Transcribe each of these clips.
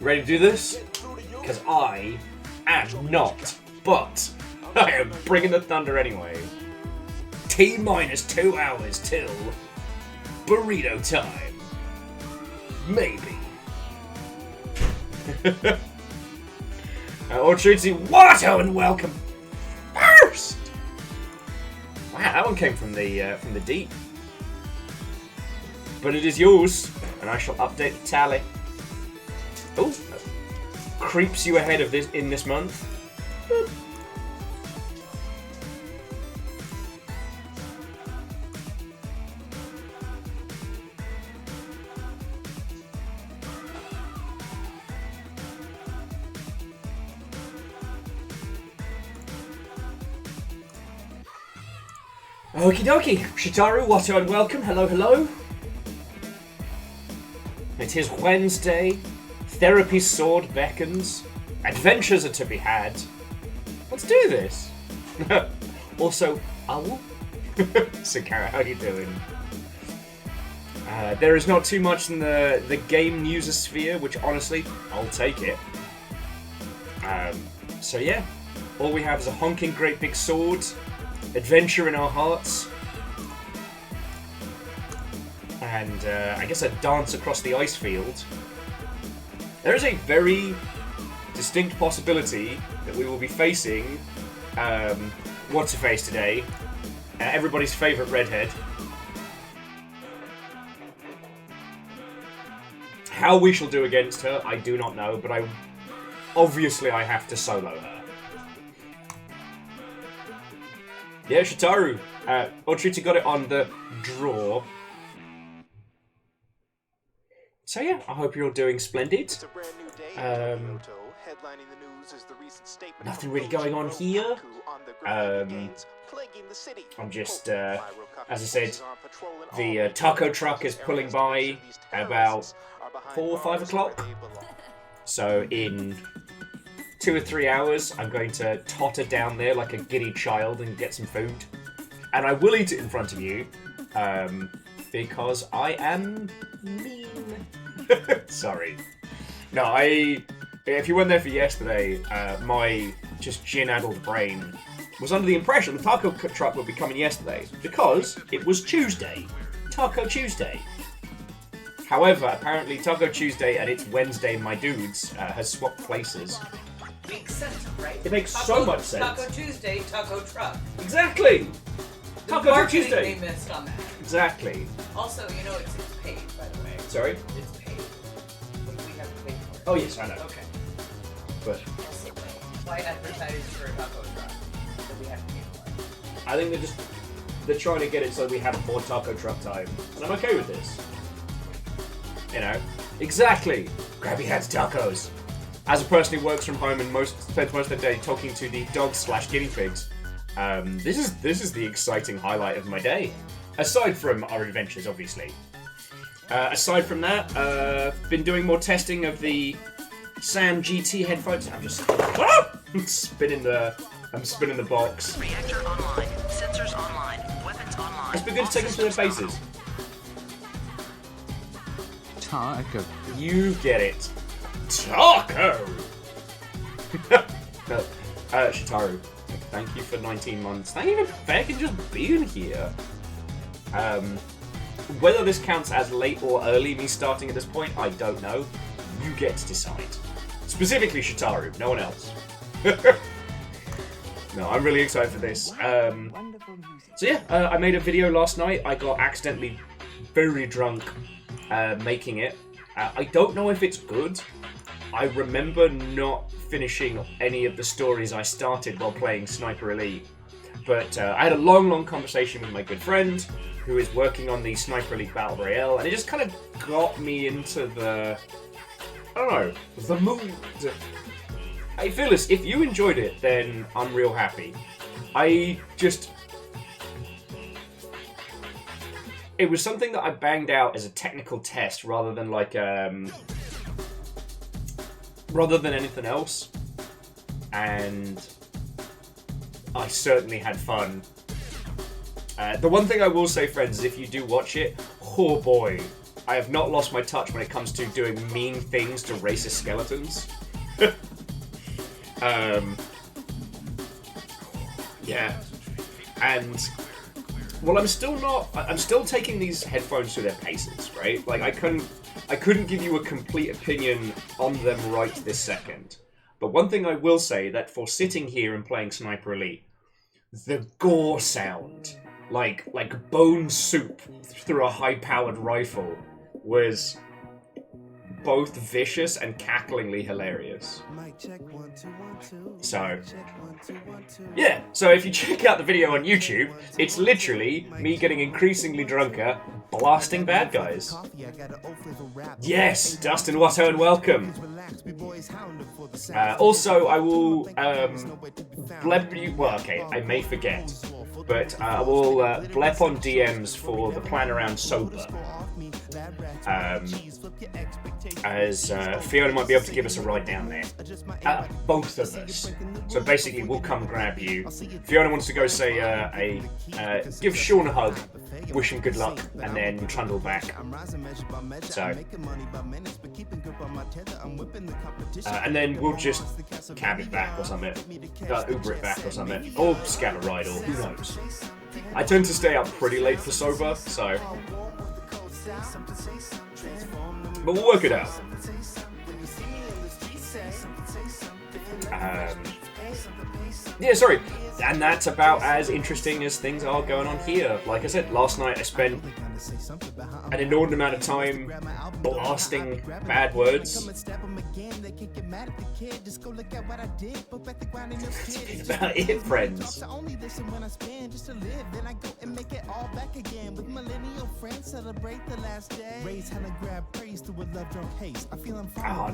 Ready to do this? Because I am not, but I am bringing the thunder anyway. T-minus 2 hours till burrito time. Maybe. Or Trudy, Watto, and welcome first. Wow, that one came from the deep. But it is yours, and I shall update the tally. Oh, creeps you ahead of this in this month. Boop. Okie dokie, Shitaru, Watto, and welcome. Hello, hello. It is Wednesday. Therapy's sword beckons. Adventures are to be had. Let's do this. Also, owl. Sakara, how you doing? There is not too much in the game newsosphere, which honestly, I'll take it. So yeah, all we have is a honking great big sword. Adventure in our hearts, and I guess a dance across the ice field. There is a very distinct possibility that we will be facing what's-her-face today, everybody's favourite redhead. How we shall do against her, I do not know, but obviously I have to solo her. Yeah, Shitaru. Otruti got it on the draw. So yeah, I hope you're all doing splendid. Nothing really going on here. I'm just, as I said, the taco truck is pulling by about 4 or 5 o'clock. So in 2 or 3 hours, I'm going to totter down there like a giddy child and get some food. And I will eat it in front of you, because I am mean. Sorry. No, if you weren't there for yesterday, my just gin-addled brain was under the impression the taco truck would be coming yesterday, because it was Tuesday. Taco Tuesday. However, apparently Taco Tuesday and it's Wednesday, my dudes, has swapped places. Makes sense, right? It makes so much sense. Taco Tuesday, Taco Truck. Exactly! Taco Tuesday! They missed on that. Exactly. Also, you know it's paid, by the way. Sorry? It's paid. Like, we have to pay for it. Oh yes, I know. Okay. But Why advertise for a taco truck that we have to pay for? I think they're trying to get it so we have more taco truck time. And I'm okay with this. You know? Exactly! Grabby Hands Tacos! As a person who works from home and spends most of the day talking to the dogs/guinea pigs, this is the exciting highlight of my day. Aside from our adventures, obviously. Aside from that, been doing more testing of the Sam GT headphones. I'm just spinning the box. Reactor online, sensors online, weapons online. It's been good to take them to their faces. Taco. You get it. Taco! No, Shitaru, thank you for 19 months. Thank you for fucking just being here. Whether this counts as late or early, me starting at this point, I don't know. You get to decide. Specifically Shitaru, no one else. No, I'm really excited for this. So yeah, I made a video last night. I got accidentally very drunk making it. I don't know if it's good. I remember not finishing any of the stories I started while playing Sniper Elite. But I had a long conversation with my good friend who is working on the Sniper Elite Battle Royale, and it just kind of got me into the... I don't know, the mood. Hey Phyllis, if you enjoyed it, then I'm real happy. It was something that I banged out as a technical test rather than like rather than anything else, and I certainly had fun. The one thing I will say, friends, is if you do watch it, oh boy, I have not lost my touch when it comes to doing mean things to racist skeletons. Yeah. And, well, I'm still taking these headphones through their paces, right? Like, I couldn't give you a complete opinion on them right this second. But one thing I will say, that for sitting here and playing Sniper Elite, the gore sound, like bone soup through a high-powered rifle, was both vicious and cacklingly hilarious. So, yeah, so if you check out the video on YouTube, it's literally me getting increasingly drunker, blasting bad guys. Yes, Dustin Watto, and welcome. Also, I will blep you. Well, okay, I may forget, but I will blep on DMs for the plan around sober. As Fiona might be able to give us a ride down there. Both of us. So basically, we'll come grab you. Fiona wants to go say give Sean a hug, wish him good luck, and then trundle back. So, and then we'll just cab it back or something, Uber it back or something, or scab a ride, or who knows. I tend to stay up pretty late for sober, so. But we'll work it out. Yeah, sorry. And that's about as interesting as things are going on here. Like I said, last night I spent an inordinate amount of time blasting bad words. That's about it, friends.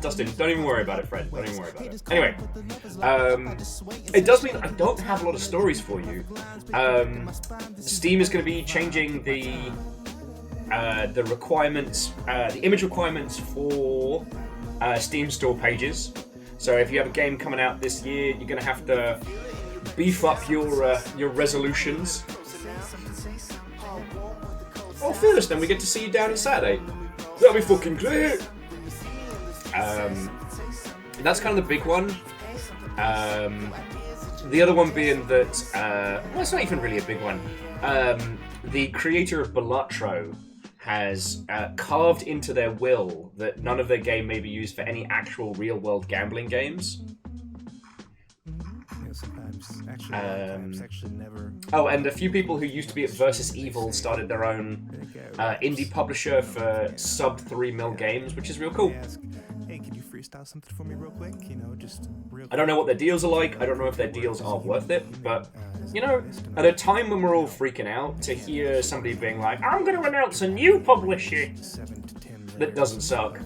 Dustin, don't even worry about it, friend. Don't even worry about it. Anyway, it does mean I don't have a lot of stories for you. Steam is going to be changing the requirements, the image requirements for Steam store pages. So if you have a game coming out this year, you're going to have to beef up your resolutions. Oh, first, then we get to see you down on Saturday. That'll be fucking great. That's kind of the big one. The other one being that, well, it's not even really a big one. The creator of Balatro has carved into their will that none of their game may be used for any actual real-world gambling games. Oh, and a few people who used to be at Versus Evil started their own indie publisher for sub 3 mil games, which is real cool. Hey, can you freestyle something for me real quick? You know, just real quick. I don't know what their deals are like. I don't know if their deals are worth it, but you know, at a time when we're all freaking out, to hear somebody being like, "I'm going to announce a new publisher," that doesn't suck.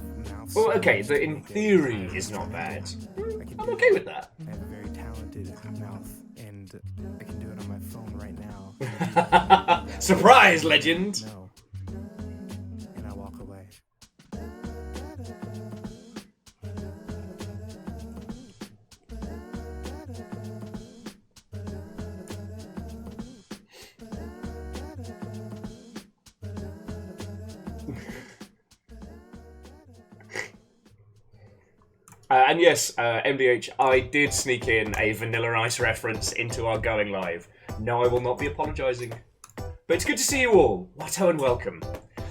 Well, okay, that in theory is not bad. I'm okay with that. I have a very talented mouth, and I can do it on my phone right now. Surprise, legend! No. And I walk away. And yes, MDH, I did sneak in a Vanilla Ice reference into our going live. No, I will not be apologising. But it's good to see you all. Watto and welcome.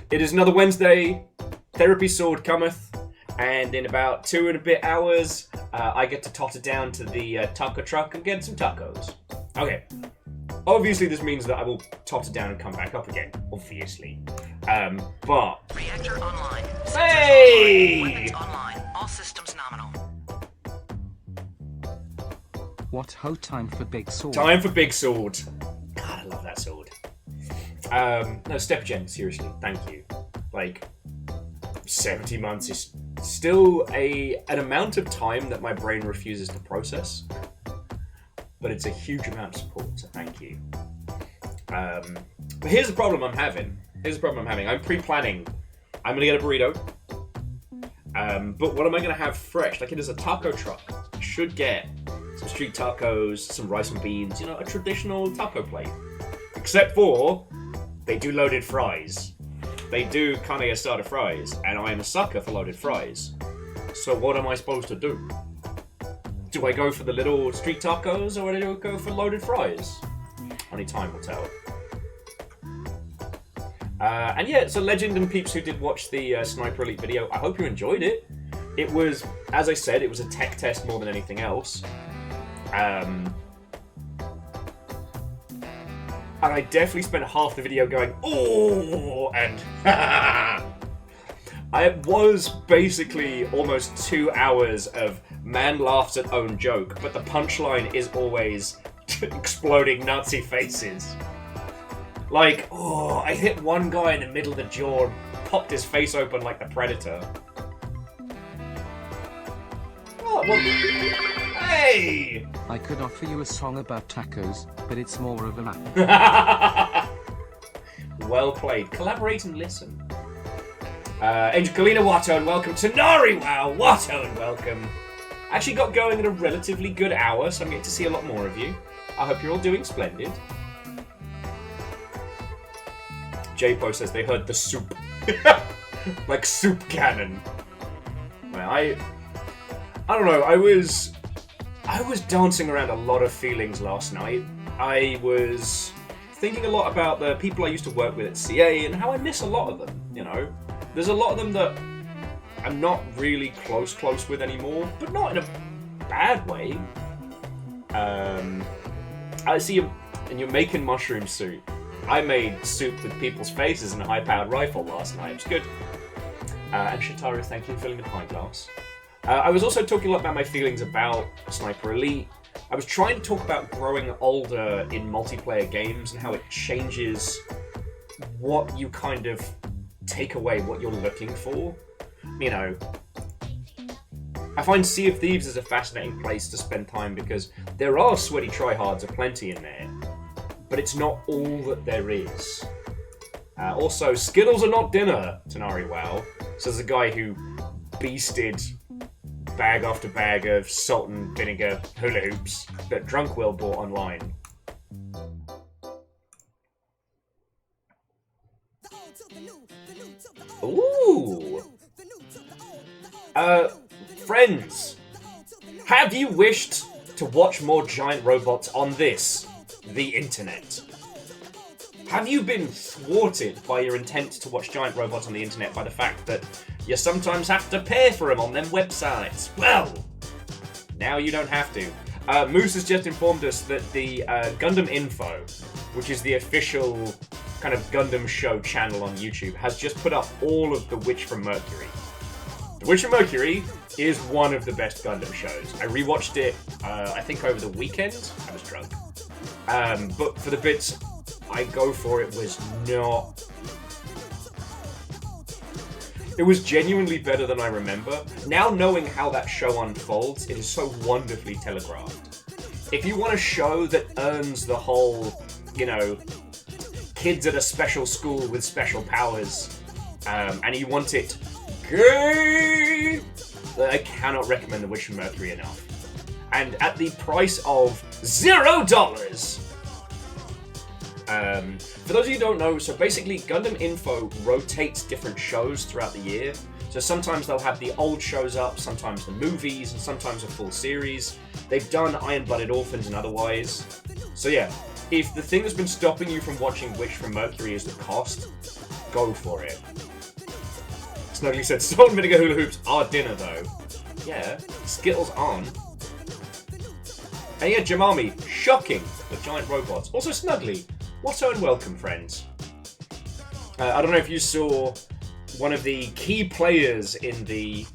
It is another Wednesday. Therapy Sword cometh. And in about 2 and a bit hours, I get to totter down to the taco truck and get some tacos. Okay. Obviously, this means that I will totter down and come back up again. Obviously. But... Reactor online. Hey! Weapons online. All systems nominal. What ho time for big sword? Time for big sword. God, I love that sword. No, Step Gen, seriously, thank you. Like, 70 months is still an amount of time that my brain refuses to process. But it's a huge amount of support, so thank you. But here's the problem I'm having. I'm pre-planning. I'm gonna get a burrito. But what am I gonna have fresh? Like, it is a taco truck. I should get some street tacos, some rice and beans, you know, a traditional taco plate. Except for, they do loaded fries. they do carne asada fries, and I am a sucker for loaded fries. So what am I supposed to do? Do I go for the little street tacos, or do I go for loaded fries? Only time will tell. And yeah, so Legend and peeps who did watch the Sniper Elite video, I hope you enjoyed it. It was, as I said, it was a tech test more than anything else. And I definitely spent half the video going, oh, and it was basically almost 2 hours of man laughs at own joke, but the punchline is always exploding Nazi faces. Like, oh, I hit one guy in the middle of the jaw and popped his face open like the Predator. Oh, well, hey! I could offer you a song about tacos, but it's more of a rap. Well played. Collaborate and listen. Angelina Watto, and welcome to Nari Wow. Watto, and welcome. Actually got going at a relatively good hour, so I'm getting to see a lot more of you. I hope you're all doing splendid. J-Po says they heard the soup. Like soup cannon. Well, I don't know, I was dancing around a lot of feelings last night. I was thinking a lot about the people I used to work with at CA and how I miss a lot of them, you know. There's a lot of them that I'm not really close with anymore, but not in a bad way. I see you, and you're making mushroom soup. I made soup with people's faces and a high-powered rifle last night. It was good. And Shitaru, thank you for filling the pint glass. I was also talking a lot about my feelings about Sniper Elite. I was trying to talk about growing older in multiplayer games and how it changes what you kind of take away, what you're looking for. You know, I find Sea of Thieves is a fascinating place to spend time because there are sweaty tryhards aplenty in there, but it's not all that there is. Also, Skittles are not dinner, Tanari Wow, says the guy who beasted bag after bag of salt and vinegar hula hoops that Drunk Will bought online. Ooh! Friends, have you wished to watch more giant robots on this, the internet? Have you been thwarted by your intent to watch giant robots on the internet by the fact that you sometimes have to pay for them on them websites? Well, now you don't have to. Moose has just informed us that the Gundam Info, which is the official kind of Gundam show channel on YouTube, has just put up all of The Witch from Mercury. The Witch from Mercury is one of the best Gundam shows. I rewatched it, I think over the weekend. I was drunk. But for the bits I go for, it was not... It was genuinely better than I remember. Now knowing how that show unfolds, it is so wonderfully telegraphed. If you want a show that earns the whole, you know, kids at a special school with special powers, and you want it gay, I cannot recommend The Witch from Mercury enough. And at the price of $0, for those of you who don't know, so basically Gundam Info rotates different shows throughout the year. So sometimes they'll have the old shows up, sometimes the movies, and sometimes a full series. They've done Iron-Blooded Orphans and otherwise. So yeah, if the thing that's been stopping you from watching Witch from Mercury is the cost, go for it. Snuggly said, salt and vinegar hula hoops are dinner though. Yeah, Skittles aren't. And yeah, Jamami, shocking, the giant robots. Also Snuggly, Watto and welcome, friends. I don't know if you saw one of the key players in the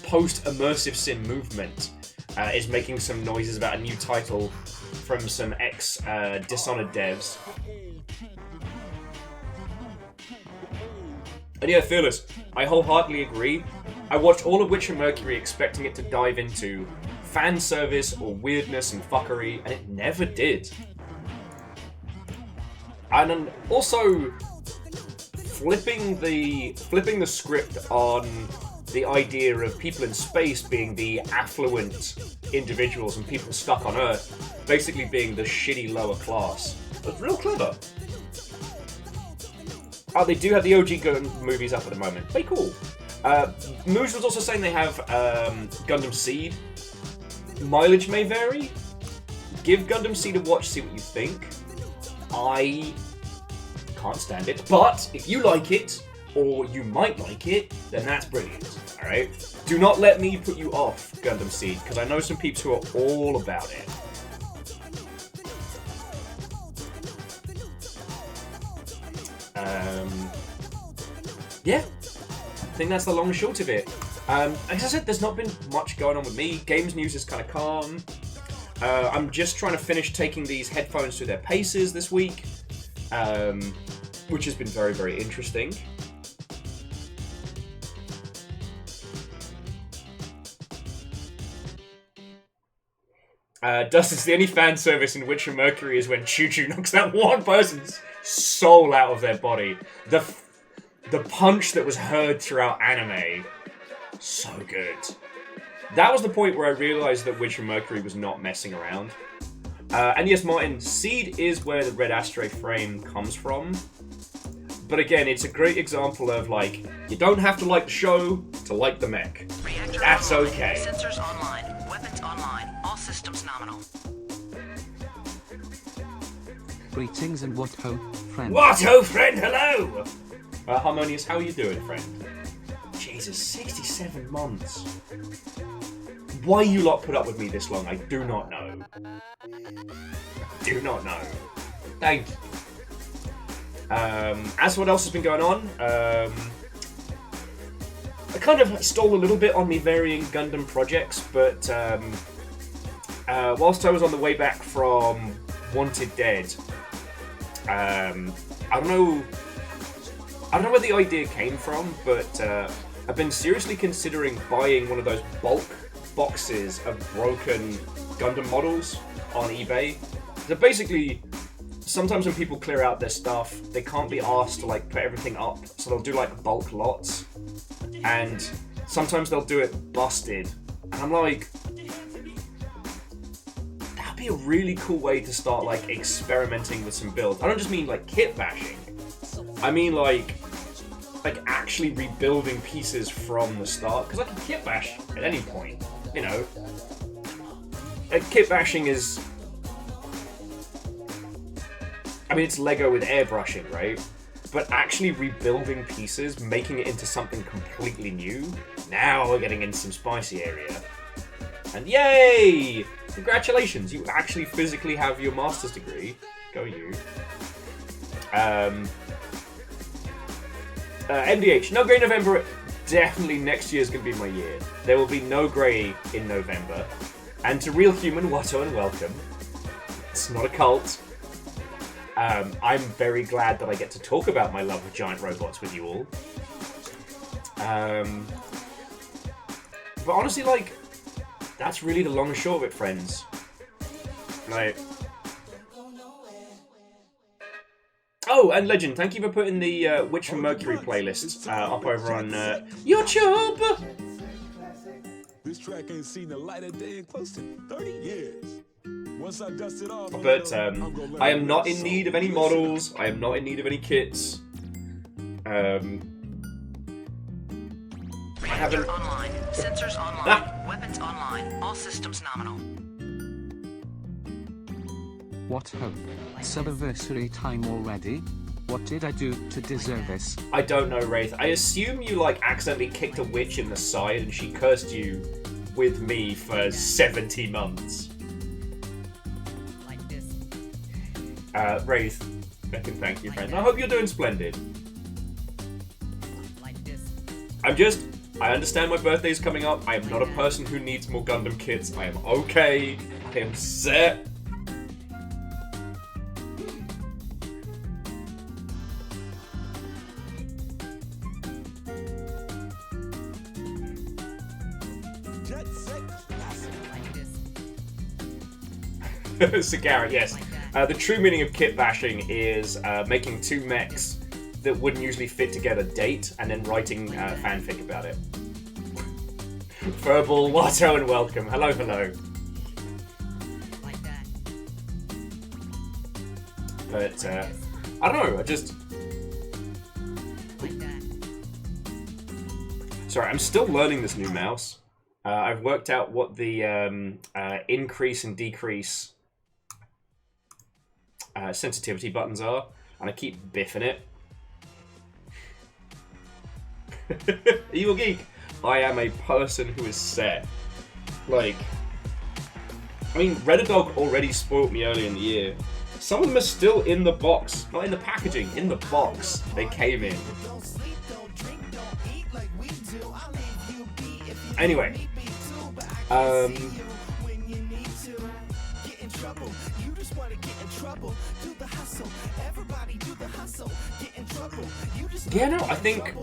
post-immersive sim movement is making some noises about a new title from some ex-Dishonored devs. And yeah, Fearless, I wholeheartedly agree. I watched all of Witch from Mercury expecting it to dive into fan service or weirdness and fuckery, and it never did. And also, flipping the script on the idea of people in space being the affluent individuals and people stuck on Earth basically being the shitty lower class. It was real clever. Oh, they do have the OG Gundam movies up at the moment. Very cool. Moose was also saying they have Gundam Seed. Mileage may vary. Give Gundam Seed a watch, see what you think. I can't stand it, but if you like it, or you might like it, then that's brilliant, alright? Do not let me put you off Gundam Seed, because I know some peeps who are all about it. Yeah, I think that's the long and short of it. As I said, there's not been much going on with me. Games news is kind of calm. I'm just trying to finish taking these headphones through their paces this week, which has been very, very interesting. Dustin's the only fan service in Witcher Mercury is when Choo-Choo knocks that one person's soul out of their body. The punch that was heard throughout anime, so good. That was the point where I realized that Witcher Mercury was not messing around. And yes, Martin, Seed is where the red ashtray frame comes from. But again, it's a great example of, like, you don't have to like the show to like the mech. Reactor That's online. okay. Sensors online. Weapons online. All systems nominal. Greetings and what ho, friend. What, oh friend, hello! Harmonious, how are you doing, friend? Jesus, 67 months. Why you lot put up with me this long, I do not know. Do not know. Thank you. As for what else has been going on, I kind of stole a little bit on me varying Gundam projects, but whilst I was on the way back from Wanted Dead, I don't know where the idea came from, but I've been seriously considering buying one of those bulk boxes of broken Gundam models on eBay. So basically, sometimes when people clear out their stuff, they can't be asked to like put everything up, so they'll do like bulk lots, and sometimes they'll do it busted, and I'm like, that'd be a really cool way to start like experimenting with some builds. I don't just mean like kit bashing, I mean like actually rebuilding pieces from the start, because I can kit bash at any point, you know. Kit bashing is, I mean, it's Lego with airbrushing, right? But actually rebuilding pieces, making it into something completely new, now we're getting into some spicy area. And yay! Congratulations, you actually physically have your master's degree. Go you. MDH, no grey November. Definitely next year's going to be my year. There will be no grey in November. And to Real Human, Watto and welcome. It's not a cult. I'm very glad that I get to talk about my love of giant robots with you all. But honestly, like, that's really the long and short of it, friends. Like, oh, and Legend, thank you for putting the Witch from Mercury playlist up over on YouTube. This track ain't seen the light of day in close to 30 years. Once I dust it off, but I am not in need of any models. I am not in need of any kits. I haven't. Online. Sensors online. Weapons online. All systems nominal. What ho? Subiversary time already? What did I do to deserve this? I don't know, Wraith. I assume you like accidentally kicked a witch in the side and she cursed you with me for 70 months. Wraith, I can thank you, friend. I hope you're doing splendid. I understand my birthday's coming up. I am not a person who needs more Gundam kits. I am okay. I am set. Sagara, yes. The true meaning of kit bashing is making two mechs that wouldn't usually fit together date and then writing fanfic about it. Furball, Watto, and welcome. Hello, hello. But, I don't know, Sorry, I'm still learning this new mouse. I've worked out what the increase and decrease sensitivity buttons are, and I keep biffing it. Evil Geek, I am a person who is set. Like, I mean, Redadog already spoiled me earlier in the year. Some of them are still in the box, not in the packaging, in the box they came in. Anyway, yeah, no, I think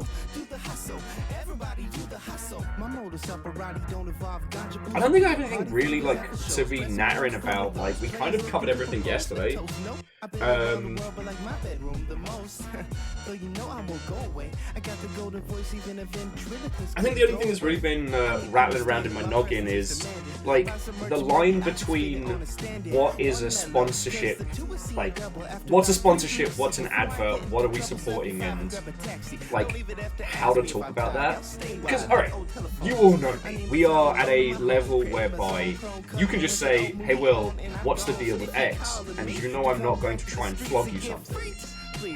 I don't think I have anything really like to be nattering about. Like, we kind of covered everything yesterday. I think the only thing that's really been rattling around in my noggin is like the line between what is a sponsorship, like what's a sponsorship, what's an advert, what are we supporting, and like how to talk about that. Because alright, you all know me. We are at a level whereby you can just say, hey Will, what's the deal with X? And you know I'm not going to try and flog you something.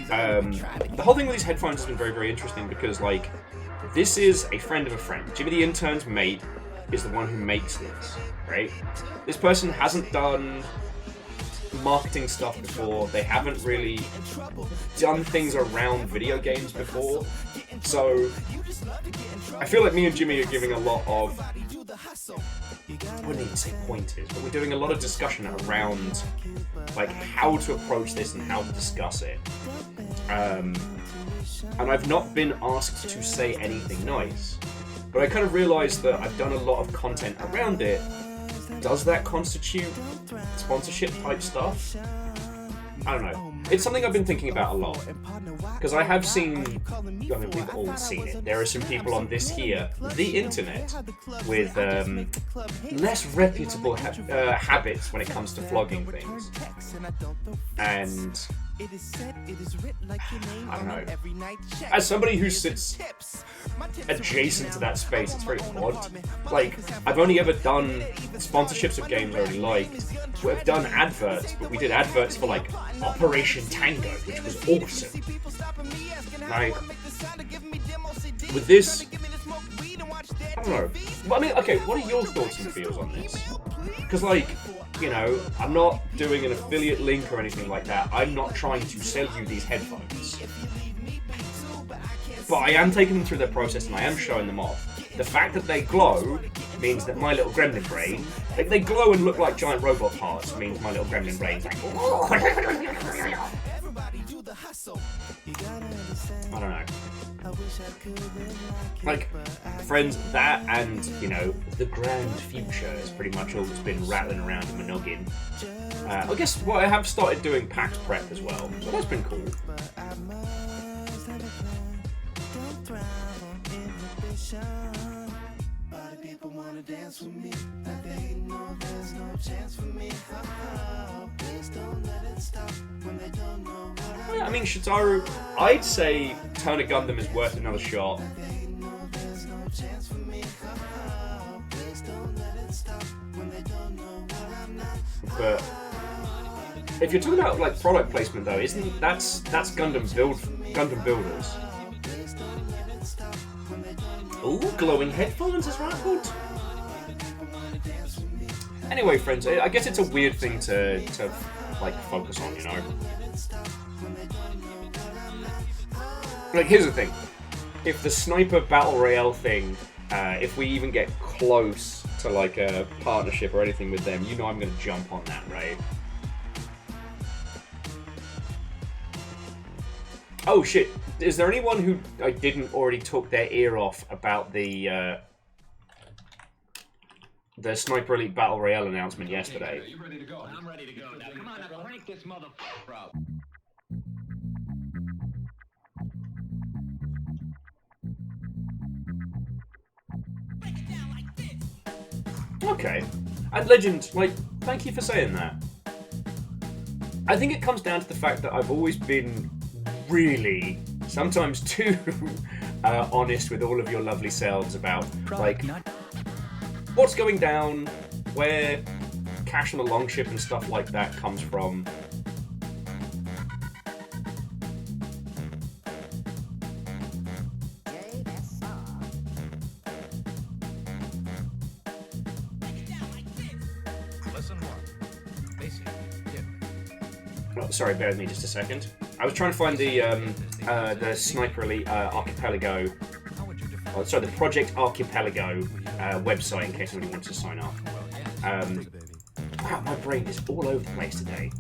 The whole thing with these headphones has been very, very interesting because, like, this is a friend of a friend. Jimmy the intern's mate is the one who makes this, right? This person hasn't done marketing stuff before. They haven't really done things around video games before. So I feel like me and Jimmy are giving a lot of, I wouldn't even say pointers, but we're doing a lot of discussion around like how to approach this and how to discuss it. And I've not been asked to say anything nice, but I kind of realised that I've done a lot of content around it. Does that constitute sponsorship type stuff? I don't know. It's something I've been thinking about a lot. Because I have seen, I mean, we've all seen it. There are some people on this here, the internet, with less reputable habits when it comes to vlogging things. And I don't know. As somebody who sits adjacent to that space, it's very odd. Like, I've only ever done sponsorships of games I really liked. We've done adverts, but we did adverts for like Operation Tango, which was awesome. Like, with this, I don't know. But I mean, okay, what are your thoughts and feels on this? Because, like, you know, I'm not doing an affiliate link or anything like that. I'm not trying to sell you these headphones. But I am taking them through their process and I am showing them off. The fact that they glow means that my little gremlin brain, like, they glow and look like giant robot parts, means my little gremlin brain's like, I don't know. Like, friends, that and, you know, the grand future is pretty much all that's been rattling around in my noggin. I guess, well, I have started doing PAX prep as well, so that's been cool. Yeah, I mean, Shitaru, I'd say Turner Gundam is worth another shot. But if you're talking about like product placement, though, isn't that's Gundam Builders? Ooh, glowing headphones is rattled. Anyway, friends, I guess it's a weird thing to like focus on, you know. Like, here's the thing: if the sniper battle royale thing, if we even get close to like a partnership or anything with them, you know, I'm gonna jump on that, right? Oh shit! Is there anyone who I didn't already took their ear off about the Sniper Elite Battle Royale announcement yesterday? You ready to go? I'm ready to go. Now come on, now crank this motherfucker up. Okay. And Legend, like, thank you for saying that. I think it comes down to the fact that I've always been really, sometimes too honest with all of your lovely selves about like what's going down, where cash on the longship and stuff like that comes from. Oh, sorry, bear with me just a second. I was trying to find the Sniper Elite Archipelago. Oh, sorry, the Project Archipelago website in case anybody wants to sign up. Wow, my brain is all over the place today.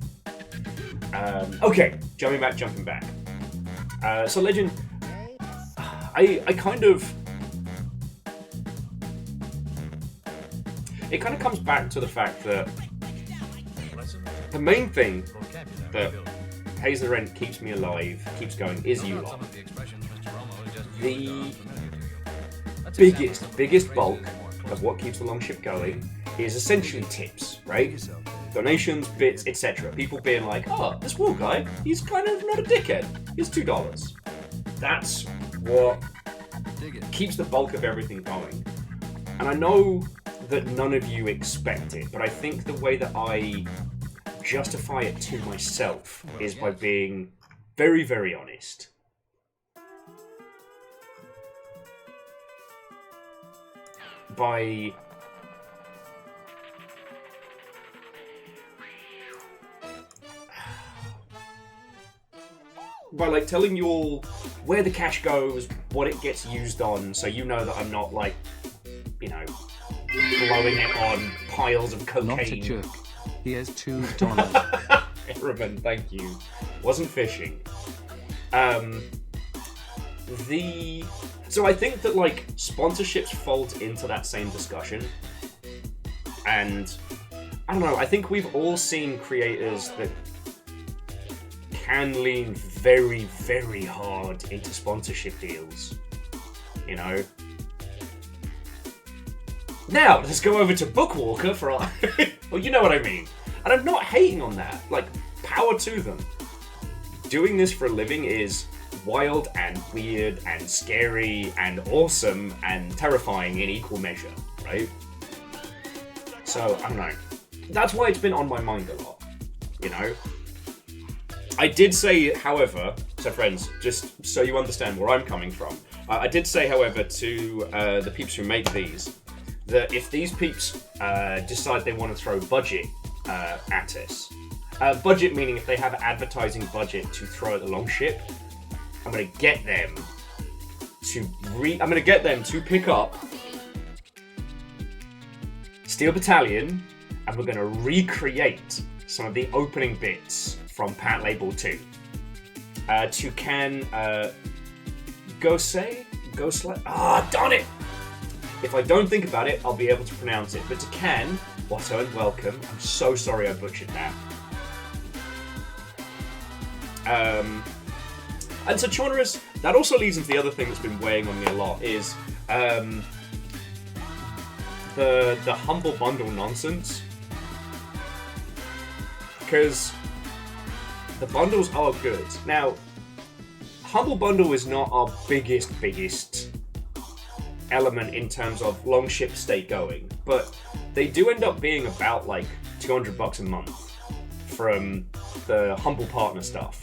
Okay, jumping back. So Legend, I kind of... It kind of comes back to the fact that the main thing that pays the rent, keeps me alive, keeps going, is you lot. The biggest bulk of what keeps the longship going is essentially tips, right? Donations, bits, etc. People being like, oh, this wall guy, he's kind of not a dickhead. Here's $2. That's what keeps the bulk of everything going. And I know that none of you expect it, but I think the way that I justify it to myself is by being very, very honest. By like telling you all where the cash goes, what it gets used on, so you know that I'm not like, you know, blowing it on piles of cocaine. Not a jerk. Here's $2. Errman, thank you. Wasn't fishing. So I think that like sponsorships fold into that same discussion, and I don't know. I think we've all seen creators that can lean very, very hard into sponsorship deals. You know. Now let's go over to Bookwalker for our. Well, you know what I mean. And I'm not hating on that. Like, power to them. Doing this for a living is wild and weird and scary and awesome and terrifying in equal measure, right? So, I don't know. That's why it's been on my mind a lot, you know? I did say, however, so friends, just so you understand where I'm coming from, I did say, however, to the peeps who make these, that if these peeps decide they want to throw budget at us, budget meaning if they have advertising budget to throw at the longship, I'm gonna get them to pick up Steel Battalion, and we're gonna recreate some of the opening bits from Pat Label 2 to can darn it! If I don't think about it, I'll be able to pronounce it. But to can, Watto and welcome. I'm so sorry I butchered that. And so Chaunerus, that also leads into the other thing that's been weighing on me a lot, is the Humble Bundle nonsense. Because the bundles are good. Now, Humble Bundle is not our biggest element in terms of longship state going, but they do end up being about like $200 a month from the Humble Partner stuff.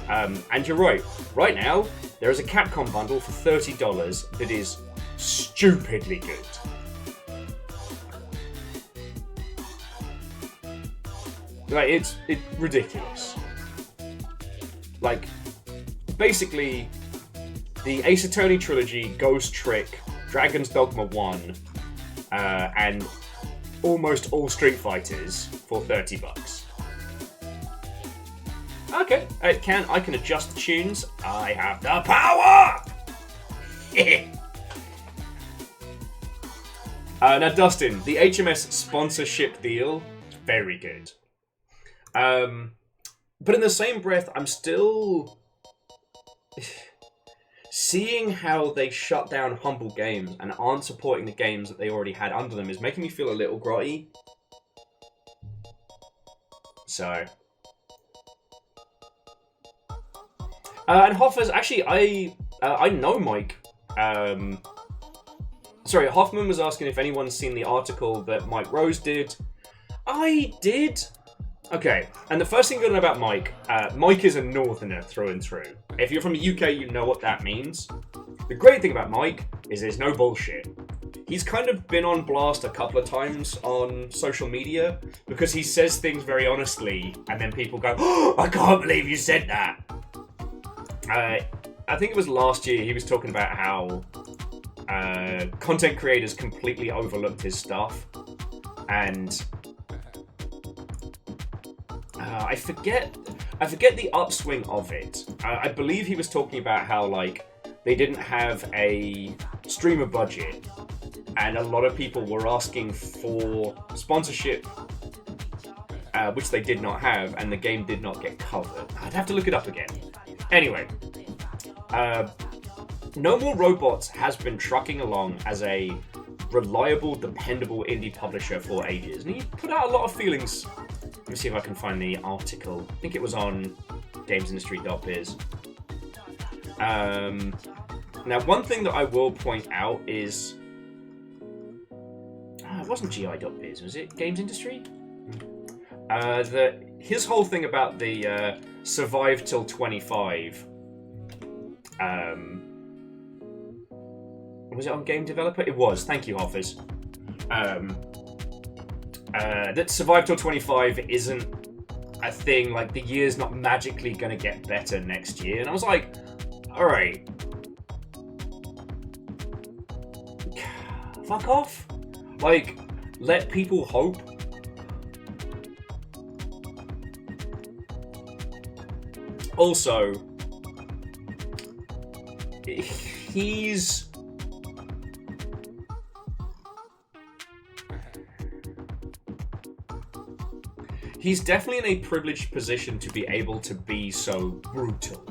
And you're right. Right now, there is a Capcom bundle for $30 that is stupidly good. Like, it's ridiculous. Like, basically, the Ace Attorney trilogy, Ghost Trick, Dragon's Dogma 1, and almost all Street Fighters for $30. Okay, I can adjust the tunes. I have the power! Now, Dustin, the HMS sponsorship deal, very good. But in the same breath, I'm still seeing how they shut down Humble Games and aren't supporting the games that they already had under them is making me feel a little grotty. So. And Hoffers, actually, I know Mike. Sorry, Hoffman was asking if anyone's seen the article that Mike Rose did. I did. Okay, and the first thing you gotta know about Mike, Mike is a northerner through and through. If you're from the UK, you know what that means. The great thing about Mike is there's no bullshit. He's kind of been on blast a couple of times on social media because he says things very honestly, and then people go, "Oh, I can't believe you said that." I think it was last year he was talking about how content creators completely overlooked his stuff, and I forget the upswing of it. I believe he was talking about how like they didn't have a streamer budget. And a lot of people were asking for sponsorship, which they did not have, and the game did not get covered. I'd have to look it up again. Anyway, No More Robots has been trucking along as a reliable, dependable indie publisher for ages, and he put out a lot of feelings. Let me see if I can find the article. I think it was on gamesindustry.biz. Now, one thing that I will point out is... it wasn't GI.biz, was it? Games Industry? His whole thing about the survive till 25. Was it on Game Developer? It was. Thank you, Hoffers. That survive till 25 isn't a thing. Like, the year's not magically going to get better next year. And I was like, alright. Fuck off. Like, let people hope. Also, he's... He's definitely in a privileged position to be able to be so brutal.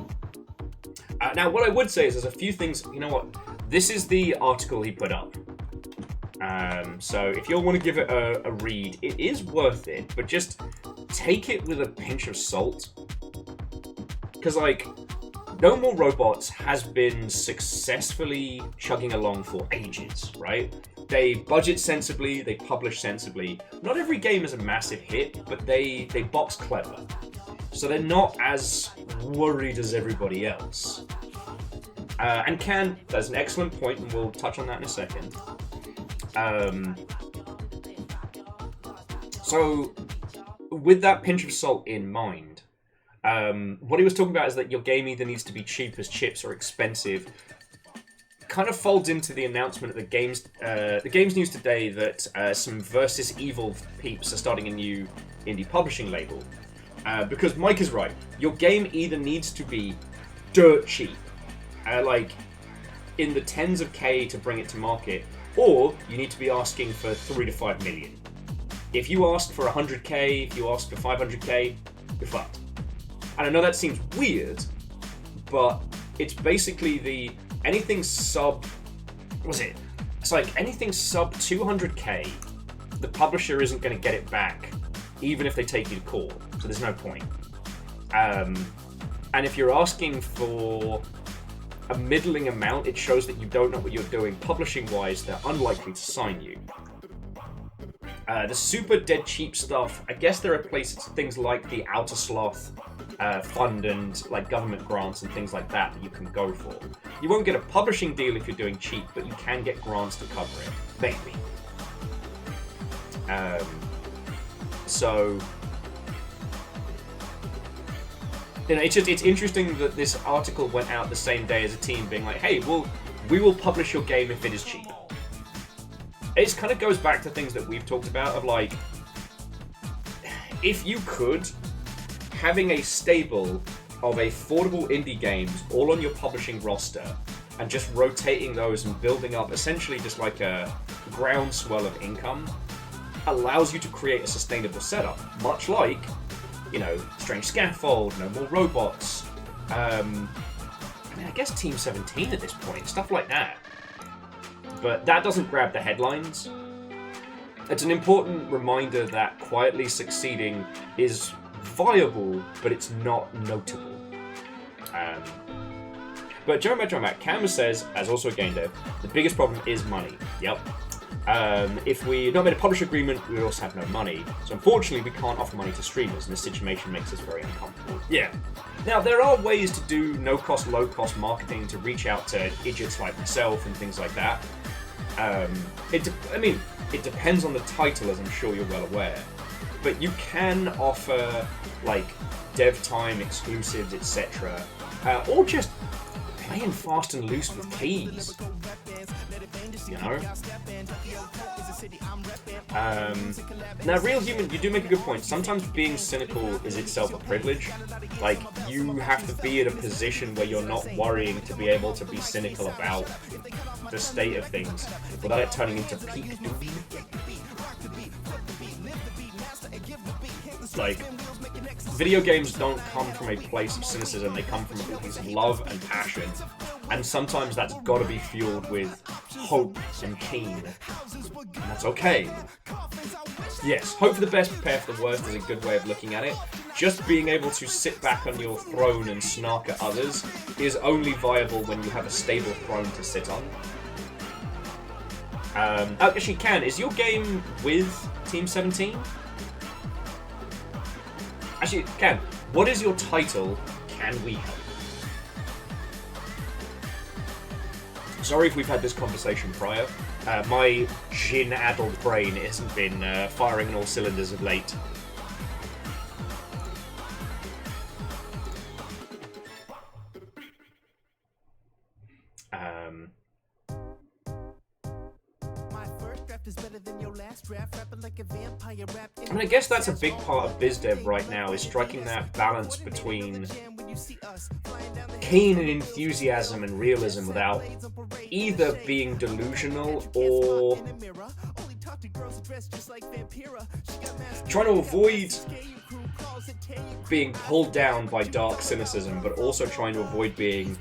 Now, what I would say is there's a few things... You know what? This is the article he put up. So if you want to give it a read, it is worth it, but just take it with a pinch of salt. Because, like, No More Robots has been successfully chugging along for ages, right? They budget sensibly, they publish sensibly. Not every game is a massive hit, but they box clever. So they're not as worried as everybody else. And that's an excellent point, and we'll touch on that in a second. So, with that pinch of salt in mind, what he was talking about is that your game either needs to be cheap as chips or expensive. Kind of folds into the announcement of the games news today that some Versus Evil peeps are starting a new indie publishing label. Because Mike is right, your game either needs to be dirt cheap, like in the tens of K to bring it to market, or you need to be asking for 3 to 5 million. If you ask for 100k, if you ask for 500k, you're fucked. And I know that seems weird, but it's basically anything sub... What was it? It's like anything sub 200k, the publisher isn't going to get it back, even if they take you to court. So there's no point. And if you're asking for a middling amount, it shows that you don't know what you're doing publishing-wise. They're unlikely to sign you. The super dead cheap stuff, I guess there are places, things like the Outer Sloth fund and like government grants and things like that you can go for. You won't get a publishing deal if you're doing cheap, but you can get grants to cover it. Maybe. So... You know, it's interesting that this article went out the same day as a team being like, hey, we will publish your game if it is cheap. It kind of goes back to things that we've talked about of like, if you could, having a stable of affordable indie games all on your publishing roster and just rotating those and building up essentially just like a groundswell of income allows you to create a sustainable setup, much like, you know, Strange Scaffold, No More Robots, I guess Team 17 at this point, stuff like that. But that doesn't grab the headlines. It's an important reminder that quietly succeeding is viable, but it's not notable. But jumping back, Canvas says, as also a game dev, the biggest problem is money. Yep. If we not made a publisher agreement, we would also have no money. So unfortunately, we can't offer money to streamers, and this situation makes us very uncomfortable. Yeah. Now, there are ways to do no-cost, low-cost marketing to reach out to idiots like myself and things like that. It depends on the title, as I'm sure you're well aware. But you can offer, like, dev time, exclusives, etc. Or just playing fast and loose with keys. You know? Now, Real Human, you do make a good point. Sometimes being cynical is itself a privilege. Like, you have to be in a position where you're not worrying to be able to be cynical about the state of things without it turning into peak doom. Like, video games don't come from a place of cynicism, they come from a place of love and passion. And sometimes that's got to be fueled with hope and keen. And that's okay. Yes, hope for the best, prepare for the worst is a good way of looking at it. Just being able to sit back on your throne and snark at others is only viable when you have a stable throne to sit on. Actually, Can, is your game with Team 17? Actually, Can, what is your title? Can we help? Sorry if we've had this conversation prior. My gin-addled brain hasn't been firing on all cylinders of late. I mean, I guess that's a big part of BizDev right now, is striking that balance between keen and enthusiasm and realism without either being delusional or trying to avoid being pulled down by dark cynicism, but also trying to avoid being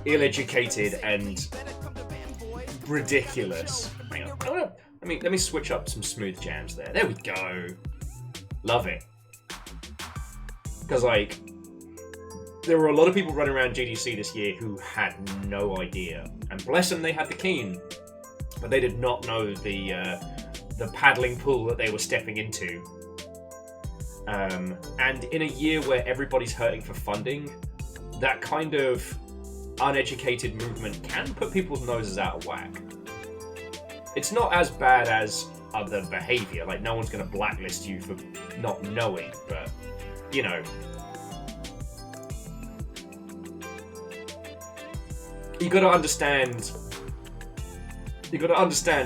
ill-educated and ridiculous. Hang on. Let me switch up some smooth jams there. There we go. Love it. Because, like, there were a lot of people running around GDC this year who had no idea. And bless them, they had the keen. But they did not know the paddling pool that they were stepping into. And in a year where everybody's hurting for funding, that kind of uneducated movement can put people's noses out of whack. It's not as bad as other behavior. Like, no one's going to blacklist you for not knowing, but, you know. You got to understand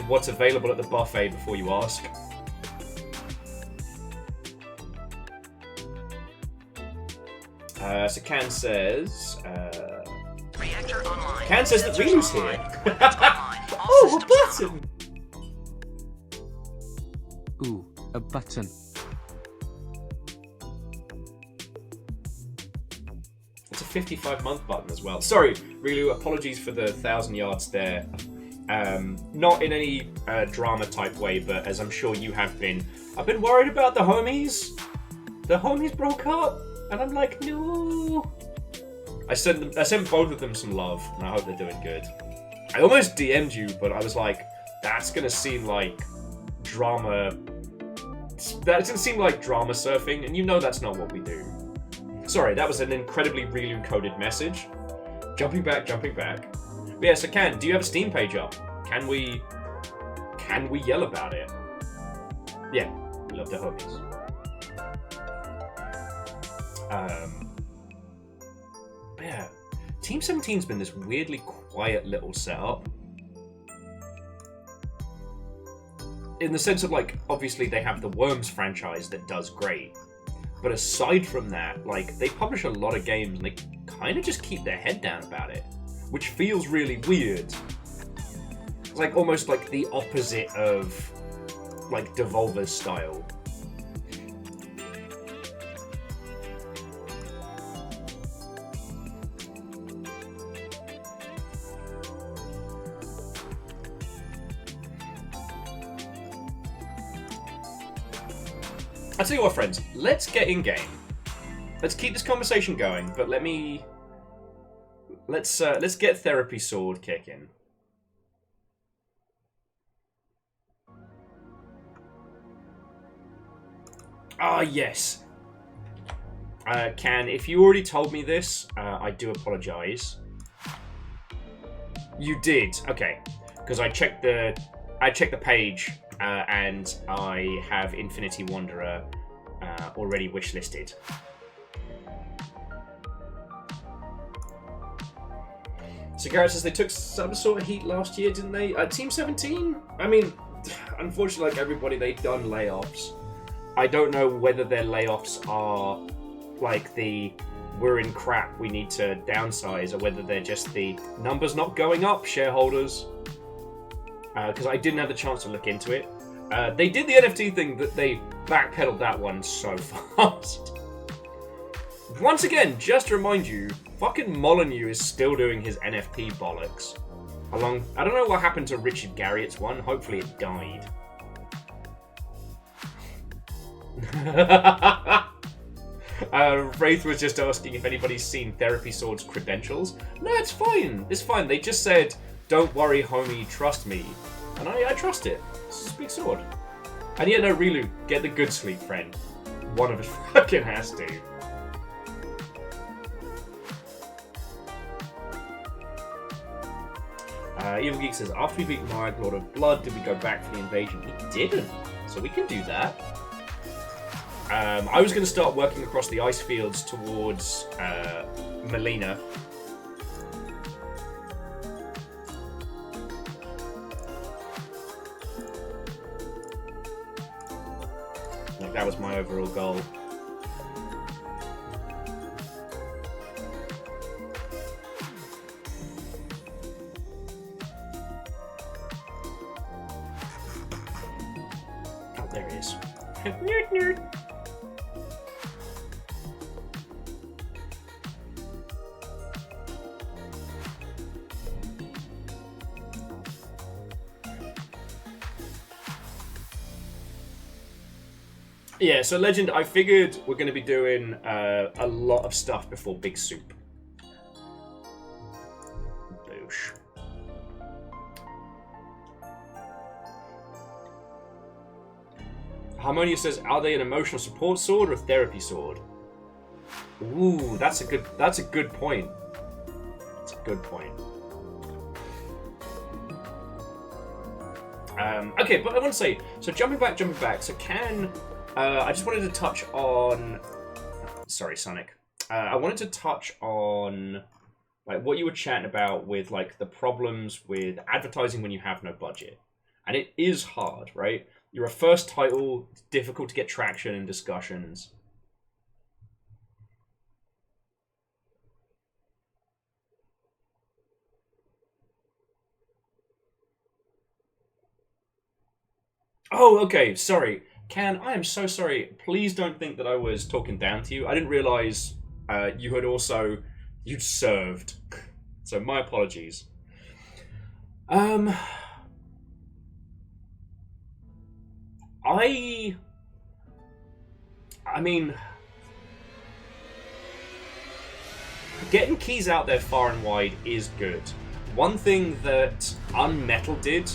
what's available at the buffet before you ask. So Can says... Reactor online. Can says that Sensors Rilu's online. here. Weapons online. All Oh, a systems button! Ooh, a button. It's a 55-month button as well. Sorry, Rilu, apologies for the 1,000 yards there. Not in any drama-type way, but as I'm sure you have been. I've been worried about the homies. The homies broke up, and I'm like, no. I sent both of them some love, and I hope they're doing good. I almost DM'd you, but I was like, that's gonna seem like drama. That's gonna seem like drama surfing, and you know that's not what we do. Sorry, that was an incredibly Rilu-coded message. Jumping back. But yeah, so Can, do you have a Steam page up? Can we yell about it? Yeah, we love the homies. But yeah, Team 17's been this weirdly quiet little setup. In the sense of, like, obviously they have the Worms franchise that does great. But aside from that, like, they publish a lot of games and they kind of just keep their head down about it. Which feels really weird. It's like almost like the opposite of, like, Devolver's style. I'll tell you what, friends, let's get in game. Let's keep this conversation going, but let me Let's get Therapy Sword kicking. Ah, yes. Can, if you already told me this, I do apologize. You did, okay, because I checked the page and I have Infinity Wanderer already wishlisted. So Garrett says they took some sort of heat last year, didn't they? Team 17? I mean, unfortunately, like everybody, they've done layoffs. I don't know whether their layoffs are like the we're in crap, we need to downsize, or whether they're just the numbers not going up, shareholders. Because I didn't have the chance to look into it. They did the NFT thing, that they backpedaled that one so fast. Once again, just to remind you, fucking Molyneux is still doing his NFT bollocks. I don't know what happened to Richard Garriott's one. Hopefully it died. Wraith was just asking if anybody's seen Therapy Sword's credentials. No, it's fine. It's fine. They just said, "Don't worry, homie, trust me," and I trust it. This is a big sword. And yeah, no, Rilu, get the good sleep, friend. One of us fucking has to. Evil Geek says, after we beat Marg, Lord of Blood, did we go back for the invasion? We didn't, so we can do that. I was going to start working across the ice fields towards Melina. Like, that was my overall goal. Oh, there it is. Nerd, nerd. Yeah, so Legend, I figured we're going to be doing a lot of stuff before Big Soup. Boosh. Harmonia says, are they an emotional support sword or a therapy sword? Ooh, that's a good point. That's a good point. Okay, but I want to say, so jumping back, so I just wanted to touch on... Sorry, Sonic. I wanted to touch on like what you were chatting about with like the problems with advertising when you have no budget. And it is hard, right? You're a first title, it's difficult to get traction in discussions. Oh, okay, sorry. Can, I am so sorry. Please don't think that I was talking down to you. I didn't realize you had also... You'd served. So my apologies. I mean... Getting keys out there far and wide is good. One thing that Unmetal did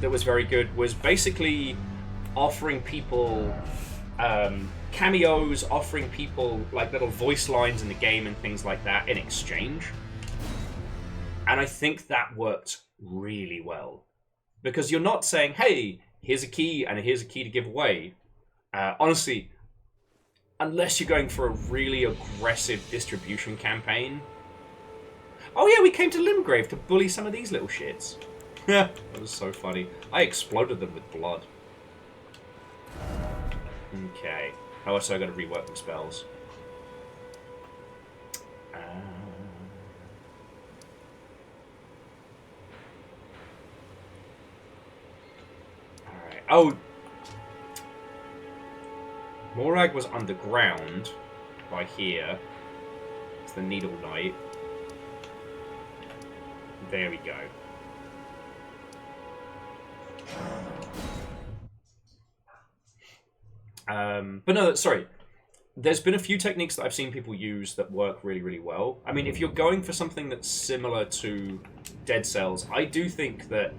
that was very good was basically offering people cameos, offering people like little voice lines in the game and things like that in exchange. And I think that worked really well. Because you're not saying, hey, here's a key and here's a key to give away. Honestly, unless you're going for a really aggressive distribution campaign. Oh yeah, we came to Limgrave to bully some of these little shits. That was so funny. I exploded them with blood. Okay. Oh, so I gotta rework the spells. Alright. Oh! Morag was underground by here. It's the Needle Knight. There we go. But no, sorry. there's been a few techniques that I've seen people use that work really, really well. I mean, if you're going for something that's similar to Dead Cells, I do think that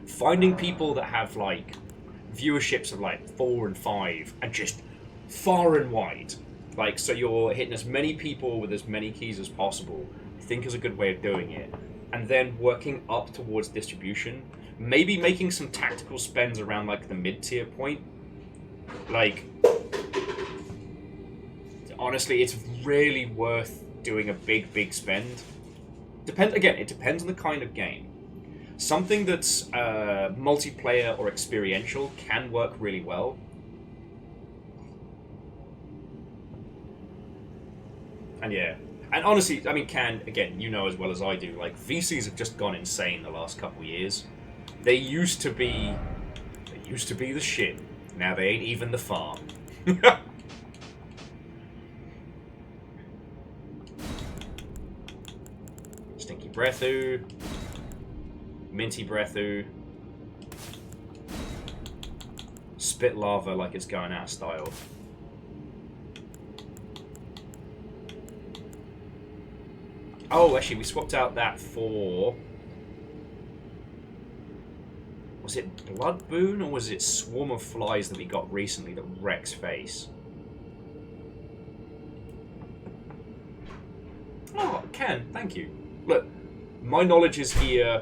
finding people that have, like, viewerships of, like, 4 and 5, and just far and wide, like, so you're hitting as many people with as many keys as possible, I think is a good way of doing it. And then working up towards distribution. Maybe making some tactical spends around, like, the mid-tier point. Like, honestly, it's really worth doing a big spend. It depends on the kind of game. Something that's multiplayer or experiential can work really well. And yeah. And honestly, I mean, again, you know as well as I do, like, VCs have just gone insane the last couple of years. They used to be the shit. Now they ain't even the farm. Stinky Breathu. Minty Breathu. Spit lava like it's going out of style. Oh, actually, we swapped out that for... Was it Blood Boon, or was it Swarm of Flies that we got recently that wrecks face? Oh, Ken, thank you. Look, my knowledge is here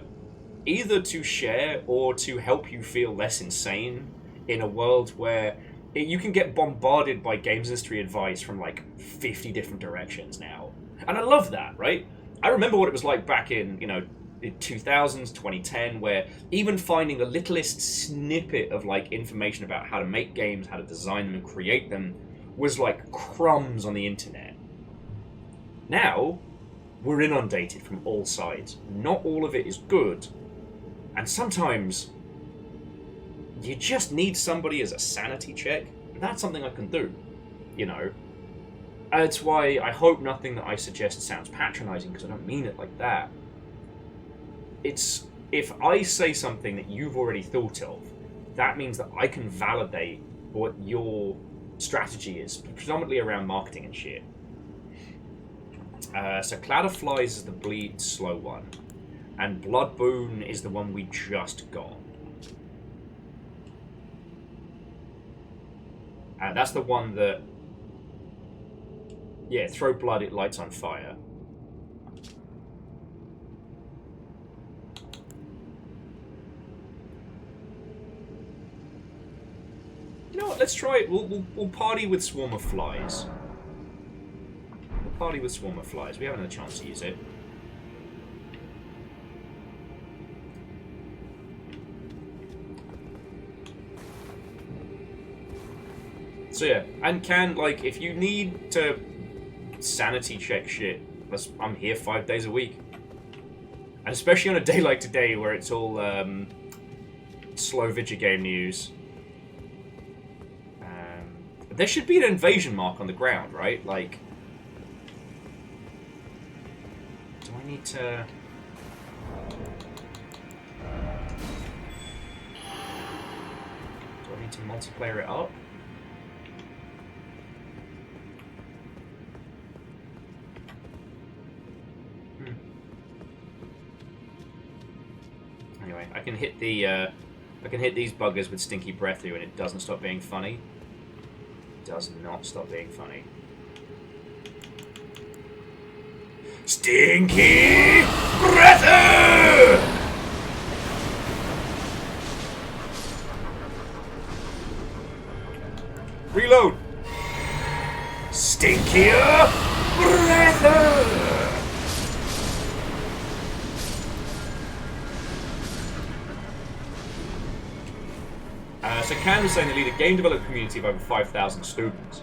either to share or to help you feel less insane in a world where you can get bombarded by games industry advice from like 50 different directions now. And I love that, right? I remember what it was like back in, you know, the 2000s, 2010, where even finding the littlest snippet of like information about how to make games, how to design them and create them was like crumbs on the internet. Now, we're inundated from all sides. Not all of it is good. And sometimes you just need somebody as a sanity check. And that's something I can do, you know. That's why I hope nothing that I suggest sounds patronizing, because I don't mean it like that. It's, if I say something that you've already thought of, that means that I can validate what your strategy is, predominantly around marketing and shit. So Cloud of Flies is the bleed slow one, and Blood Boon is the one we just got. That's the one that, yeah, throw blood, it lights on fire. You know what? Let's try it. We'll party with Swarm of Flies. We'll party with Swarm of Flies. We haven't had a chance to use it. So yeah, and like, if you need to sanity check shit, I'm here 5 days a week. And especially on a day like today where it's all slow video game news. There should be an invasion mark on the ground, right? Like, do I need to... Do I need to multiplayer it up? Anyway, I can hit these buggers with Stinky Breath and it doesn't stop being funny. Does not stop being funny. Stinky Breath! Reload! Stinkier Breath! So Can was saying they lead a game development community of over 5,000 students,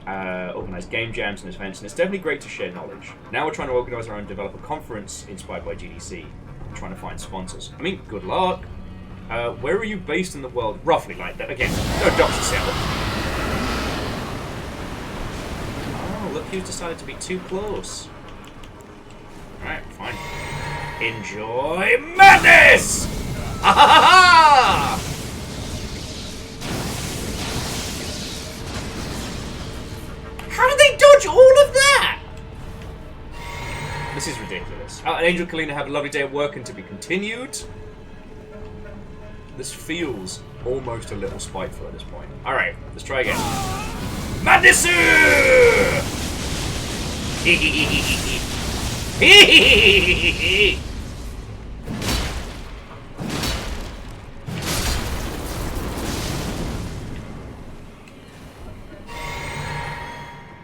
organise game jams and events, and it's definitely great to share knowledge. Now we're trying to organise our own developer conference inspired by GDC, and trying to find sponsors. I mean, good luck. Where are you based in the world? Roughly like that. Again, no dox yourself. Oh, look who's decided to be too close. Alright, fine. Enjoy madness! Ha ha ha ha! How did they dodge all of that? This is ridiculous. And Angel Kalina, have a lovely day at work and to be continued. This feels almost a little spiteful at this point. Alright, let's try again. Madness!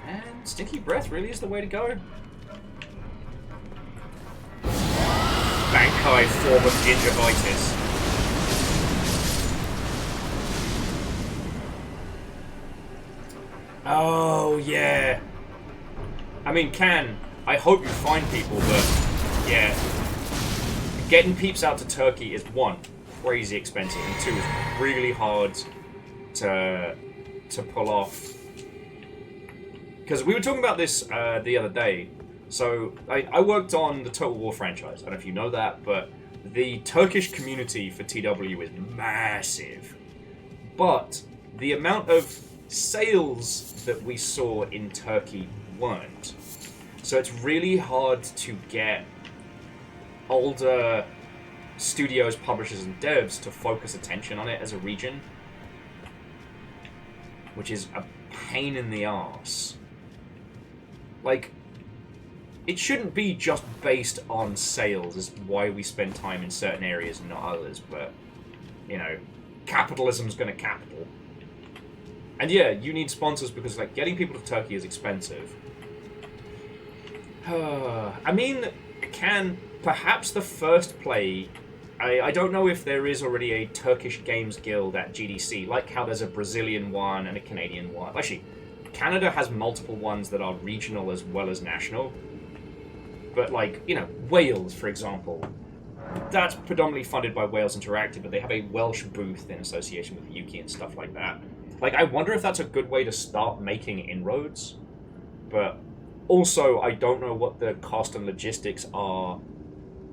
And Stinky Breath really is the way to go. Bankai form of gingivitis. Oh, yeah. I mean, I hope you find people, but yeah. Getting peeps out to Turkey is, one, crazy expensive, and two, is really hard to pull off. Because we were talking about this the other day. So, I worked on the Total War franchise. I don't know if you know that, but the Turkish community for TW is massive. But the amount of sales that we saw in Turkey weren't. So it's really hard to get older studios, publishers, and devs to focus attention on it as a region. Which is a pain in the arse. Like, it shouldn't be just based on sales as why we spend time in certain areas and not others, but, you know, capitalism's gonna capital. And yeah, you need sponsors because, like, getting people to Turkey is expensive. I mean, perhaps the first play... I don't know if there is already a Turkish Games Guild at GDC, like how there's a Brazilian one and a Canadian one. Actually, Canada has multiple ones that are regional as well as national. But, like, you know, Wales, for example. That's predominantly funded by Wales Interactive, but they have a Welsh booth in association with Yuki and stuff like that. Like, I wonder if that's a good way to start making inroads. But also, I don't know what the cost and logistics are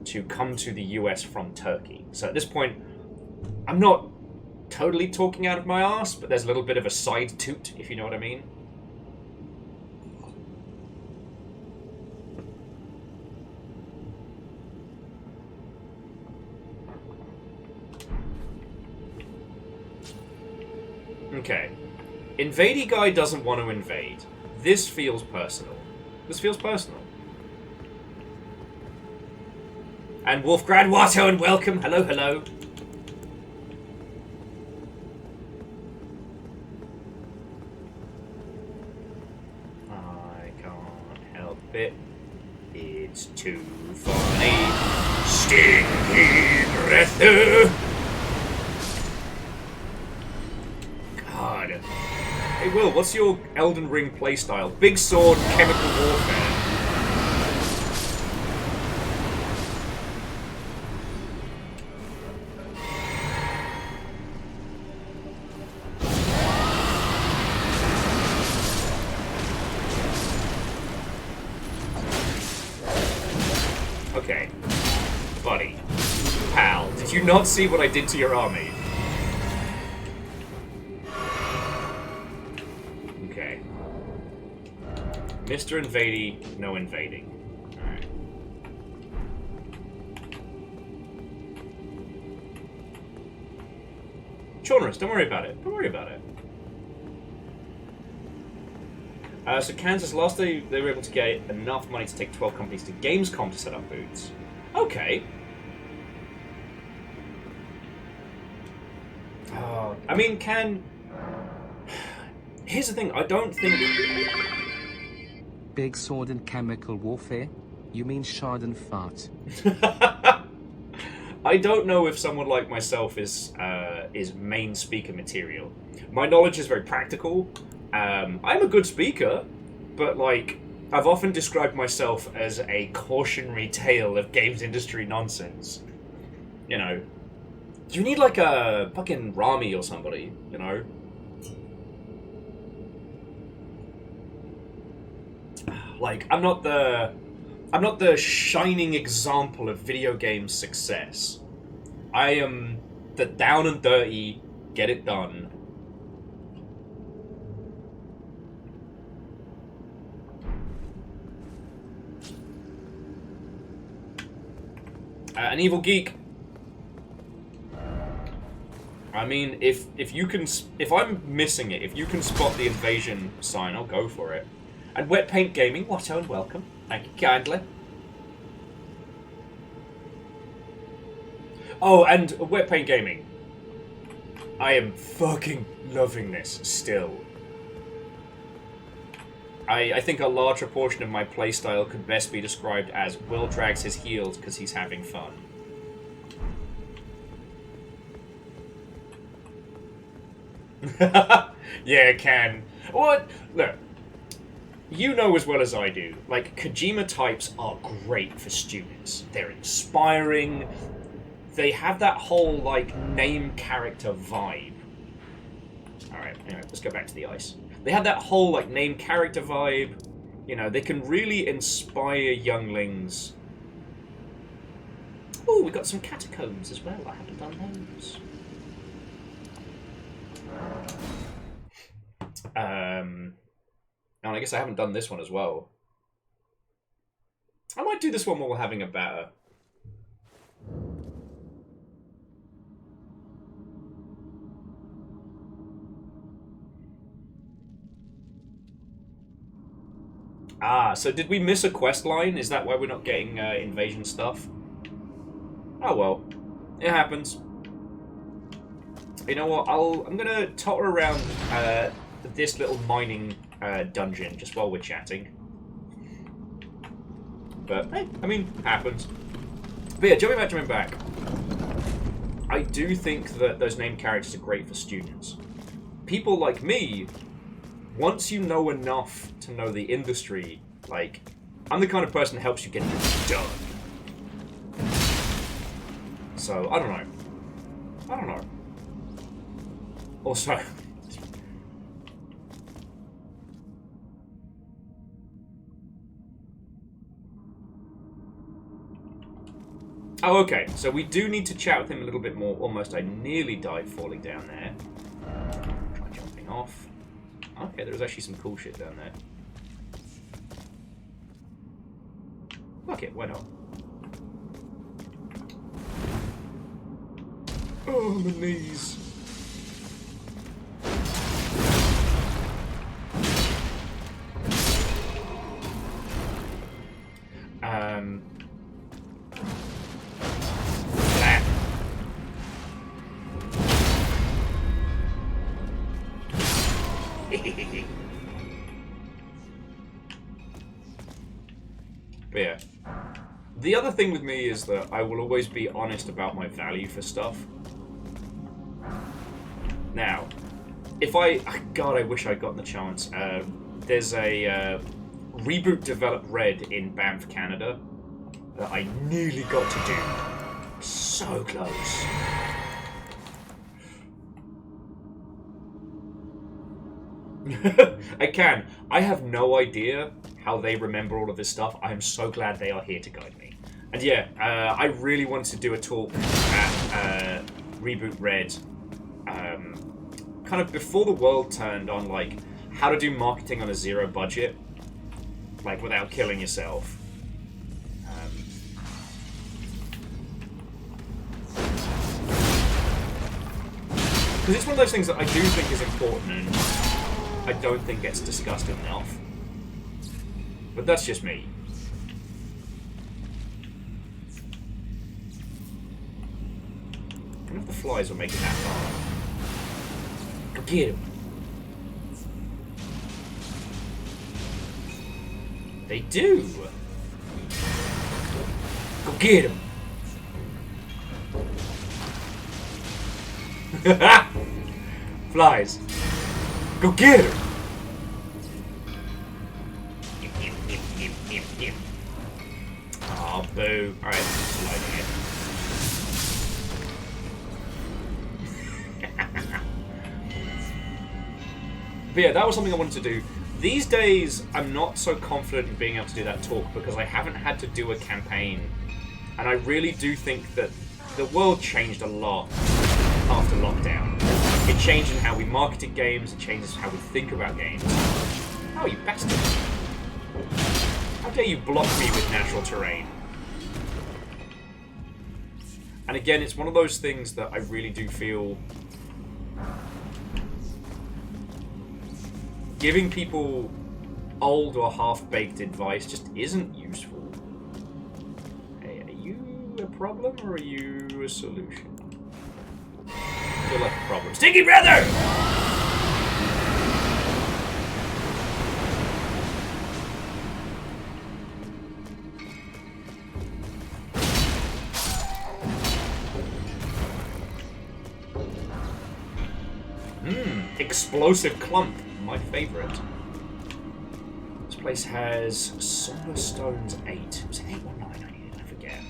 to come to the US from Turkey. So at this point, I'm not totally talking out of my arse, but there's a little bit of a side toot, if you know what I mean. Okay. Invadey guy doesn't want to invade. This feels personal. This feels personal. And Wolfgrad Watto and welcome. Hello, hello. I can't help it. It's too funny. Stinky breath. God. Hey Will, what's your Elden Ring playstyle? Big sword, chemical warfare. Okay. Buddy. Pal, did you not see what I did to your army? Okay. Mr. Invadey, no invading. Alright. Chaunerus, don't worry about it. Don't worry about it. So Kansas, last they were able to get enough money to take 12 companies to Gamescom to set up booths. Okay. I mean, here's the thing, I don't think... Big sword and chemical warfare? You mean shard and fart? I don't know if someone like myself is main speaker material. My knowledge is very practical. I'm a good speaker, but, like, I've often described myself as a cautionary tale of games industry nonsense. You know, you need, like, a fucking Rami or somebody, you know? Like, I'm not the shining example of video game success. I am the down and dirty, get it done. An evil geek. I mean, if you can, if I'm missing it, if you can spot the invasion sign, I'll go for it. And Wet Paint Gaming, Watto and welcome. Thank you kindly. Oh, and Wet Paint Gaming. I am fucking loving this still. I think a larger portion of my playstyle could best be described as Will drags his heels because he's having fun. Yeah, it can. What? Look, you know as well as I do, like, Kojima types are great for students. They're inspiring. They have that whole, like, name character vibe. Alright, anyway, let's go back to the ice. They have that whole, like, name character vibe. You know, they can really inspire younglings. Ooh, we got some catacombs as well. I haven't done those. And I guess I haven't done this one as well. I might do this one while we're having a batter. Ah, so did we miss a quest line? Is that why we're not getting invasion stuff? Oh well, it happens. You know what? I'm gonna totter around this little mining dungeon just while we're chatting. But hey, I mean, happens. But yeah, jumping back. I do think that those named characters are great for students. People like me, once you know enough to know the industry, like, I'm the kind of person that helps you get it done. So, I don't know. Also... Oh, okay. So we do need to chat with him a little bit more. Almost, I nearly died falling down there. Try jumping off. Okay, there's actually some cool shit down there. Fuck it, why not? Oh, my knees. But yeah. The other thing with me is that I will always be honest about my value for stuff. Now, if I... God, I wish I'd gotten the chance. There's a Reboot Develop Red in Banff, Canada that I nearly got to do. So close. I can. I have no idea how they remember all of this stuff. I am so glad they are here to guide me. And yeah, I really wanted to do a talk at Reboot Red, kind of before the world turned on, like, how to do marketing on a zero budget, like, without killing yourself. Because it's one of those things that I do think is important and I don't think gets discussed enough. But that's just me. I wonder if the flies will make it that far. Go get him. They do. Go get him. Flies. Go get him. Oh, boo. Alright, sliding it. But yeah, that was something I wanted to do. These days, I'm not so confident in being able to do that talk because I haven't had to do a campaign. And I really do think that the world changed a lot after lockdown. It changed in how we marketed games, it changes how we think about games. Oh, you bastard. How dare you block me with natural terrain? And again, it's one of those things that I really do feel giving people old or half-baked advice just isn't useful. Hey, are you a problem or are you a solution? I feel like a problem. Stinky brother! Explosive clump, my favorite. This place has Somber Stones 8. Was it 8 or 9 I needed? I forget.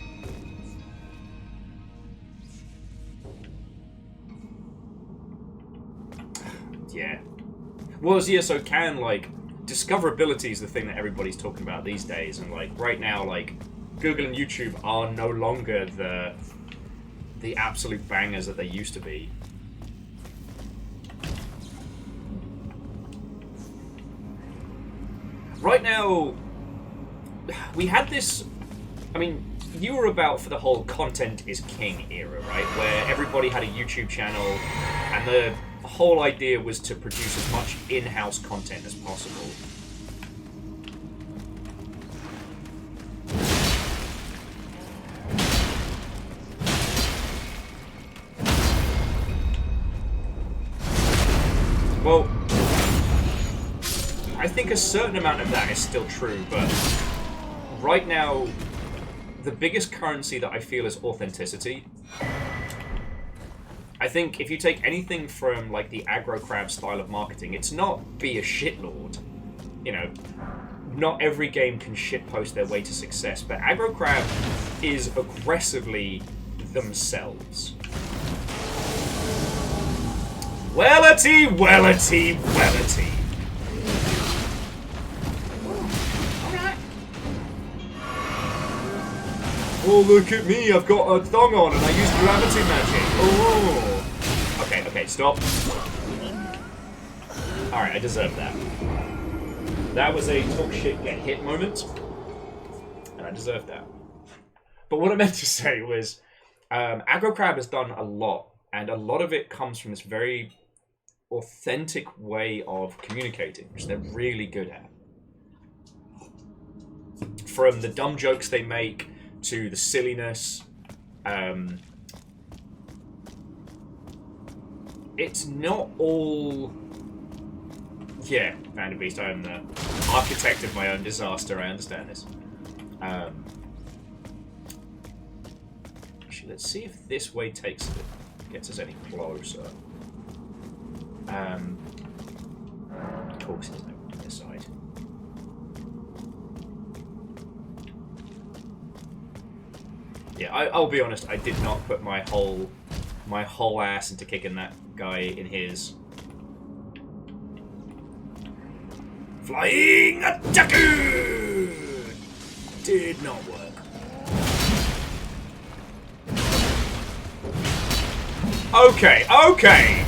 Yeah. Well, yeah, so like, discoverability is the thing that everybody's talking about these days, and, like, right now, like, Google and YouTube are no longer the absolute bangers that they used to be. Right now, we had this, I mean, you were about for the whole content is king era, right? Where everybody had a YouTube channel, and the whole idea was to produce as much in-house content as possible. Well, I think a certain amount of that is still true, but right now, the biggest currency that I feel is authenticity. I think if you take anything from, like, the aggro crab style of marketing, it's not be a shitlord. You know, not every game can shitpost their way to success, but aggro crab is aggressively themselves. Wellity, wellity, wellity. Oh, look at me, I've got a thong on and I use gravity magic. Oh. Okay, stop. Alright, I deserve that. That was a talk shit, get hit moment. And I deserve that. But what I meant to say was, Aggro Crab has done a lot, and a lot of it comes from this very authentic way of communicating, which they're really good at. From the dumb jokes they make, to the silliness. It's not all... Yeah, Vanderbeast, I am the architect of my own disaster, I understand this. Actually, let's see if this way gets us any closer. Of course there's no on this side. Yeah, I'll be honest, I did not put my whole ass into kicking that guy in his flying attacker. Did not work. Okay.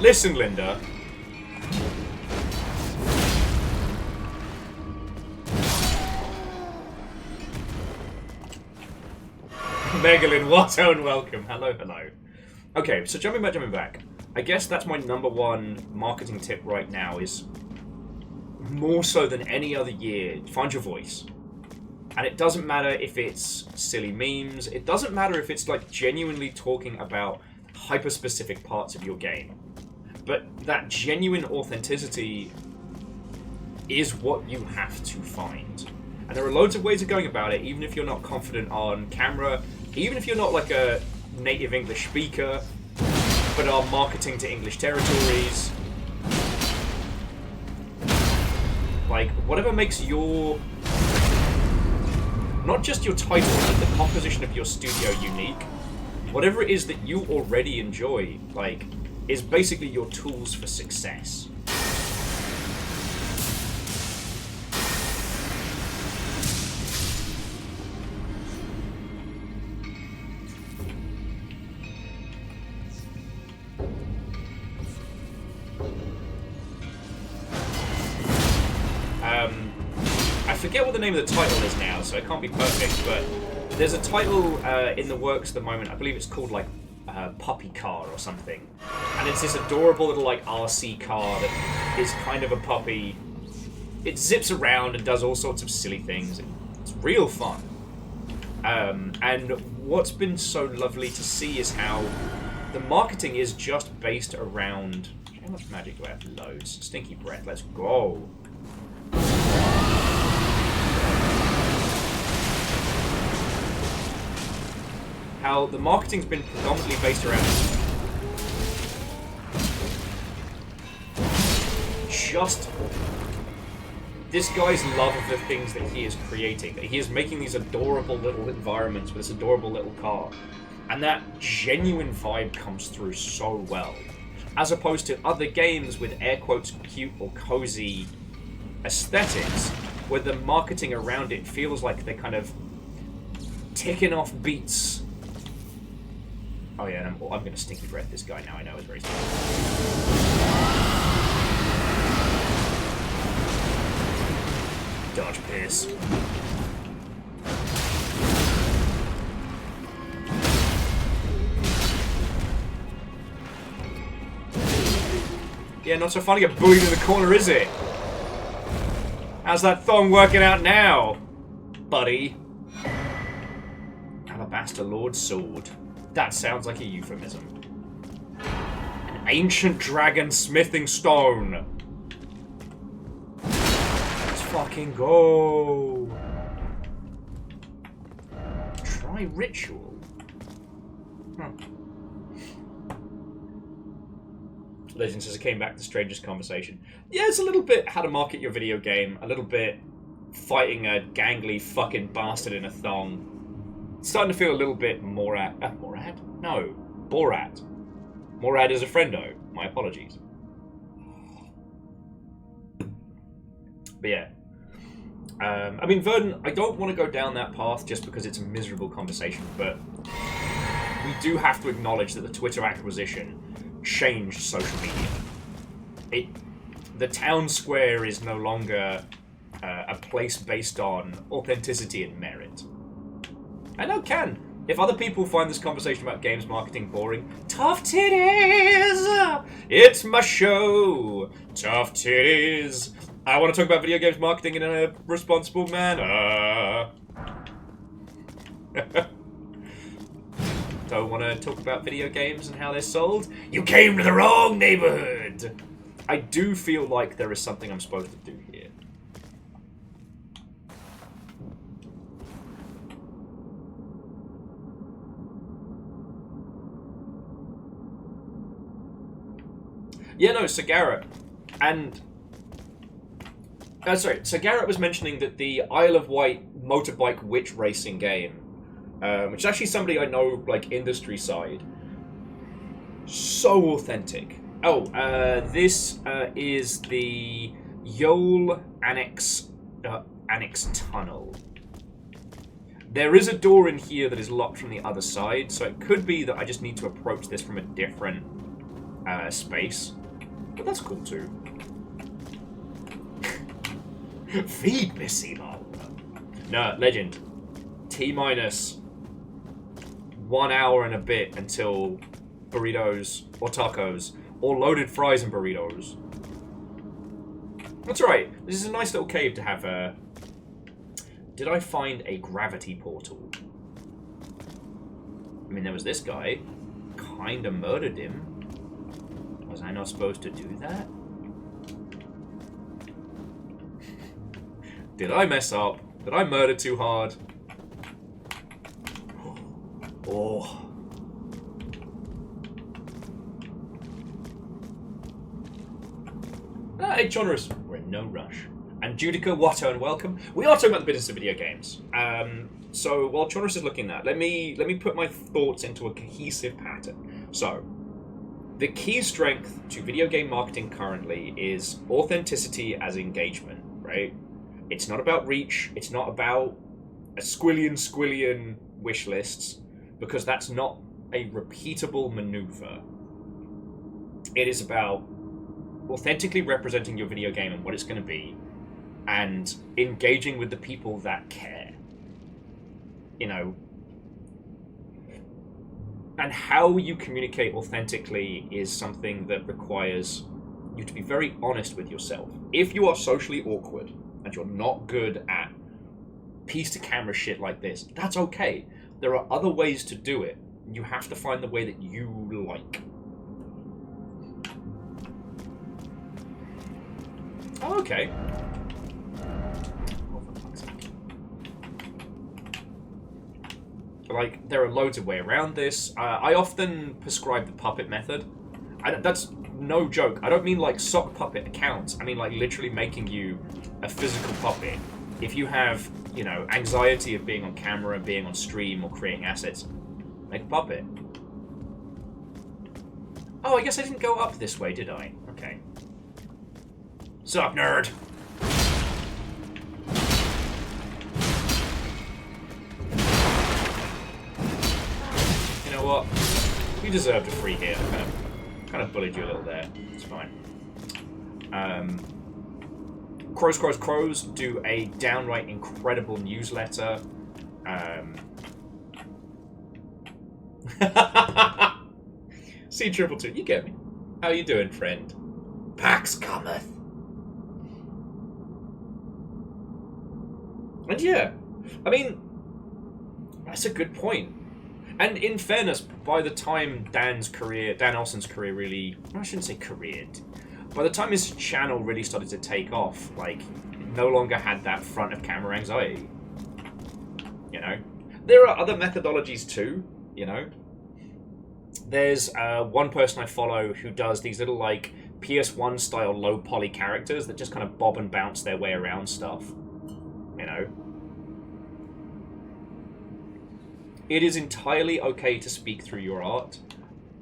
Listen, Linda. Megalyn, what own welcome. Hello. Okay, so jumping back. I guess that's my #1 marketing tip right now is more so than any other year, find your voice. And it doesn't matter if it's silly memes, it doesn't matter if it's like genuinely talking about hyper-specific parts of your game. But that genuine authenticity is what you have to find. And there are loads of ways of going about it, even if you're not confident on camera, even if you're not like a native English speaker, but are marketing to English territories. Like, whatever makes your... not just your title, but the composition of your studio unique. Whatever it is that you already enjoy, like, is basically your tools for success. I forget what the name of the title is now, so it can't be perfect, but There's a title in the works at the moment. I believe it's called like Puppy Car or something, and it's this adorable little like RC car that is kind of a puppy. It zips around and does all sorts of silly things. It's real fun. And what's been so lovely to see is how the marketing is just based around... How much magic do I have? Loads. Stinky breath. Let's go. How the marketing's been predominantly based around just this guy's love of the things that he is creating. That he is making these adorable little environments with this adorable little car. And that genuine vibe comes through so well. As opposed to other games with air quotes cute or cozy aesthetics, where the marketing around it feels like they're kind of ticking off beats. Oh yeah, I'm going to stinky breath this guy now. I know it's very stinky. Dodge piss. Yeah, not so fun to get bullied in the corner, is it? How's that thong working out now, buddy? Alabaster Lord Sword. That sounds like a euphemism. An ancient dragon smithing stone. Let's fucking go. Try ritual. Huh. Legend says I came back to Strangest Conversation. Yeah, it's a little bit how to market your video game, a little bit fighting a gangly fucking bastard in a thong. It's starting to feel a little bit Morad? No, Borat. Morad is a friendo. My apologies. But yeah. I mean, Verdun, I don't want to go down that path just because it's a miserable conversation, but we do have to acknowledge that the Twitter acquisition changed social media. The town square is no longer a place based on authenticity and merit. I know can. If other people find this conversation about games marketing boring, tough titties! It's my show! Tough titties! I want to talk about video games marketing in a responsible manner. Don't want to talk about video games and how they're sold? You came to the wrong neighborhood! I do feel like there is something I'm supposed to do here. Yeah, no, Sir Garrett. And... sorry, Sir Garrett was mentioning that the Isle of Wight motorbike witch racing game, which is actually somebody I know, like, industry side. So authentic. Oh, this is the Yole Annex Tunnel. There is a door in here that is locked from the other side, so it could be that I just need to approach this from a different space. But that's cool too. Feed me, Simo. No, Legend. T-minus 1 hour and a bit until burritos or tacos or loaded fries and burritos. That's right. This is a nice little cave to have a... Did I find a gravity portal? I mean, there was this guy. Kinda murdered him. Was I not supposed to do that? Did I mess up? Did I murder too hard? Oh. Hey, Jonas. We're in no rush. And Judica, Watto, and welcome. We are talking about the business of video games. So while Jonas is looking at that, let me put my thoughts into a cohesive pattern. So, the key strength to video game marketing currently is authenticity as engagement, right? It's not about reach. It's not about a squillion wish lists, because that's not a repeatable maneuver. It is about authentically representing your video game and what it's going to be, and engaging with the people that care. You know, And how you communicate authentically is something that requires you to be very honest with yourself. If you are socially awkward and you're not good at piece-to-camera shit like this, that's okay. There are other ways to do it. You have to find the way that you like. Oh, okay. Like, there are loads of ways around this. I often prescribe the puppet method. That's no joke. I don't mean like sock puppet accounts. I mean like literally making you a physical puppet. If you have, you know, anxiety of being on camera, being on stream, or creating assets, make a puppet. Oh, I guess I didn't go up this way, did I? Okay. Sup, nerd? You know what? You deserved a free hit. I kind of bullied you a little there. It's fine. Crows do a downright incredible newsletter. C222, you get me. How you doing, friend? Pax cometh. And yeah, I mean, that's a good point. And in fairness, by the time Dan Olsen's career really, I shouldn't say careered, by the time his channel really started to take off, like, no longer had that front of camera anxiety. You know? There are other methodologies too, you know? There's one person I follow who does these little, like, PS1 style low poly characters that just kind of bob and bounce their way around stuff. You know? It is entirely okay to speak through your art,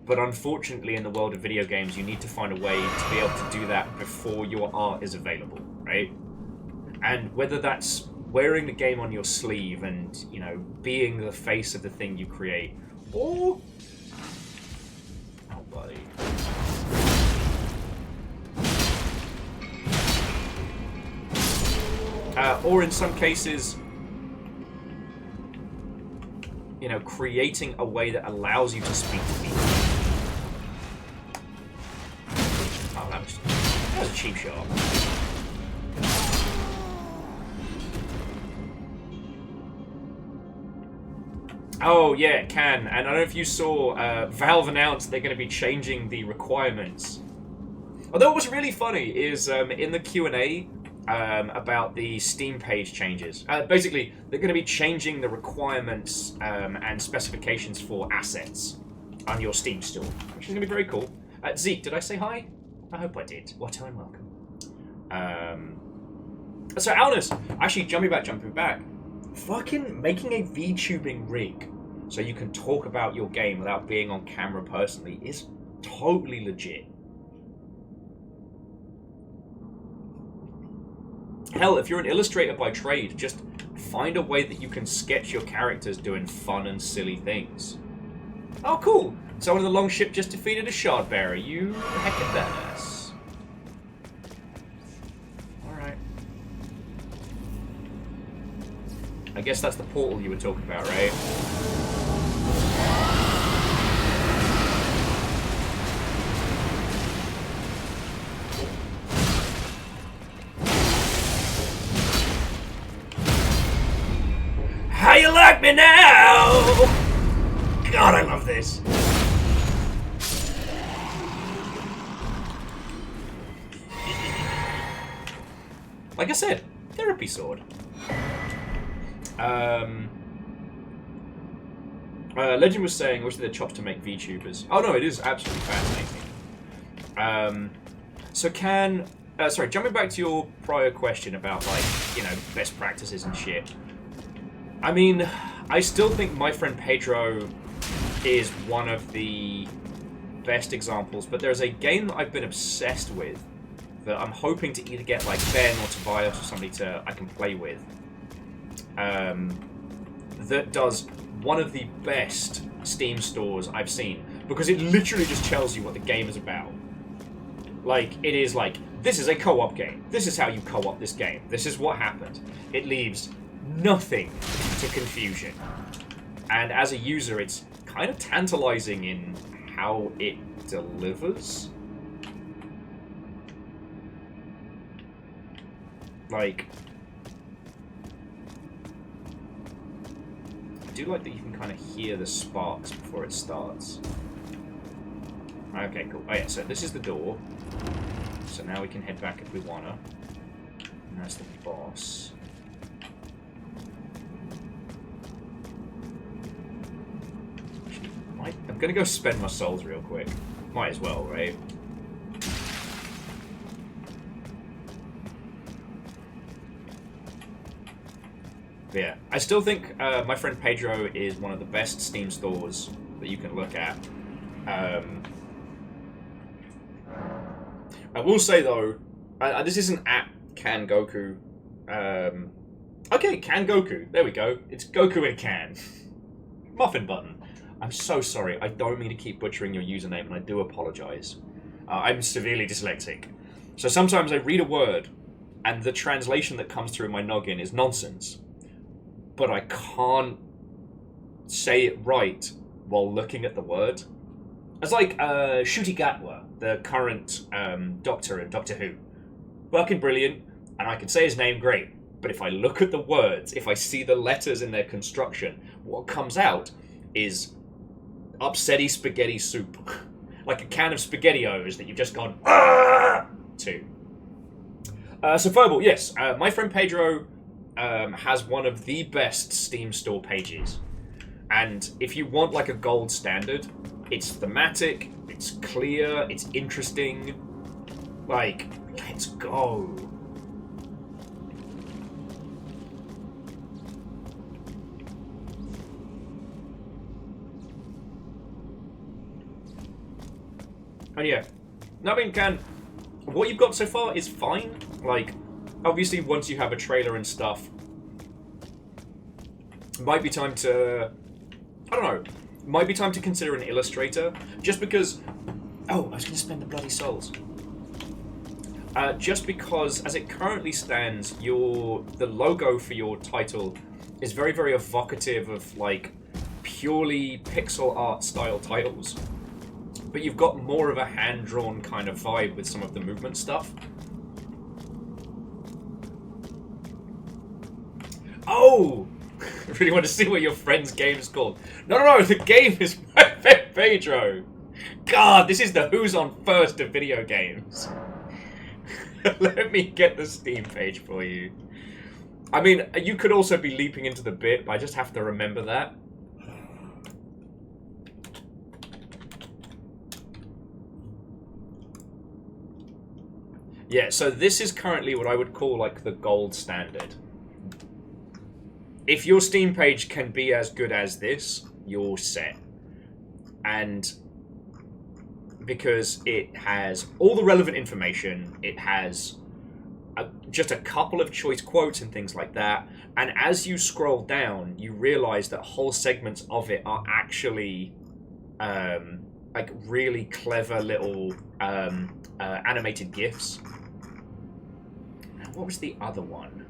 but unfortunately in the world of video games you need to find a way to be able to do that before your art is available, right? And whether that's wearing the game on your sleeve and, you know, being the face of the thing you create, or... Oh, buddy. Or in some cases, you know, creating a way that allows you to speak to people. Oh, that was a cheap shot. Oh, yeah, it can. And I don't know if you saw, Valve announced they're going to be changing the requirements. Although what's really funny is, in the Q&A, about the Steam page changes. Basically, they're going to be changing the requirements and specifications for assets on your Steam store, which is going to be very cool. Zeke, did I say hi? I hope I did. What I'm welcome. So, Alnus, actually, jumping back. Fucking making a VTubing rig so you can talk about your game without being on camera personally is totally legit. Hell, if you're an illustrator by trade, just find a way that you can sketch your characters doing fun and silly things. Oh, cool! Someone in the longship just defeated a shard bearer. You heckin' badass. Alright. I guess that's the portal you were talking about, right? How you like me now? God, I love this. Like I said, therapy sword. Legend was saying, obviously they're chopped to make VTubers. Oh no, it is absolutely fascinating. Sorry, jumping back to your prior question about, like, you know, best practices and shit. I mean, I still think my friend Pedro is one of the best examples, but there's a game that I've been obsessed with that I'm hoping to either get, like, Ben or Tobias or somebody I can play with, that does one of the best Steam stores I've seen, because it literally just tells you what the game is about. Like, it is like, this is a co-op game. This is how you co-op this game. This is what happened. It leaves nothing to confusion. And as a user, it's kind of tantalizing in how it delivers. Like, I do like that you can kind of hear the sparks before it starts. Okay, cool. Oh yeah, so this is the door. So now we can head back if we wanna. And that's the boss. I'm gonna go spend my souls real quick. Might as well, right? But yeah, I still think my friend Pedro is one of the best Steam stores that you can look at. I will say though, this isn't at Can Goku. Okay, Can Goku. There we go. It's Goku in Can. Muffin button. I'm so sorry. I don't mean to keep butchering your username, and I do apologize. I'm severely dyslexic. So sometimes I read a word, and the translation that comes through my noggin is nonsense. But I can't say it right while looking at the word. It's like Ncuti Gatwa, the current Doctor in Doctor Who. Fucking brilliant, and I can say his name great. But if I look at the words, if I see the letters in their construction, what comes out is upsetty spaghetti soup. Like a can of SpaghettiOs that you've just gone to. So Fireball, yes, my friend Pedro has one of the best Steam store pages. And if you want like a gold standard, it's thematic, it's clear, it's interesting. Like, let's go. And yeah, I mean, what you've got so far is fine. Like, obviously, once you have a trailer and stuff, it might be time to, I don't know, might be time to consider an illustrator, just because, oh, I was going to spend the bloody souls. Just because, as it currently stands, the logo for your title is very, very evocative of, like, purely pixel art style titles. But you've got more of a hand-drawn kind of vibe with some of the movement stuff. Oh! I really want to see what your friend's game is called. No, the game is Pedro! God, this is the Who's On First of video games. Let me get the Steam page for you. I mean, you could also be leaping into the bit, but I just have to remember that. Yeah, so this is currently what I would call like the gold standard. If your Steam page can be as good as this, you're set. And because it has all the relevant information, it has just a couple of choice quotes and things like that, and as you scroll down, you realize that whole segments of it are actually like really clever little animated GIFs. What was the other one?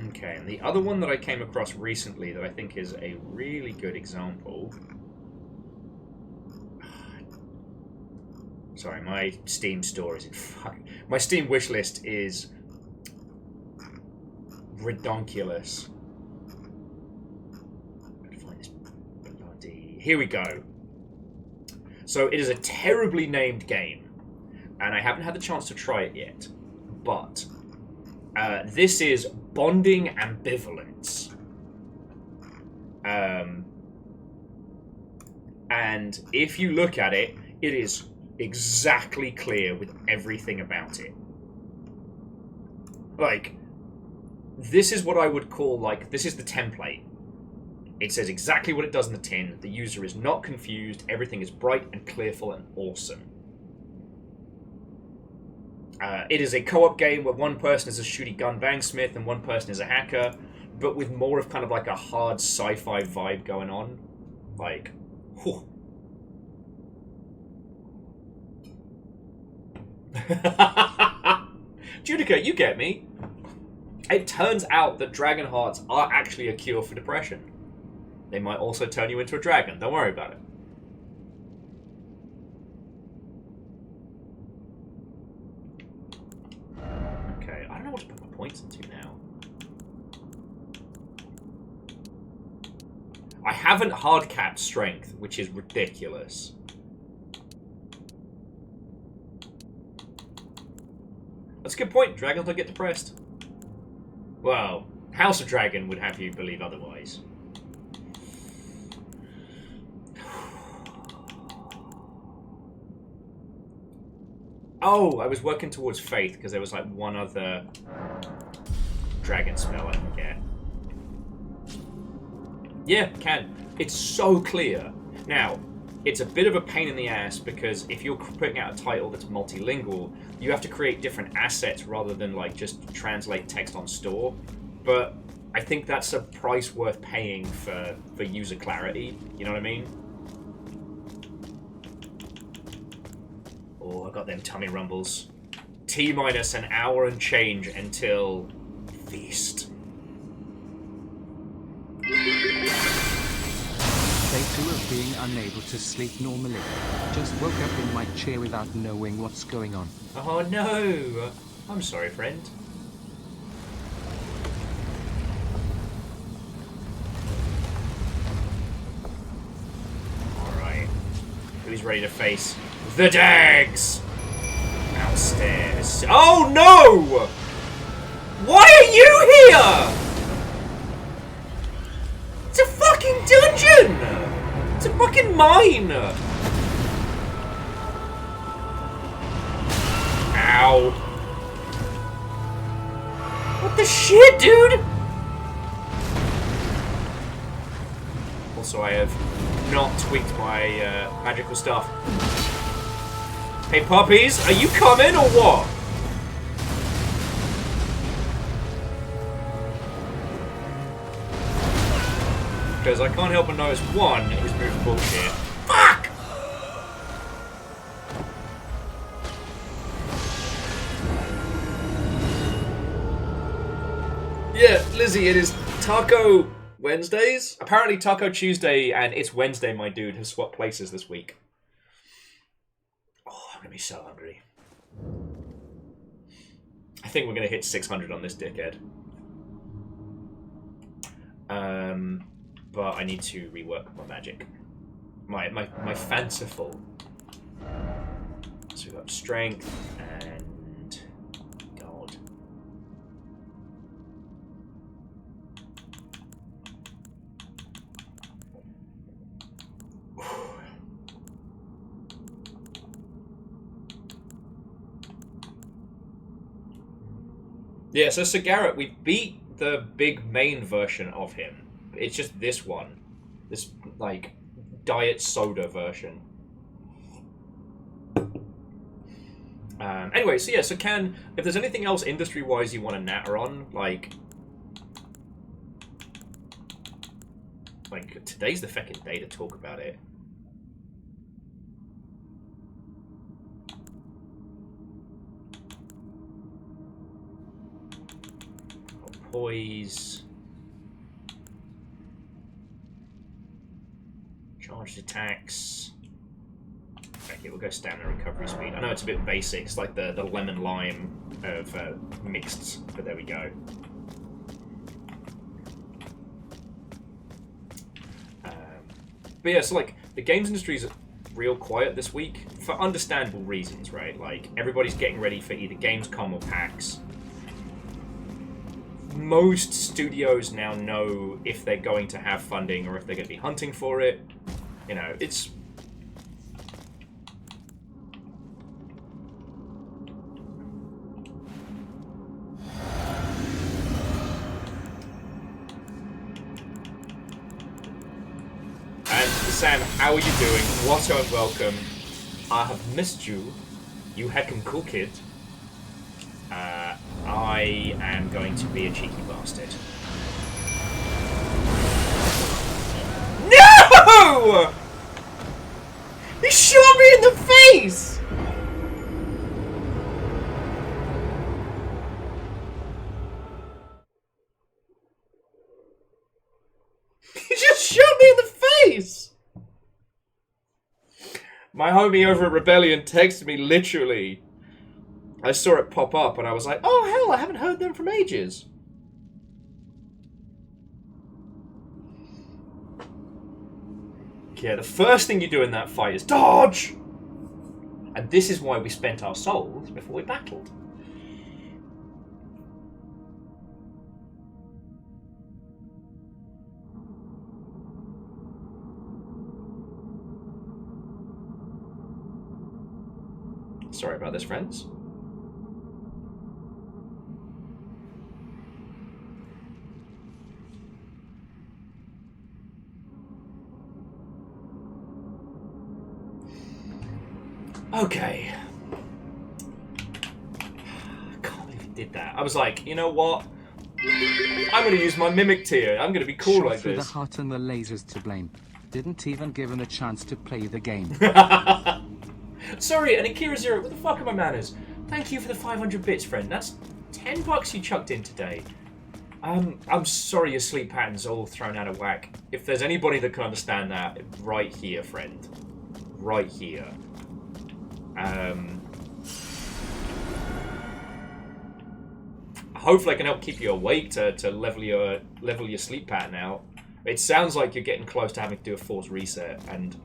Okay, and the other one that I came across recently that I think is a really good example. Sorry, my Steam store is my Steam wishlist is redonkulous. Find this bloody. Here we go. So it is a terribly named game, and I haven't had the chance to try it yet. But this is Bonding Ambivalence. And if you look at it, it is exactly clear with everything about it. Like, this is what I would call, like, this is the template. It says exactly what it does in the tin. The user is not confused. Everything is bright and clearful and awesome. It is a co-op game where one person is a shooty gun bangsmith and one person is a hacker, but with more of kind of like a hard sci-fi vibe going on. Like, whew. Judica, you get me. It turns out that dragon hearts are actually a cure for depression. They might also turn you into a dragon. Don't worry about it. Okay, I don't know what to put my points into now. I haven't hard capped strength, which is ridiculous. That's a good point. Dragons don't get depressed. Well, House of Dragon would have you believe otherwise. Oh, I was working towards Faith because there was like one other dragon spell I can get. Yeah, can. It's so clear. Now, it's a bit of a pain in the ass because if you're putting out a title that's multilingual, you have to create different assets rather than like just translate text on store. But I think that's a price worth paying for user clarity. You know what I mean? Oh, I got them tummy rumbles. T-minus an hour and change until feast. Day 2 of being unable to sleep normally. Just woke up in my chair without knowing what's going on. Oh no! I'm sorry, friend. Alright. Who's ready to face the Dags? Downstairs. Oh no! Why are you here? It's a fucking dungeon! It's a fucking mine! Ow. What the shit, dude? Also, I have not tweaked my magical stuff. Hey, puppies, are you coming or what? Because I can't help but notice one, his move bullshit. Fuck! Yeah, Lizzie, it is Taco Wednesdays? Apparently Taco Tuesday and It's Wednesday, my dude, has swapped places this week. Oh, I'm gonna be so hungry. I think we're gonna hit 600 on this dickhead. But I need to rework my magic. My fanciful. So we've got strength and gold. Yeah, so Sir Garrett, we beat the big main version of him. It's just this one. This, like, diet soda version. Anyway, so yeah, so Can, if there's anything else industry-wise you want to natter on, like, today's the fucking day to talk about it. Poise. Charged attacks. Okay, we'll go stamina recovery speed. I know it's a bit basic. It's like the lemon lime of mixed, but there we go. But yeah, so like the games industry is real quiet this week for understandable reasons, right? Like everybody's getting ready for either Gamescom or PAX. Most studios now know if they're going to have funding or if they're going to be hunting for it. You know, it's... And Sam, how are you doing? What a welcome. I have missed you. You heckin' cool kid. I am going to be a cheeky bastard. No! no! He shot me in the face! He just shot me in the face! My homie over at Rebellion texted me literally. I saw it pop up and I was like, oh hell, I haven't heard them from ages. Yeah, the first thing you do in that fight is dodge! And this is why we spent our souls before we battled. Sorry about this, friends. Okay. I can't believe he did that. I was like, you know what? I'm going to use my mimic tier. I'm going to be cool Shot like through this. the heart and the lasers to blame. Didn't even give him a chance to play the game. Sorry, and Akira Zero, what the fuck are my manners? Thank you for the 500 bits, friend. That's $10 you chucked in today. I'm sorry your sleep pattern's all thrown out of whack. If there's anybody that can understand that, right here, friend. Right here. Hopefully I can help keep you awake to level your sleep pattern out. It sounds like you're getting close to having to do a forced reset, and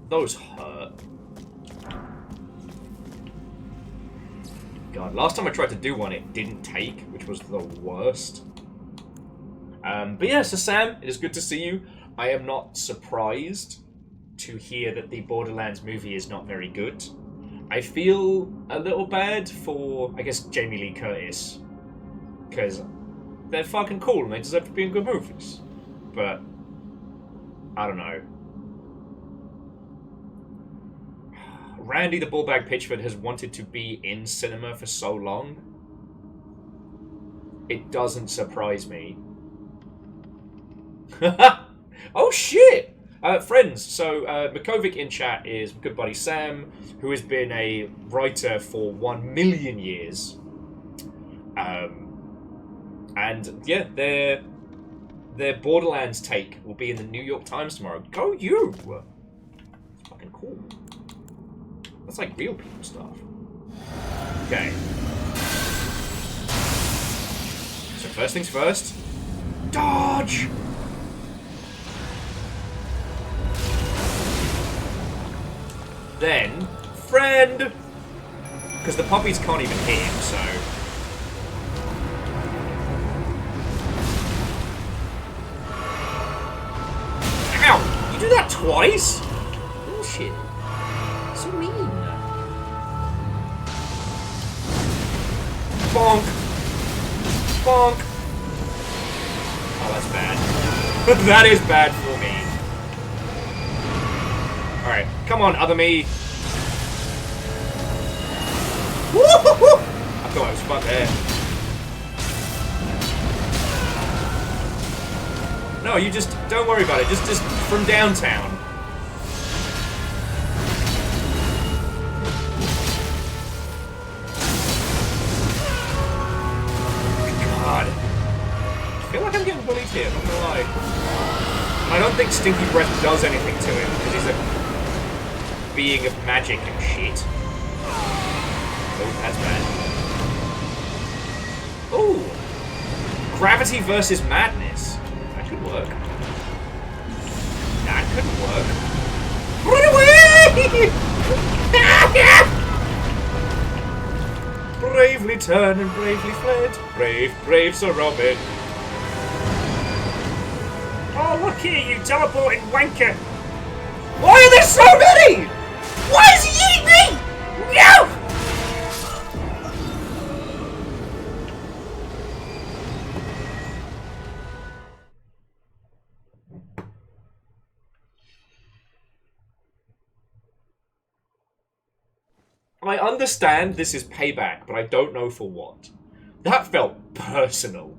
those hurt. God, last time I tried to do one, it didn't take, which was the worst. But yeah, so Sam, it is good to see you. I am not surprised to hear that the Borderlands movie is not very good. I feel a little bad for, I guess, Jamie Lee Curtis. Because they're fucking cool and they deserve to be in good movies. But, I don't know. Randy the Bullbag Pitchford has wanted to be in cinema for so long. It doesn't surprise me. Oh shit! Friends, so Makovic in chat is my good buddy Sam, who has been a writer for 1 million years. And yeah, their Borderlands take will be in the New York Times tomorrow. Go you! It's fucking cool. That's like real people stuff. Okay. So first things first. Dodge! Then, friend! Because the puppies can't even hit him, so... Ow! You do that twice? Bullshit. So mean. Bonk! Bonk! Oh, that's bad. That is bad for me. Alright, come on, other me. Woo-hoo-hoo! I thought I was fucked there. No, you just don't worry about it. Just from downtown. God. I feel like I'm getting bullied here, not gonna lie. I don't think Stinky Breath does anything to him, because he's a being of magic and shit. Oh, that's bad. Oh! Gravity versus madness. That could work. That could work. Run away! Bravely turned and bravely fled. Brave, brave Sir Robin. Oh, look here, you teleporting wanker! Why are there so many? Why is he eating me? No! I understand this is payback, but I don't know for what. That felt personal.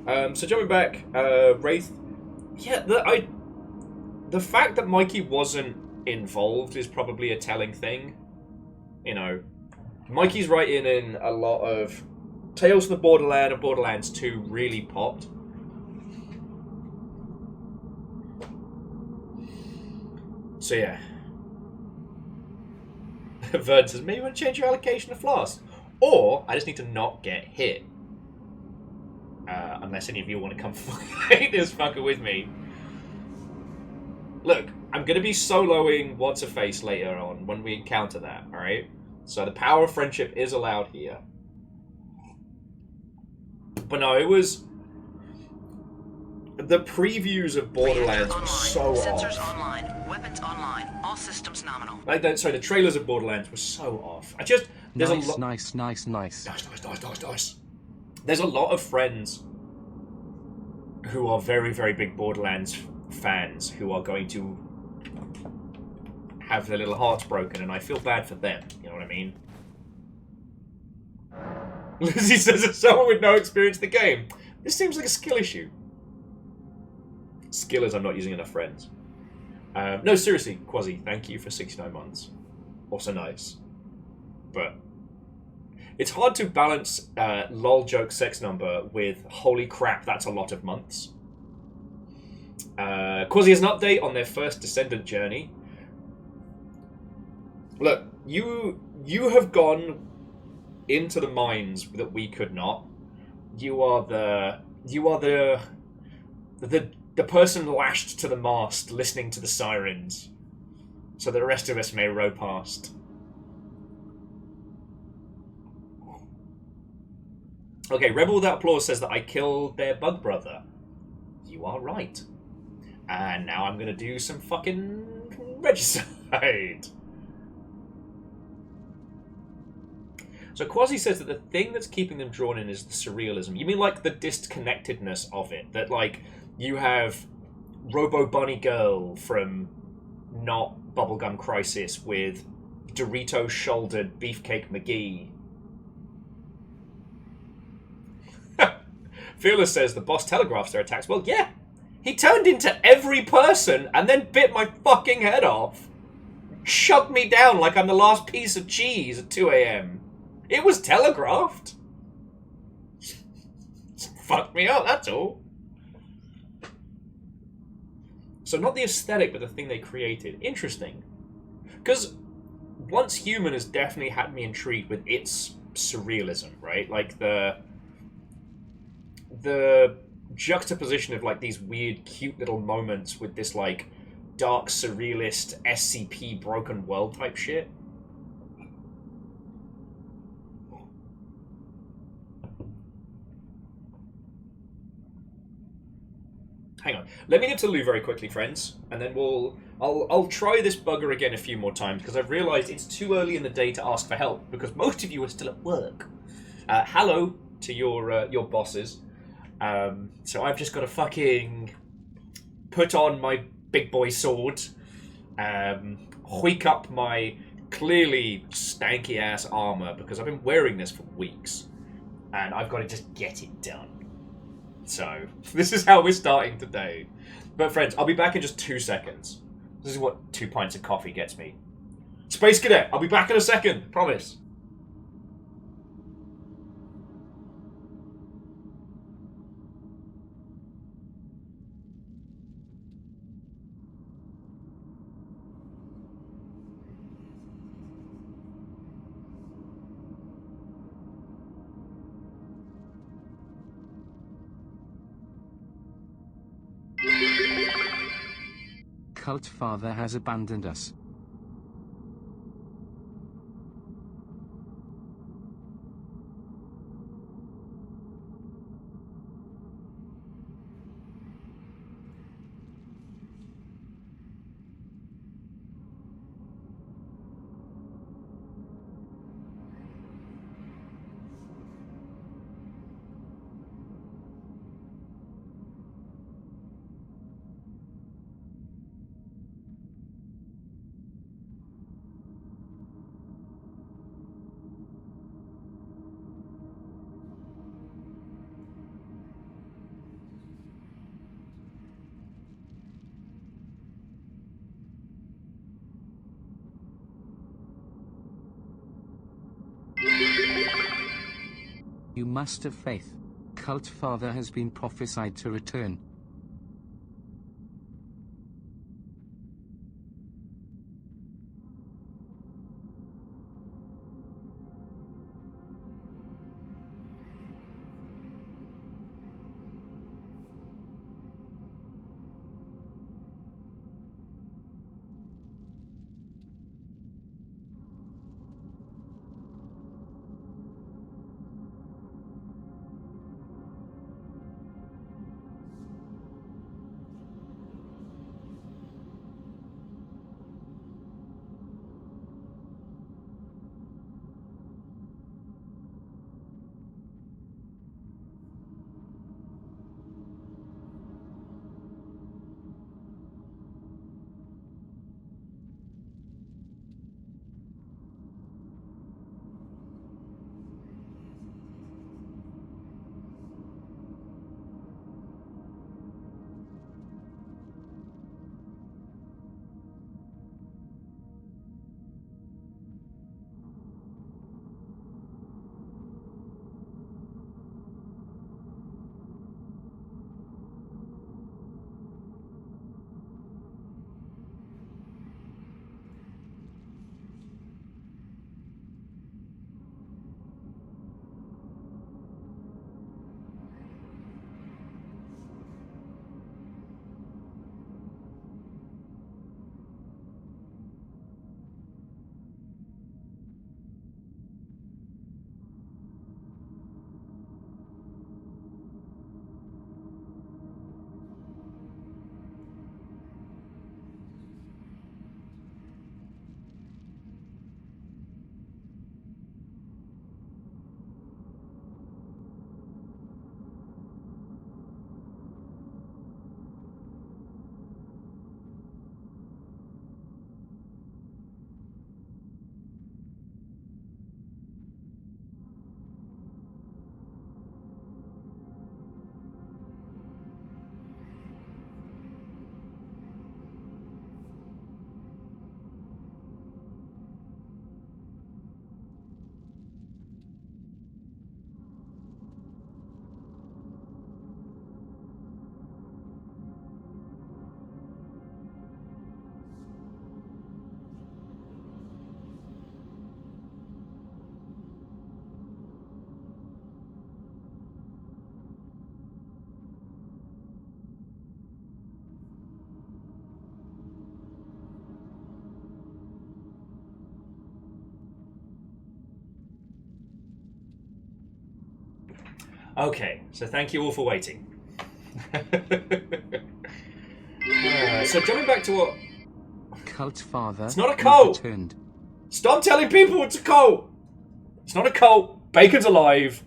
So jumping back, Wraith. Yeah, the fact that Mikey wasn't involved is probably a telling thing. You know, Mikey's writing in a lot of Tales from the Borderland and Borderlands 2 really popped. So yeah. Vern says, maybe you want to change your allocation of flasks. Or, I just need to not get hit. Unless any of you want to come fight this fucker with me. Look, I'm going to be soloing What's-A-Face later on when we encounter that, alright? So the power of friendship is allowed here. But no, it was... The previews of Borderlands were so Sensors off. online. Weapons online. All systems nominal. Sorry, the trailers of Borderlands were so off. There's a lot... Nice. Nice. There's a lot of friends who are very, very big Borderlands fans who are going to have their little hearts broken, and I feel bad for them. You know what I mean? Lizzie says, as someone with no experience in the game, this seems like a skill issue. Skill is I'm not using enough friends. No, seriously, Quasi, thank you for 69 months. Also nice. But it's hard to balance lol joke sex number with holy crap, that's a lot of months. Quasi has an update on their first Descendant journey. Look, you have gone into the mines that we could not. You are the person lashed to the mast, listening to the sirens, so the rest of us may row past. Okay, Rebel Without Applause says that I killed their bug brother. You are right. And now I'm gonna do some fucking regicide. So Quasi says that the thing that's keeping them drawn in is the surrealism. You mean like the disconnectedness of it? That like you have Robo Bunny Girl from not Bubblegum Crisis with Dorito-shouldered Beefcake McGee. Fearless says the boss telegraphs their attacks. Well, yeah. He turned into every person and then bit my fucking head off. Shoved me down like I'm the last piece of cheese at 2 a.m. It was telegraphed. Fucked me up, that's all. So not the aesthetic, but the thing they created. Interesting. Because Once Human has definitely had me intrigued with its surrealism, right? Like the juxtaposition of like these weird, cute little moments with this like dark, surrealist, SCP broken world type shit. Hang on. Let me get to the loo very quickly, friends, and then I'll try this bugger again a few more times because I've realised it's too early in the day to ask for help because most of you are still at work. Hello to your bosses. So I've just got to fucking put on my big boy sword, hoik up my clearly stanky ass armor because I've been wearing this for weeks, and I've got to just get it done. So, this is how we're starting today. But friends, I'll be back in just 2 seconds. This is what 2 pints of coffee gets me. Space Cadet, I'll be back in a second, promise. Cult father has abandoned us. You must have faith. Cult Father has been prophesied to return. Okay, so thank you all for waiting. So jumping back to what... Cult Father. It's not a cult! Returned. Stop telling people it's a cult! It's not a cult. Bacon's alive.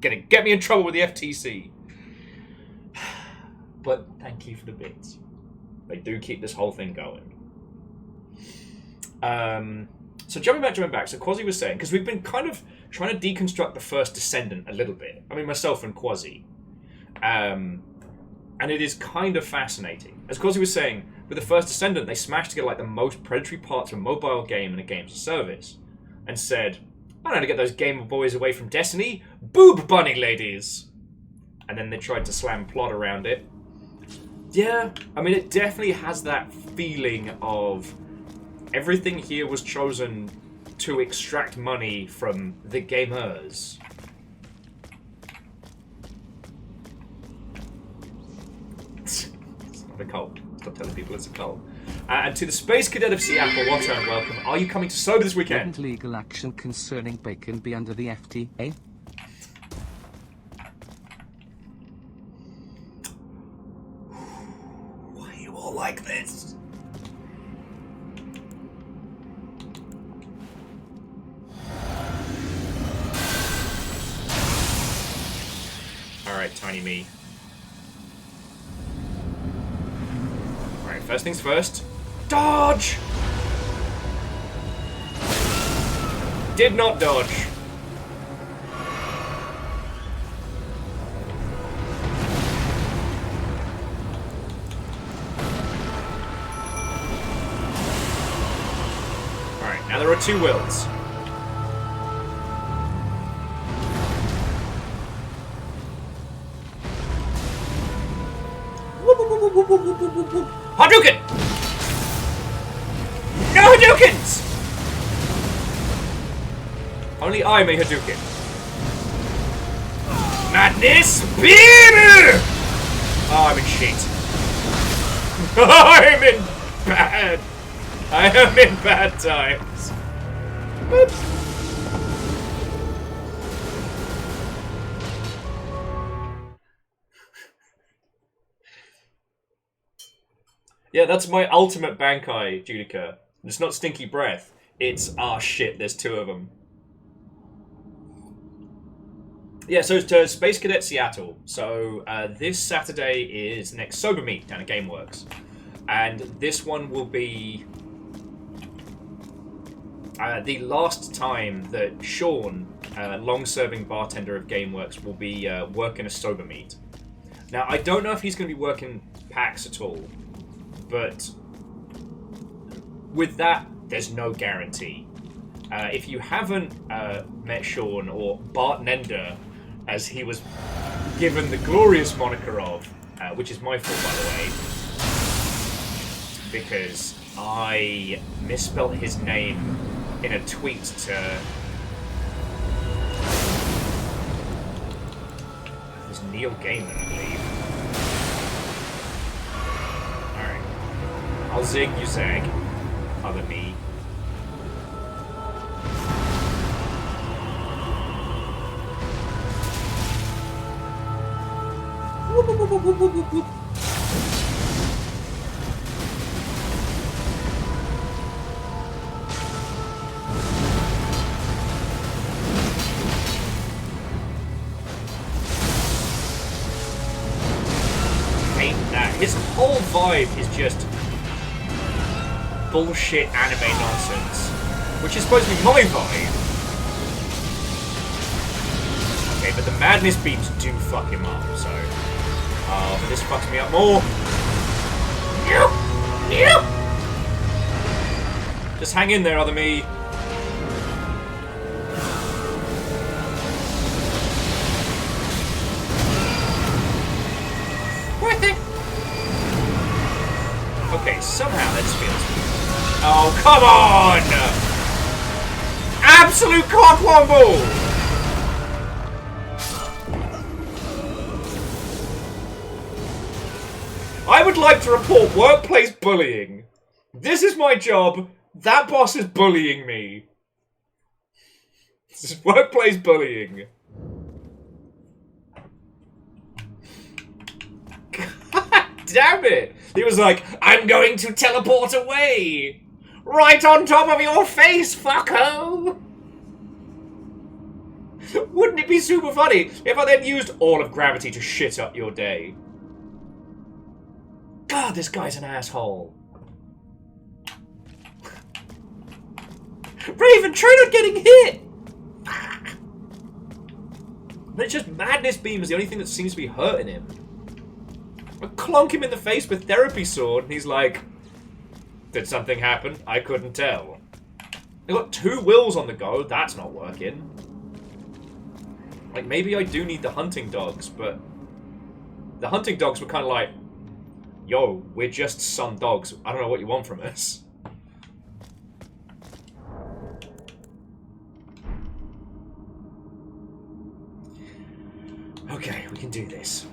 Gonna get me in trouble with the FTC. But thank you for the bits. They do keep this whole thing going. So jumping back. So Quasi was saying, because we've been kind of trying to deconstruct the first Descendant a little bit. I mean, myself and Quasi. And it is kind of fascinating. As Quasi was saying, with the first Descendant, they smashed together like the most predatory parts of a mobile game and a games of service. And said, I know how to get those Gamer Boys away from Destiny. Boob bunny ladies! And then they tried to slam plot around it. Yeah, I mean, it definitely has that feeling of everything here was chosen to extract money from the gamers. It's not a cult. Stop telling people it's a cult. And to the Space Cadet of Seattle, what and welcome. Are you coming to Sober this weekend? Wouldn't legal action concerning Bacon be under the FTA? Why are you all like this? Alright, Tiny Me. Alright, first things first. Dodge! Did not dodge. Alright, now there are two wills. Hadouken! No Hadoukens! Only I may Hadouken. Madness Beam! Oh, I'm in shit. I'm in bad. I am in bad times. Oops. Yeah, that's my ultimate Bankai, Judica. It's not Stinky Breath. It's, ah shit, there's two of them. Yeah, so it's to Space Cadet Seattle. So this Saturday is the next Sober Meet down at GameWorks. And this one will be the last time that Sean, long-serving bartender of GameWorks, will be working a Sober Meet. Now, I don't know if he's going to be working PAX at all, but with that, there's no guarantee. If you haven't met Sean, or Bart Nender, as he was given the glorious moniker of, which is my fault, by the way, because I misspelled his name in a tweet to... It was Neil Gaiman, I believe. Alright. I'll zig, you zag. Other me. Hate that. His whole vibe is just bullshit anime nonsense, which is supposed to be my vibe. Okay, but the madness beams do fuck him up, so... Oh, but this fucks me up more. Just hang in there, other me. Worth it. Okay, somehow this feels... Oh, come on! Absolute cock womble! I would like to report workplace bullying. This is my job. That boss is bullying me. This is workplace bullying. God damn it! He was like, I'm going to teleport away! Right on top of your face, fucko! Wouldn't it be super funny if I then used all of gravity to shit up your day? God, this guy's an asshole. Raven, try not getting hit! But it's just Madness Beam is the only thing that seems to be hurting him. I clonk him in the face with Therapy Sword, and he's like, did something happen? I couldn't tell. I got 2 wills on the go, that's not working. Like, maybe I do need the hunting dogs, but... The hunting dogs were kind of like, yo, we're just some dogs. I don't know what you want from us. Okay, we can do this.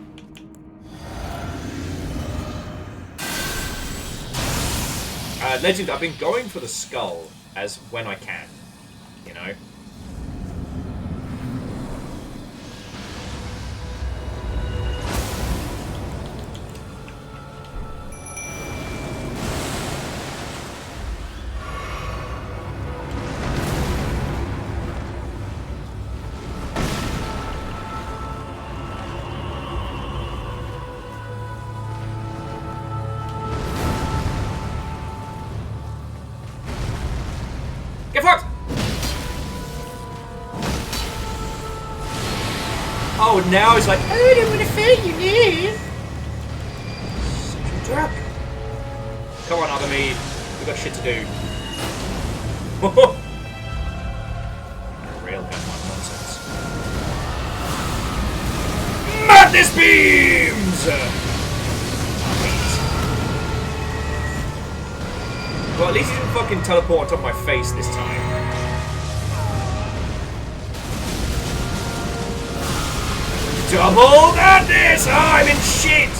Legend, I've been going for the skull as when I can, you know? Get fucked! Oh, now he's like, oh, I don't want to fight you now. Such a jerk. Come on, other me. We've got shit to do. Railgun nonsense. Madness beams! Well, at least he didn't fucking teleport on top of my face this time. Double madness! Oh, I'm in shit!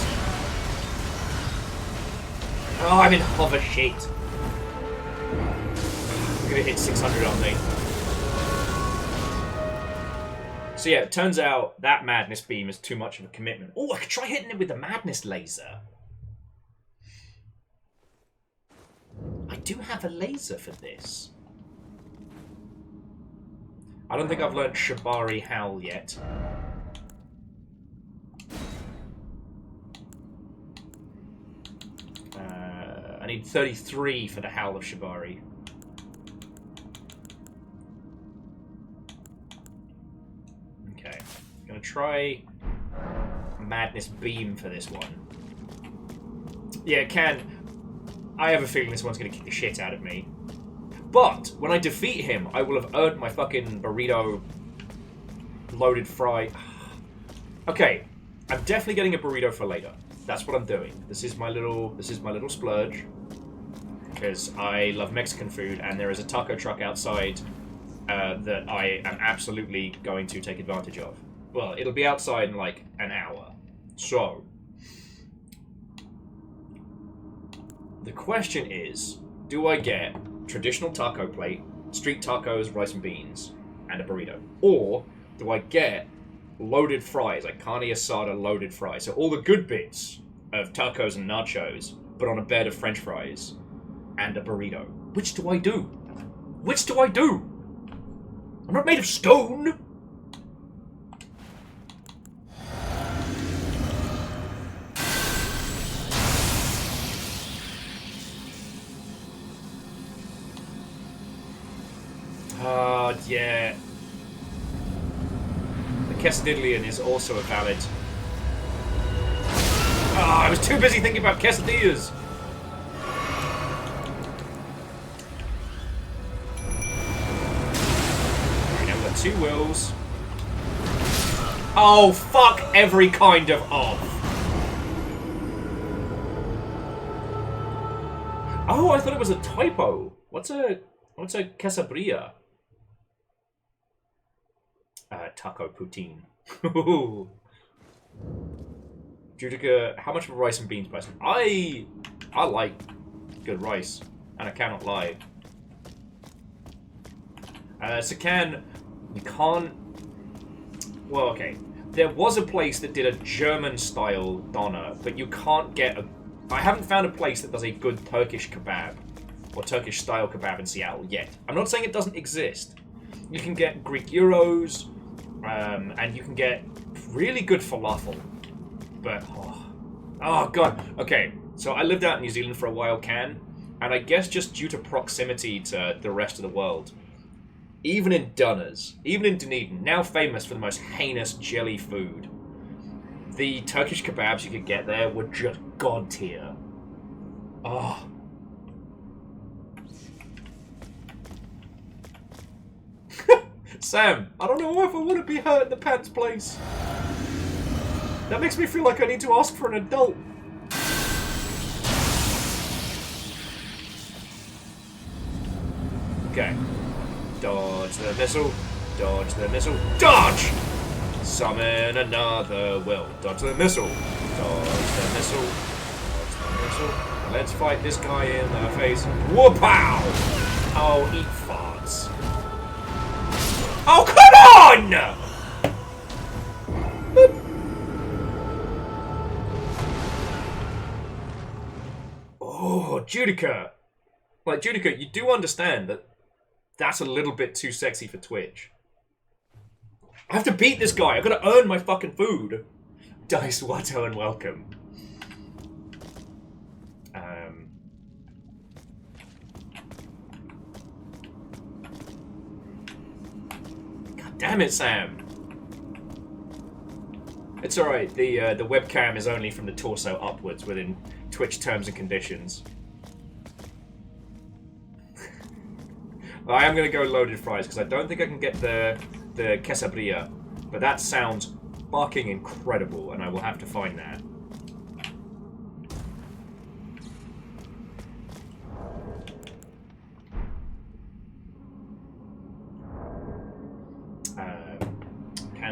Oh, I'm in hover shit. I'm gonna hit 600 on me. So yeah, it turns out that madness beam is too much of a commitment. Oh, I could try hitting it with the madness laser. I do have a laser for this. I don't think I've learned Shibari Howl yet. I need 33 for the Howl of Shibari. Okay, I'm gonna try Madness Beam for this one. Yeah, it can. I have a feeling this one's gonna kick the shit out of me. But when I defeat him, I will have earned my fucking burrito loaded fry. Okay, I'm definitely getting a burrito for later. That's what I'm doing. This is my little splurge. Because I love Mexican food, and there is a taco truck outside that I am absolutely going to take advantage of. Well, it'll be outside in like an hour. So, the question is, do I get traditional taco plate, street tacos, rice and beans, and a burrito? Or do I get loaded fries, like carne asada loaded fries? So all the good bits of tacos and nachos, but on a bed of french fries and a burrito. Which do I do? Which do I do? I'm not made of stone! Yeah. The quesadillion is also a valid... I was too busy thinking about quesadillas! Okay, now we've got 2 wills. Oh, fuck every kind of off! Oh, I thought it was a typo. What's a quesabria? Taco poutine. Judica, how much of a rice and beans person? I like good rice, and I cannot lie. Sakan, we can't... Well, okay. There was a place that did a German-style doner, but you can't get a... I haven't found a place that does a good Turkish kebab, or Turkish-style kebab in Seattle yet. I'm not saying it doesn't exist. You can get Greek gyros, and you can get really good falafel. But, oh god. Okay, so I lived out in New Zealand for a while, and I guess just due to proximity to the rest of the world, even in Dunners, even in Dunedin, now famous for the most heinous jelly food, the Turkish kebabs you could get there were just god tier. Oh. Sam, I don't know if I want to be hurt in the pants place. That makes me feel like I need to ask for an adult. Okay. Dodge the missile. Dodge the missile. Dodge! Summon another will. Dodge the missile. Dodge the missile. Dodge the missile. Let's fight this guy in the face. Whoop-pow! Oh, eat farts. Oh, come on! Oh, Judica. Like, Judica, you do understand that that's a little bit too sexy for Twitch. I have to beat this guy. I've got to earn my fucking food. Dice Watto and welcome. God damn it, Sam. It's alright. The webcam is only from the torso upwards within Twitch terms and conditions. I am going to go loaded fries because I don't think I can get the quesabria, but that sounds fucking incredible, and I will have to find that.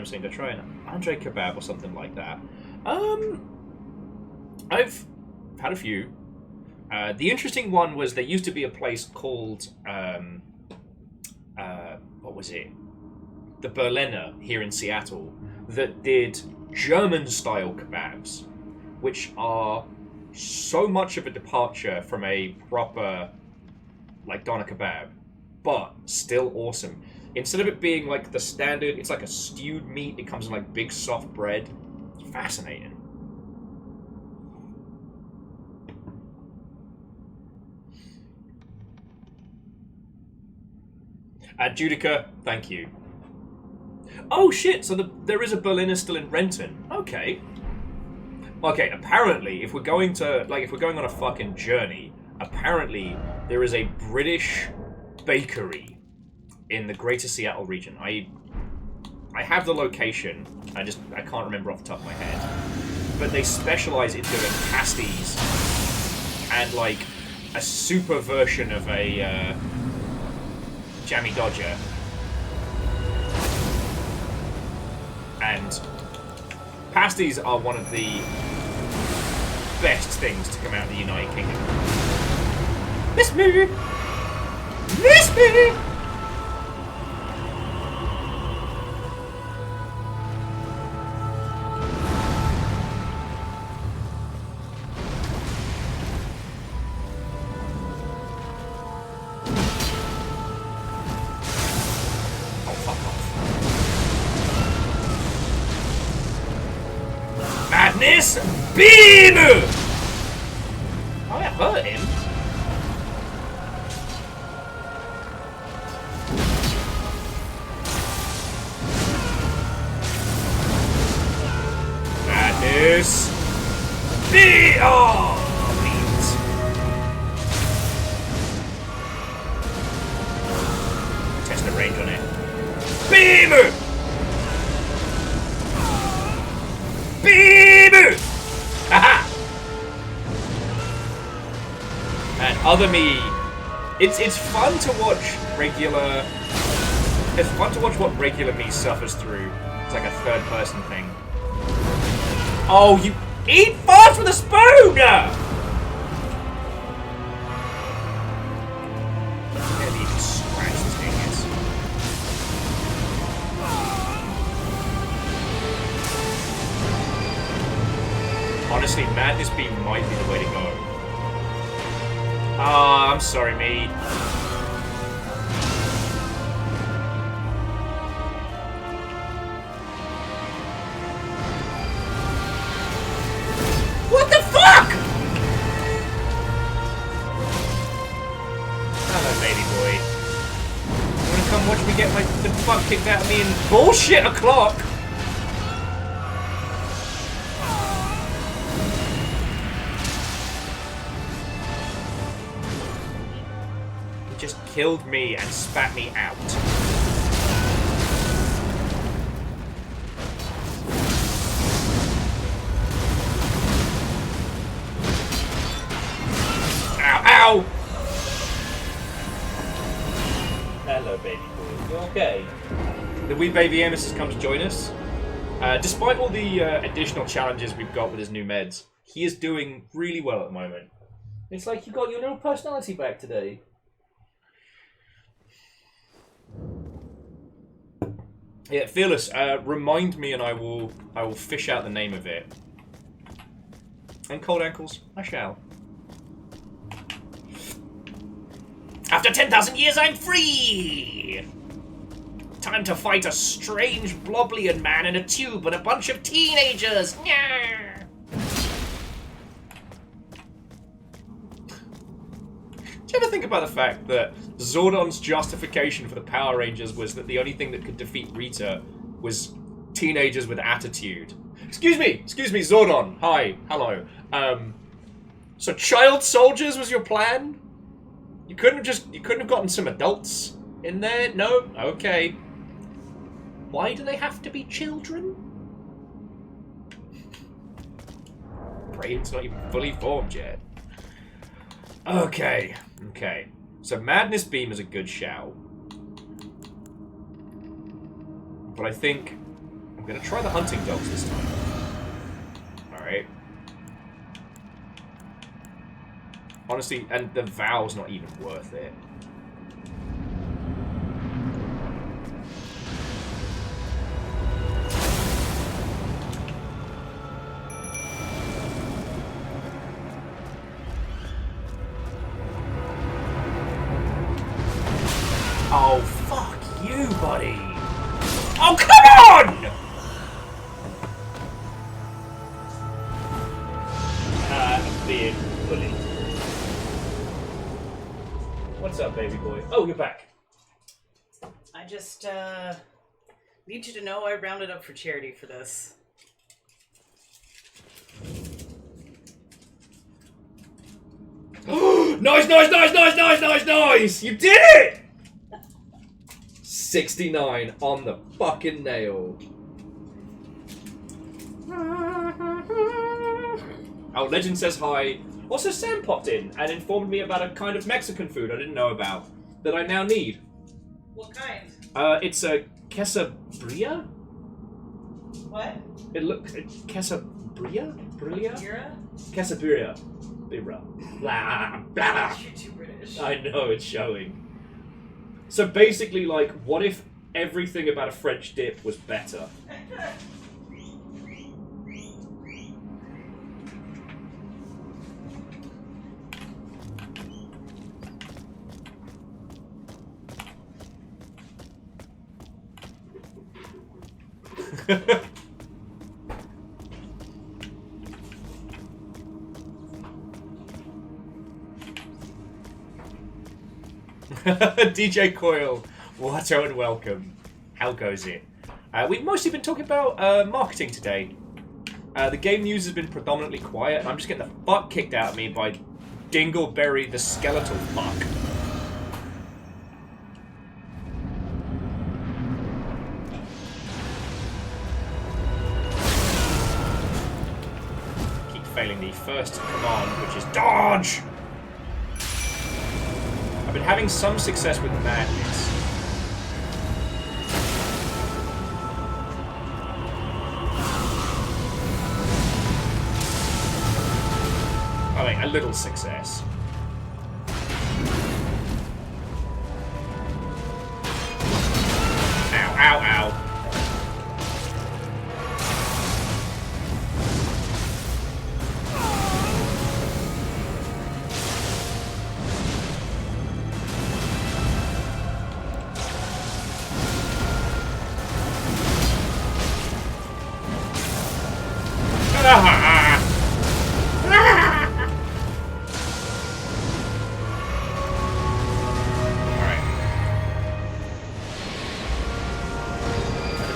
I'm saying to try an Andre kebab or something like that. I've had a few. The interesting one was there used to be a place called what was it? The Berliner here in Seattle that did German-style kebabs, which are so much of a departure from a proper like doner kebab, but still awesome. Instead of it being like the standard, it's like a stewed meat. It comes in like big soft bread. It's fascinating. Judica, thank you. Oh shit! So there is a Berliner still in Renton. Okay. Okay. Apparently, if we're going on a fucking journey, apparently there is a British bakery in the Greater Seattle region. I have the location. I can't remember off the top of my head. But they specialize in doing pasties and like a super version of a Jammy Dodger. And pasties are one of the best things to come out of the United Kingdom. Miss me! Miss me! Madness Beam! Oh, that hurt him. Madness Beam! Oh, beans. Test the range on it. Beam! Beaver! Haha! And other me. It's fun to watch regular. It's fun to watch what regular me suffers through. It's like a third person thing. Oh, you eat fast with a spoon! Maybe you can scratch this thing. Honestly, Madness Beam might be the way to go. Ah, I'm sorry, me. What the fuck? Hello, baby boy. You wanna come watch me get the fuck kicked out of me in bullshit o'clock? Killed me and spat me out. Ow, ow! Hello, baby boy. You okay? The wee baby Amos has come to join us. Despite all the additional challenges we've got with his new meds, he is doing really well at the moment. It's like you got your little personality back today. Yeah, Fearless, remind me and I will fish out the name of it. And Cold Ankles, I shall. After 10,000 years, I'm free! Time to fight a strange Bloblian man in a tube and a bunch of teenagers! Nyah! Do you ever think about the fact that Zordon's justification for the Power Rangers was that the only thing that could defeat Rita was teenagers with attitude? Excuse me, Zordon. Hi, hello. So child soldiers was your plan? You couldn't have gotten some adults in there? No? Okay. Why do they have to be children? Brain's not even fully formed yet. Okay. So Madness Beam is a good shout. But I think I'm gonna try the hunting dogs this time. Alright. Honestly, and the vow's not even worth it. Oh, fuck you, buddy! Oh, come on! I'm being bullied. What's up, baby boy? Oh, you're back. I just need you to know I rounded up for charity for this. Nice, nice, nice, nice, nice, nice, nice! You did it! 69 on the fucking nail. Oh, Legend says hi. Also, Sam popped in and informed me about a kind of Mexican food I didn't know about that I now need. What kind? It's a quesabria? What? It looks... quesabria? Brillia? Mira? Quesabria. Blah, blah. You're too British. I know, it's showing. So basically, like, what if everything about a French dip was better? DJ Coil, what and welcome. How goes it? We've mostly been talking about marketing today. The game news has been predominantly quiet, and I'm just getting the fuck kicked out of me by Dingleberry the skeletal fuck. Keep failing the first command, which is dodge! I've been having some success with madness. I mean, a little success. Ow, ow, ow.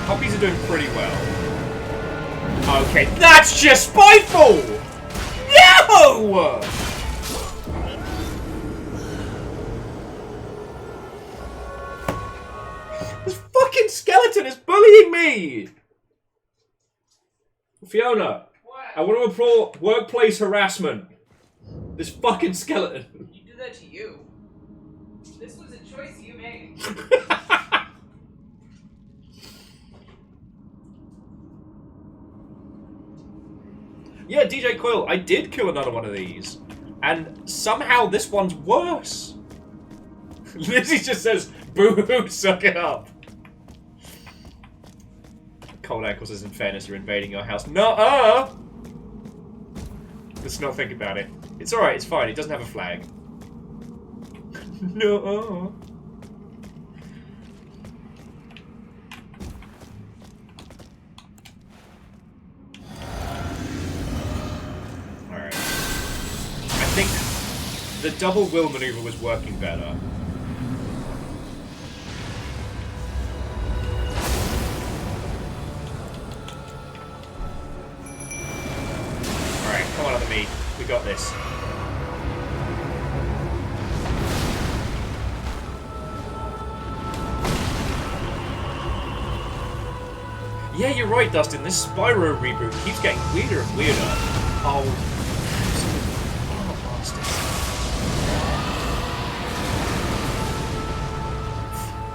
Puppies are doing pretty well. Okay, that's just spiteful! No! This fucking skeleton is bullying me! Fiona, What? I want to report workplace harassment. This fucking skeleton. You did that to you. This was a choice you made. Yeah, DJ Quill, I did kill another one of these. And somehow this one's worse. Lizzie just says, boo-hoo, suck it up. Cold Ankles says, in fairness, you're invading your house. Nuh-uh! Let's not think about it. It's alright, it's fine, it doesn't have a flag. Nuh-uh. I think the double will maneuver was working better. Alright, come on, other meat. We got this. Yeah, you're right, Dustin. This Spyro reboot keeps getting weirder and weirder. Oh.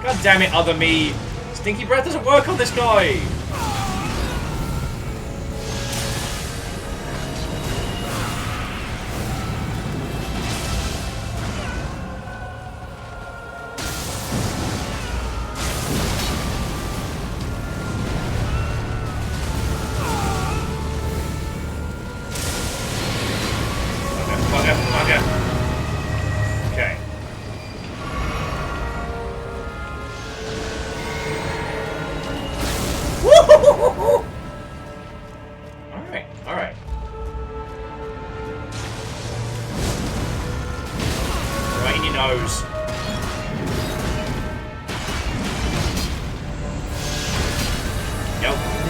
God damn it, other me! Stinky breath doesn't work on this guy!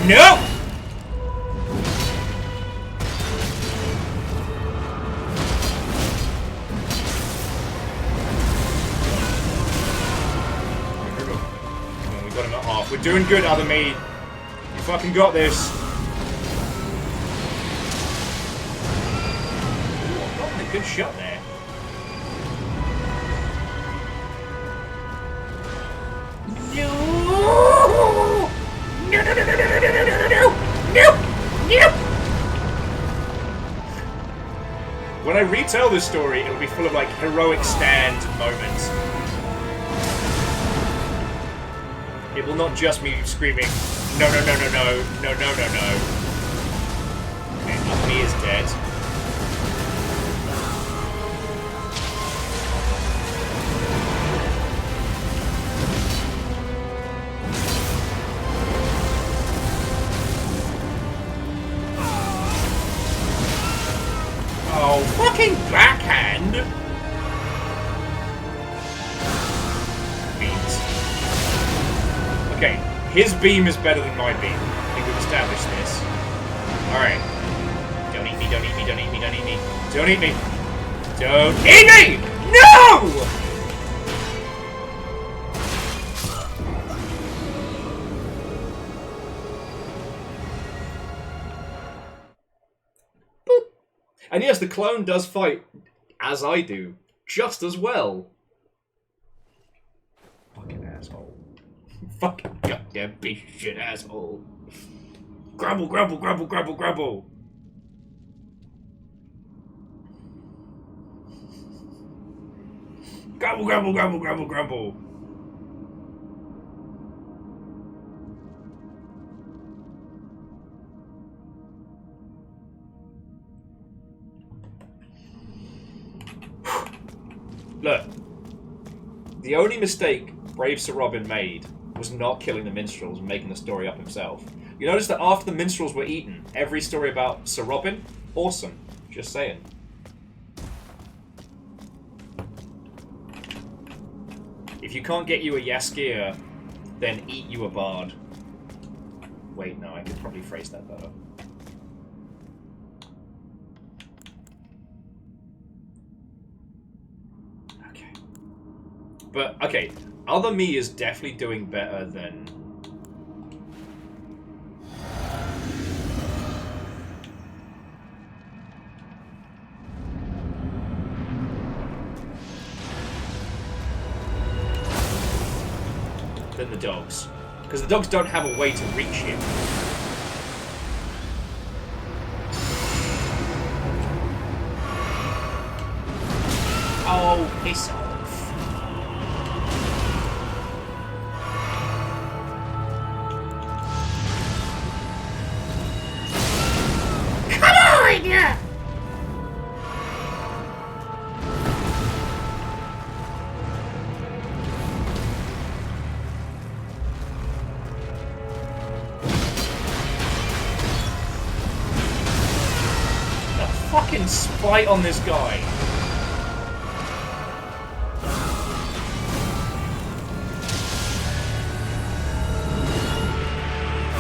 No! Come on, we got him at half. We're doing good, other me. You fucking got this. Ooh, I've gotten a good shot there. No! No, no, no, no, no, no, no, no, no, no, no! When I retell this story, it'll be full of, like, heroic stand moments. It will not just me screaming, no, no, no, no, no, no, no, no, no. Okay, me is dead. Oh, fucking backhand! Beams. Okay, his beam is better than my beam. I think we've established this. Alright. Don't eat me, don't eat me, don't eat me, don't eat me. Don't eat me! Don't eat me! No! And yes, the clone does fight, as I do, just as well. Fucking asshole. Fucking goddamn piece of shit asshole. Grumble, grumble, grumble, grumble, grumble. Grumble, grumble, grumble, grumble, grumble. Look, the only mistake brave Sir Robin made was not killing the minstrels and making the story up himself. You notice that after the minstrels were eaten, every story about Sir Robin, awesome. Just saying. If you can't get you a Yaskir, then eat you a bard. Wait, no, I could probably phrase that better. But, okay, other me is definitely doing better than... than the dogs. Because the dogs don't have a way to reach him. Oh, piss off. Yeah. The fucking spite on this guy.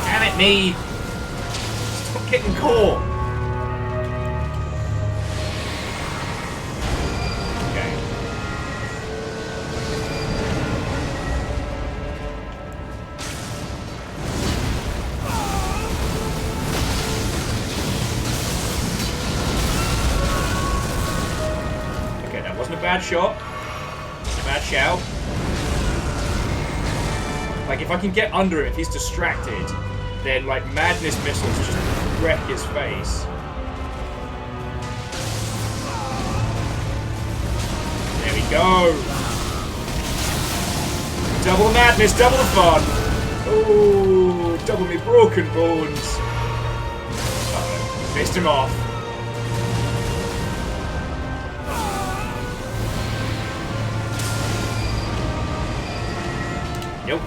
Damn it, me. Stop getting caught. Bad shot. Bad shout. Like, if I can get under him, if he's distracted, then, like, madness missiles just wreck his face. There we go. Double the madness, double the fun. Ooh, double me broken bones. Uh-oh. Pissed him off. Nope.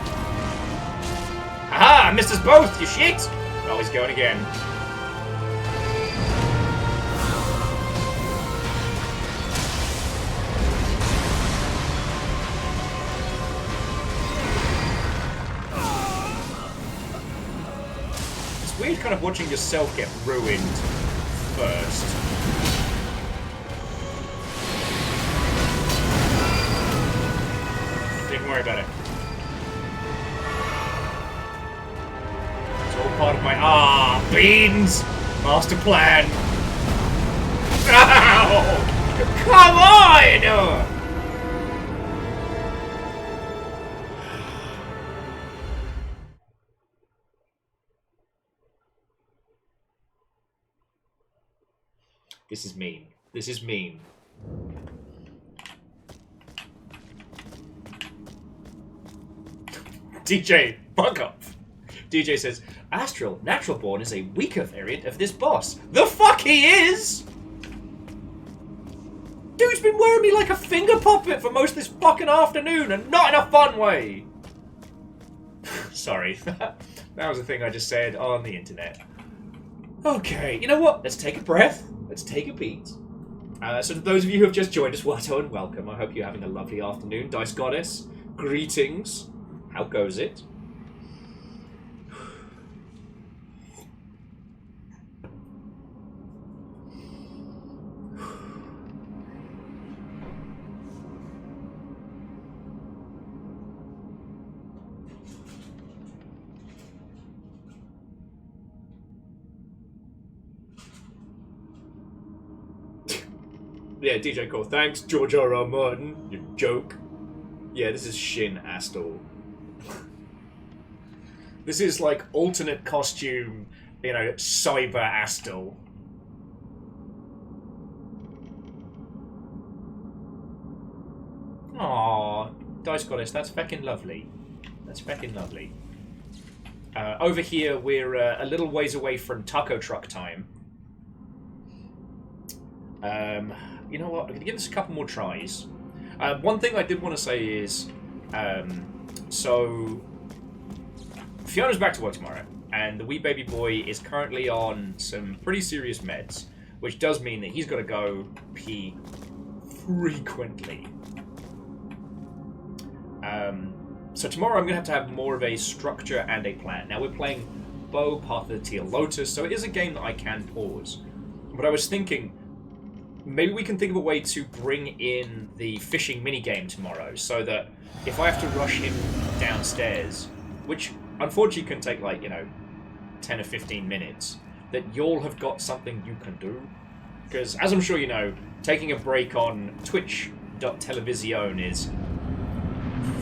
Haha! I missed us both, you shit! Oh, he's going again. weird kind of watching yourself get ruined first. Don't worry about it. It's all part of my beans master plan. Ow! Come on! This is mean. This is mean. DJ, fuck off. DJ says, Astral, Natural Born is a weaker variant of this boss. The fuck he is! Dude's been wearing me like a finger puppet for most of this fucking afternoon, and not in a fun way! Sorry, that was a thing I just said on the internet. Okay, you know what? Let's take a breath. Let's take a beat. So to those of you who have just joined us, Watto, and welcome. I hope you're having a lovely afternoon. Dice Goddess, greetings. How goes it? Yeah, DJ Cole. Thanks, George R.R. Martin. You joke. Yeah, this is Shin Astle. This is like alternate costume, you know, Cyber Astle. Aww, Dice Goddess, that's feckin' lovely. That's feckin' lovely. Over here, we're a little ways away from taco truck time. You know what? I'm going to give this a couple more tries. One thing I did want to say is, so Fiona's back to work tomorrow, and the wee baby boy is currently on some pretty serious meds, which does mean that he's got to go pee frequently. So tomorrow I'm going to have more of a structure and a plan. Now we're playing Bow, Path of the Teal Lotus, so it is a game that I can pause. But I was thinking, maybe we can think of a way to bring in the fishing minigame tomorrow, so that if I have to rush him downstairs, which unfortunately can take like, 10 or 15 minutes, that you'll have got something you can do. Because, as I'm sure you know, taking a break on Twitch.television is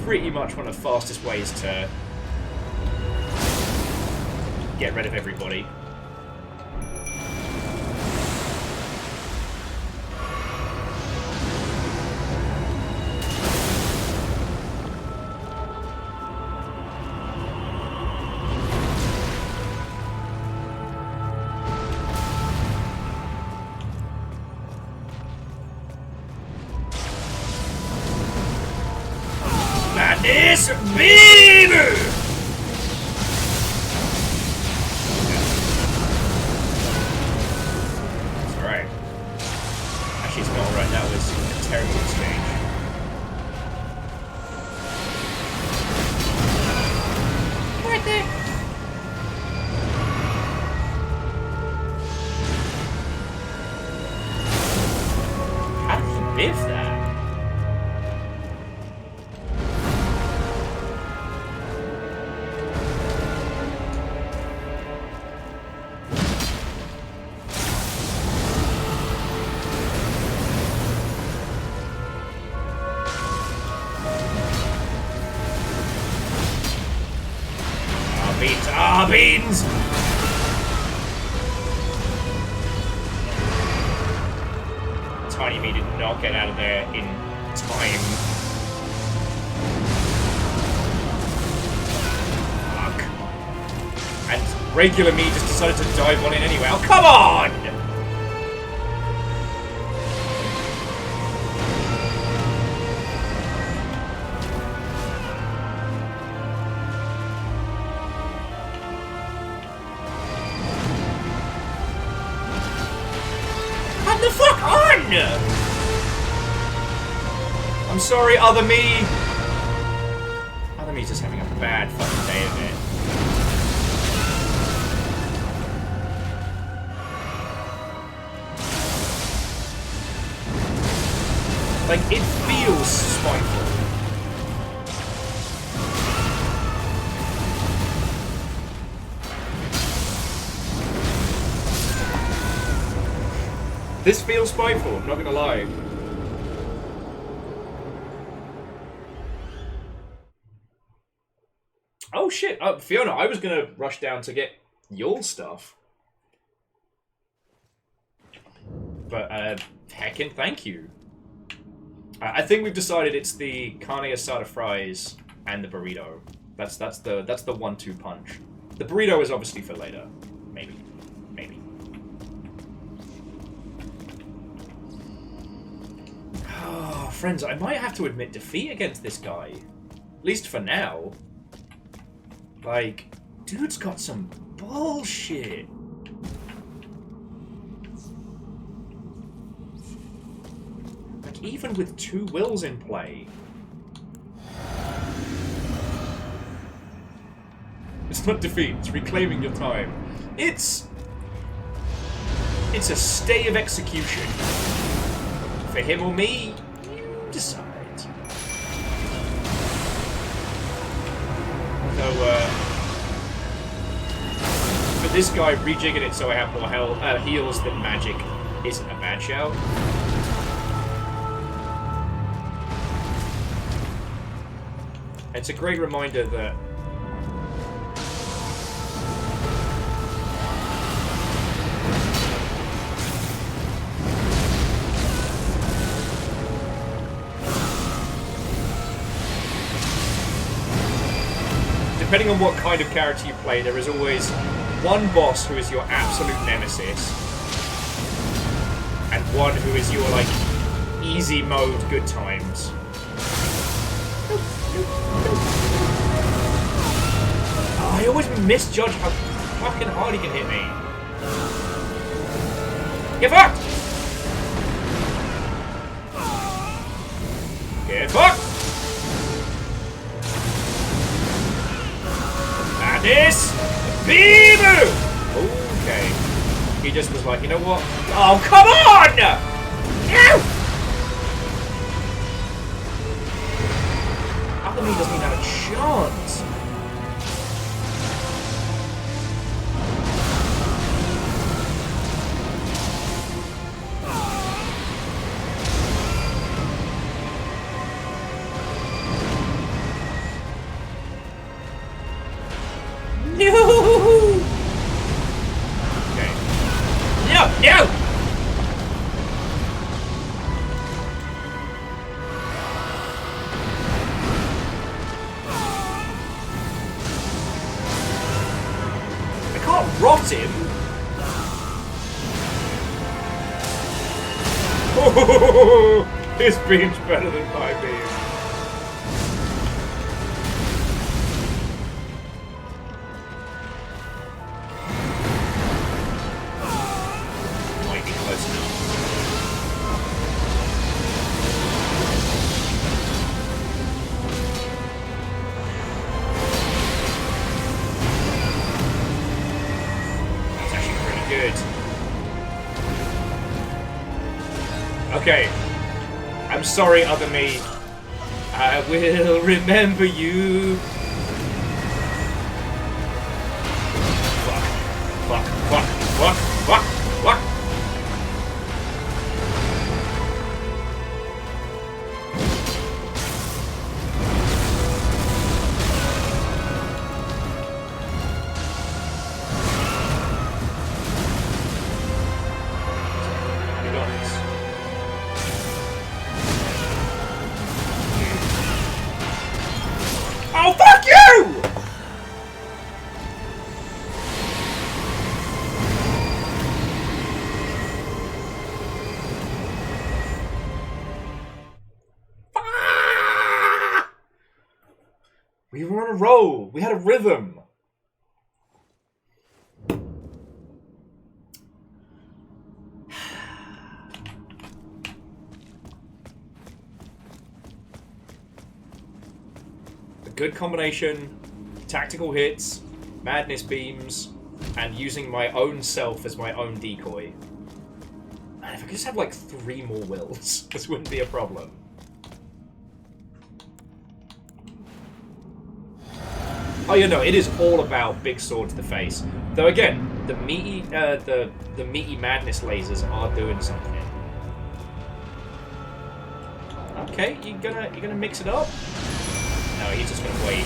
pretty much one of the fastest ways to get rid of everybody. This baby! That's right. Actually, it's not alright. That was a terrible exchange. Right there. How did he live that? Beans! Tiny me did not get out of there in time. Fuck. And regular me just decided to dive on in anyway. Oh, come on! I'm sorry, other me. Other me's just having a bad fucking day of Like, it feels spiteful. This feels spiteful, I'm not gonna lie. Oh shit, Fiona, I was gonna rush down to get your stuff. But, heckin' thank you. I think we've decided it's the carne asada fries and the burrito. That's the 1-2 punch. The burrito is obviously for later. Maybe. Maybe. Oh, friends, I might have to admit defeat against this guy. At least for now. Like, dude's got some bullshit. Like, even with 2 wills in play. It's not defeat, it's reclaiming your time. It's a stay of execution. For him or me, you decide. So, for this guy, rejigging it so I have more heals than magic isn't a bad shout. It's a great reminder that depending on what kind of character you play, there is always one boss who is your absolute nemesis, and one who is your, like, easy mode good times. Oh, I always misjudge how fucking hard he can hit me. Get fucked! Get fucked! This Beeboo! Okay. He just was like, you know what? Oh, come on! Ow! Alchemy doesn't even have a chance. No! Okay. No! No! I can't rot him! Oh, his beam's better than my beam. Okay, I'm sorry, other me. I will remember you. Fuck, fuck, fuck, fuck, fuck, fuck. Oh, fuck you! We were on a roll. We had a rhythm. Good combination, tactical hits, madness beams, and using my own self as my own decoy. And if I could just have like 3 more wills, this wouldn't be a problem. Oh, you know, it is all about big sword to the face. Though again, the meaty madness lasers are doing something. Okay, you gonna mix it up? No, he's just gonna wait.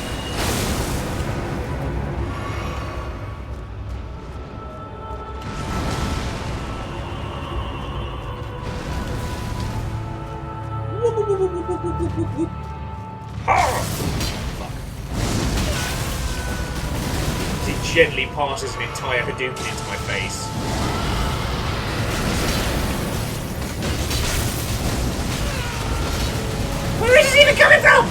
He gently passes an entire Hadouken into my face. Where is this even coming from?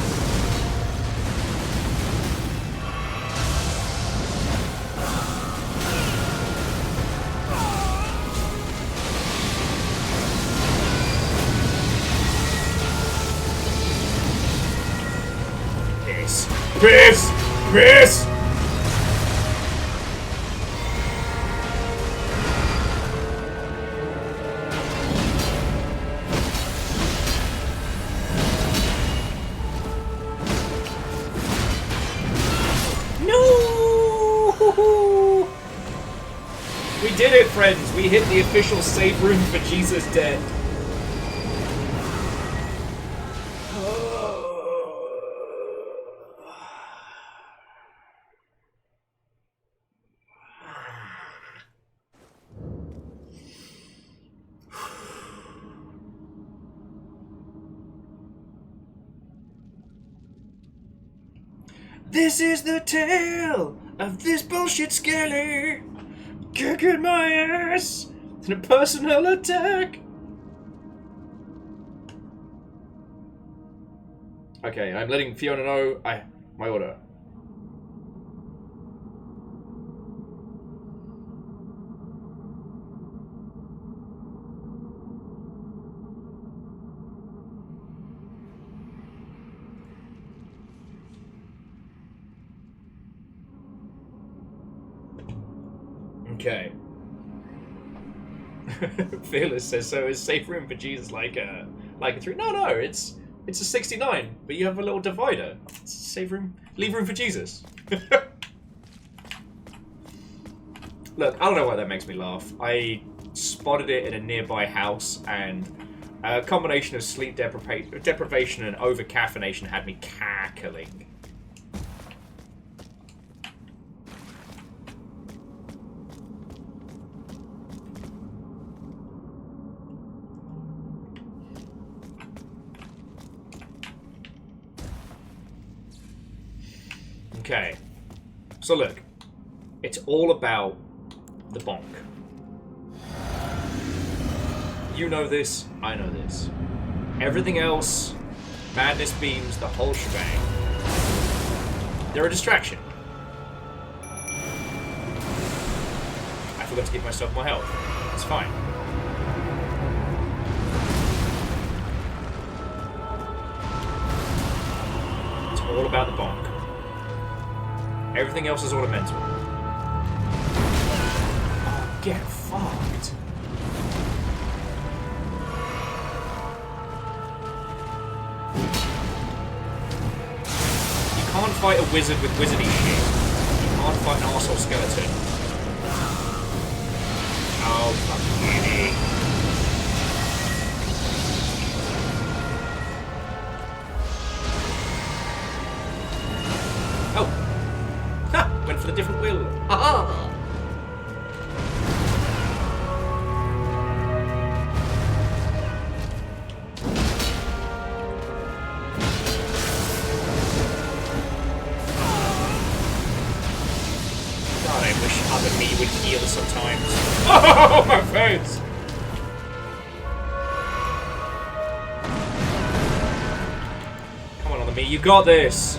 Piss! Piss! Piss! We did it, friends! We hit the official save room for Jesus Dead. This is the tale of this bullshit skelly kicking my ass in a personal attack. Okay, I'm letting Fiona know my order. Okay. Fearless says, so is safe room for Jesus like a 3? No, it's a 69, but you have a little divider. It's safe room, leave room for Jesus. Look, I don't know why that makes me laugh. I spotted it in a nearby house, and a combination of sleep deprivation and over-caffeination had me cackling. Okay, so look, it's all about the bonk. You know this, I know this. Everything else, madness beams, the whole shebang, they're a distraction. I forgot to give myself more health. It's fine. It's all about the bonk. Everything else is ornamental. Oh, get fucked. You can't fight a wizard with wizardy shit. You can't fight an arsehole skeleton. Oh, fucking idiot. Oh. Went for the different wheel. Ha-ha! God, I wish other me would heal sometimes. Oh, my face! Come on, other me, you got this!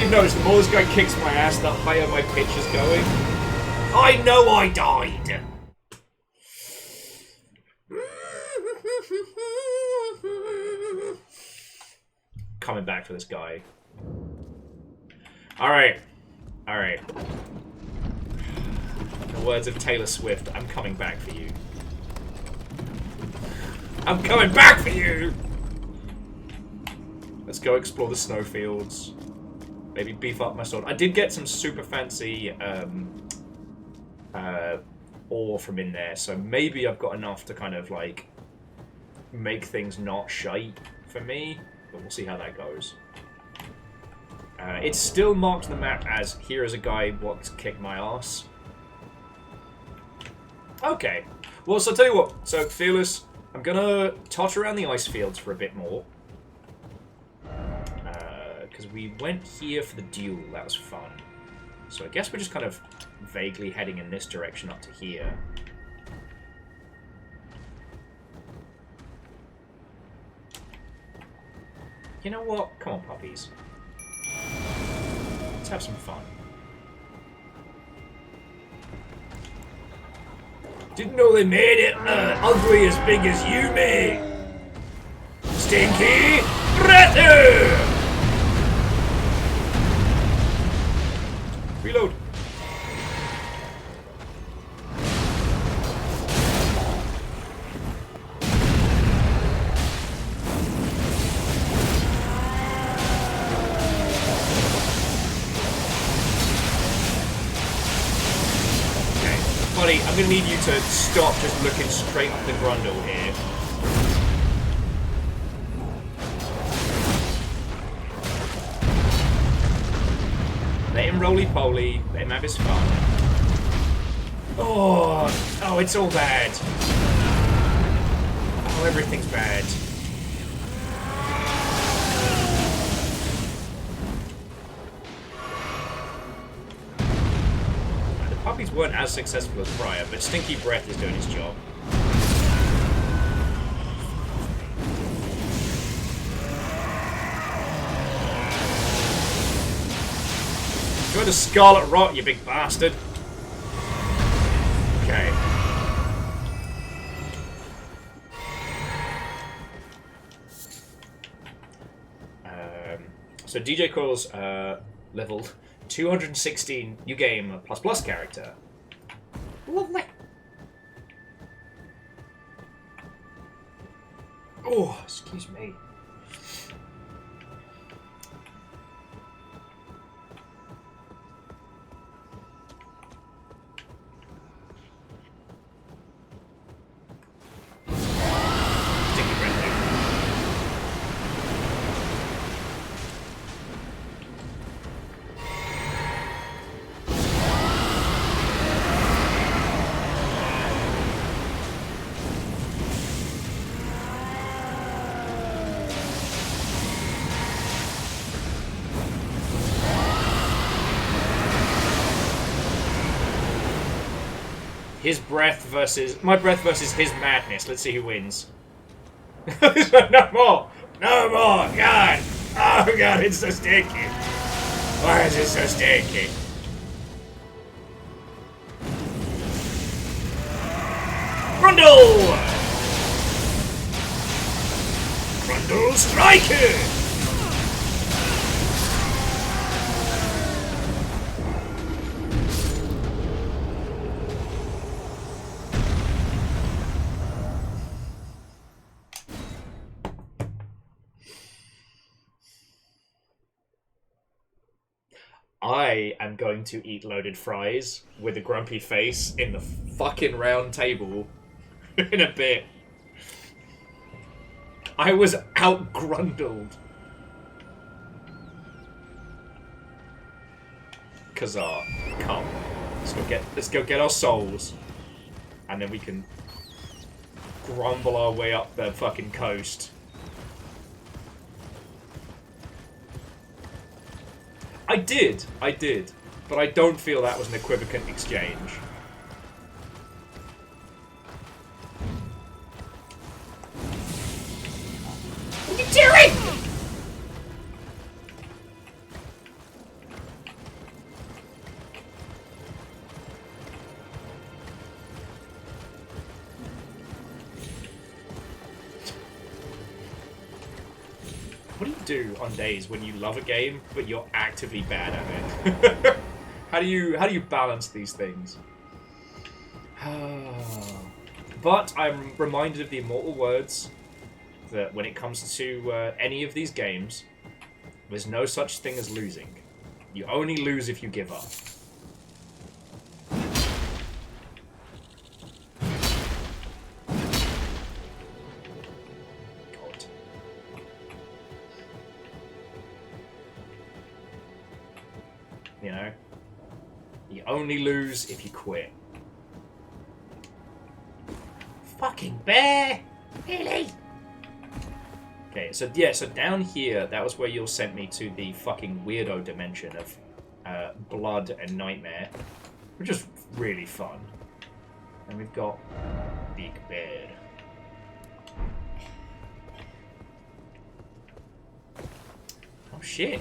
did notice the more this guy kicks my ass, the higher my pitch is going. I know I died! Coming back for this guy. Alright. Alright. In the words of Taylor Swift, I'm coming back for you. I'm coming back for you! Let's go explore the snowfields. Maybe beef up my sword. I did get some super fancy ore from in there, so maybe I've got enough to kind of like make things not shite for me, but we'll see how that goes. It's still marked the map as here is a guy what's kicked my ass. Okay, well, so I'll tell you what. So Fearless, I'm gonna tot around the ice fields for a bit more. Because we went here for the duel, that was fun. So I guess we're just kind of vaguely heading in this direction up to here. You know what? Come on, puppies. Let's have some fun. Didn't know they made it ugly as big as you made. Stinky Bretter! Reload. Okay, buddy, I'm gonna need you to stop just looking straight up the grundle here. Let him roly-poly, let him have his fun. Oh, it's all bad. Oh, everything's bad. The puppies weren't as successful as prior, but Stinky Breath is doing his job. Go to Scarlet Rot, you big bastard. Okay. So DJ Coil's level 216 new game plus character. Lovely. Oh, excuse me. His breath versus... my breath versus his madness. Let's see who wins. No more! No more! God! Oh god, it's so stinky! Why is it so stinky? Grundle! Grundle Striker! I am going to eat loaded fries with a grumpy face in the fucking round table in a bit. I was out-grundled. Kazar, come. Let's go get our souls. And then we can grumble our way up the fucking coast. I did, but I don't feel that was an equivocal exchange. What are you doing? What do you do on days when you love a game but you're actively bad at it? How do you balance these things? But I'm reminded of the immortal words that when it comes to any of these games, there's no such thing as losing. You only lose if you give up. God. You know? You only lose if you quit. Fucking bear! Really? Okay, so yeah, so down here, that was where you sent me to the fucking weirdo dimension of blood and nightmare, which is really fun. And we've got Big Bear. Oh shit!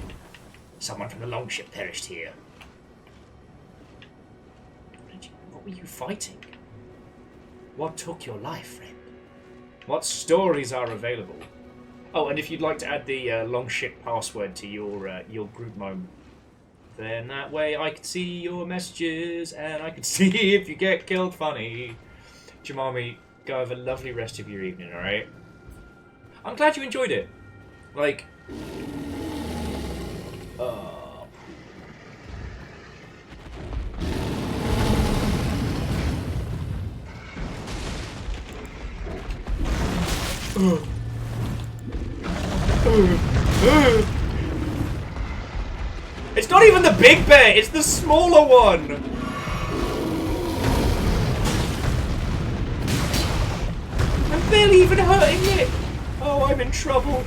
Someone from the longship perished here. What were you fighting? What took your life, friend? What stories are available? Oh, and if you'd like to add the longship password to your group mode, then that way I can see your messages and I can see if you get killed funny. Jamami, go have a lovely rest of your evening, alright? I'm glad you enjoyed it. Like... It's not even the big bear, it's the smaller one! I'm barely even hurting it! Oh, I'm in trouble.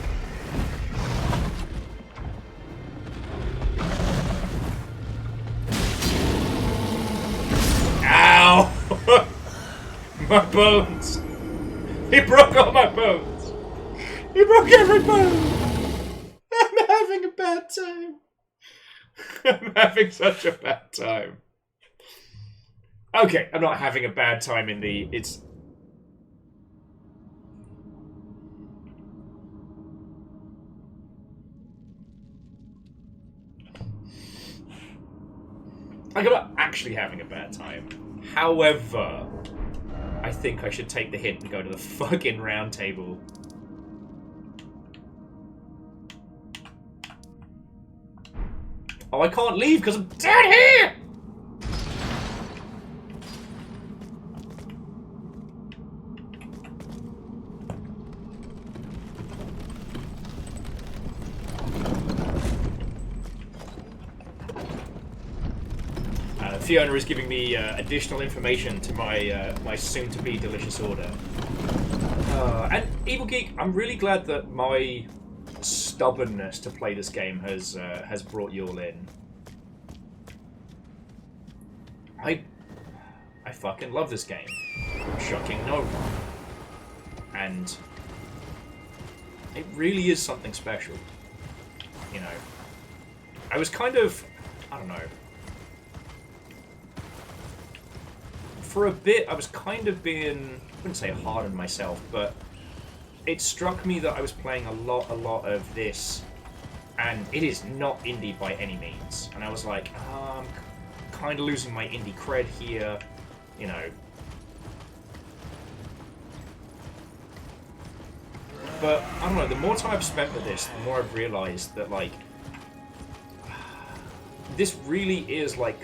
Ow! My bones! He broke all my bones! He broke every bone! I'm having a bad time. I'm having such a bad time. Okay, I'm not having a bad time in the... It's... I'm not actually having a bad time. However, I think I should take the hint and go to the fucking round table. Oh, I can't leave because I'm down here! Fiona is giving me additional information to my my soon-to-be delicious order. And Evil Geek, I'm really glad that my stubbornness to play this game has brought you all in. I fucking love this game. Shocking no one. And it really is something special. You know. I was kind of, I don't know. For a bit, I was kind of being, I wouldn't say hard on myself, but it struck me that I was playing a lot of this, and it is not indie by any means. And I was like, I'm kind of losing my indie cred here, you know. But, I don't know, the more time I've spent with this, the more I've realized that, like, this really is, like,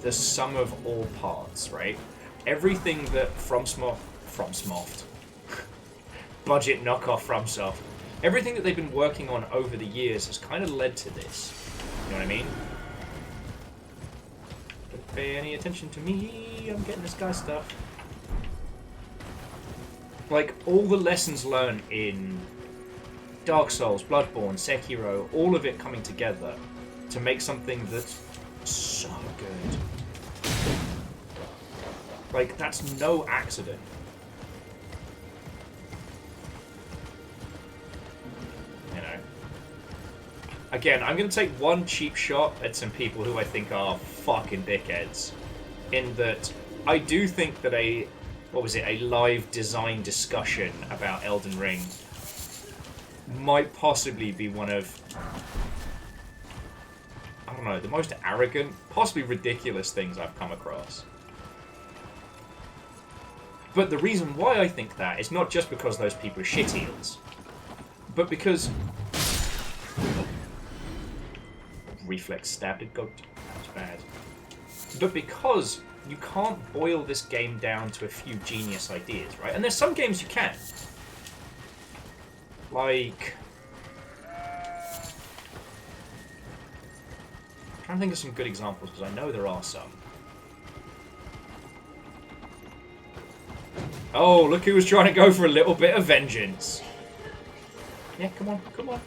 the sum of all parts, right? Everything that FromSoft, budget knockoff FromSoft, everything that they've been working on over the years has kind of led to this. You know what I mean? Don't pay any attention to me, I'm getting this guy stuff. Like, all the lessons learned in Dark Souls, Bloodborne, Sekiro, all of it coming together to make something that's so good. Like, that's no accident. You know. Again, I'm going to take one cheap shot at some people who I think are fucking dickheads. In that, I do think that a live design discussion about Elden Ring might possibly be one of, I don't know, the most arrogant, possibly ridiculous things I've come across. But the reason why I think that is not just because those people are shit-eels, but because... Reflex stabbed a goat. That's bad. But because you can't boil this game down to a few genius ideas, right? And there's some games you can. Like... I'm trying to think of some good examples, because I know there are some. Oh, look who was trying to go for a little bit of vengeance. Yeah, come on, come on.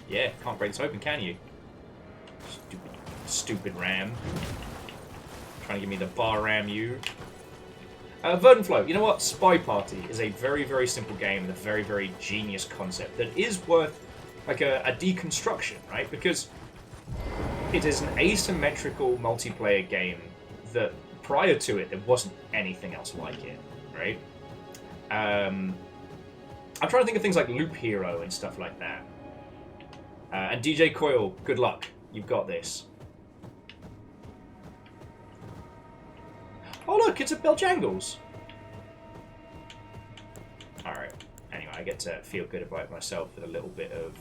Yeah, can't break this open, can you? Stupid ram. Trying to give me the bar ram, you. Verdant Flow. You know what? Spy Party is a very, very simple game with a very, very genius concept that is worth, like, a deconstruction, right? Because it is an asymmetrical multiplayer game that, prior to it, there wasn't anything else like it, right? I'm trying to think of things like Loop Hero and stuff like that. And DJ Coil, good luck. You've got this. Oh look, it's a Beljangles. Alright. Anyway, I get to feel good about myself with a little bit of...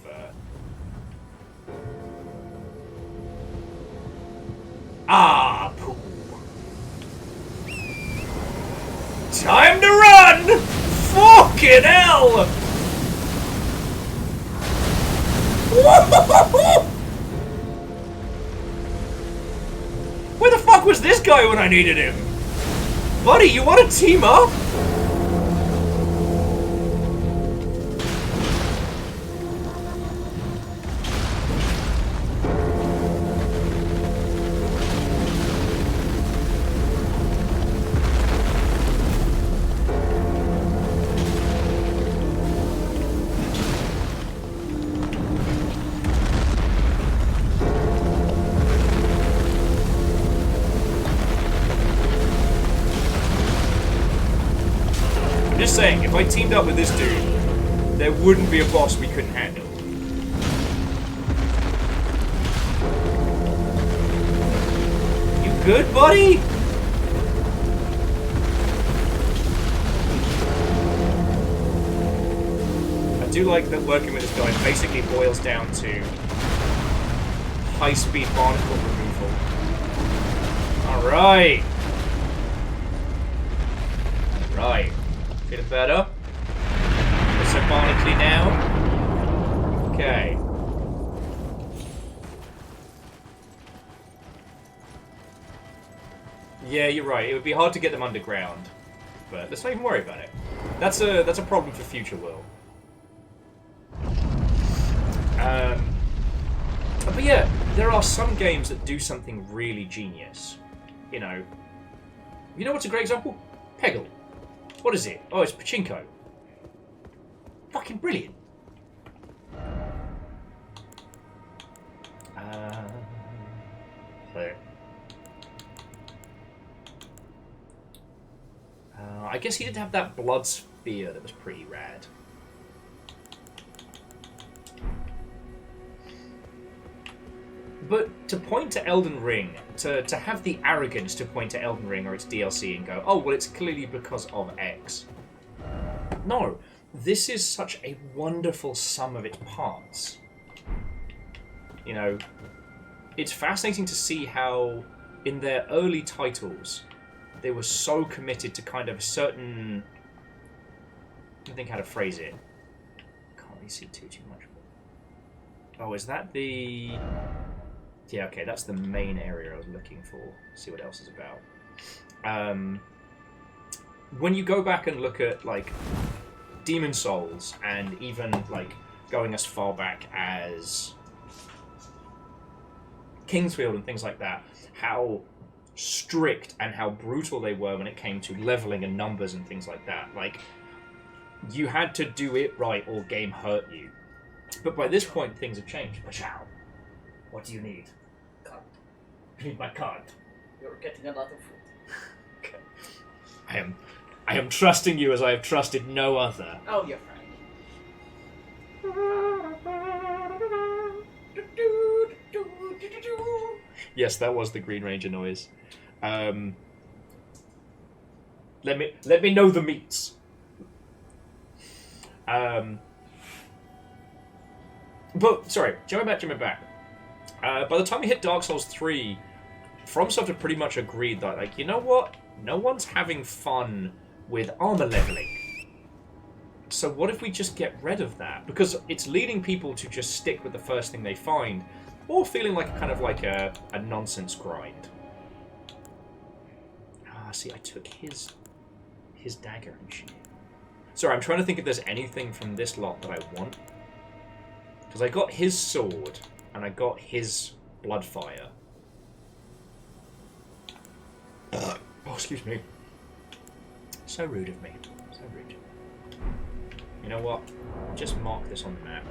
poo. Time to run! Fucking hell! Where the fuck was this guy when I needed him? Buddy, you want to team up? Saying, if I teamed up with this dude, there wouldn't be a boss we couldn't handle. You good, buddy? I do like that working with this guy basically boils down to high-speed barnacle removal. Alright. Right. Feeling better? So barnacly now? Okay. Yeah, you're right. It would be hard to get them underground. But let's not even worry about it. That's a problem for future Will. But yeah, there are some games that do something really genius. You know what's a great example? Peggle. What is it? Oh, it's Pachinko. Fucking brilliant. I guess he did have that blood spear that was pretty rad. But to point to Elden Ring, to have the arrogance to point to Elden Ring or its DLC and go, oh, well, it's clearly because of X. No, this is such a wonderful sum of its parts. You know, it's fascinating to see how, in their early titles, they were so committed to kind of a certain... I don't think how to phrase it. Can't really see too much. Oh, is that the... Yeah, okay, that's the main area I was looking for. See what else is about. When you go back and look at, like, Demon Souls, and even, like, going as far back as Kingsfield and things like that, how strict and how brutal they were when it came to leveling and numbers and things like that. Like, you had to do it right or game hurt you. But by this point, things have changed. Pachow. What do you need? Card. I need my card. You're getting a lot of food. Okay. I am trusting you as I have trusted no other. Oh, you're fine. Yes, that was the Green Ranger noise. Let me know the meats. But sorry, jumping back. By the time we hit Dark Souls 3, FromSoft had pretty much agreed that, like, you know what? No one's having fun with armor leveling. So what if we just get rid of that? Because it's leading people to just stick with the first thing they find, or feeling like a nonsense grind. Ah, see, I took his dagger and shit. Sorry, I'm trying to think if there's anything from this lot that I want. Because I got his sword, and I got his Bloodfire. Oh, excuse me. So rude of me. So rude. You know what? Just mark this on the map.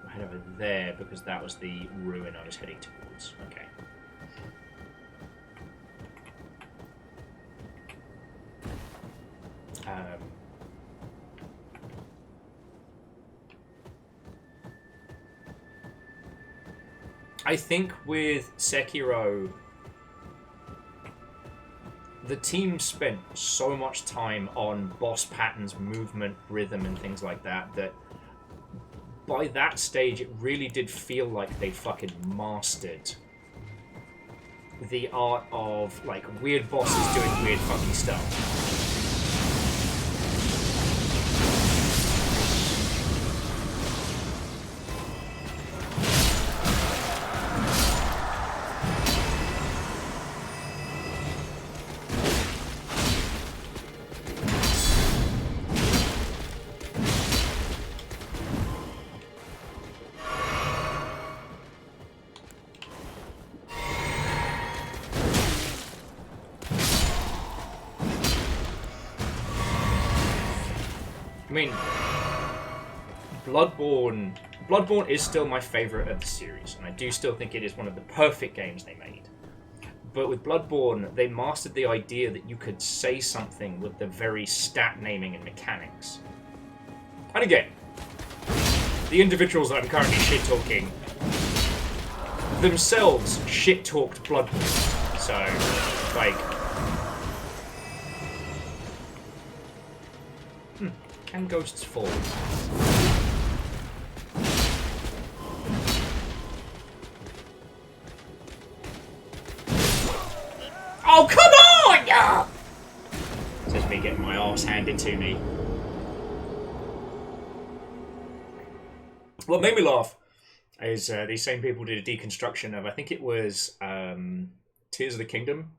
I'll head over there because that was the ruin I was heading towards. Okay. I think with Sekiro, the team spent so much time on boss patterns, movement, rhythm, and things like that, that by that stage it really did feel like they fucking mastered the art of, like, weird bosses doing weird funky stuff. I mean, Bloodborne is still my favourite of the series, and I do still think it is one of the perfect games they made. But with Bloodborne, they mastered the idea that you could say something with the very stat naming and mechanics. And again, the individuals that I'm currently shit-talking themselves shit-talked Bloodborne. So, like... Can ghosts fall? Oh, come on! Yeah! It's just me getting my arse handed to me. What made me laugh is these same people did a deconstruction of, I think it was Tears of the Kingdom.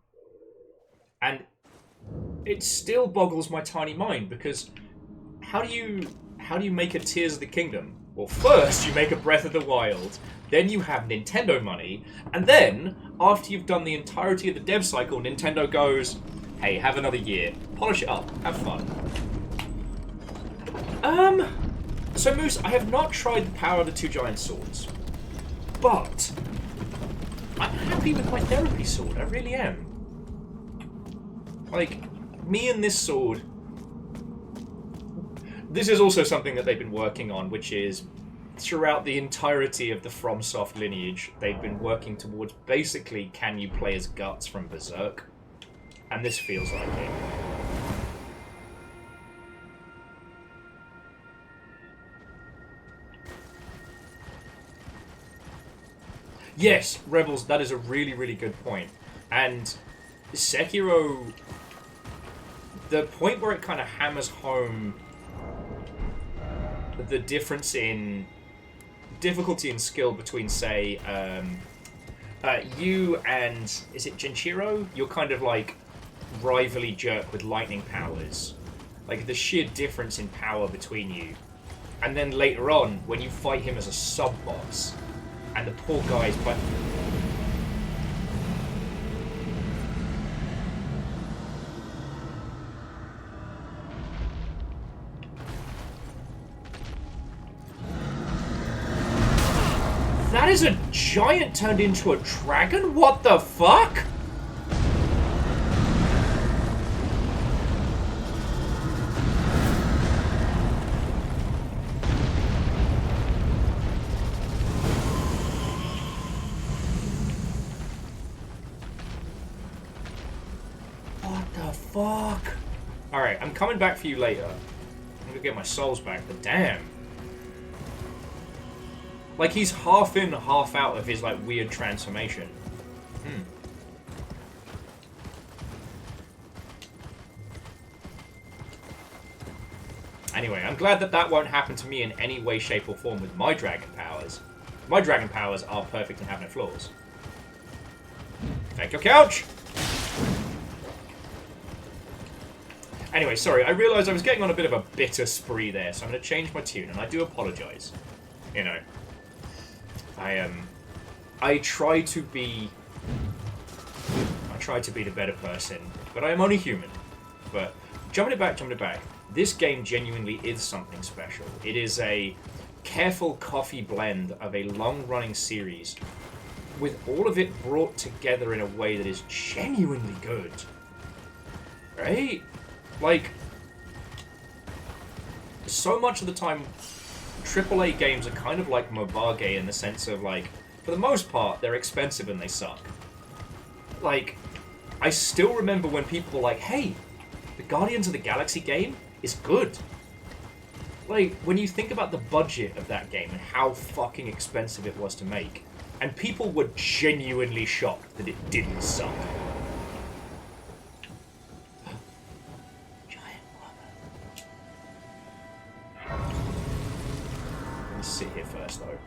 And it still boggles my tiny mind, because how do you make a Tears of the Kingdom? Well, first you make a Breath of the Wild, then you have Nintendo money, and then, after you've done the entirety of the dev cycle, Nintendo goes, hey, have another year, polish it up, have fun. So Moose, I have not tried the power of the two giant swords, but I'm happy with my therapy sword, I really am. Like, me and this sword... This is also something that they've been working on, which is, throughout the entirety of the FromSoft lineage, they've been working towards, basically, can you play as Guts from Berserk? And this feels like it. Yes, Rebels, that is a really, really good point. And Sekiro, the point where it kind of hammers home the difference in difficulty and skill between, say, you and, is it Genshiro? You're kind of like rivalry jerk with lightning powers. Like, the sheer difference in power between you. And then later on, when you fight him as a sub-boss, and the poor guy's but That is a giant turned into a dragon? What the fuck? What the fuck? Alright, I'm coming back for you later. I'm gonna get my souls back, but damn. Like, he's half in, half out of his, like, weird transformation. Anyway, I'm glad that that won't happen to me in any way, shape, or form with my dragon powers. My dragon powers are perfect and have no flaws. Thank your couch! Anyway, sorry, I realised I was getting on a bit of a bitter spree there, so I'm going to change my tune, and I do apologise. You know, I try to be the better person, but I am only human. But jumping it back, this game genuinely is something special. It is a careful coffee blend of a long-running series, with all of it brought together in a way that is genuinely good. Right? Like, so much of the time, AAA games are kind of like Mobage in the sense of, like, for the most part, they're expensive and they suck. Like, I still remember when people were like, hey, the Guardians of the Galaxy game is good. Like, when you think about the budget of that game and how fucking expensive it was to make, and people were genuinely shocked that it didn't suck. Sit here first, though.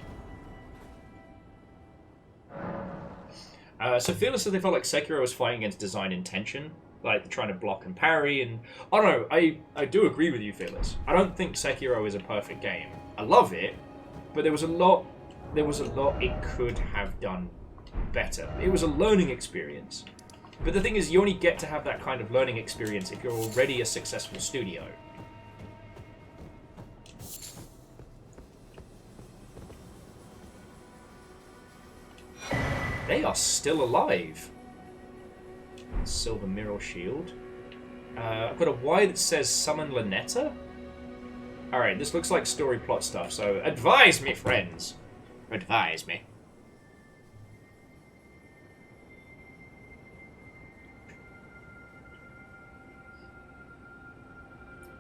So Fearless says they felt like Sekiro was fighting against design intention, like they're trying to block and parry, and I don't know, I do agree with you, Fearless. I don't think Sekiro is a perfect game. I love it, but there was a lot it could have done better. It was a learning experience. But the thing is, you only get to have that kind of learning experience if you're already a successful studio. They are still alive. Silver Mirror Shield. I've got a Y that says Summon Lynetta. Alright, this looks like story plot stuff, so advise me, friends. Advise me.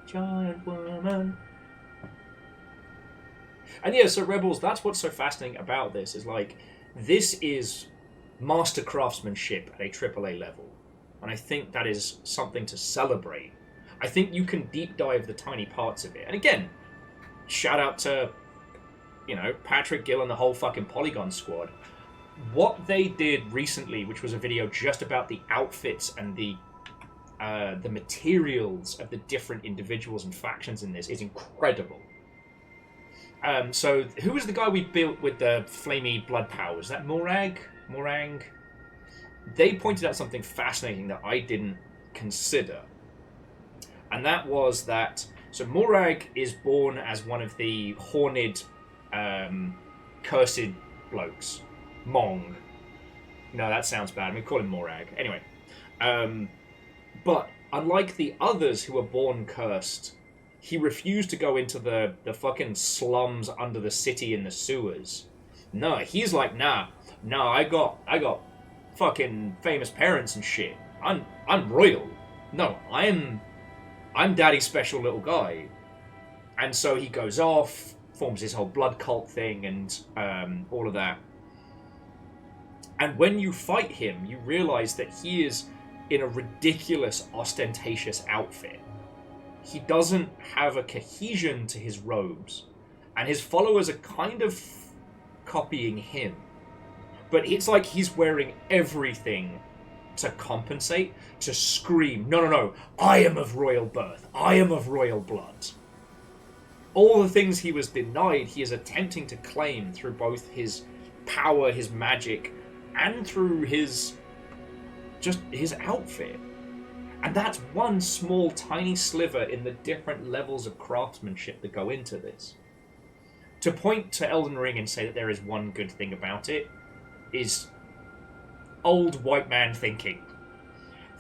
Giant woman. And yeah, so Rebels, that's what's so fascinating about this, is like, this is master craftsmanship at a AAA level. And I think that is something to celebrate. I think you can deep dive the tiny parts of it. And again, shout out to, you know, Patrick Gill and the whole fucking Polygon squad. What they did recently, which was a video just about the outfits and the materials of the different individuals and factions in this, is incredible. So, who was the guy we built with the flamey blood power? Was that Morag? Morang? They pointed out something fascinating that I didn't consider. And that was that... So, Morag is born as one of the horned, cursed blokes. Mong. No, that sounds bad. We call him Morag. Anyway. But, unlike the others who were born cursed... He refused to go into the fucking slums under the city in the sewers. No, he's like, nah, I got fucking famous parents and shit. I'm royal. No, I'm daddy's special little guy. And so he goes off, forms his whole blood cult thing and all of that. And when you fight him, you realize that he is in a ridiculous, ostentatious outfit. He doesn't have a cohesion to his robes, and his followers are kind of copying him. But it's like he's wearing everything to compensate, to scream, no, I am of royal birth, I am of royal blood. All the things he was denied, he is attempting to claim through both his power, his magic, and through his outfit. And that's one small, tiny sliver in the different levels of craftsmanship that go into this. to point to Elden Ring and say that there is one good thing about it is old white man thinking.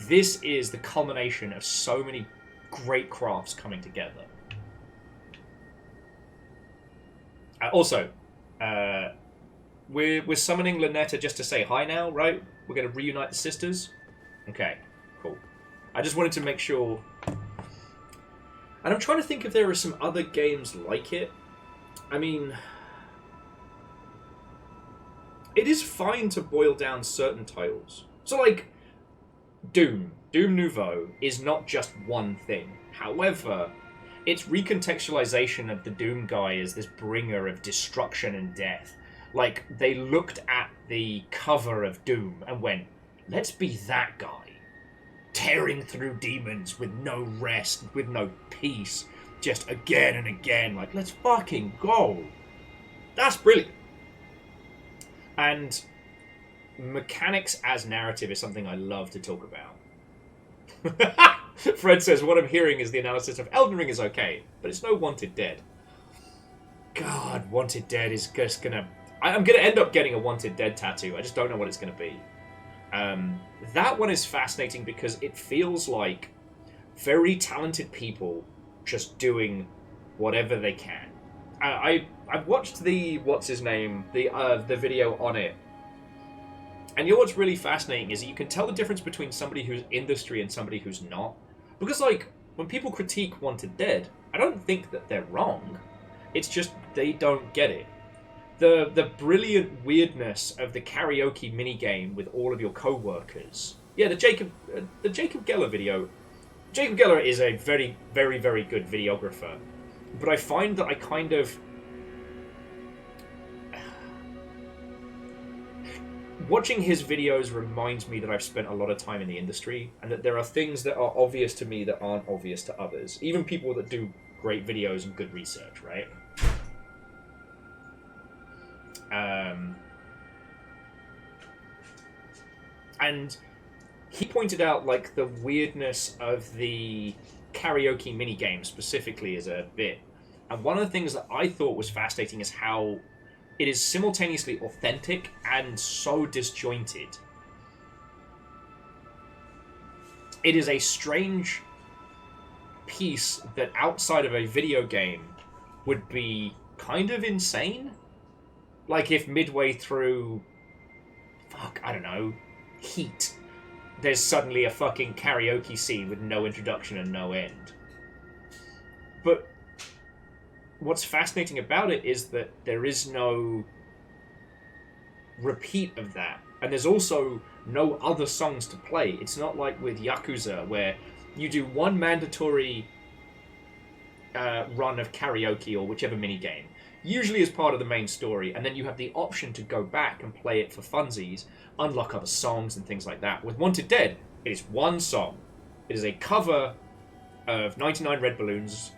This is the culmination of so many great crafts coming together. Also, we're summoning Lynetta just to say hi now, right? We're going to reunite the sisters? Okay, cool. I just wanted to make sure... And I'm trying to think if there are some other games like it. I mean... It is fine to boil down certain titles. So, like, Doom Nouveau is not just one thing. However, its recontextualization of the Doom guy as this bringer of destruction and death. Like, they looked at the cover of Doom and went, let's be that guy. Tearing through demons with no rest, with no peace. Just again and again. Like, let's fucking go. That's brilliant. And mechanics as narrative is something I love to talk about. Fred says, what I'm hearing is the analysis of Elden Ring is okay, but it's no Wanted Dead. God, Wanted Dead is just gonna... I'm gonna end up getting a Wanted Dead tattoo. I just don't know what it's gonna be. That one is fascinating because it feels like very talented people just doing whatever they can. I've watched the the video on it, and you know what's really fascinating is you can tell the difference between somebody who's industry and somebody who's not. Because, like, when people critique Wanted Dead, I don't think that they're wrong. It's just they don't get it. The brilliant weirdness of the karaoke minigame with all of your co-workers. Yeah, the Jacob Geller video. Jacob Geller is a very, very, very good videographer. But I find that I kind of... Watching his videos reminds me that I've spent a lot of time in the industry, and that there are things that are obvious to me that aren't obvious to others. Even people that do great videos and good research, right? And he pointed out, like, the weirdness of the karaoke minigame specifically as a bit. And one of the things that I thought was fascinating is how it is simultaneously authentic and so disjointed. It is a strange piece that outside of a video game would be kind of insane. Like if midway through, I don't know, Heat, there's suddenly a fucking karaoke scene with no introduction and no end. But what's fascinating about it is that there is no repeat of that. And there's also no other songs to play. It's not like with Yakuza, where you do one mandatory run of karaoke or whichever minigame, usually as part of the main story, and then you have the option to go back and play it for funsies, unlock other songs and things like that. With Wanted Dead, it is one song. It is a cover of 99 Red Balloons,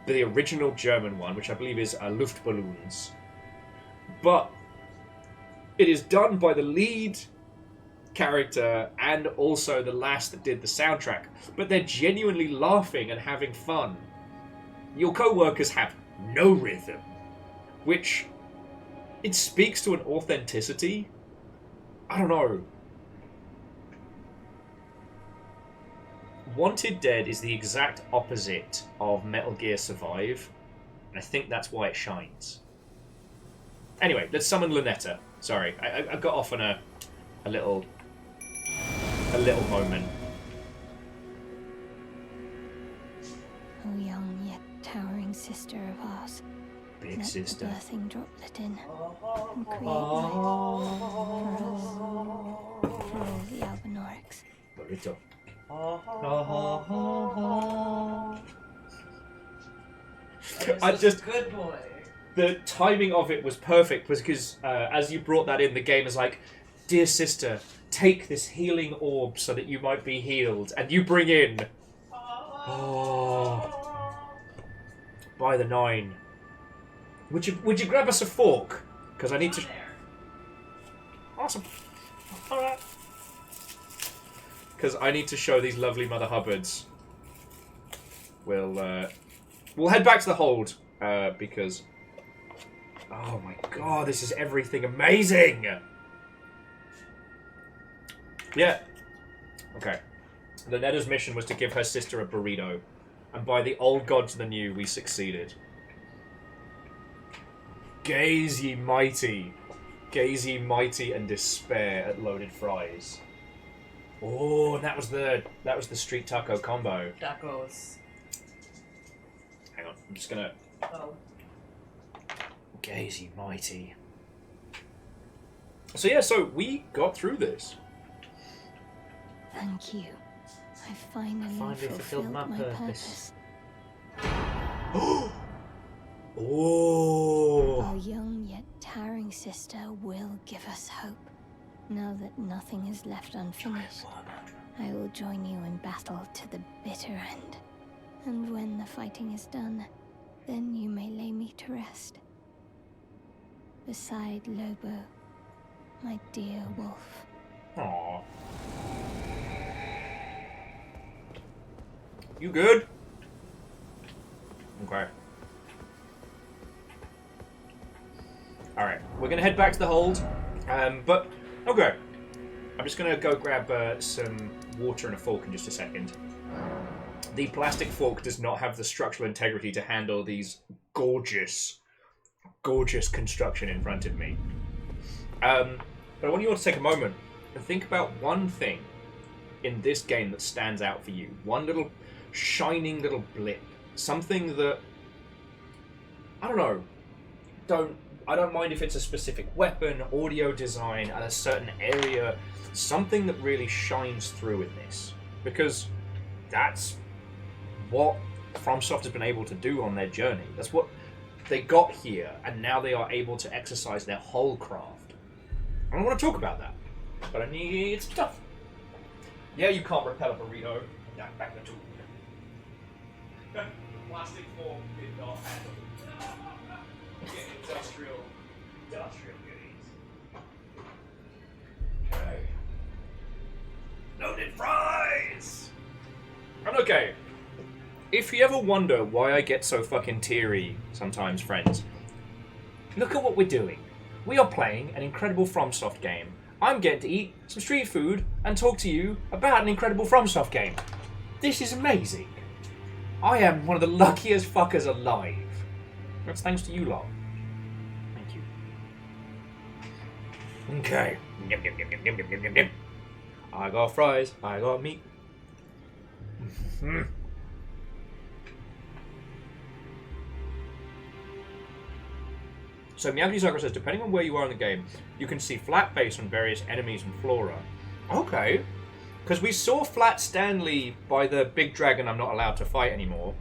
the original German one, which I believe is Luftballons. But it is done by the lead character and also the lass that did the soundtrack. But they're genuinely laughing and having fun. Your co-workers have no rhythm, which it speaks to an authenticity. I don't know. Wanted Dead is the exact opposite of Metal Gear Survive, and I think that's why it shines. Anyway, let's summon Lynetta. Sorry, I got off on a little moment. O young yet towering sister of ours, Big let sister. the birthing droplet in and create life for us, for all the Albinorics. Burrito. I just good boy. The timing of it was perfect because as you brought that in, the game is like, dear sister, take this healing orb so that you might be healed, and you bring in by the 9. Would you grab us a fork? Because I need to. Awesome. All right. Because I need to show these lovely Mother Hubbards. We'll head back to the hold because Oh my god, this is everything amazing! Yeah. Okay. Lunetta's mission was to give her sister a burrito. And by the old gods and the new, we succeeded. Gaze ye mighty. Gaze ye mighty and despair at loaded fries. Oh, and that was the street taco combo. Tacos. Hang on, I'm just gonna... Oh. Gaze ye mighty. So yeah, so we got through this. Thank you. I finally fulfilled my purpose. Oh! Our young yet towering sister will give us hope. Now that nothing is left unfinished, I will join you in battle to the bitter end. And when the fighting is done, then you may lay me to rest. Beside Lobo, my dear wolf. Aww. You good? Okay. Alright, we're gonna head back to the hold. But, okay. I'm just gonna go grab some water and a fork in just a second. The plastic fork does not have the structural integrity to handle these gorgeous construction in front of me. But I want you all to take a moment and think about one thing in this game that stands out for you. One little shining little blip. Something that, I don't know, I don't mind if it's a specific weapon, audio design, at a certain area, something that really shines through in this. Because that's what FromSoft has been able to do on their journey. That's what they got here, and now they are able to exercise their whole craft. I don't want to talk about that, but I need stuff. Yeah, you can't repel a burrito. Back the tool. Plastic fork did not handle. Get industrial goodies. Okay. Loaded fries! And okay, if you ever wonder why I get so fucking teary sometimes, friends, look at what we're doing. We are playing an incredible FromSoft game. I'm getting to eat some street food and talk to you about an incredible FromSoft game. This is amazing. I am one of the luckiest fuckers alive. That's thanks to you lot. Thank you. Okay. I got fries. I got meat. So Miyagi-Sakura says, depending on where you are in the game, you can see flat base on various enemies and flora. Okay. Because we saw Flat Stanley by the big dragon I'm not allowed to fight anymore.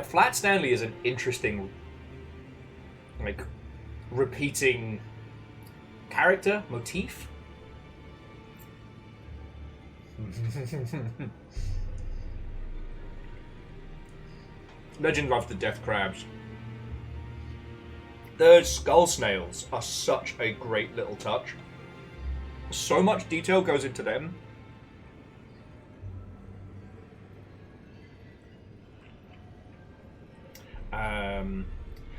Flat Stanley is an interesting, like, repeating character, motif. Legend loves the death crabs. The skull snails are such a great little touch. So much detail goes into them.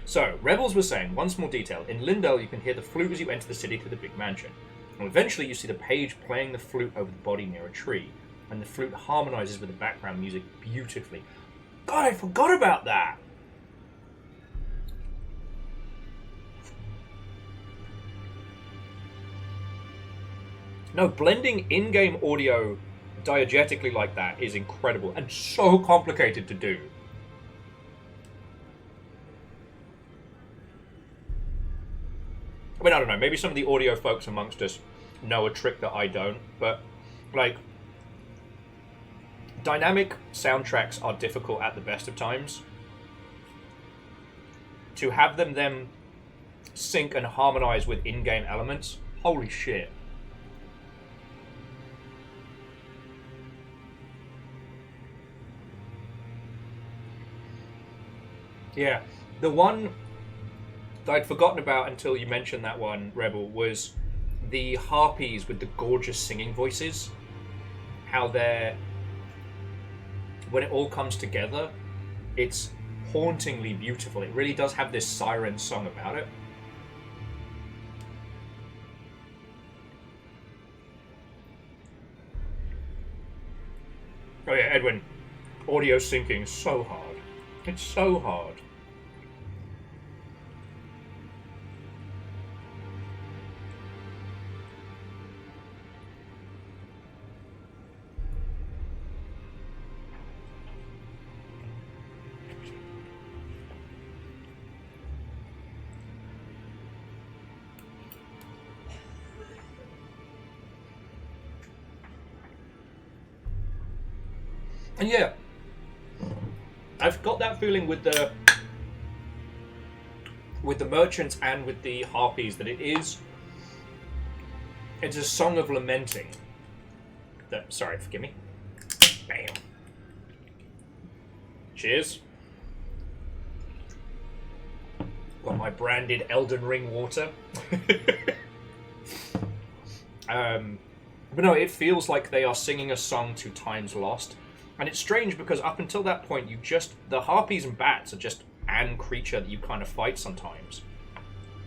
So, Rebels was saying, one small detail. In Lindell, you can hear the flute as you enter the city through the big mansion. And eventually you see the page playing the flute over the body near a tree. And the flute harmonizes with the background music beautifully. God, I forgot about that! No, blending in-game audio diegetically like that is incredible and so complicated to do. I mean, I don't know, maybe some of the audio folks amongst us know a trick that I don't, but, like, dynamic soundtracks are difficult at the best of times. To have them then sync and harmonize with in-game elements, holy shit. Yeah, the one that I'd forgotten about until you mentioned that one, Rebel, was the harpies with the gorgeous singing voices. How they're... when it all comes together, it's hauntingly beautiful. It really does have this siren song about it. Oh yeah, Edwin. Audio syncing is so hard. It's so hard. And yeah, I've got that feeling with the merchants and with the harpies that it's a song of lamenting. Sorry, forgive me. Bam. Cheers. Got my branded Elden Ring water. But no, it feels like they are singing a song to times lost. And it's strange because up until that point, the harpies and bats are just an creature that you kind of fight sometimes.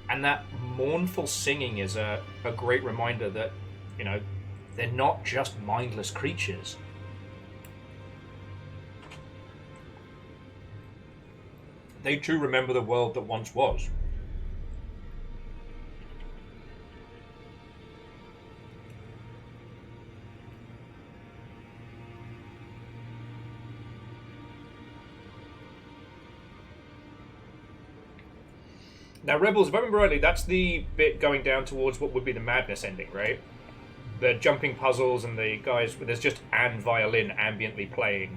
And that mournful singing is a great reminder that, you know, they're not just mindless creatures. They too remember the world that once was. Now, Rebels, if I remember rightly, that's the bit going down towards what would be the Madness ending, right? The jumping puzzles and the guys, there's just an violin ambiently playing.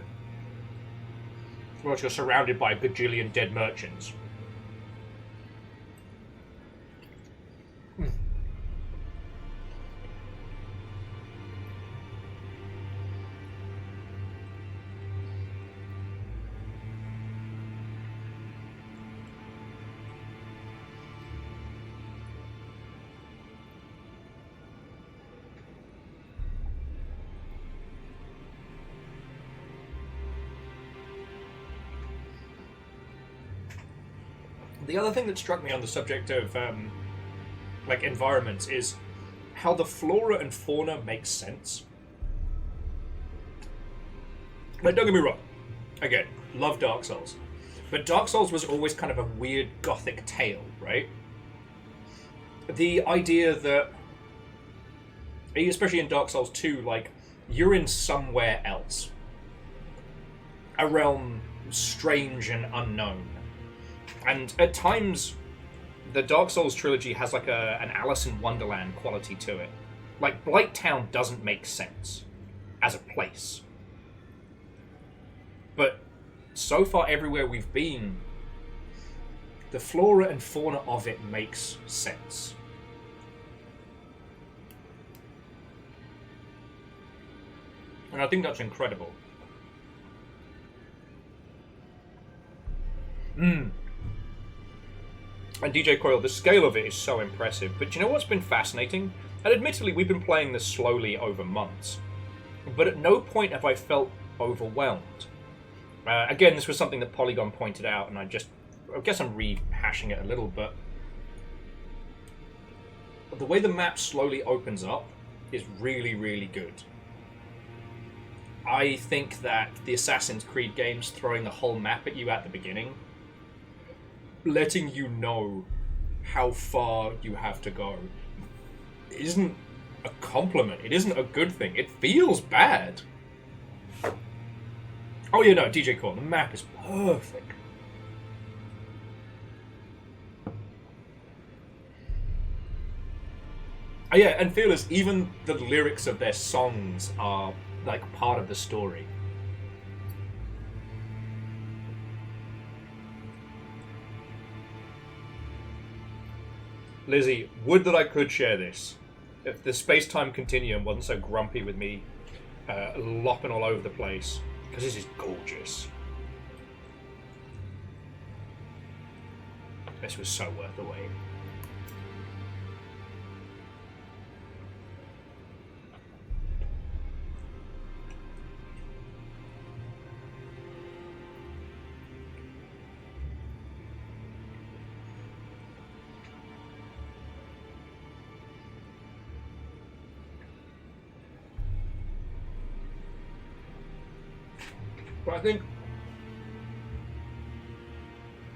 Whilst you're surrounded by a bajillion dead merchants. The other thing that struck me on the subject of environments is how the flora and fauna make sense. Like, don't get me wrong. Again, love Dark Souls. But Dark Souls was always kind of a weird gothic tale, right? The idea that, especially in Dark Souls 2, like, you're in somewhere else. A realm strange and unknown. And at times, the Dark Souls trilogy has like an Alice in Wonderland quality to it. Like, Blighttown doesn't make sense as a place. But so far everywhere we've been, the flora and fauna of it makes sense. And I think that's incredible. And DJ Coyle, the scale of it is so impressive. But do you know what's been fascinating? And admittedly, we've been playing this slowly over months. But at no point have I felt overwhelmed. Again, this was something that Polygon pointed out, and I guess I'm rehashing it a little, but the way the map slowly opens up is really, really good. I think that the Assassin's Creed games throwing the whole map at you at the beginning, letting you know how far you have to go, isn't a compliment. It isn't a good thing. It feels bad. Oh yeah, no, DJ Core, the map is perfect. Oh yeah, and Fearless, even the lyrics of their songs are like part of the story. Lizzie, would that I could share this. If the space-time continuum wasn't so grumpy with me lopping all over the place. Because this is gorgeous. This was so worth the wait. But I think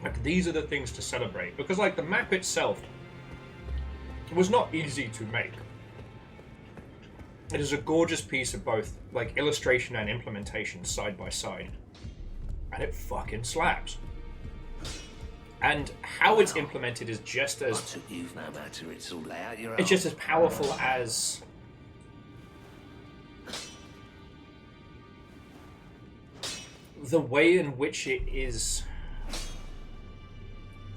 like these are the things to celebrate, because like the map itself was not easy to make. It is a gorgeous piece of both like illustration and implementation side by side, and it fucking slaps. And how it's implemented is just as it's just as powerful as the way in which it is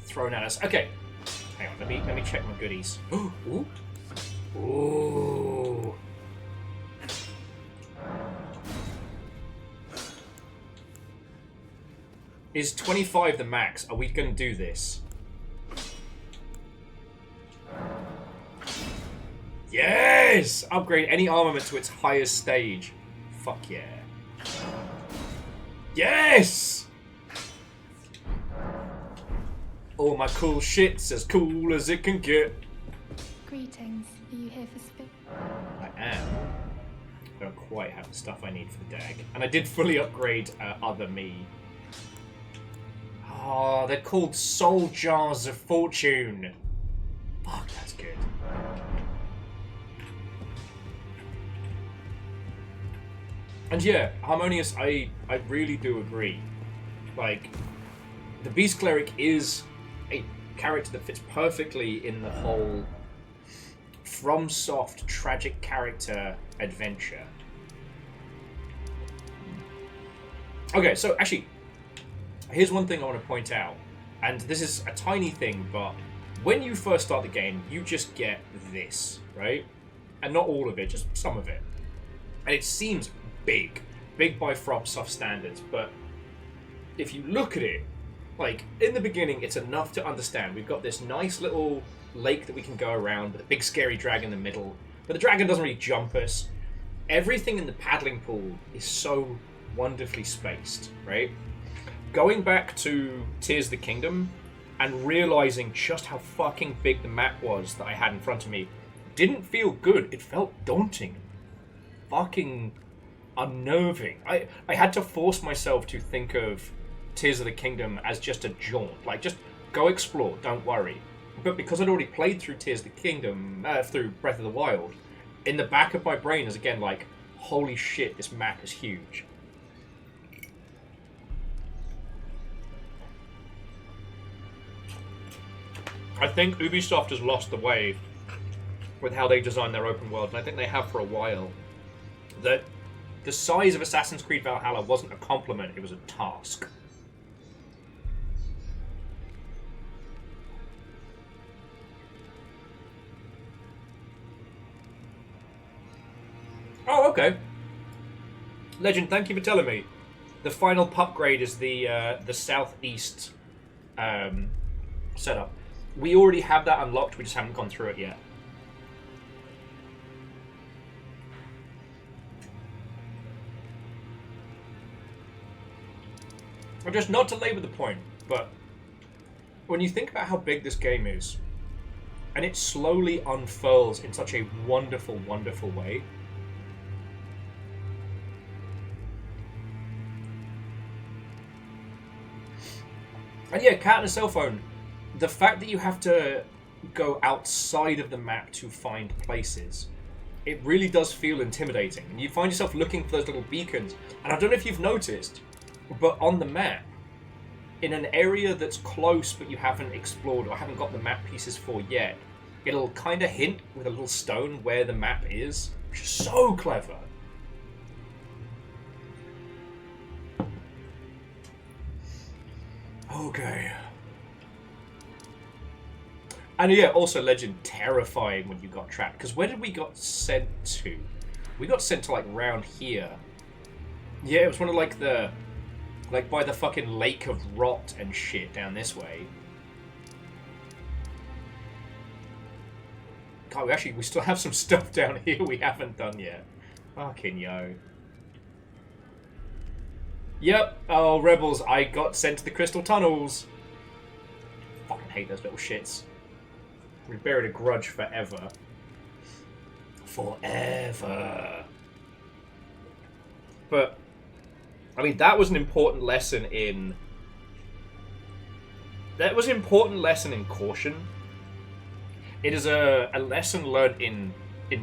thrown at us. Okay, hang on. Let me check my goodies. Ooh. Ooh. Is 25 the max? Are we going to do this? Yes! Upgrade any armament to its highest stage. Fuck yeah. Yes! All my cool shit's as cool as it can get. Greetings. Are you here for spit? I am. I don't quite have the stuff I need for the dag. And I did fully upgrade other me. Oh, they're called Soul Jars of Fortune. Fuck, that's good. And yeah, Harmonious, I really do agree. Like, the Beast Cleric is a character that fits perfectly in the whole FromSoft tragic character adventure. Okay, so actually, here's one thing I want to point out, and this is a tiny thing, but when you first start the game, you just get this, right? And not all of it, just some of it. And it seems big by FromSoft standards, but if you look at it, like, in the beginning, it's enough to understand. We've got this nice little lake that we can go around with a big scary dragon in the middle, but the dragon doesn't really jump us. Everything in the paddling pool is so wonderfully spaced, right? Going back to Tears of the Kingdom and realizing just how fucking big the map was that I had in front of me didn't feel good. It felt daunting. Fucking unnerving. I had to force myself to think of Tears of the Kingdom as just a jaunt. Like, just go explore, don't worry. But because I'd already played through Tears of the Kingdom, through Breath of the Wild, in the back of my brain is again like, holy shit, this map is huge. I think Ubisoft has lost the way with how they design their open world, and I think they have for a while. That the size of Assassin's Creed Valhalla wasn't a compliment, it was a task. Oh, okay. Legend, thank you for telling me. The final upgrade is the southeast setup. We already have that unlocked, we just haven't gone through it yet. And just not to labour the point, but when you think about how big this game is, and it slowly unfurls in such a wonderful, wonderful way. And yeah, cat and a cell phone. The fact that you have to go outside of the map to find places, it really does feel intimidating. And you find yourself looking for those little beacons. And I don't know if you've noticed, but on the map, in an area that's close but you haven't explored or haven't got the map pieces for yet, it'll kind of hint with a little stone where the map is, which is so clever. Okay. And yeah, also Legend, terrifying when you got trapped. Because where did we got sent to? We got sent to like round here. Yeah, it was one of like the... like by the fucking lake of rot and shit down this way. God, we still have some stuff down here we haven't done yet. Fucking yo. Yep, oh rebels, I got sent to the crystal tunnels. Fucking hate those little shits. We buried a grudge forever. Forever. But I mean, that was an important lesson in... That was an important lesson in caution. It is a lesson learned in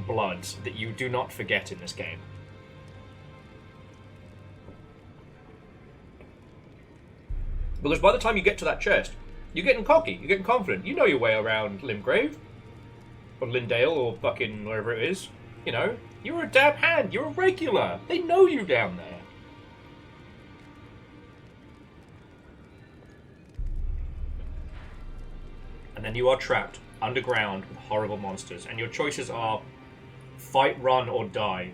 blood that you do not forget in this game. Because by the time you get to that chest, you're getting cocky, you're getting confident. You know your way around Limgrave. Or Lindale, or fucking wherever it is. You know, you're a dab hand, you're a regular. They know you down there. And then you are trapped underground with horrible monsters, and your choices are fight, run, or die.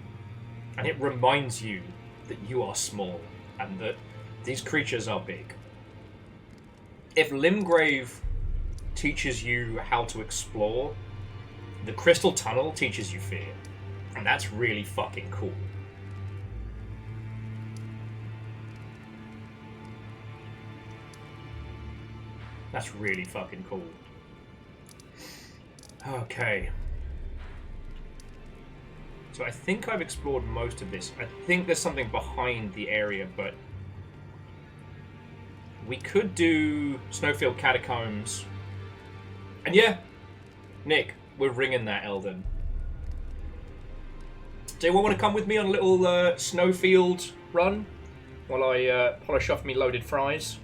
And it reminds you that you are small, and that these creatures are big. If Limgrave teaches you how to explore, the Crystal Tunnel teaches you fear. And that's really fucking cool. That's really fucking cool. Okay. So I think I've explored most of this. I think there's something behind the area, but... we could do Snowfield Catacombs. And yeah, Nick, we're ringing that, Elden. Do anyone want to come with me on a little Snowfield run? While I polish off me loaded fries?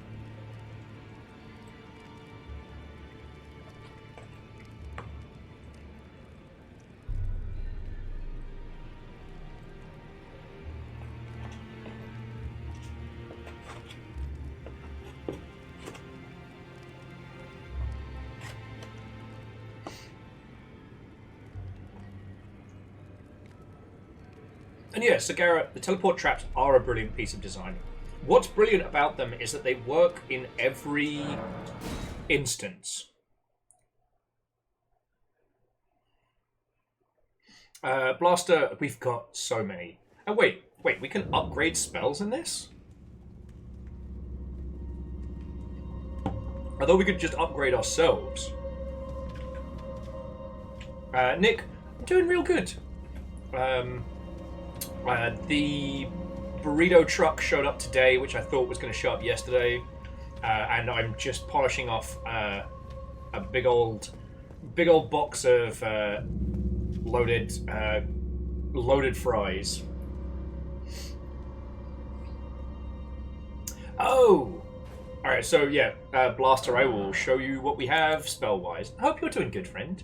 And yeah, Sagara, the teleport traps are a brilliant piece of design. What's brilliant about them is that they work in every instance. Blaster, we've got so many. Oh, wait, we can upgrade spells in this? I thought we could just upgrade ourselves. Nick, I'm doing real good. The burrito truck showed up today, which I thought was going to show up yesterday, and I'm just polishing off a big old box of loaded fries. Oh, all right. So yeah, Blaster, I will show you what we have spell-wise. I hope you're doing good, friend.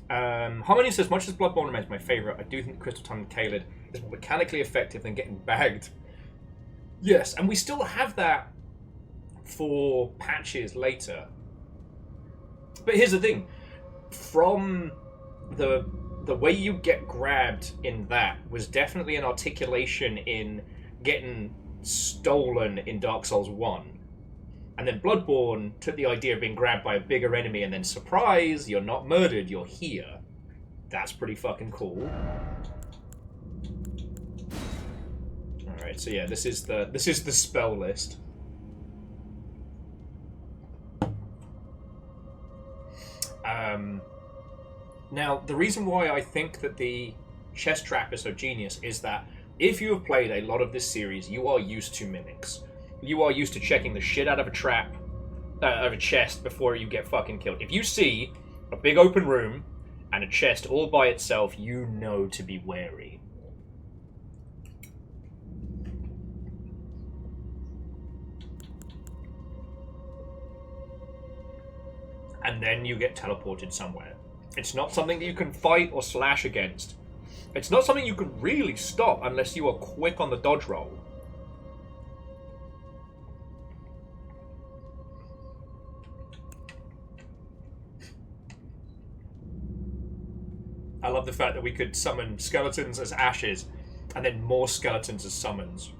Harmony says, much as Bloodborne remains my favourite, I do think Crystal Tongue Caelid is more mechanically effective than getting bagged. Yes, and we still have that for patches later. But here's the thing. From the way you get grabbed in that was definitely an articulation in getting stolen in Dark Souls 1. And then Bloodborne took the idea of being grabbed by a bigger enemy and then surprise, you're not murdered, you're here. That's pretty fucking cool. Alright, so yeah, this is the spell list. Now, the reason why I think that the chest trap is so genius is that if you have played a lot of this series, you are used to mimics. You are used to checking the shit out of a trap, of a chest before you get fucking killed. If you see a big open room and a chest all by itself, you know to be wary. And then you get teleported somewhere. It's not something that you can fight or slash against. It's not something you can really stop unless you are quick on the dodge roll. I love the fact that we could summon skeletons as ashes and then more skeletons as summons.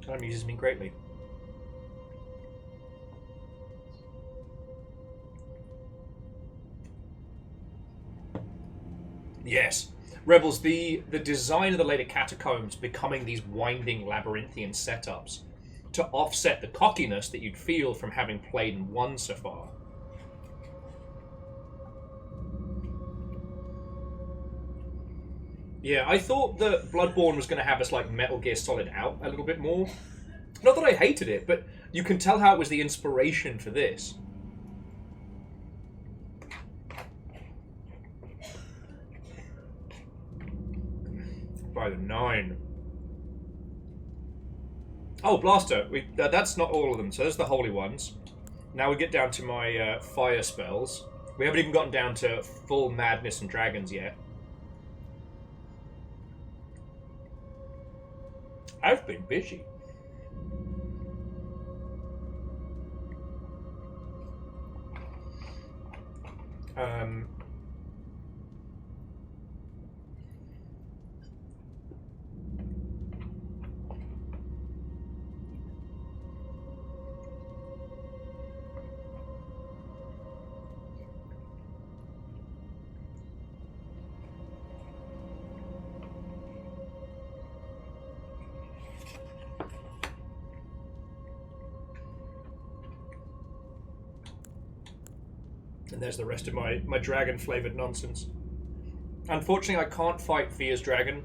That amuses me greatly. Yes. Rebels, the design of the later catacombs becoming these winding labyrinthian setups to offset the cockiness that you'd feel from having played in 1 so far. Yeah, I thought that Bloodborne was going to have us like Metal Gear Solid out a little bit more. Not that I hated it, but you can tell how it was the inspiration for this. By the 9. Oh, Blaster. That's not all of them, so there's the holy ones. Now we get down to my fire spells. We haven't even gotten down to full madness and dragons yet. I've been busy. And there's the rest of my dragon-flavoured nonsense. Unfortunately, I can't fight Via's dragon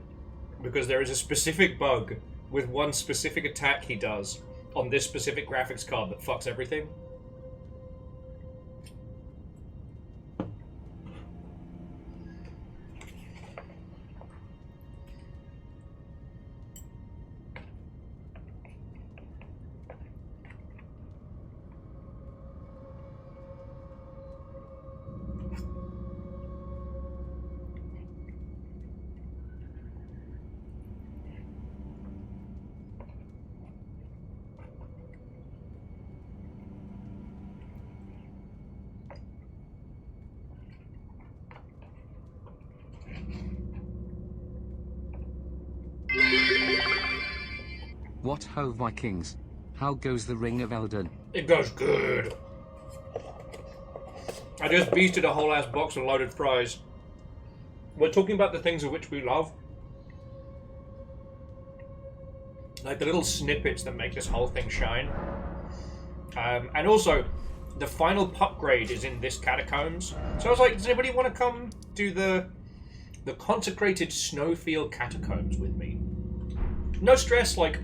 because there is a specific bug with one specific attack he does on this specific graphics card that fucks everything. What ho, Vikings? How goes the Ring of Elden? It goes good. I just beasted a whole ass box of loaded fries. We're talking about the things of which we love. Like the little snippets that make this whole thing shine. And also, the final upgrade is in this catacombs. So I was like, does anybody want to come do the consecrated snowfield catacombs with me? No stress, like,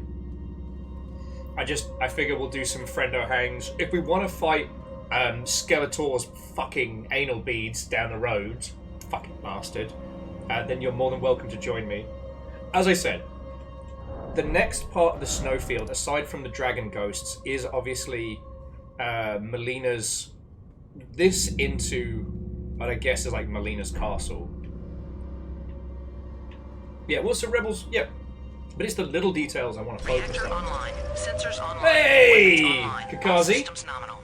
I figure we'll do some friendo hangs. If we want to fight Skeletor's fucking anal beads down the road, fucking bastard, then you're more than welcome to join me. As I said, the next part of the snowfield, aside from the dragon ghosts, is obviously Melina's... This into what I guess is like Melina's castle. Yeah, what's the rebels? Yeah. But it's the little details I want to focus Reactor on. online. Sensors online. Hey, Online. Kakazi. Systems nominal.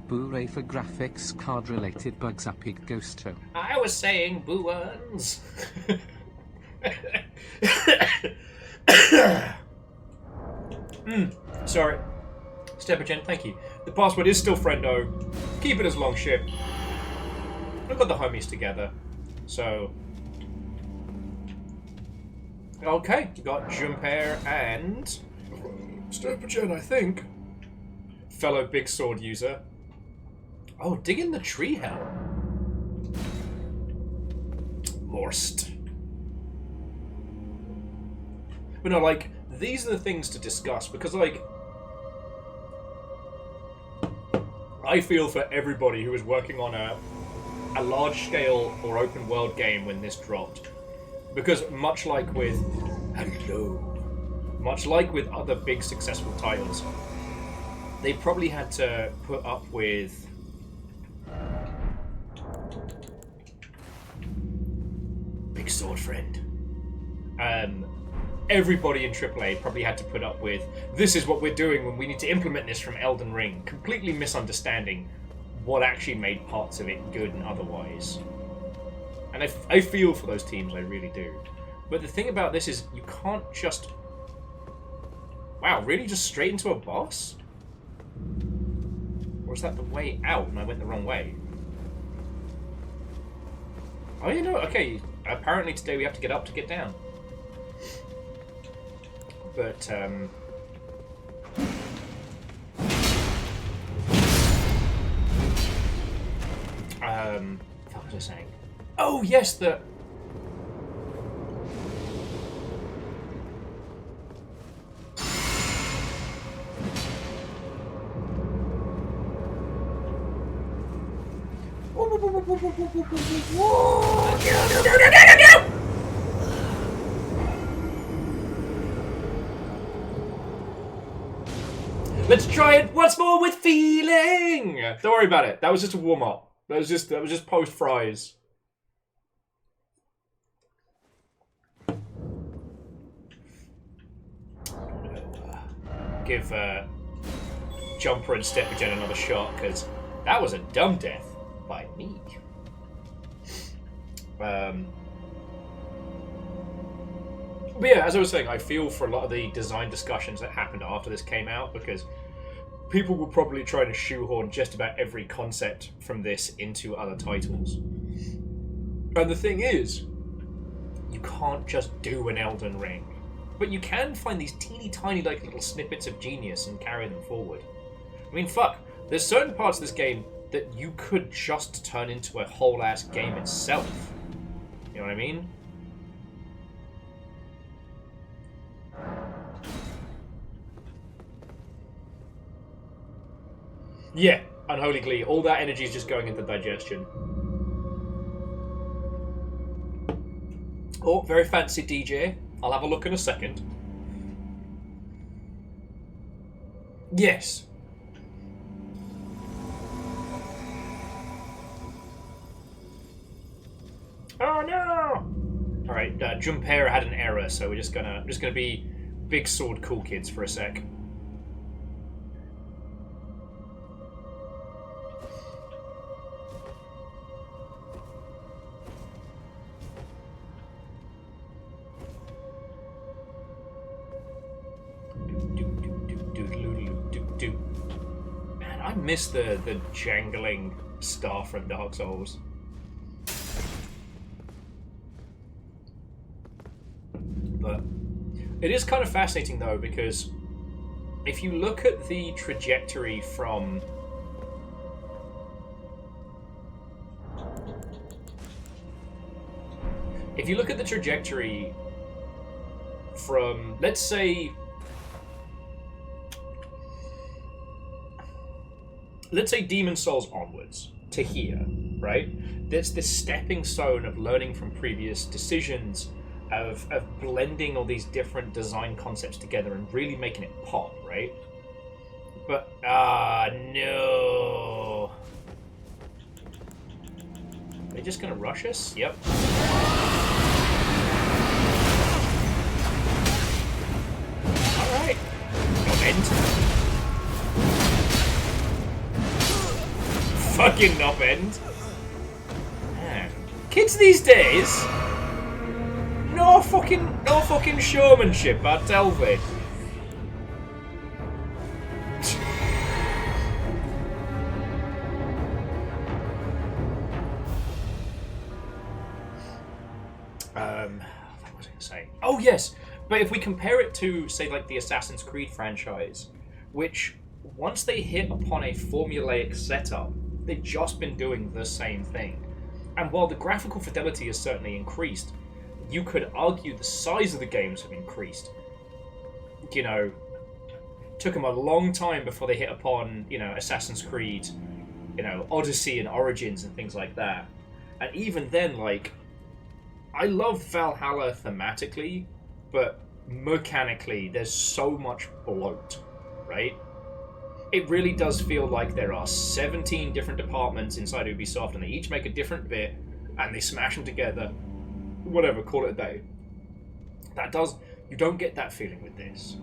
Boo-ray for graphics card-related bugs up Ghosto. I was saying boo ones. Sorry. Steppergen, thank you. The password is still friendo. Keep it as long ship. We've got the homies together. So... Okay, you got Jumper and... Steppergen, I think. Fellow big sword user. Oh, dig in the tree hell. Morst. But no, like, these are the things to discuss, because, like, I feel for everybody who was working on a large-scale or open-world game when this dropped. Because much like with... Hello. Much like with other big successful titles, they probably had to put up with... Big sword friend. Everybody in AAA probably had to put up with, this is what we're doing when we need to implement this from Elden Ring, completely misunderstanding what actually made parts of it good and otherwise. And I feel for those teams, I really do. But the thing about this is, you can't just... Wow, really? Just straight into a boss? Or is that the way out and I went the wrong way? Oh, you know, okay. Apparently today we have to get up to get down. But, what was I saying? Oh, yes, the... Let's try it once more with feeling. Don't worry about it. That was just a warm up. That was just post fries. Give Jumper and Steppergen another shot because that was a dumb death by me. But yeah, as I was saying, I feel for a lot of the design discussions that happened after this came out because people were probably trying to shoehorn just about every concept from this into other titles. And the thing is, you can't just do an Elden Ring, but you can find these teeny tiny like little snippets of genius and carry them forward. I mean, fuck, there's certain parts of this game that you could just turn into a whole ass game itself. You know what I mean? Yeah, Unholy Glee. All that energy is just going into digestion. Oh, very fancy DJ. I'll have a look in a second. Yes. Oh no! Alright, Junpei had an error, so we're just gonna be big sword cool kids for a sec. Man, I miss the jangling stuff from Dark Souls. But it is kind of fascinating though, because if you look at the trajectory from let's say Demon Souls onwards to here, right? There's this stepping stone of learning from previous decisions, of blending all these different design concepts together and really making it pop, right? But, no. They're just gonna rush us? Yep. Alright. No end. Fucking knob end. Man. Kids these days... No fucking showmanship, I tell thee. What was I gonna say? Oh yes, but if we compare it to, say, like the Assassin's Creed franchise, which once they hit upon a formulaic setup, they've just been doing the same thing. And while the graphical fidelity has certainly increased, you could argue the size of the games have increased. You know, took them a long time before they hit upon, you know, Assassin's Creed, you know, Odyssey and Origins and things like that. And even then, like, I love Valhalla thematically, but mechanically, there's so much bloat, right? It really does feel like there are 17 different departments inside Ubisoft, and they each make a different bit, and they smash them together. Whatever, call it a day. You don't get that feeling with this.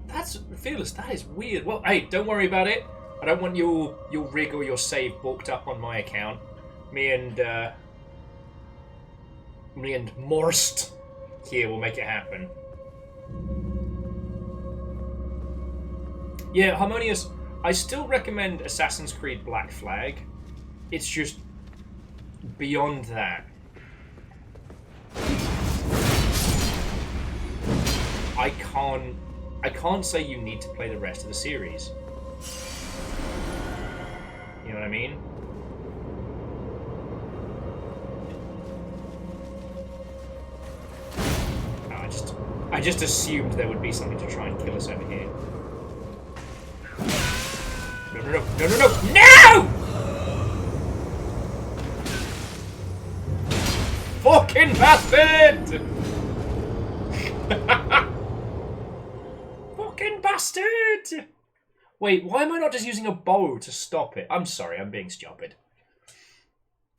That's Fearless, that is weird. Well, hey, don't worry about it. I don't want your rig or your save booked up on my account. Me and Morst here will make it happen. Yeah, Harmonious, I still recommend Assassin's Creed Black Flag. It's just beyond that. I can't say you need to play the rest of the series. You know what I mean? I just assumed there would be something to try and kill us over here. No! Fucking bastard! Fucking bastard! Wait, why am I not just using a bow to stop it? I'm sorry, I'm being stupid.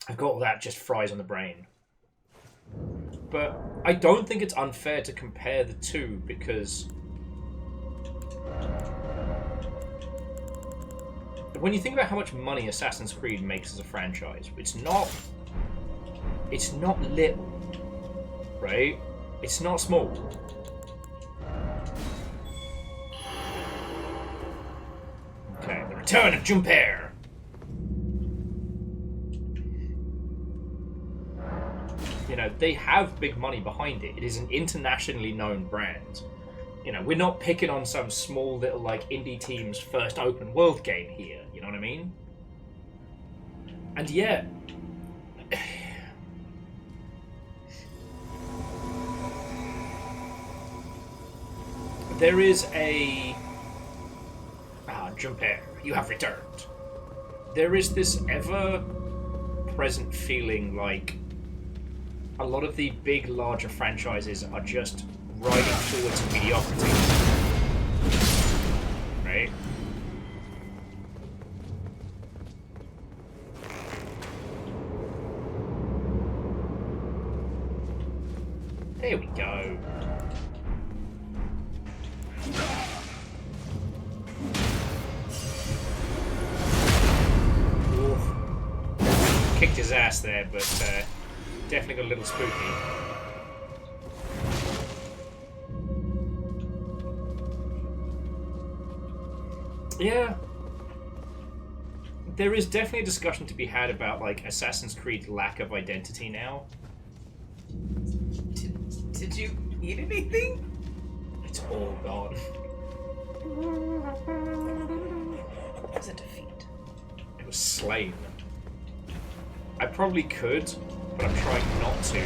I've got all that just fries on the brain. But I don't think it's unfair to compare the two because when you think about how much money Assassin's Creed makes as a franchise, it's not little, right? It's not small. Okay, the return of Junpei. You know, they have big money behind it. It is an internationally known brand. You know, we're not picking on some small little, like, indie team's first open world game here. You know what I mean? And yet... there is a... Junpei, you have returned. There is this ever-present feeling like a lot of the big, larger franchises are just riding towards mediocrity. Right? There we go. Ooh. Kicked his ass there, but definitely got a little spooky. Yeah. There is definitely a discussion to be had about, like, Assassin's Creed's lack of identity now. Did you eat anything? It's all gone. It was a defeat. It was slain. I probably could, but I'm trying not to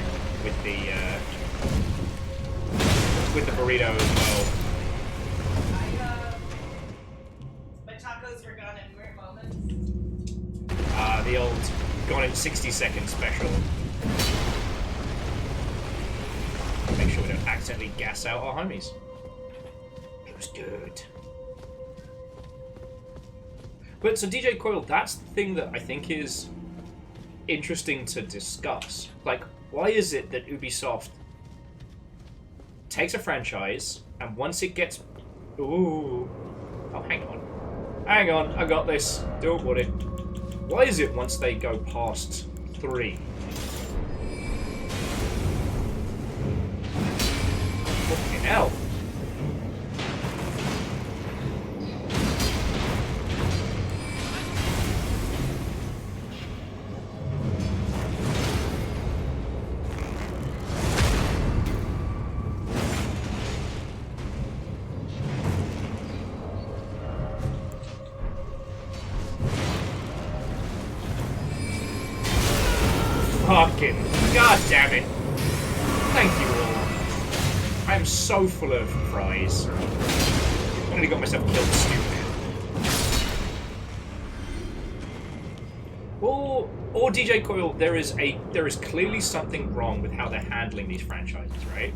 with the burrito as well. My tacos were gone in weird moments. The old gone in 60 seconds special. Make sure we don't accidentally gas out our homies. It was good. But so DJ Coil, that's the thing that I think is interesting to discuss. Like, why is it that Ubisoft takes a franchise and once it gets... Ooh. Oh, hang on, I got this. Don't worry. Why is it once they go past 3? Fucking hell. Fucking god damn it. Thank you all. I'm so full of fries. I nearly got myself killed, stupid. Or DJ Coil, there is clearly something wrong with how they're handling these franchises, right?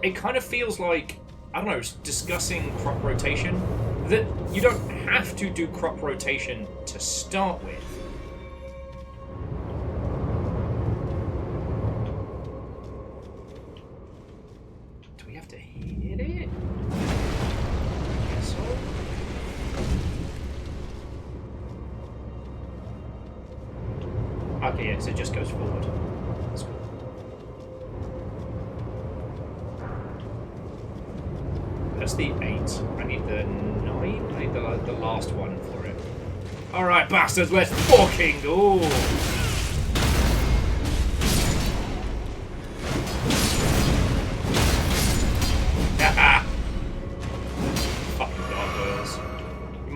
It kind of feels like, I don't know, discussing crop rotation. That you don't have to do crop rotation to start with. Do we have to hit it? I guess so. Okay, yeah, so it just goes forward. That's cool. That's the 8. I need the 9. I need the last one for it. Alright, bastards, let's fucking go!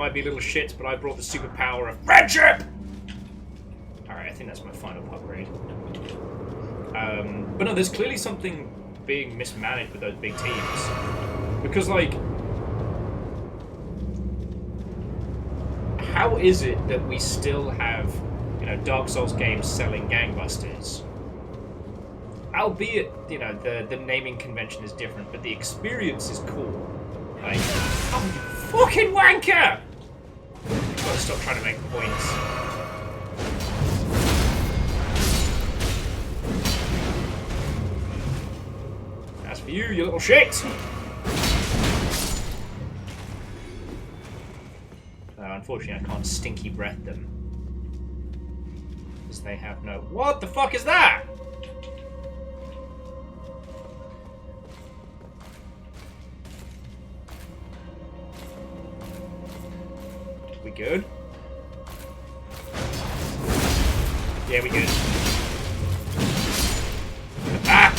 might be little shits, but I brought the superpower of friendship! Alright, I think that's my final upgrade. But no, there's clearly something being mismanaged with those big teams. Because, like... how is it that we still have, you know, Dark Souls games selling gangbusters? Albeit, you know, the naming convention is different, but the experience is cool. Like, oh, you fucking wanker! Gotta stop trying to make points. As for you, you little shit! Unfortunately, I can't stinky breath them. Because they have no... What the fuck is that? We good? Yeah, we good. Ah!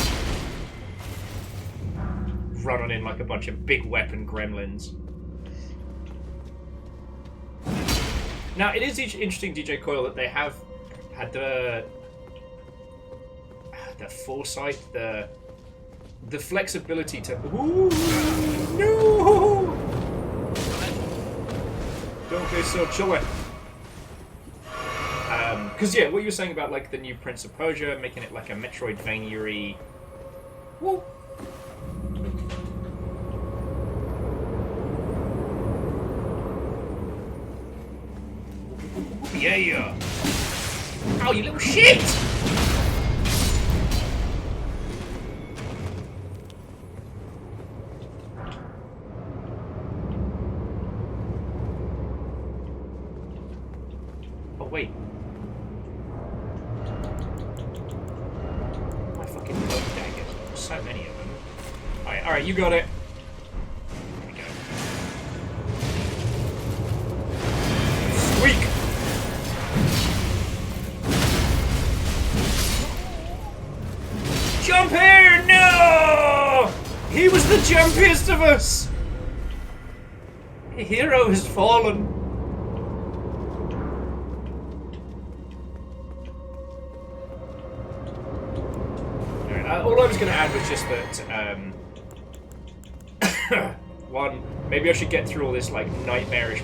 Run on in like a bunch of big weapon gremlins. Now, it is interesting, DJ Coyle, that they have had the foresight, the flexibility to... Ooh, no! Don't be so chilly. Because, yeah, what you were saying about, like, the new Prince of Persia, making it like a Metroidvania-y... Whoa! Yeah! Oh, you little shit! Oh, wait. My fucking bug daggers. There's so many of them. Alright, you got it. There we go. Squeak! Jump here! No! He was the jumpiest of us! A hero has fallen. All I was going to add was just that, one, maybe I should get through all this, like, nightmarish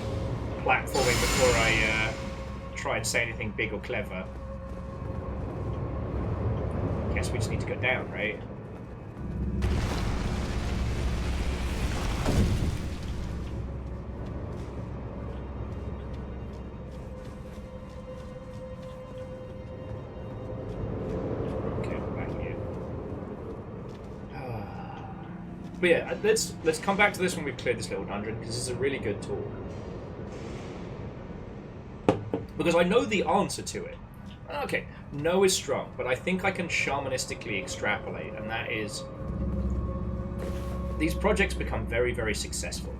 platforming before I try and say anything big or clever. Guess we just need to go down, right? But yeah, let's come back to this when we've cleared this little dungeon, because this is a really good tool. Because I know the answer to it. Okay, no is strong, but I think I can shamanistically extrapolate, and that is... these projects become very, very successful.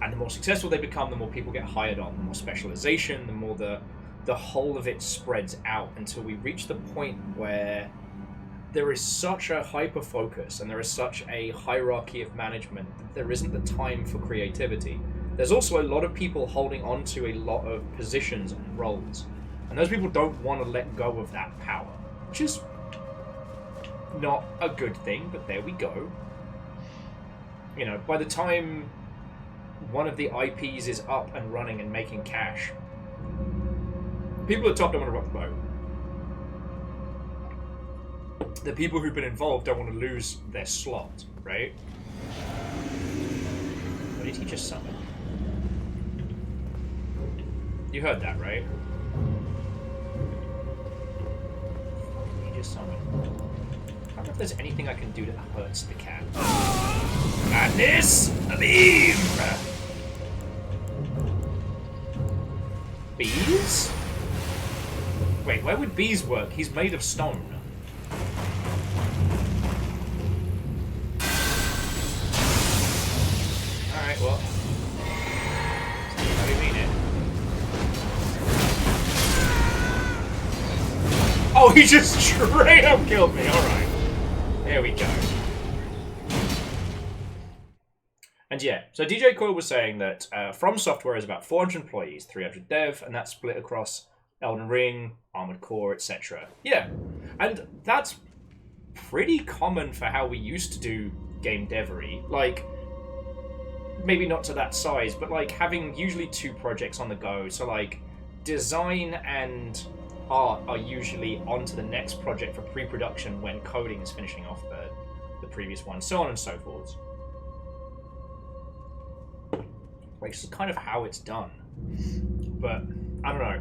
And the more successful they become, the more people get hired on, the more specialization, the more the whole of it spreads out, until we reach the point where there is such a hyper-focus and there is such a hierarchy of management that there isn't the time for creativity. There's also a lot of people holding on to a lot of positions and roles. And those people don't want to let go of that power. Which is not a good thing, but there we go. You know, by the time one of the IPs is up and running and making cash, people at the top don't want to rock the boat. The people who've been involved don't want to lose their slot, right? What did he just summon? You heard that, right? He just summoned. I don't know if there's anything I can do that hurts the cat. Madness! A beam! Bees? Wait, where would bees work? He's made of stone. Alright, well. How do you mean it? Oh, he just straight up killed me. Alright. There we go. And yeah, so DJ Coyle was saying that From Software is about 400 employees, 300 dev, and that's split across Elden Ring, Armored Core, etc. Yeah, and that's pretty common for how we used to do game devery. Like, maybe not to that size, but like having usually 2 projects on the go. So like design and art are usually on to the next project for pre-production when coding is finishing off the previous one, so on and so forth. Like, this is kind of how it's done. But I don't know.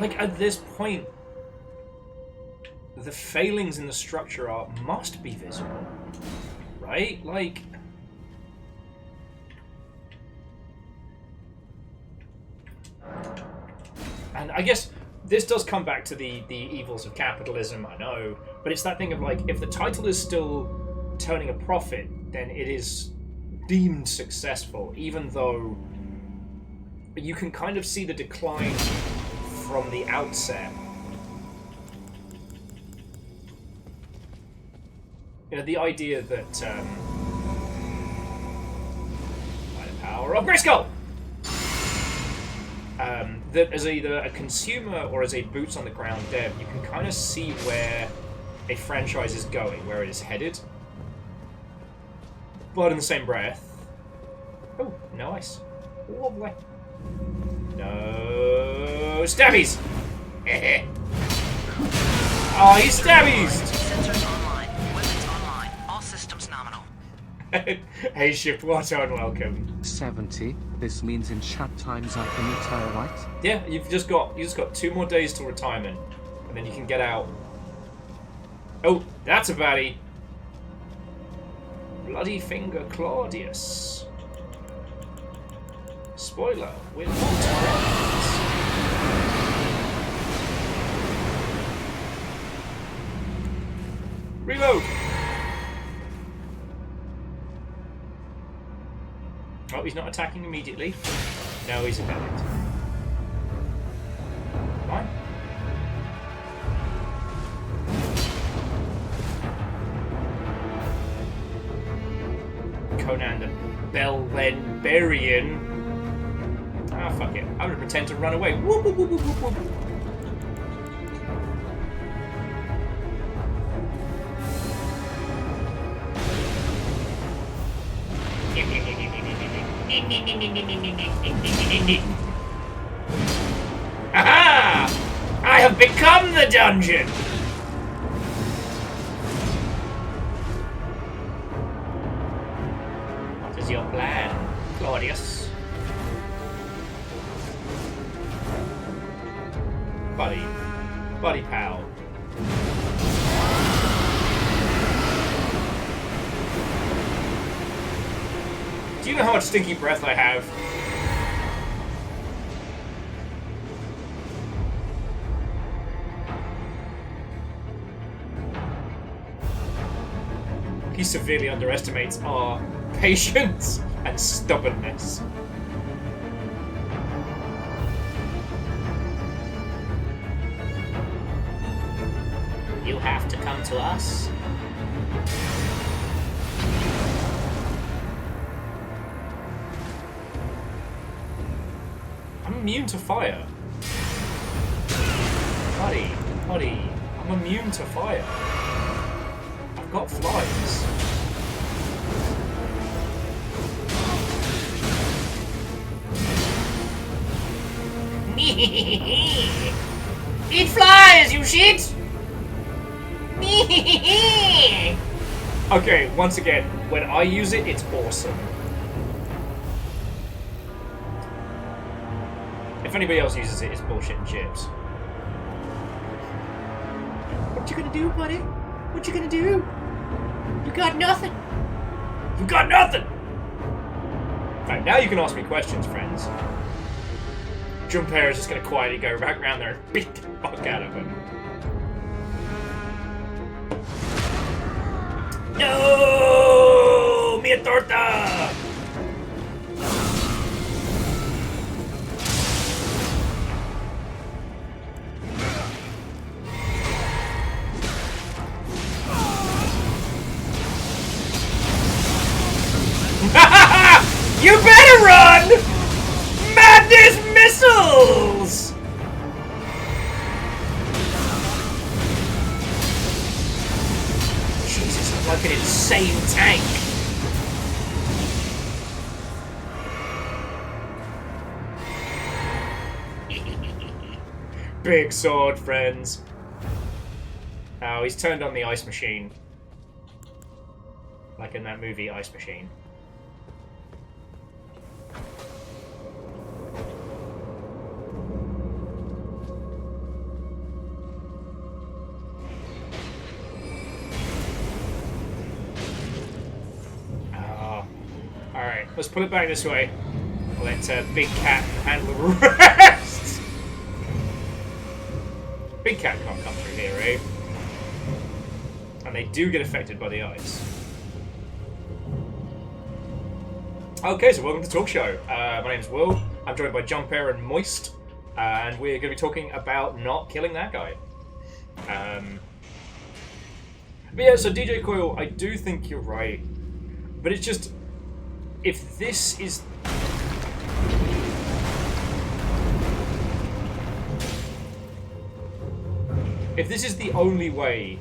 Like, at this point, the failings in the structure art must be visible, right? Like, and I guess this does come back to the evils of capitalism, I know, but it's that thing of like, if the title is still turning a profit, then it is deemed successful, even though you can kind of see the decline from the outset. You know, the idea that by the power of Grayskull, that as either a consumer or as a boots on the ground dev, you can kind of see where a franchise is going, where it is headed. But in the same breath, oh, nice, lovely. No stabbies! Oh, he's stabbies! Sensors online. Weapons online. All systems nominal. Hey, ship, what on, welcome. 70. This means in chat times I can retire, right? Yeah, you just got 2 more days till retirement, and then you can get out. Oh, that's a baddie. Bloody Finger Claudius. Spoiler, we're not friends. Reload! Oh, he's not attacking immediately. No, he's a bandit. Fine. Conan the Belvenbarian. Ah, fuck it. I'm gonna pretend to run away. Whoop, whoop, whoop, whoop, whoop, whoop. Aha! I have become the dungeon! What is your plan, Claudius? Buddy pal. Do you know how much stinky breath I have? He severely underestimates our patience and stubbornness. You have to come to us. I'm immune to fire. Buddy, I'm immune to fire. I've got flies. Eat flies, you shit! Okay, once again, when I use it, it's awesome. If anybody else uses it, it's bullshit and chips. What you gonna do, buddy? What you gonna do? You got nothing. You got nothing! In fact, now you can ask me questions, friends. Junpei is just gonna quietly go back around there and beat the fuck out of him. No! Mia torta! You better run! Madness missiles! Jesus, I'm like an insane tank. Big sword, friends. Oh, he's turned on the ice machine. Like in that movie, Ice Machine. Oh. Alright, let's put it back this way. Let Big Cat handle the rest! Big Cat can't come through here, eh? And they do get affected by the ice. Okay, so welcome to the talk show. My name is Will. I'm joined by Jump Air and Moist, and we're going to be talking about not killing that guy. But yeah, so DJ Coyle, I do think you're right, but it's just if this is the only way.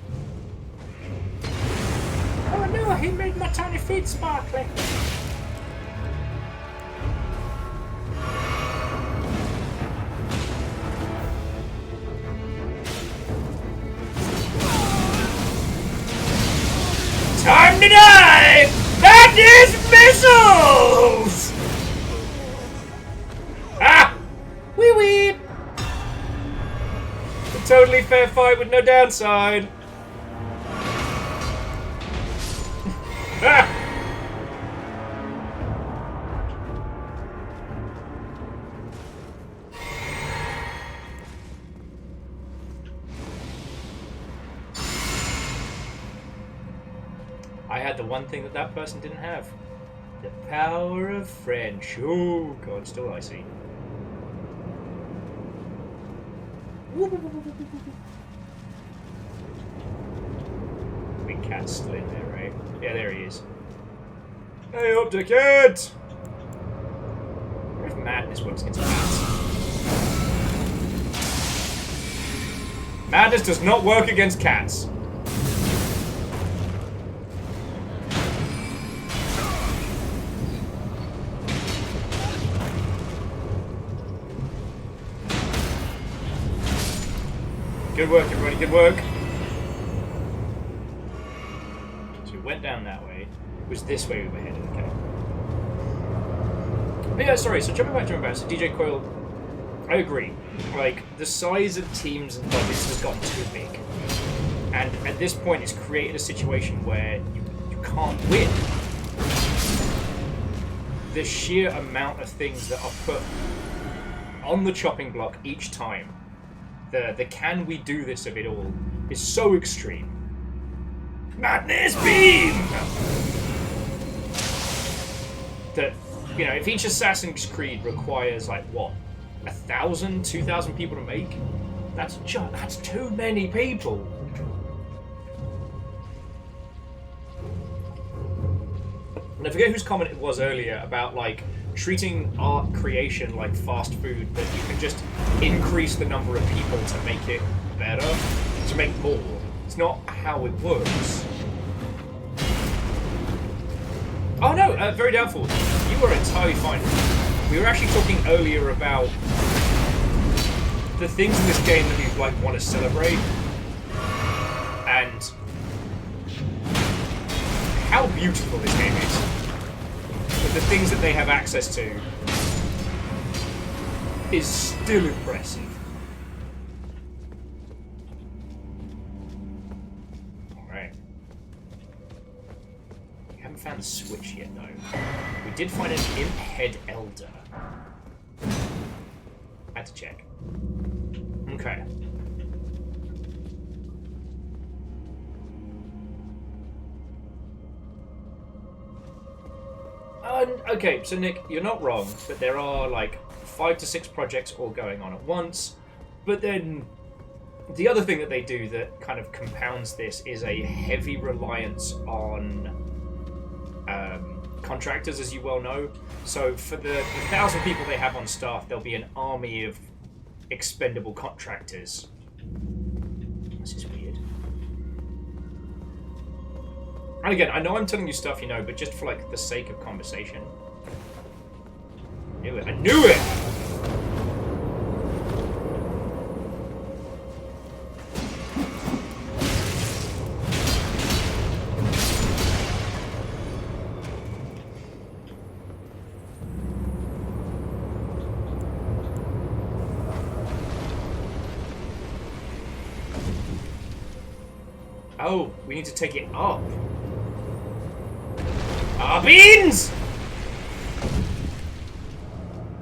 Oh no, he made my tiny feet sparkly. Time to die! Madness missiles! Ah! Wee wee! A totally fair fight with no downside. Ah! I had the one thing that person didn't have. The power of French. Oh god, still icy. Big Cat's still in there, right? Yeah, there he is. Hey up to kid! Where's Madness works against cats? Madness does not work against cats. Good work, everybody, good work. So we went down that way. It was this way we were headed, okay. But yeah, sorry, so jumping back, so DJ Coyle, I agree. Like, the size of teams and budgets has gotten too big. And at this point, it's created a situation where you can't win. The sheer amount of things that are put on the chopping block each time, the can we do this of it all is so extreme. Madness beam! That, you know, if each Assassin's Creed requires like what, 1,000, 2,000 people to make, that's too many people. And I forget whose comment it was earlier about like treating art creation like fast food, that you can just increase the number of people to make it better, to make more. It's not how it works. Oh no, very doubtful. You were entirely fine. We were actually talking earlier about the things in this game that you like want to celebrate, and how beautiful this game is. But the things that they have access to is still impressive. Alright. We haven't found the switch yet, though. We did find an imp head elder. Had to check. Okay. Okay, so Nick, you're not wrong, but there are like 5 to 6 projects all going on at once. But then the other thing that they do that kind of compounds this is a heavy reliance on contractors, as you well know. So for the 1,000 people they have on staff, there'll be an army of expendable contractors. This is weird. And again, I know I'm telling you stuff you know, but just for like the sake of conversation. I knew it. I knew it! Oh, we need to take it up. Ah, beans!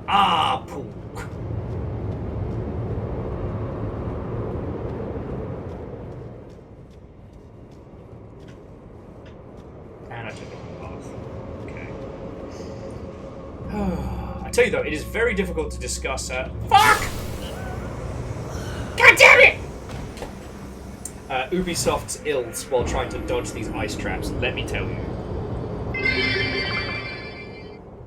Ah, pool. And I took it off. Okay. I tell you though, it is very difficult to discuss. Fuck! God damn it! Ubisoft's ills while trying to dodge these ice traps, let me tell you.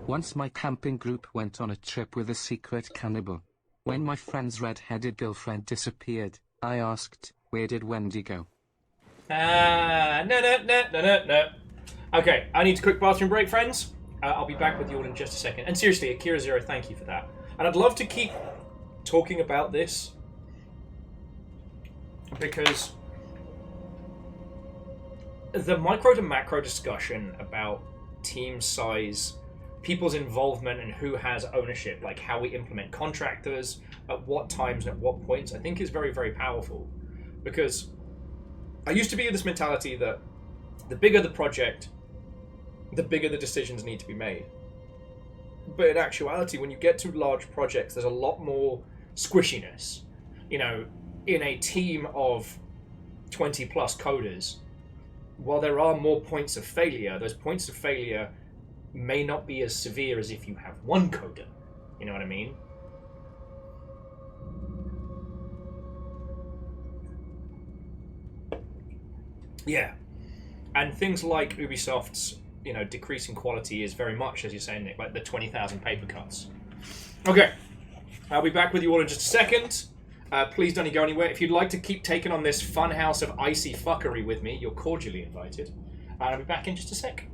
Once my camping group went on a trip with a secret cannibal. When my friend's red-headed girlfriend disappeared, I asked, where did Wendy go? No. Okay, I need a quick bathroom break, friends. I'll be back with you all in just a second. And seriously, Akira Zero, thank you for that. And I'd love to keep talking about this, because the micro to macro discussion about team size, people's involvement, and who has ownership, like how we implement contractors, at what times and at what points, I think is very, very powerful. Because I used to be of this mentality that the bigger the project, the bigger the decisions need to be made. But in actuality, when you get to large projects, there's a lot more squishiness. You know, in a team of 20 plus coders, while there are more points of failure, those points of failure may not be as severe as if you have one coder. You know what I mean? Yeah. And things like Ubisoft's, decreasing quality is very much, as you're saying, Nick, like the 20,000 paper cuts. Okay. I'll be back with you all in just a second. Please don't go anywhere. If you'd like to keep taking on this fun house of icy fuckery with me, you're cordially invited. I'll be back in just a sec.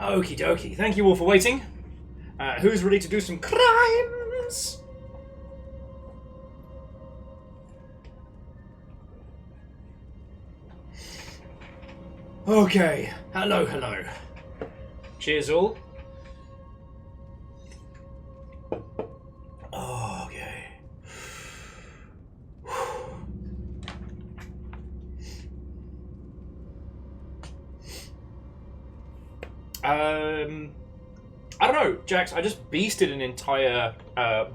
Okie dokie. Thank you all for waiting. Who's ready to do some crimes? Okay. Hello, hello. Cheers all. Okay. I don't know, Jax. I just beasted an entire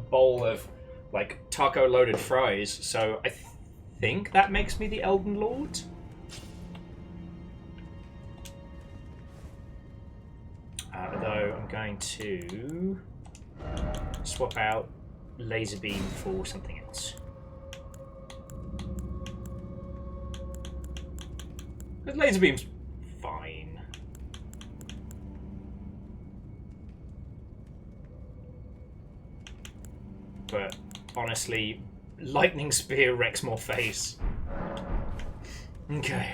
bowl of like taco-loaded fries, so I think that makes me the Elden Lord. Although I'm going to swap out laser beam for something else. The laser beam's fine. But honestly, lightning spear wrecks more face. Okay.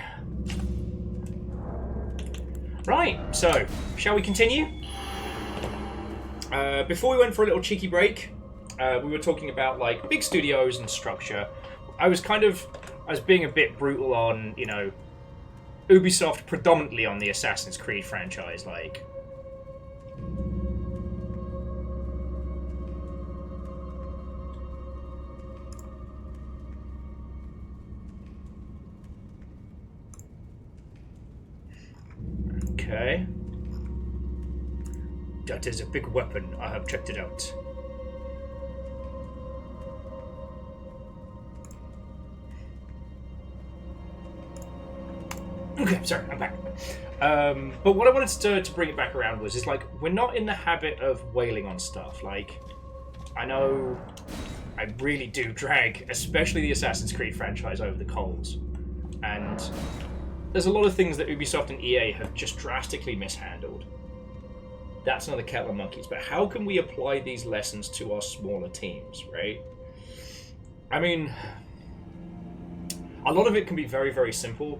Right, so shall we continue? Before we went for a little cheeky break, we were talking about like big studios and structure. I was being a bit brutal on, you know, Ubisoft predominantly on the Assassin's Creed franchise, like. Okay. That is a big weapon. I have checked it out. Okay, sorry, I'm back. But what I wanted to bring it back around was, like, we're not in the habit of wailing on stuff. Like, I know I really do drag, especially the Assassin's Creed franchise, over the coals. And there's a lot of things that Ubisoft and EA have just drastically mishandled. That's another kettle of monkeys. But how can we apply these lessons to our smaller teams, right? I mean, a lot of it can be very, very simple.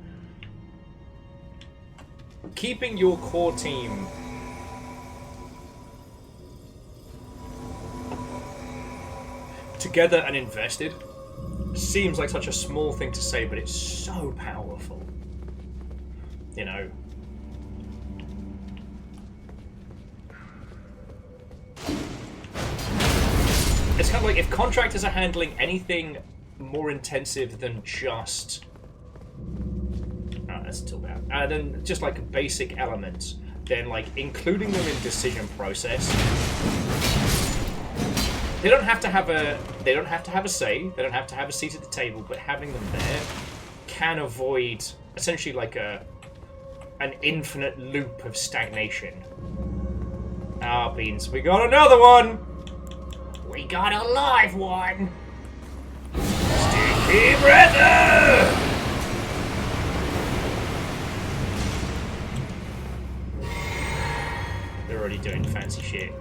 Keeping your core team together and invested seems like such a small thing to say, but it's so powerful. You know. It's kind of like if contractors are handling anything more intensive than just... that's still bad. Then just like basic elements, then like including them in decision process. They don't have to have a say. They don't have to have a seat at the table, but having them there can avoid essentially like an infinite loop of stagnation. Ah, Beans, we got another one! We got a live one! Sticky Breather! They're already doing fancy shit.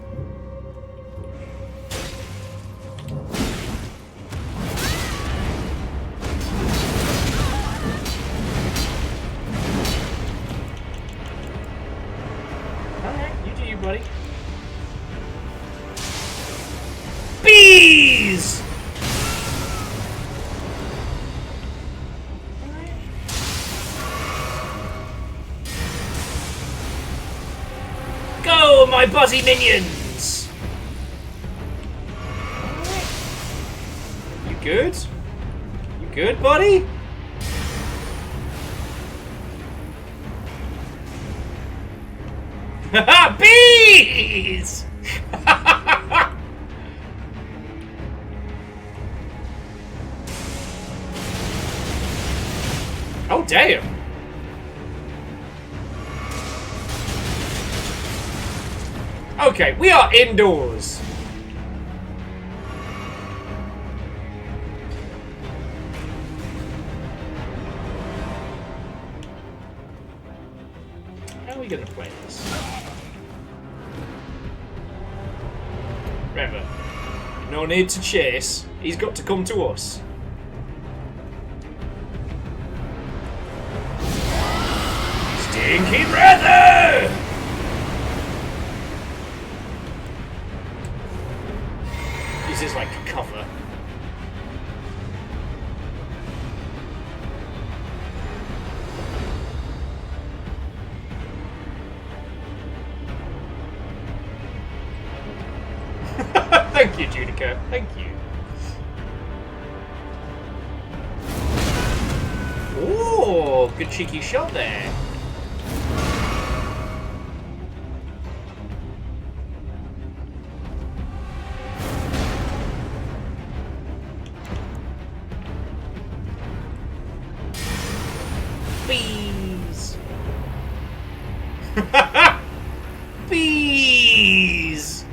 Alright, you do you, buddy. Bees! Go, my buzzy minions! You good? You good, buddy? Haha, bees! Oh, damn. Okay, we are indoors. How are we going to play this? Remember, no need to chase. He's got to come to us. Stinky Breather! Thank you, Judica. Thank you. Oh, good cheeky shot there. Bees. Bees.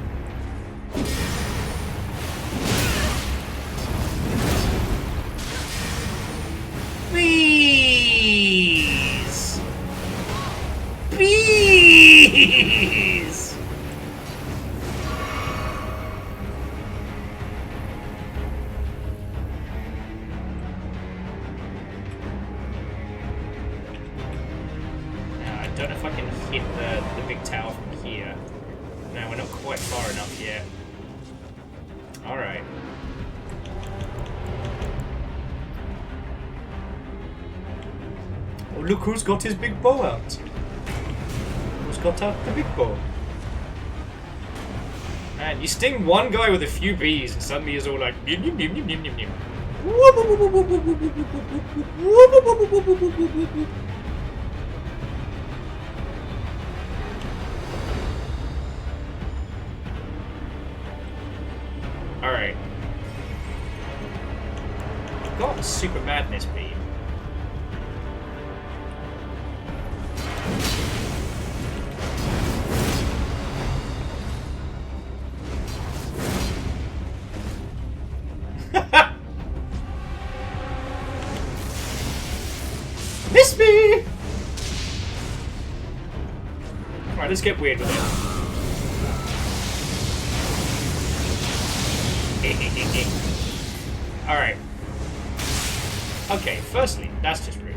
Bees! Bees! Now, I don't know if I can hit the big tower from here. No, we're not quite far enough yet. Alright. Oh, look who's got his big bow out. Who's got out the big bow? Man, you sting one guy with a few bees and suddenly he's all like... Alright. Got a super madness beam. Miss me! Alright, let's get weird with it. Alright. Okay, firstly, that's just rude.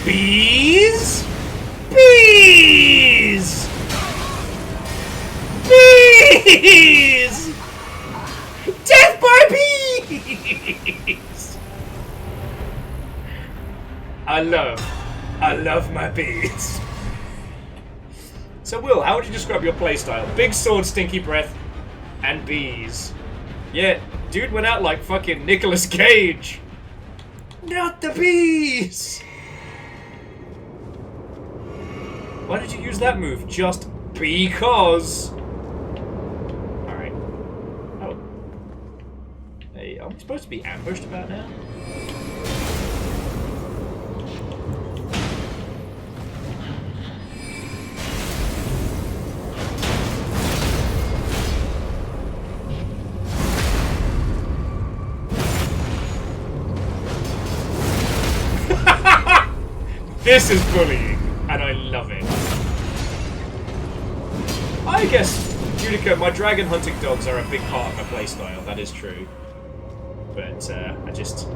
Bees? Bees! Bees! Death by bees! I love my bees. So Will, how would you describe your playstyle? Big sword, stinky breath, and bees. Yeah, dude went out like fucking Nicolas Cage. Not the bees! Why did you use that move? Just because. Alright. Oh. Hey, are we supposed to be ambushed about now? This is bullying, and I love it. I guess, Judica, my dragon hunting dogs are a big part of my playstyle, that is true. But, I just...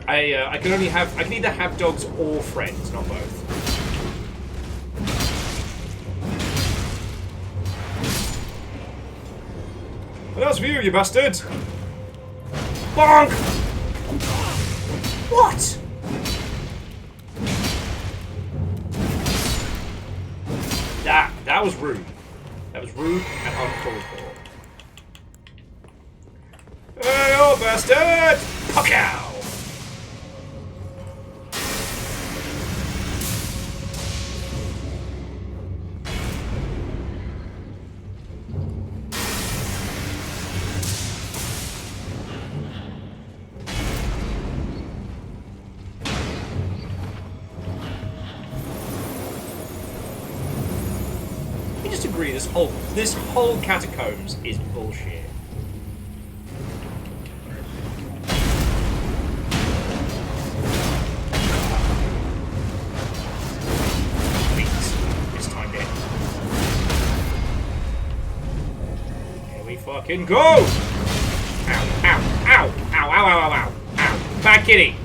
I can only have... I can either have dogs or friends, not both. Well, that's for you, you bastard! Bonk! What? That was rude. That was rude and uncalled for. Hey, old bastard! Pow! Agree, this whole catacombs is bullshit. Please, this time dead. fucking go! Ow, ow, ow, ow, ow, ow, ow, ow, ow. Bad kitty!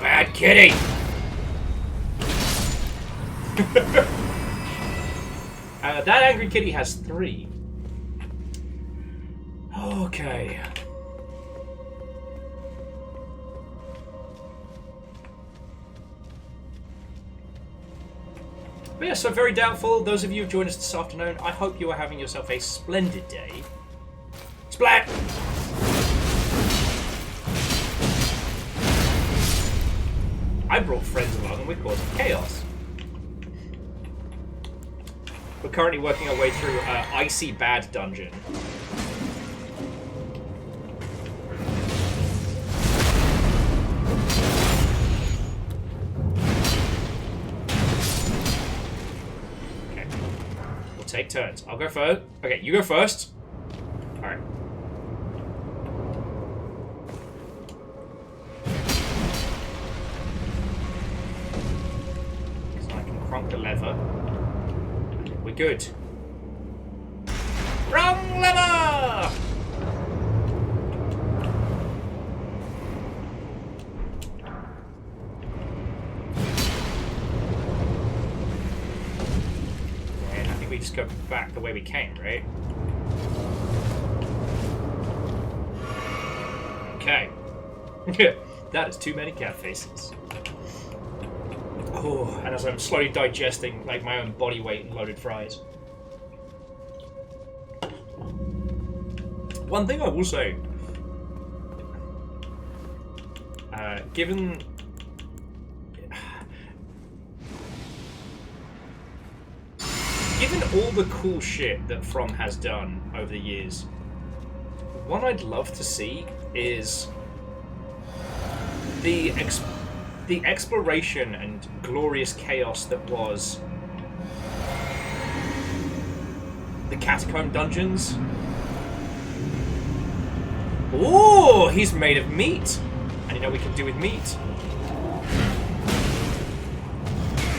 Bad kitty! That angry kitty has 3. Okay. But yeah, so very doubtful. Those of you who've joined us this afternoon, I hope you are having yourself a splendid day. Splat! I brought friends along and we're causing chaos. We're currently working our way through Icy Bad Dungeon. Okay. We'll take turns. I'll go first. Okay, you go first. Alright. So I can cronk the lever. We're good. Wrong lever! And I think we just go back the way we came, right? Okay. That is too many cat faces. Oh, and as I'm slowly digesting like my own body weight in loaded fries. One thing I will say, given all the cool shit that From has done over the years, what I'd love to see is the exploration and glorious chaos that was the catacomb dungeons. Oh, he's made of meat. And you know what we can do with meat?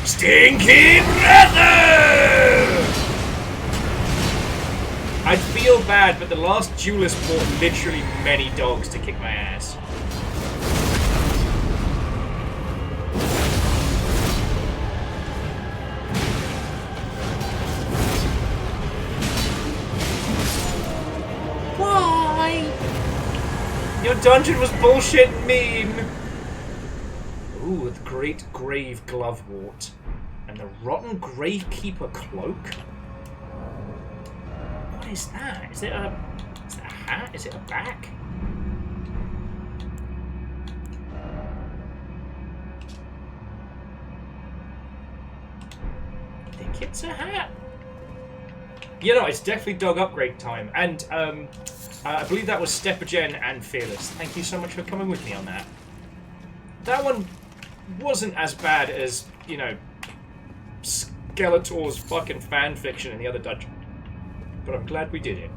Stinky leather! I'd feel bad, but the last duelist bought literally many dogs to kick my ass. Your dungeon was bullshit and mean! Ooh, the Great Grave Glovewort. And the Rotten Gravekeeper Cloak? What is that? Is it a hat? Is it a back? I think it's a hat. You know, it's definitely dog upgrade time. And, I believe that was Stepagen and Fearless. Thank you so much for coming with me on that. That one wasn't as bad as, you know, Skeletor's fucking fanfiction in the other dungeon. But I'm glad we did it.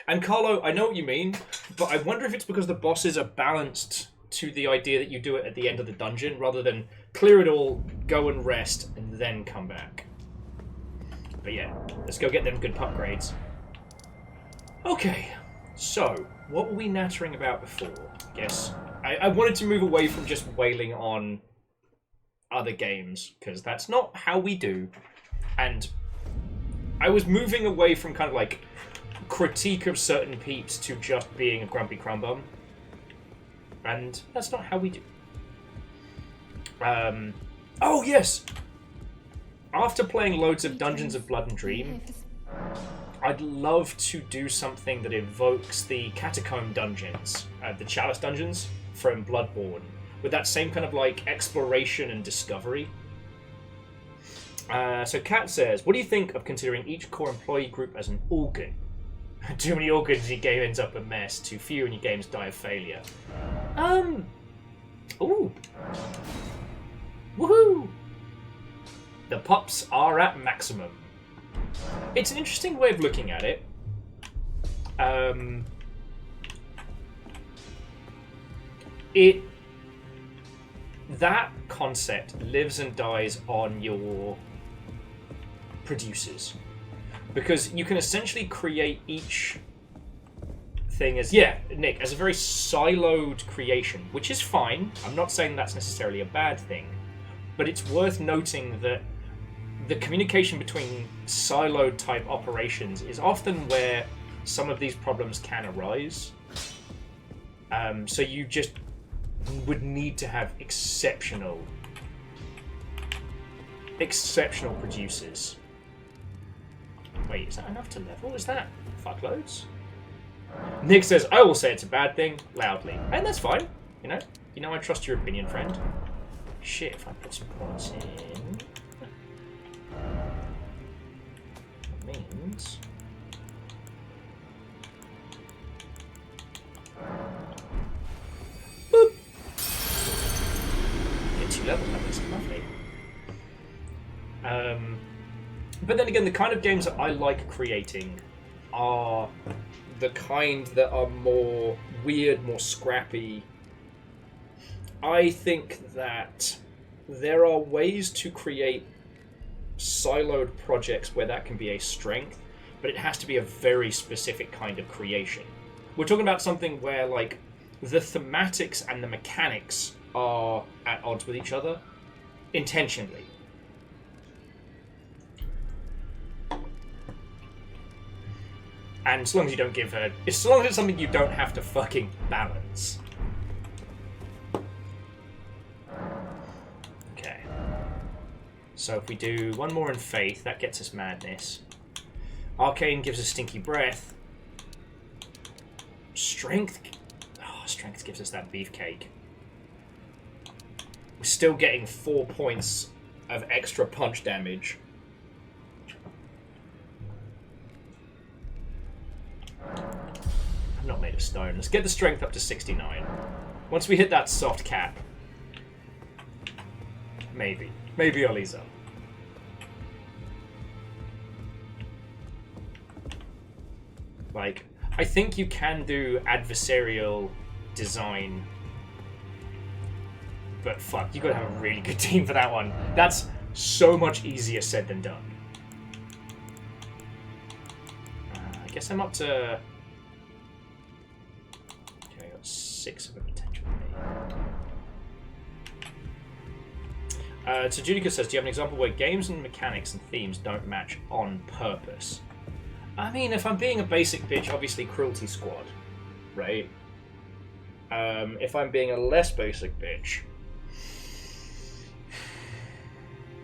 And Carlo, I know what you mean, but I wonder if it's because the bosses are balanced to the idea that you do it at the end of the dungeon rather than clear it all, go and rest, and then come back. But yeah, let's go get them good upgrades. Okay, so what were we nattering about before? I guess I wanted to move away from just wailing on other games, because that's not how we do. And I was moving away from kind of like critique of certain peeps to just being a grumpy crumbum. And that's not how we do. Oh, yes! After playing loads of Dungeons of Blood and Dream, I'd love to do something that evokes the Catacomb dungeons, the Chalice dungeons from Bloodborne, with that same kind of like exploration and discovery. So Kat says, what do you think of considering each core employee group as an organ? Too many organs and your game ends up a mess. Too few and your games die of failure. Ooh. Woohoo! The pups are at maximum. It's an interesting way of looking at it. that concept lives and dies on your producers, because you can essentially create each thing as Nick, as a very siloed creation, which is fine. I'm not saying that's necessarily a bad thing, but it's worth noting that the communication between siloed type operations is often where some of these problems can arise. So you just would need to have exceptional producers. Wait, is that enough to level? Is that fuckloads? Nick says, I will say it's a bad thing, loudly. And that's fine, you know? You know I trust your opinion, friend. Shit, if I put some points in... That means... Boop! Get 2 levels, that makes it lovely. But then again, the kind of games that I like creating are the kind that are more weird, more scrappy. I think that there are ways to create siloed projects where that can be a strength, but it has to be a very specific kind of creation. We're talking about something where, like, the thematics and the mechanics are at odds with each other intentionally. And as long as you don't give as long as it's something you don't have to fucking balance. Okay. So if we do one more in Faith, that gets us Madness. Arcane gives us Stinky Breath. Strength gives us that Beefcake. We're still getting 4 points of extra punch damage. I'm not made of stone. Let's get the strength up to 69. Once we hit that soft cap, maybe I'll ease up. Like, I think you can do adversarial design, but fuck, you gotta have a really good team for that one. That's so much easier said than done. I guess I'm up to... Okay, I got 6 of a potential. So Judica says, do you have an example where games and mechanics and themes don't match on purpose? I mean, if I'm being a basic bitch, obviously Cruelty Squad, right? If I'm being a less basic bitch...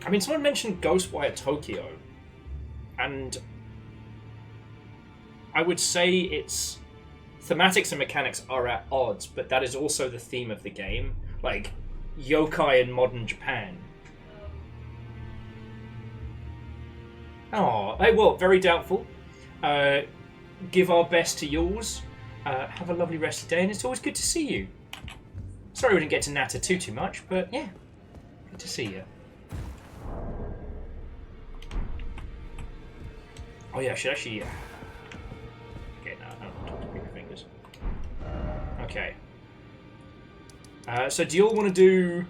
I mean, someone mentioned Ghostwire Tokyo, and I would say its thematics and mechanics are at odds, but that is also the theme of the game. Like, yokai in modern Japan. Oh, hey, well, very doubtful. Give our best to yours. Have a lovely rest of the day, and it's always good to see you. Sorry we didn't get to natter too much, but yeah, good to see you. Oh yeah, I should actually... Okay, no, I don't talk to bigger fingers. Okay. So do you all want to do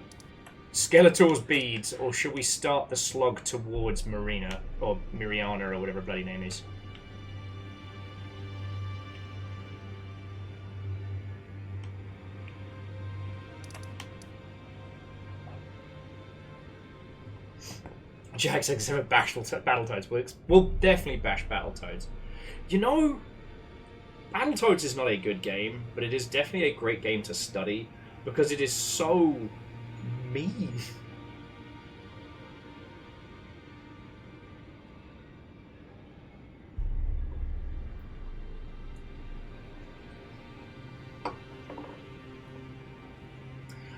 Skeletor's beads, or should we start the slog towards Marina, or Miriana, or whatever her bloody name is? Jack says if Battletoads works. We'll definitely bash Battletoads. You know, Battletoads is not a good game, but it is definitely a great game to study because it is so mean.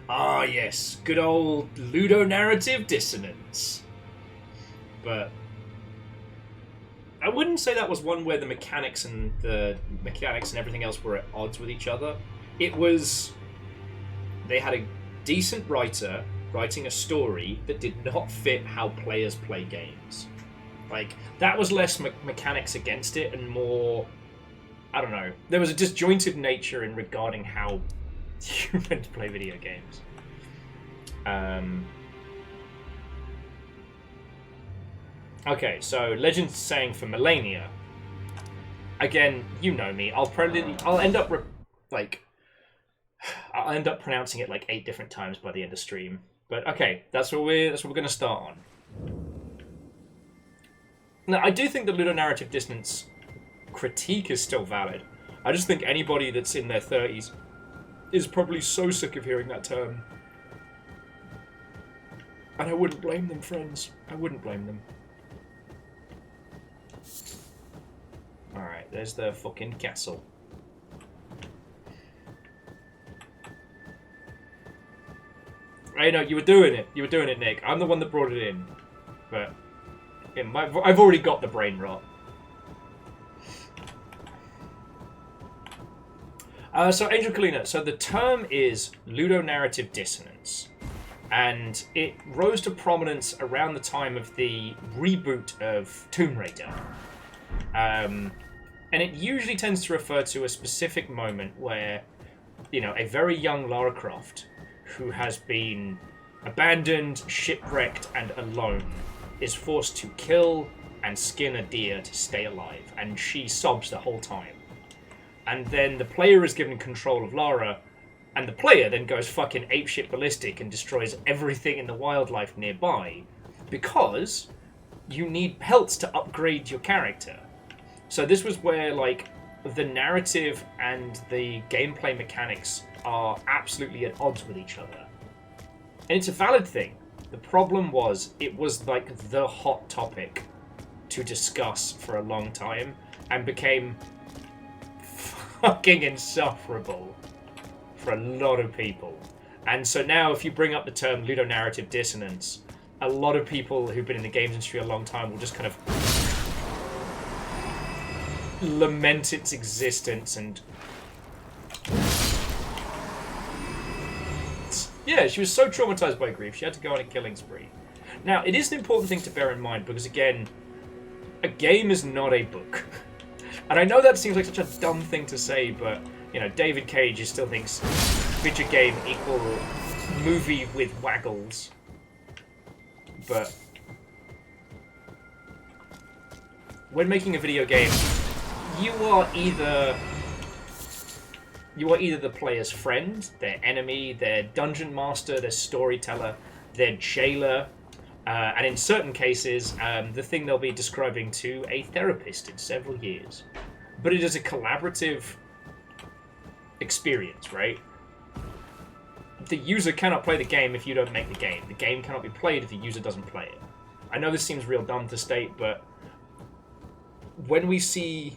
Ah, yes, good old ludonarrative dissonance. But I wouldn't say that was one where the mechanics and everything else were at odds with each other. It was... They had a decent writer writing a story that did not fit how players play games. Like, that was less mechanics against it and more... I don't know. There was a disjointed nature in regarding how humans play video games. Okay, so Legend's saying for Melania. Again, you know me. I'll end up I'll end up pronouncing it like 8 different times by the end of stream. But okay, that's what we're going to start on. Now, I do think the ludonarrative dissonance critique is still valid. I just think anybody that's in their 30s is probably so sick of hearing that term. And I wouldn't blame them, friends. I wouldn't blame them. Alright, there's the fucking castle. I know, you were doing it. You were doing it, Nick. I'm the one that brought it in. But I've already got the brain rot. So, Angel Kalina. So, the term is ludonarrative dissonance. And it rose to prominence around the time of the reboot of Tomb Raider. And it usually tends to refer to a specific moment where, you know, a very young Lara Croft, who has been abandoned, shipwrecked, and alone, is forced to kill and skin a deer to stay alive, and she sobs the whole time. And then the player is given control of Lara, and the player then goes fucking apeshit ballistic and destroys everything in the wildlife nearby, because you need pelts to upgrade your character. So this was where, like, the narrative and the gameplay mechanics are absolutely at odds with each other. And it's a valid thing. The problem was, it was like the hot topic to discuss for a long time, and became fucking insufferable for a lot of people. And so now if you bring up the term ludonarrative dissonance, a lot of people who've been in the games industry a long time will just kind of lament its existence. And yeah, she was so traumatized by grief, she had to go on a killing spree. Now, it is an important thing to bear in mind, because again, a game is not a book. And I know that seems like such a dumb thing to say, but, you know, David Cage still thinks video game equal movie with waggles. But when making a video game, you are either the player's friend, their enemy, their dungeon master, their storyteller, their jailer, and in certain cases, the thing they'll be describing to a therapist in several years. But it is a collaborative experience, right? The user cannot play the game if you don't make the game. The game cannot be played if the user doesn't play it. I know this seems real dumb to state, but when we see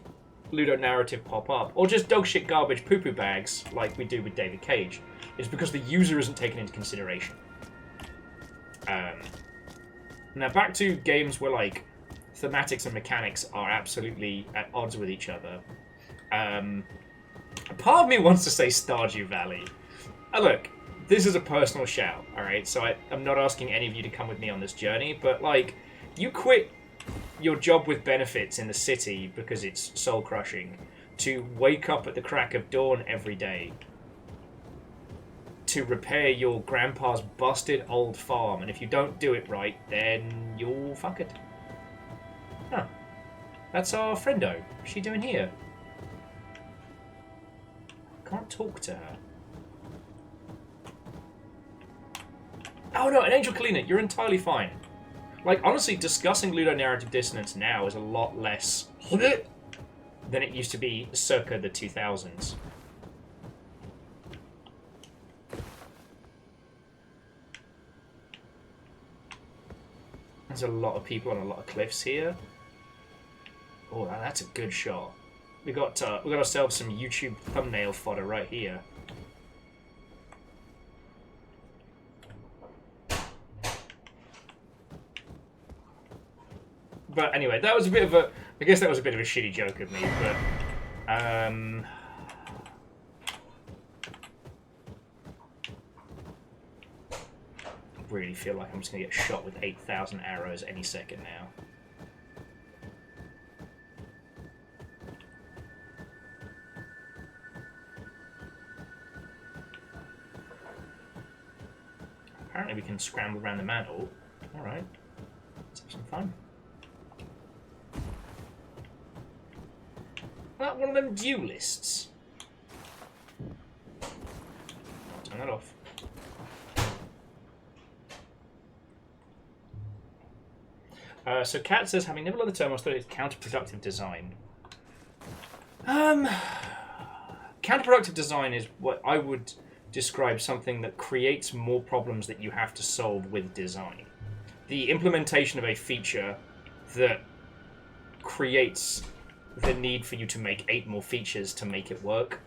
ludonarrative pop up, or just dogshit garbage poo-poo bags, like we do with David Cage, it's because the user isn't taken into consideration. Now back to games where, like, thematics and mechanics are absolutely at odds with each other. Part of me wants to say Stardew Valley. Look, this is a personal shout, alright? So I'm not asking any of you to come with me on this journey, but, like, you quit your job with benefits in the city because it's soul-crushing to wake up at the crack of dawn every day to repair your grandpa's busted old farm, and if you don't do it right, then you'll fuck it. Huh. That's our friendo. What's she doing here? Can't talk to her. Oh no, and Angel Kalina, you're entirely fine. Like, honestly, discussing ludonarrative dissonance now is a lot less than it used to be circa the 2000s. There's a lot of people on a lot of cliffs here. Oh, that's a good shot. We got ourselves some YouTube thumbnail fodder right here. But anyway, that was a bit of a... I guess that was a bit of a shitty joke of me, but... I really feel like I'm just going to get shot with 8,000 arrows any second now. apparently we can scramble around the mantle. Alright. Let's have some fun. That one of them duelists. Turn that off. So Kat says, having never learned the term, I thought it's counterproductive design. Counterproductive design is what I would describe something that creates more problems that you have to solve with design. The implementation of a feature that creates the need for you to make 8 more features to make it work.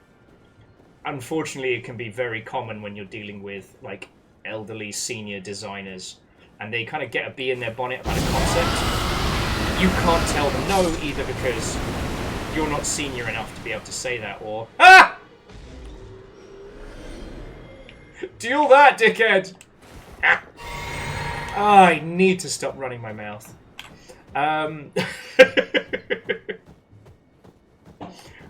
Unfortunately, it can be very common when you're dealing with like elderly senior designers, and they kind of get a bee in their bonnet about a concept. You can't tell them no either because you're not senior enough to be able to say that, or ah! Deal that, dickhead! Ah! I need to stop running my mouth.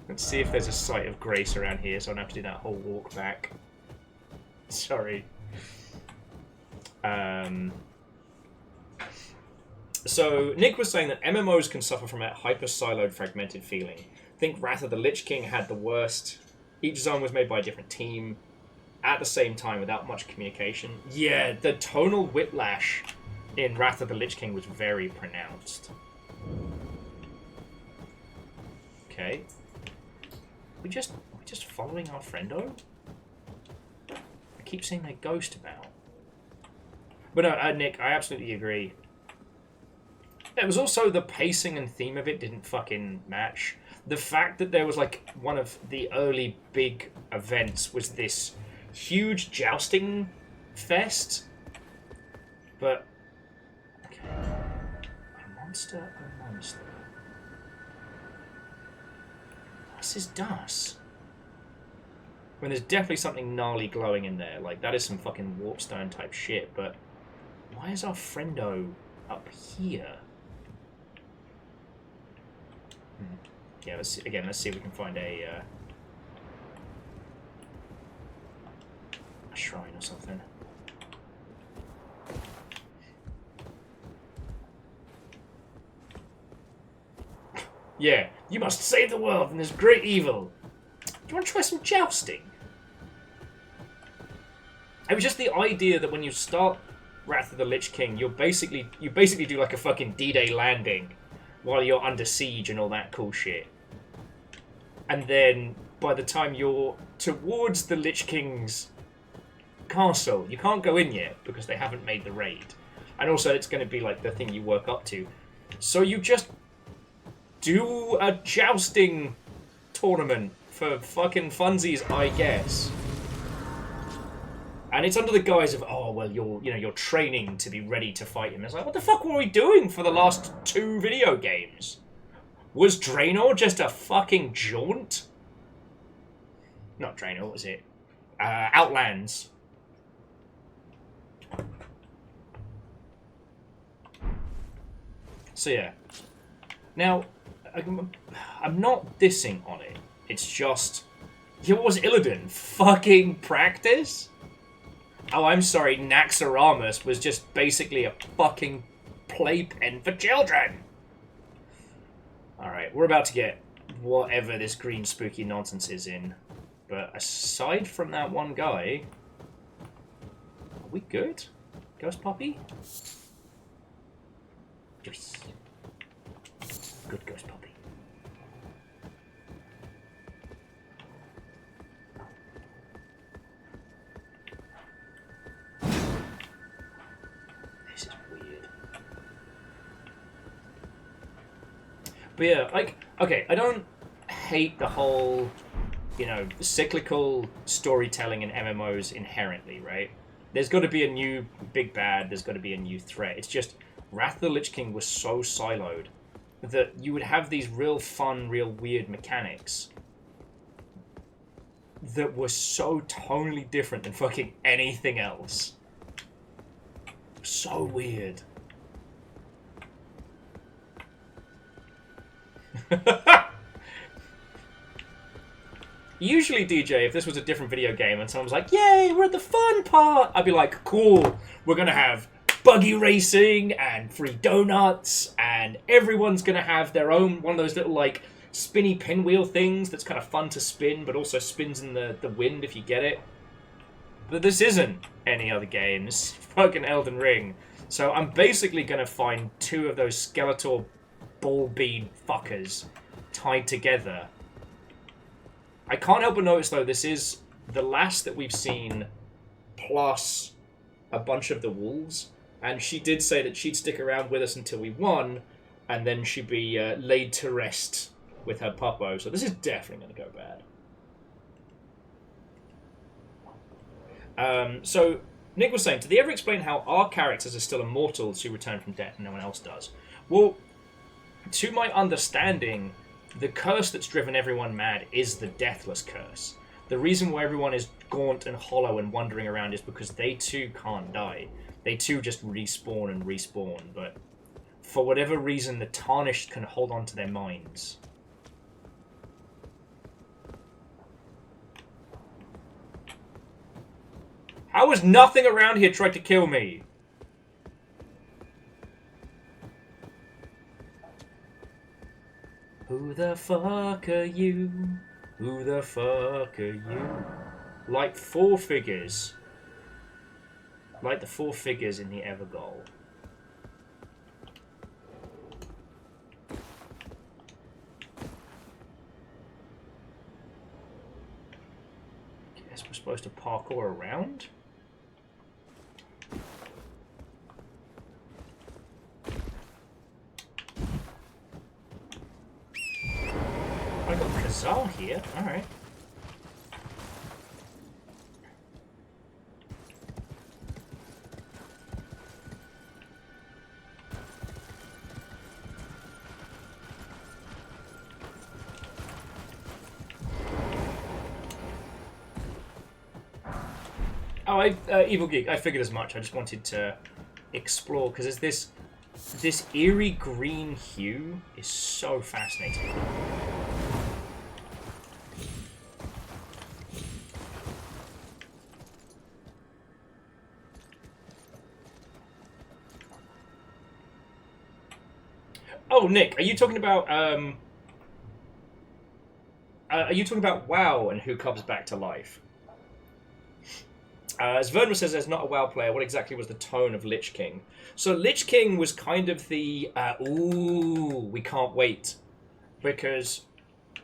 Let's see if there's a site of grace around here, so I don't have to do that whole walk back. Sorry. So, Nick was saying that MMOs can suffer from a hyper-siloed, fragmented feeling. I think Wrath of the Lich King had the worst. Each zone was made by a different team at the same time without much communication. Yeah, the tonal whiplash in Wrath of the Lich King was very pronounced. Okay. We just following our friendo? I keep seeing that ghost about. But no, Nick, I absolutely agree. It was also the pacing and theme of it didn't fucking match. The fact that there was like one of the early big events was this huge jousting fest. But okay. A monster. This is dust. I mean, there's definitely something gnarly glowing in there. Like, that is some fucking warpstone type shit, but why is our friendo up here? Yeah, let's see if we can find a shrine or something. Yeah, you must save the world from this great evil. Do you want to try some jousting? It was just the idea that when you start Wrath of the Lich King, you basically do like a fucking D-Day landing while you're under siege and all that cool shit. And then by the time you're towards the Lich King's castle, you can't go in yet because they haven't made the raid. And also it's going to be like the thing you work up to. So you just do a jousting tournament for fucking funsies, I guess. And it's under the guise of, oh, well, you're training to be ready to fight him. It's like, what the fuck were we doing for the last 2 video games? Was Draenor just a fucking jaunt? Not Draenor, what was it? Outlands. So yeah. Now, I'm not dissing on it. It's just, what was Illidan? Fucking practice? Oh, I'm sorry, Naxxramas was just basically a fucking playpen for children. Alright, we're about to get whatever this green spooky nonsense is in. But aside from that one guy, are we good? Ghost Puppy? Yes. Good Ghost Puppy. This is weird. But yeah, like, okay, I don't hate the whole, cyclical storytelling in MMOs inherently, right? There's got to be a new big bad, there's got to be a new threat. It's just, Wrath of the Lich King was so siloed that you would have these real fun, real weird mechanics that were so tonally different than fucking anything else. So weird. Usually, DJ, if this was a different video game and someone's like, yay, we're at the fun part, I'd be like, cool, we're going to have buggy racing and free donuts, and everyone's going to have their own, one of those little, like, spinny pinwheel things that's kind of fun to spin, but also spins in the wind if you get it. But this isn't any other game. This is fucking Elden Ring. So I'm basically going to find 2 of those Skeletor ball bead fuckers tied together. I can't help but notice, though, this is the last that we've seen, plus a bunch of the wolves. And she did say that she'd stick around with us until we won, and then she'd be laid to rest with her puppo. So this is definitely going to go bad. So Nick was saying, did they ever explain how our characters are still immortals who return from death and no one else does? Well, to my understanding, the curse that's driven everyone mad is the Deathless Curse. The reason why everyone is gaunt and hollow and wandering around is because they too can't die. They too just respawn and respawn, but for whatever reason, the Tarnished can hold on to their minds. How has nothing around here tried to kill me? Who the fuck are you? Who the fuck are you? Like 4 figures. Like the 4 figures in the Evergoal. Guess we're supposed to parkour around? I got Kazal here, alright. Oh, Evil Geek, I figured as much. I just wanted to explore, because there's this eerie green hue is so fascinating. Oh, Nick, are you talking about WoW and who comes back to life? As Vernal says, there's not a WoW player. What exactly was the tone of Lich King? So Lich King was kind of the ooh, we can't wait, because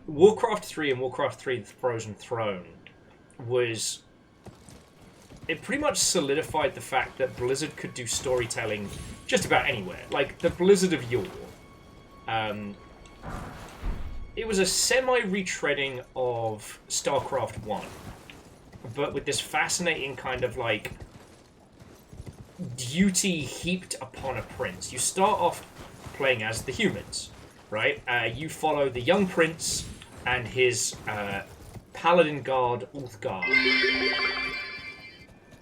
Warcraft 3 and Warcraft 3: The Frozen Throne was, it pretty much solidified the fact that Blizzard could do storytelling just about anywhere, like the Blizzard of yore. It was a semi-retreading of StarCraft 1, but with this fascinating kind of, like, duty heaped upon a prince. You start off playing as the humans, right? You follow the young prince and his paladin guard, Ulthgar.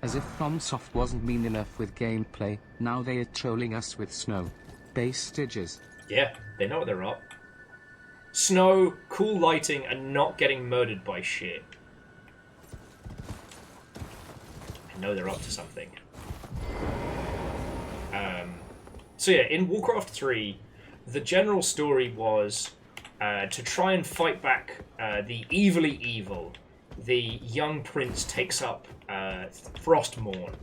As if FromSoft wasn't mean enough with gameplay, now they are trolling us with snow. Base stages. Yeah, they know what they're up. Snow, cool lighting, and not getting murdered by shit. I know they're up to something. So yeah, in Warcraft 3, the general story was to try and fight back the evilly evil. The young prince takes up Frostmourne,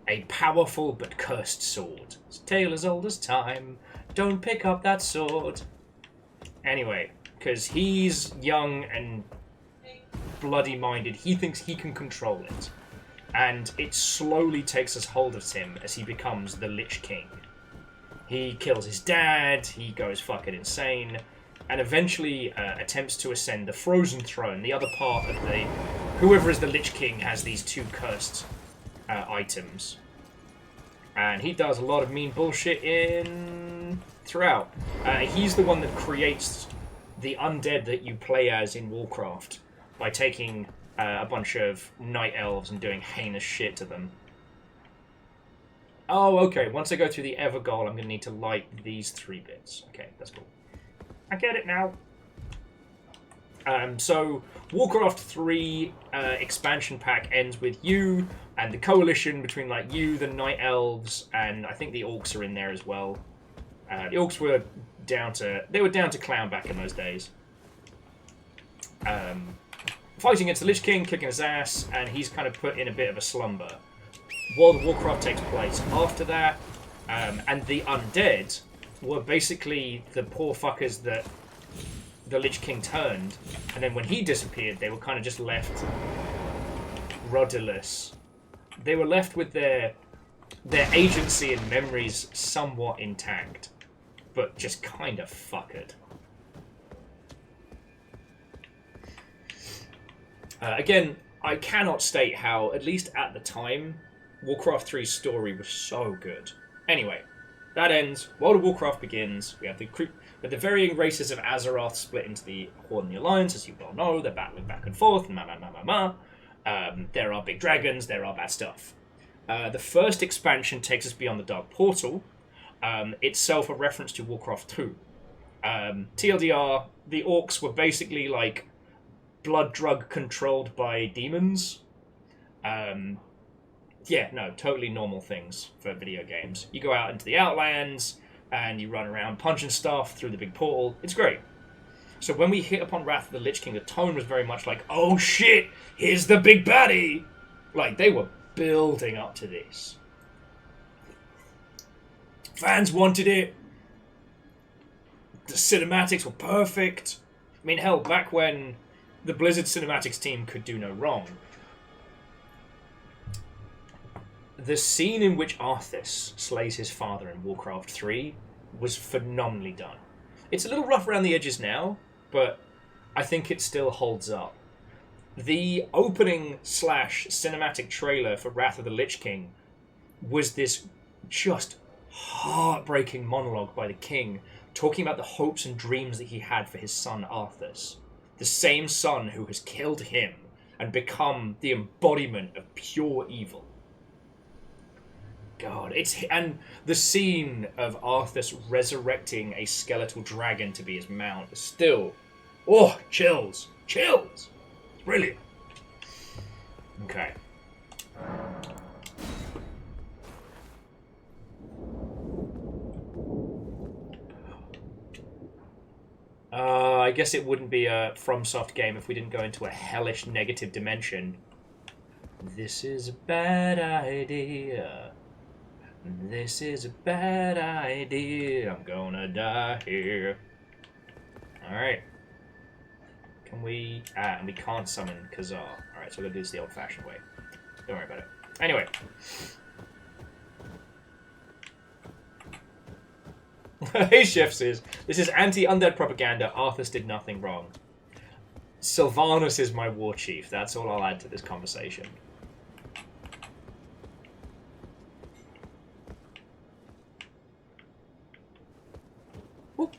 a powerful but cursed sword. It's a tale as old as time. Don't pick up that sword. Anyway, because he's young and bloody-minded, he thinks he can control it. And it slowly takes us hold of him as he becomes the Lich King. He kills his dad, he goes fucking insane, and eventually attempts to ascend the Frozen Throne. The other part of the... Whoever is the Lich King has these 2 cursed items. And he does a lot of mean bullshit throughout. He's the one that creates the undead that you play as in Warcraft by taking a bunch of night elves and doing heinous shit to them. Oh, okay. Once I go through the Evergoal, I'm going to need to light these 3 bits. Okay, that's cool. I get it now. So Warcraft 3 expansion pack ends with you and the coalition between like you, the Night Elves, and I think the Orcs are in there as well. The Orcs were down to clown back in those days. Fighting against the Lich King, kicking his ass, and he's kind of put in a bit of a slumber. World of Warcraft takes place after that, and the undead were basically the poor fuckers that the Lich King turned, and then when he disappeared, they were kind of just left rudderless. They were left with their agency and memories somewhat intact, but just kind of fuckered. Again, I cannot state how, at least at the time, Warcraft 3's story was so good. Anyway, that ends. World of Warcraft begins. We have the varying races of Azeroth split into the Horde and the Alliance, as you well know. They're battling back and forth. There are big dragons. There are bad stuff. The first expansion takes us beyond the Dark Portal. Itself a reference to Warcraft 2. TLDR, the Orcs were basically like blood drug controlled by demons. Totally normal things for video games. You go out into the Outlands and you run around punching stuff through the big portal. It's great. So when we hit upon Wrath of the Lich King, the tone was very much like, oh shit, here's the big baddie. Like, they were building up to this. Fans wanted it. The cinematics were perfect. I mean, hell, back when the Blizzard cinematics team could do no wrong, the scene in which Arthas slays his father in Warcraft 3 was phenomenally done. It's a little rough around the edges now, but I think it still holds up. The opening / cinematic trailer for Wrath of the Lich King was this just heartbreaking monologue by the king, talking about the hopes and dreams that he had for his son Arthas. The same son who has killed him and become the embodiment of pure evil. God, and the scene of Arthas resurrecting a skeletal dragon to be his mount is still, chills. It's brilliant. Okay. I guess it wouldn't be a FromSoft game if we didn't go into a hellish negative dimension. This is a bad idea. This is a bad idea. I'm gonna die here. Alright. Can we... and we can't summon Khazar. Alright, so we're gonna do this the old-fashioned way. Don't worry about it. Anyway. Hey, Chef says, this is anti-undead propaganda. Arthas did nothing wrong. Sylvanas is my war chief. That's all I'll add to this conversation. Whoop.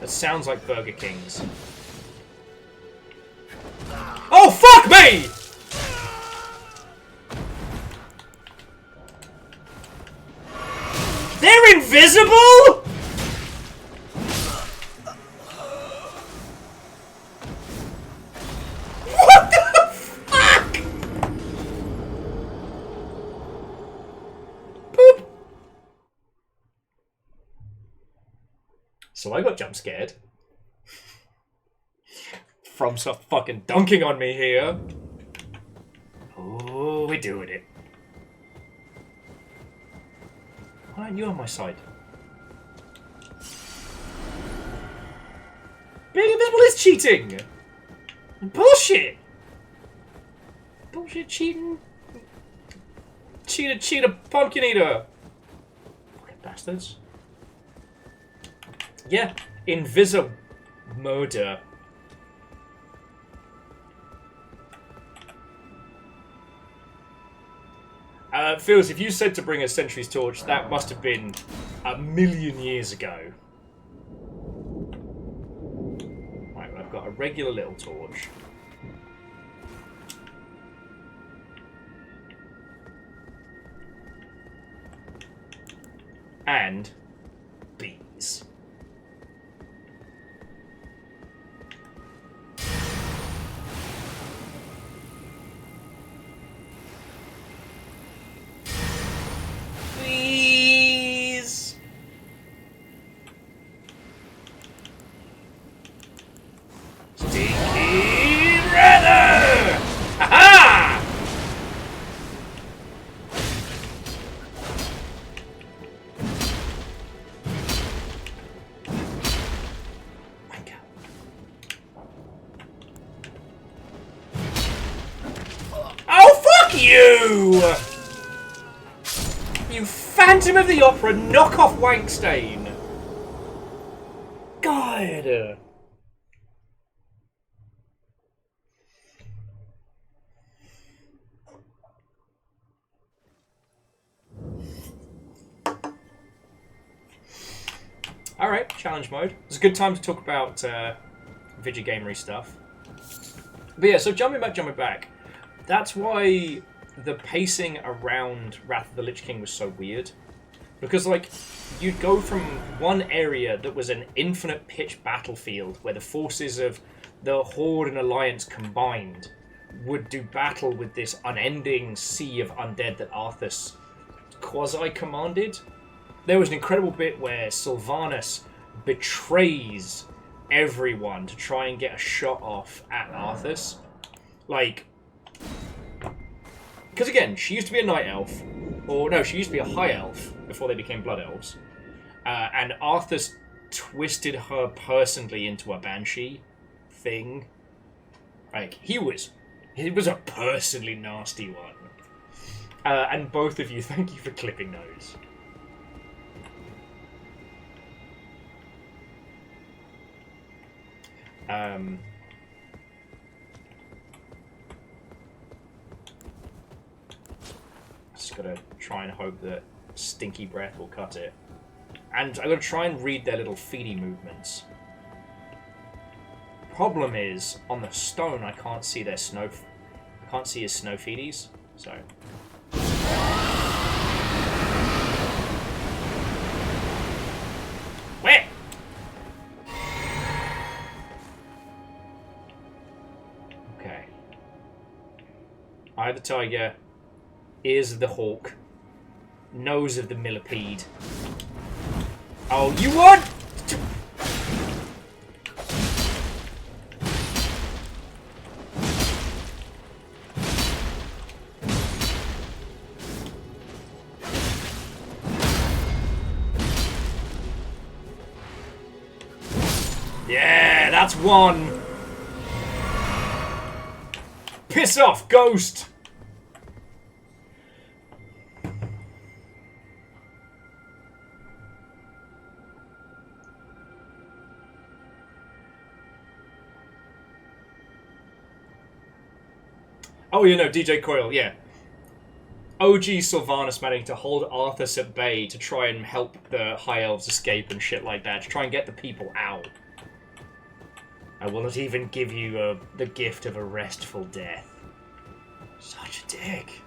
That sounds like Burger King's. Oh, fuck me! They're invisible?! What the fuck?! Poop. So I got jump scared. FromSoft fucking dunking on me here. Oh, we're doing it. Why aren't you on my side? Being invisible is cheating! Bullshit! Bullshit cheating. Cheater, pumpkin eater! Fucking bastards. Yeah, invisible murder. Phils, if you said to bring a Sentry's Torch, that must have been a million years ago. Right, well, I've got a regular little torch. and bees. Bees! Stinky Redder! Ha-ha! My God. Oh, fuck you! You Phantom of the Opera knockoff Wankstain! God! Alright, challenge mode. It's a good time to talk about video gamery stuff. But yeah, so jumping back. That's why the pacing around Wrath of the Lich King was so weird. Because, like, you'd go from one area that was an infinite pitch battlefield where the forces of the Horde and Alliance combined would do battle with this unending sea of undead that Arthas quasi-commanded. There was an incredible bit where Sylvanas betrays everyone to try and get a shot off at Arthas. Like, because again, she used to be a night elf, or no, she used to be a high elf before they became blood elves, and Arthas twisted her personally into a banshee thing. Like, he was a personally nasty one. And both of you, thank you for clipping those. Just gotta try and hope that Stinky Breath will cut it. And I gotta try and read their little feedy movements. Problem is, on the stone I can't see their snow. I can't see his snow feedies, so. Where? Okay. Eye of the tiger, ears of the hawk, nose of the millipede. Oh, you want? Yeah, that's one. Piss off, ghost. Oh, you know, DJ Coyle, yeah. OG Sylvanas managing to hold Arthas at bay to try and help the High Elves escape and shit like that, to try and get the people out. I will not even give you the gift of a restful death. Such a dick.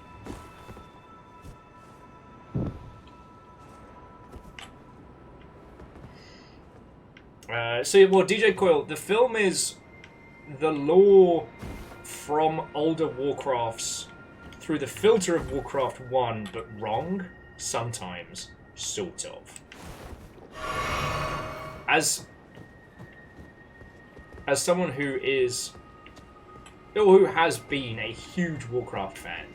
Well, DJ Coyle, the film is the lore from older Warcrafts through the filter of Warcraft 1, but wrong, sometimes, sort of. As someone who is, or who has been a huge Warcraft fan,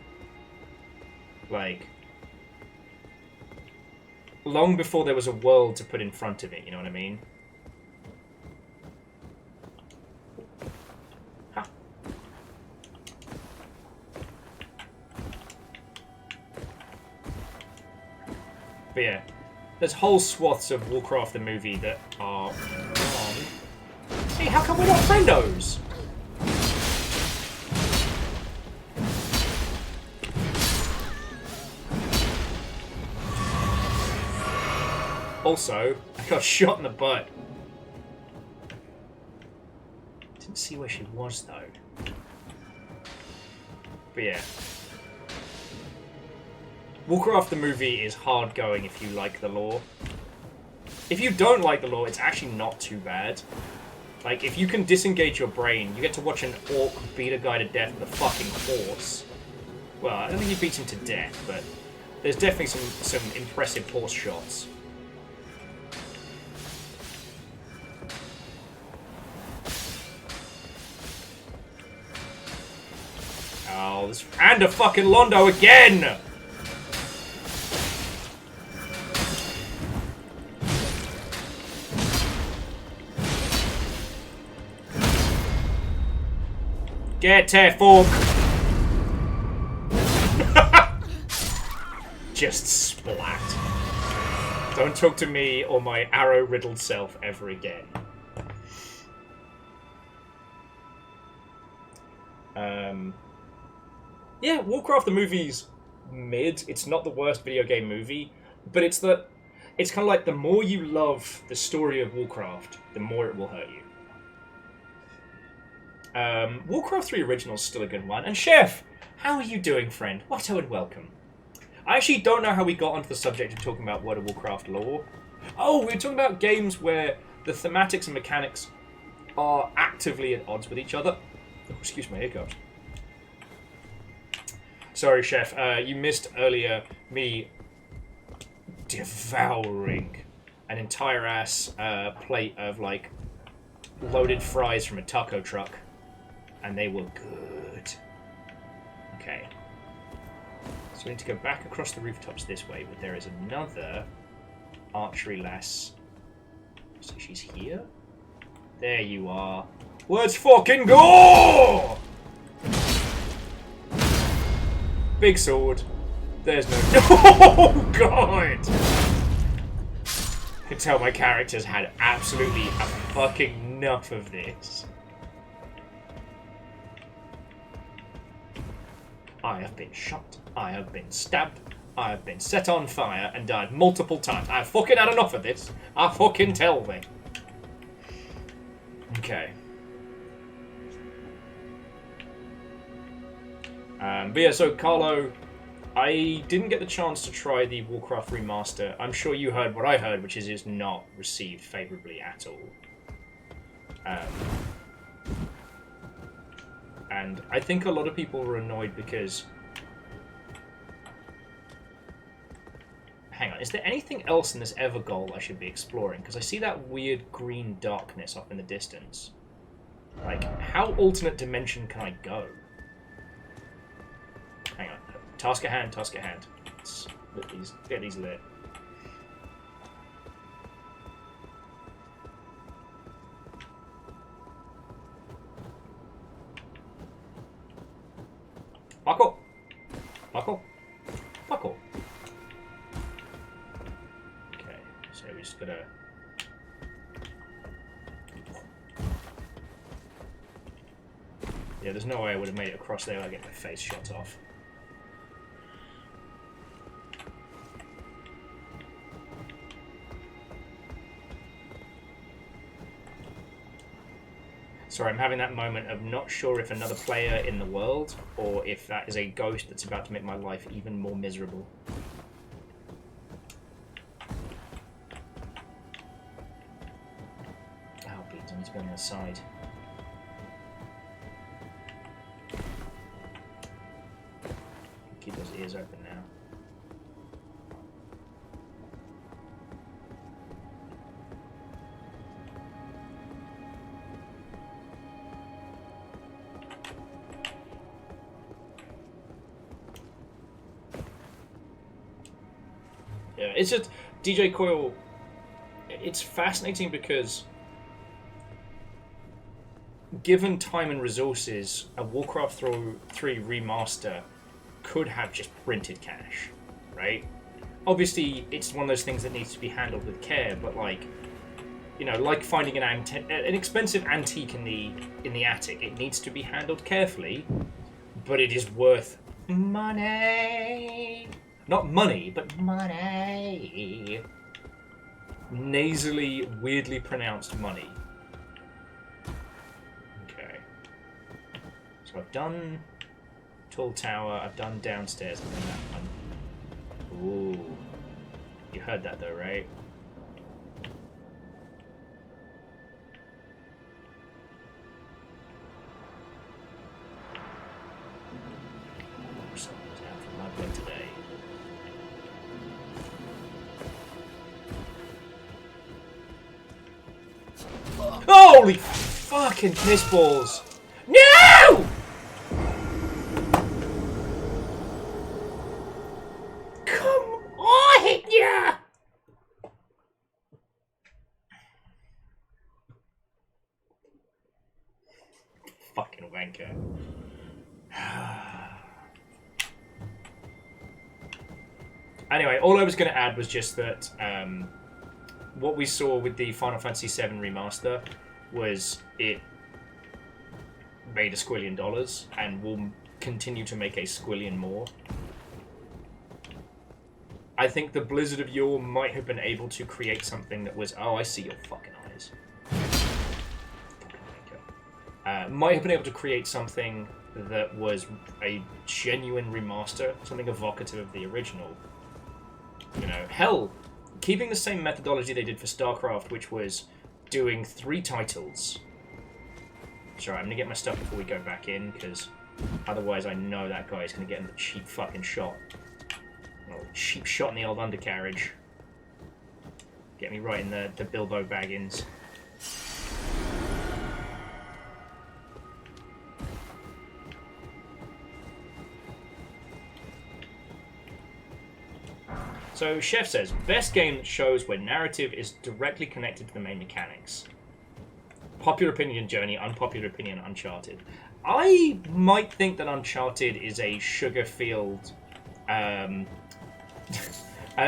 like, long before there was a world to put in front of it, you know what I mean? But yeah, there's whole swaths of Warcraft the movie that are wrong. Hey, how come we're not friendos? Also, I got shot in the butt. Didn't see where she was though. But yeah. Warcraft the movie is hard going if you like the lore. If you don't like the lore, it's actually not too bad. Like, if you can disengage your brain, you get to watch an orc beat a guy to death with a fucking horse. Well, I don't think he beats him to death, but there's definitely some impressive horse shots. Oh, this... And a fucking Londo again! Get here, fork! Just splat. Don't talk to me or my arrow-riddled self ever again. Yeah, Warcraft the movie's mid. It's not the worst video game movie, but it's kind of like the more you love the story of Warcraft, the more it will hurt you. Warcraft 3 Original is still a good one. And Chef, how are you doing, friend? Watto and welcome. I actually don't know how we got onto the subject of talking about World of Warcraft lore. Oh, we were talking about games where the thematics and mechanics are actively at odds with each other. Oh, excuse my hiccups. Sorry, Chef. You missed earlier me devouring an entire ass plate of, like, loaded fries from a taco truck. And they were good. Okay. So we need to go back across the rooftops this way, but there is another archery lass. So she's here? There you are. Let's fucking go! Big sword. There's no... Oh, God! I can tell my characters had absolutely a fucking enough of this. I have been shot. I have been stabbed. I have been set on fire and died multiple times. I've fucking had enough of this. I fucking tell thee. Okay. But yeah, so Carlo, I didn't get the chance to try the Warcraft remaster. I'm sure you heard what I heard, which is it's not received favourably at all. And I think a lot of people were annoyed because... Hang on, is there anything else in this Evergoal I should be exploring? Because I see that weird green darkness off in the distance. Like, how alternate dimension can I go? Hang on. Task at hand, task at hand. Let's get these lit. Buckle! Buckle! Buckle! Okay, so we just gotta... Yeah, there's no way I would have made it across there without getting my face shot off. Sorry, I'm having that moment of not sure if another player in the world or if that is a ghost that's about to make my life even more miserable. Oh, beans, I need to be on the side. Keep those ears open now. Yeah, it's just DJ Coyle. It's fascinating because, given time and resources, a Warcraft 3 remaster could have just printed cash, right? Obviously, it's one of those things that needs to be handled with care, but like, you know, like finding an expensive antique in the attic, it needs to be handled carefully, but it is worth money. Not money, but money. Nasally, weirdly pronounced money. Okay. So I've done Tall Tower, I've done downstairs, I've done that one. Ooh. You heard that though, right? Someone's out for my blood today. Holy fucking piss balls! No! Come on, yeah! Fucking wanker. Anyway, all I was going to add was just that what we saw with the Final Fantasy VII Remaster was it made $1 squillion and will continue to make $1 squillion more. I think the Blizzard of yore might have been able to create something that was... Oh, I see your fucking eyes. Might have been able to create something that was a genuine remaster, something evocative of the original. You know, hell, keeping the same methodology they did for StarCraft, which was doing 3 titles. Sorry, I'm gonna get my stuff before we go back in, because otherwise I know that guy is gonna get in the cheap fucking shot. Oh, cheap shot in the old undercarriage. Get me right in the Bilbo Baggins. So, Chef says, best game that shows where narrative is directly connected to the main mechanics. Popular opinion, Journey. Unpopular opinion, Uncharted. I might think that Uncharted is a sugar-filled... a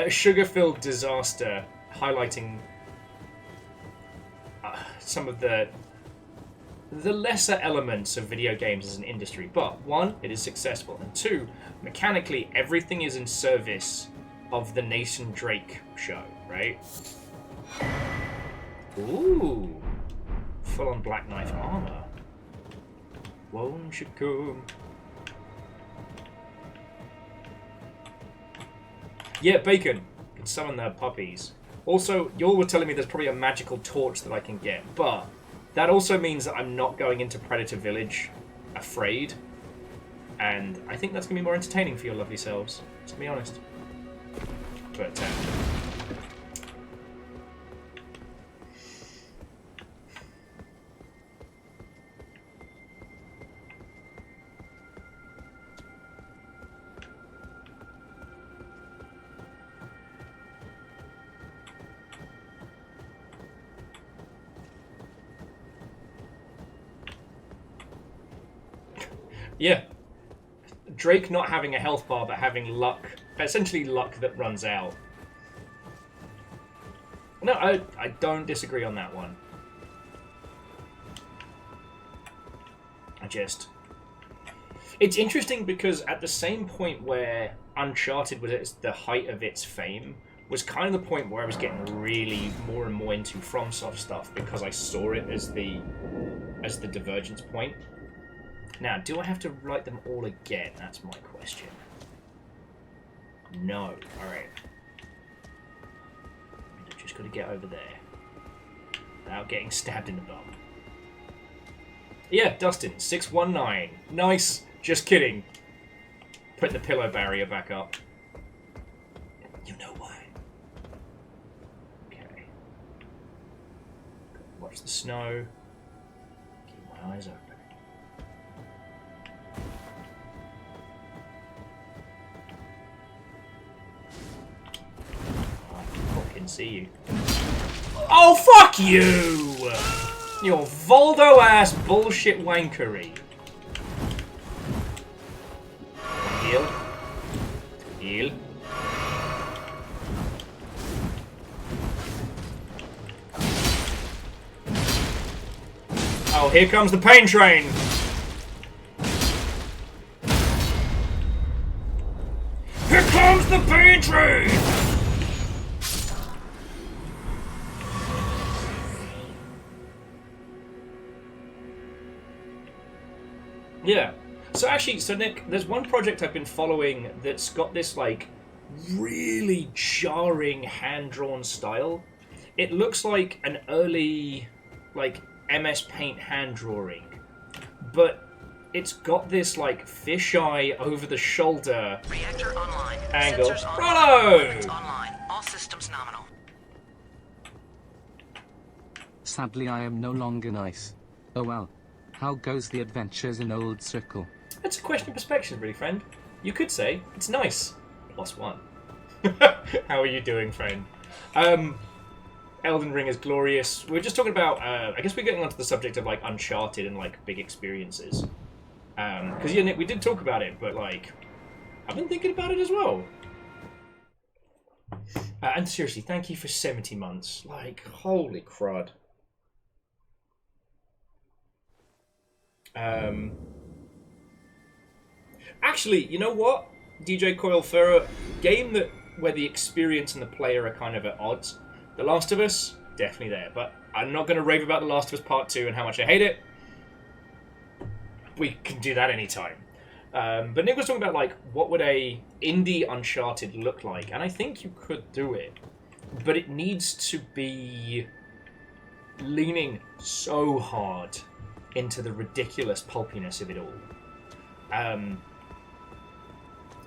sugar-filled disaster, highlighting some of the lesser elements of video games as an industry. But, 1, it is successful. And 2, mechanically, everything is in service of the Nathan Drake show, right? Ooh. Full-on Black Knife armor. Won't you come? Yeah, Bacon. Can summon the puppies. Also, y'all were telling me there's probably a magical torch that I can get, but that also means that I'm not going into Predator Village afraid. And I think that's going to be more entertaining for your lovely selves, to be honest. But, yeah. Drake not having a health bar, but having luck. Essentially luck that runs out. No, I don't disagree on that one. It's interesting because at the same point where Uncharted was at the height of its fame, was kind of the point where I was getting really more and more into FromSoft stuff because I saw it as the divergence point. Now, do I have to write them all again? That's my question. No. Alright. I've just got to get over there. Without getting stabbed in the bum. Yeah, Dustin, 619. Nice. Just kidding. Putting the pillow barrier back up. You know why. Okay. Watch the snow. Keep my eyes open. See you. Oh, fuck you! Your Voldo-ass bullshit wankery. Heal. Heal. Oh, here comes the pain train! Here comes the pain train! Yeah. So actually, Nick, there's one project I've been following that's got this, like, really jarring hand-drawn style. It looks like an early, like, MS Paint hand drawing, but it's got this, like, fisheye over-the-shoulder Reactor online. angle. Sensors online. Righto! Weapons online. All systems nominal. Sadly, I am no longer nice. Oh well. How goes the adventures in Old Circle? That's a question of perspective, really, friend. You could say, it's nice. +1. How are you doing, friend? Elden Ring is glorious. We were just talking about, I guess we're getting onto the subject of, like, Uncharted and, like, big experiences. Because, yeah, Nick, we did talk about it, but, like, I've been thinking about it as well. And seriously, thank you for 70 months. Like, holy crud. Actually, you know what? DJ Coil for a game where the experience and the player are kind of at odds. The Last of Us, definitely there. But I'm not going to rave about The Last of Us Part 2 and how much I hate it. We can do that anytime. But Nick was talking about, like, what would a indie Uncharted look like? And I think you could do it. But it needs to be leaning so hard into the ridiculous pulpiness of it all.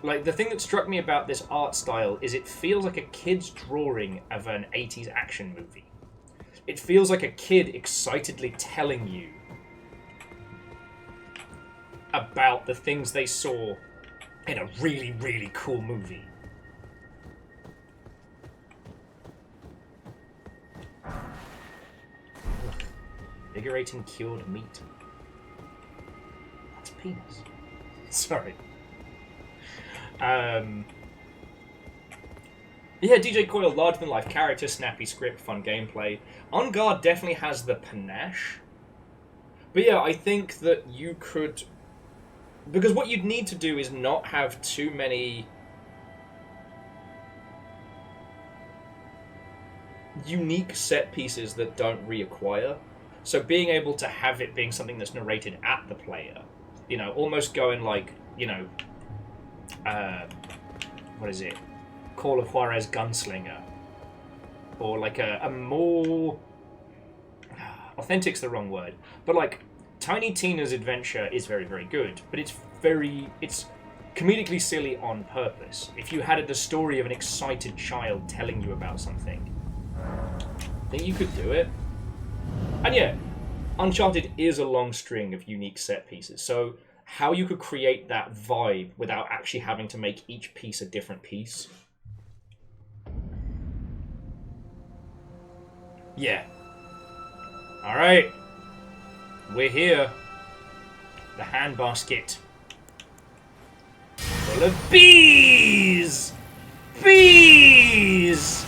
Like, the thing that struck me about this art style is it feels like a kid's drawing of an 80s action movie. It feels like a kid excitedly telling you about the things they saw in a really, really cool movie. Look, invigorating cured meat. That's penis. Sorry. Yeah, DJ Coil, larger-than-life character, snappy script, fun gameplay. On Guard definitely has the panache. But yeah, I think that you could... Because what you'd need to do is not have too many unique set pieces that don't reacquire. So being able to have it being something that's narrated at the player, you know, almost going like, you know, what is it? Call of Juarez Gunslinger. Or like a more... Authentic's the wrong word. But like, Tiny Tina's adventure is very, very good. But it's comedically silly on purpose. If you had the story of an excited child telling you about something, I think you could do it. And yeah, Uncharted is a long string of unique set pieces. So how you could create that vibe without actually having to make each piece a different piece. Yeah. Alright. We're here. The handbasket. Full of bees! Bees!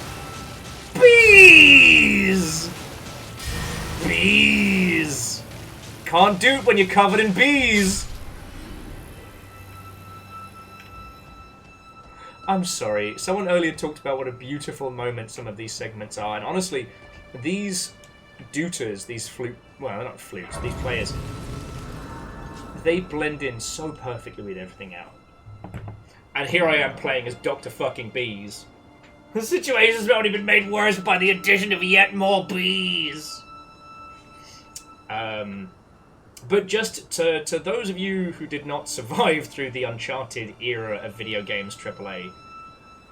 Bees! Bees! Can't do it when you're covered in bees! I'm sorry, someone earlier talked about what a beautiful moment some of these segments are, and honestly, these duters, these well, not flutes, these players, they blend in so perfectly with everything else. And here I am playing as Dr. fucking Bees. The situation's only been made worse by the addition of yet more bees. But just to those of you who did not survive through the Uncharted era of video games AAA,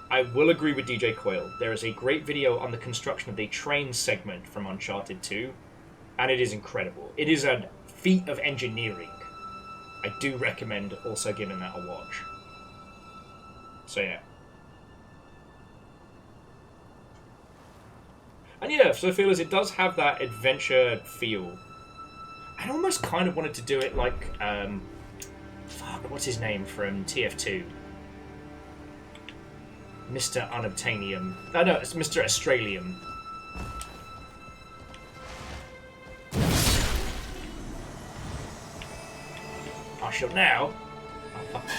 I will agree with DJ Coil. There is a great video on the construction of the train segment from Uncharted 2, and it is incredible. It is a feat of engineering. I do recommend also giving that a watch. So yeah. And yeah, so I feel as it does have that adventure feel. I almost kind of wanted to do it like, fuck, what's his name from TF2? Mr. Unobtainium. Oh no, it's Mr. Australium. I shall now... Oh, fuck me.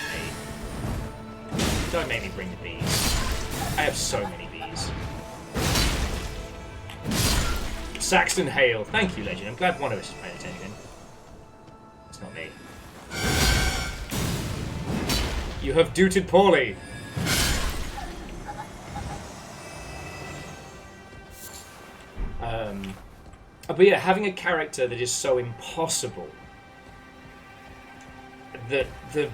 Don't make me bring the bees. I have so many bees. Saxton Hale. Thank you, Legend. I'm glad one of us is paying attention. It's not me. You have duted poorly. But yeah, having a character that is so impossible that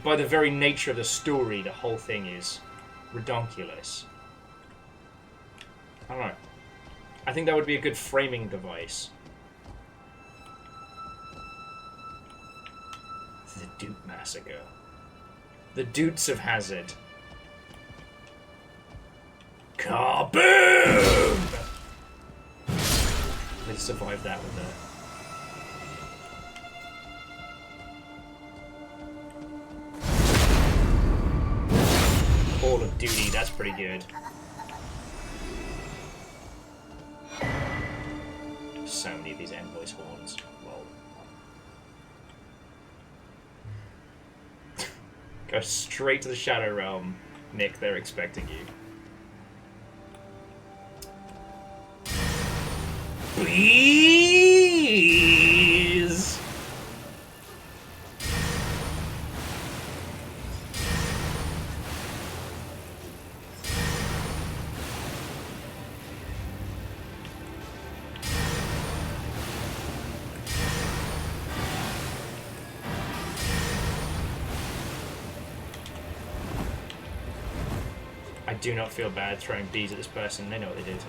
by the very nature of the story, the whole thing is redonkulous. I don't know. I think that would be a good framing device. The Doot Massacre. The Doots of Hazard. Kaboom! They survived that with Call of Duty, that's pretty good. So many of these Envoy's horns. Lol. Go straight to the Shadow Realm, Nick, they're expecting you. Please! I do not feel bad throwing bees at this person. They know what they did.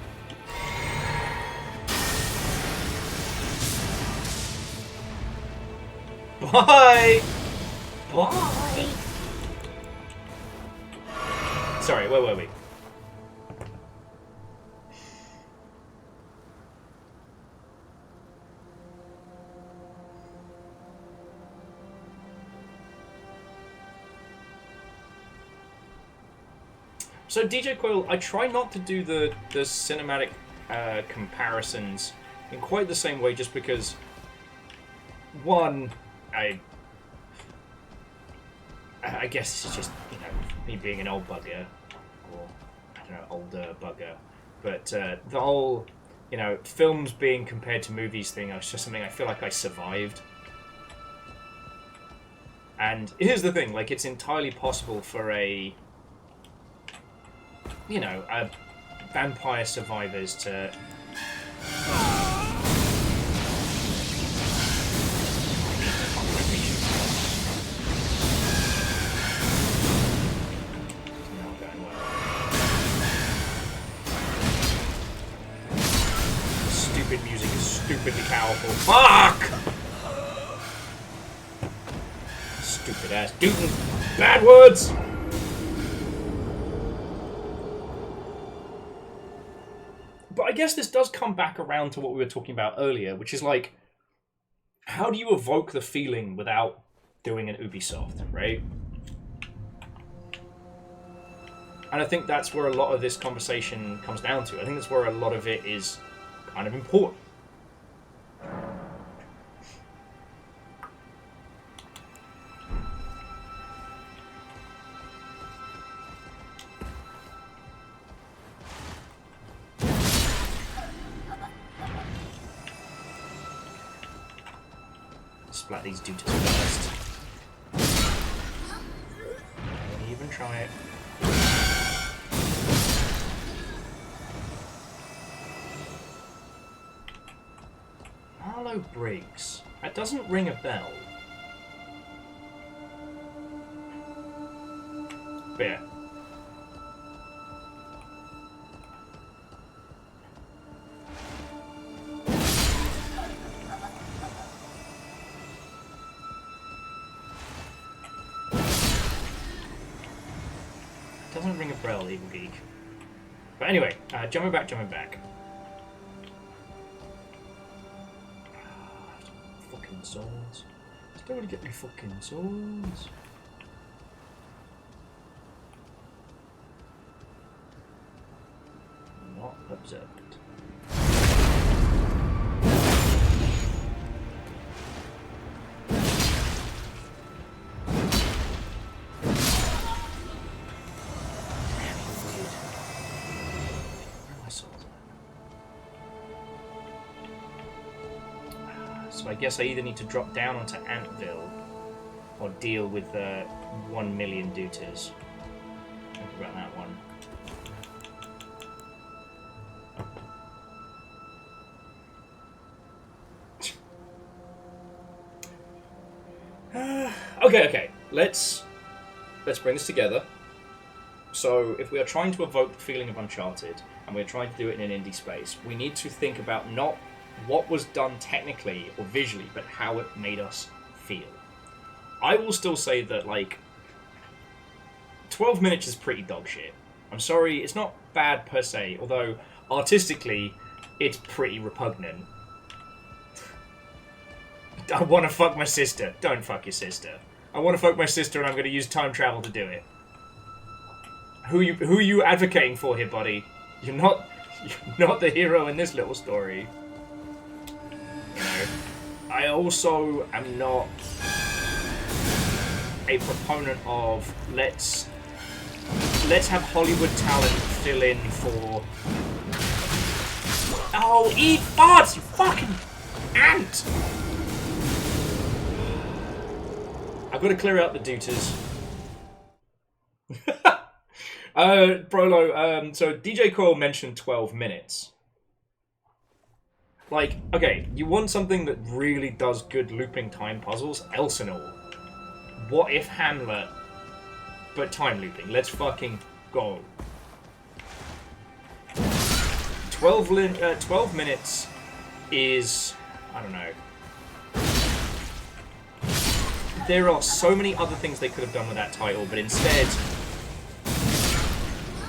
Bye! Bye! Sorry, where were we? So DJ Coil, I try not to do the cinematic comparisons in quite the same way, just because, one, I guess this is just, you know, me being an old bugger, or, I don't know, older bugger, but the whole, you know, films being compared to movies thing is just something I feel like I survived. And here's the thing, like, it's entirely possible for a, you know, vampire survivors to... Not going well. Stupid music is stupidly powerful. Fuck! Stupid ass Dootin'. Bad words! But I guess this does come back around to what we were talking about earlier, which is like, how do you evoke the feeling without doing an Ubisoft, right? And I think that's where a lot of this conversation comes down to. I think that's where a lot of it is kind of important. Splat these dudes first. Don't even try it. Marlow Briggs. That doesn't ring a bell. But yeah. Doesn't ring a bell, Evil Geek. But anyway, jumping back. Fucking swords. Still want to get me fucking swords. Not observed. So I guess I either need to drop down onto Antville or deal with 1 million Duters. Think about that one. Okay. Let's bring this together. So, if we are trying to evoke the feeling of Uncharted, and we're trying to do it in an indie space, we need to think about not what was done technically or visually, but how it made us feel. I will still say that, like, 12 minutes is pretty dog shit. I'm sorry, it's not bad per se, although artistically, it's pretty repugnant. I want to fuck my sister. Don't fuck your sister. I want to fuck my sister, and I'm going to use time travel to do it. Who are you advocating for here, buddy? You're not the hero in this little story. You know. I also am not a proponent of let's have Hollywood talent fill in for. Oh, eat farts, you fucking ant! I've got to clear out the duters. Brolo, so DJ Coyle mentioned 12 minutes. Like, okay, you want something that really does good looping time puzzles? Elsinore. What if Hamlet, but time looping? Let's fucking go. 12 minutes is, I don't know. There are so many other things they could have done with that title, but instead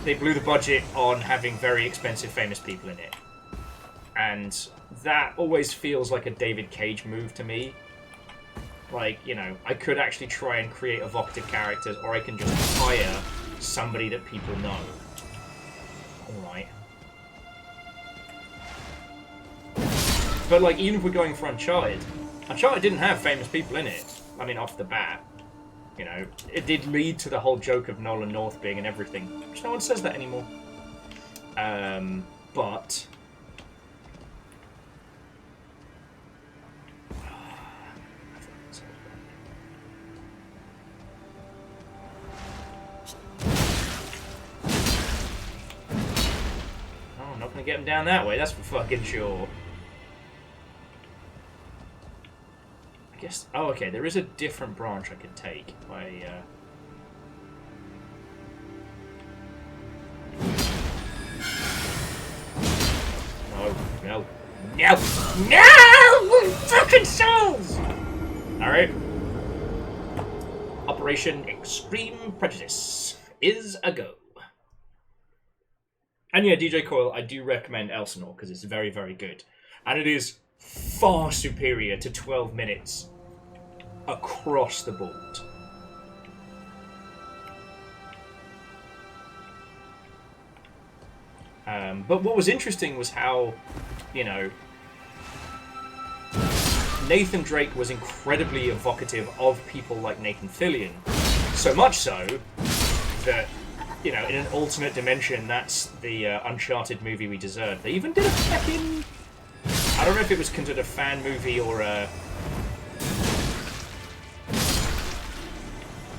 they blew the budget on having very expensive famous people in it. And that always feels like a David Cage move to me. Like, you know, I could actually try and create evocative characters, or I can just hire somebody that people know. Alright. But, like, even if we're going for Uncharted didn't have famous people in it. I mean, off the bat. You know, it did lead to the whole joke of Nolan North being in everything. Which no one says that anymore. But... Oh, I'm not going to get him down that way, that's for fucking sure. I guess... Oh, okay, there is a different branch I could take. No! Fucking souls! Alright. Operation Extreme Prejudice is a go. And yeah, DJ Coyle, I do recommend Elsinore, because it's very, very good. And it is far superior to 12 minutes across the board. But what was interesting was how, you know, Nathan Drake was incredibly evocative of people like Nathan Fillion. So much so that, you know, in an alternate dimension, that's the Uncharted movie we deserved. They even did a fucking... I don't know if it was considered a fan movie or a...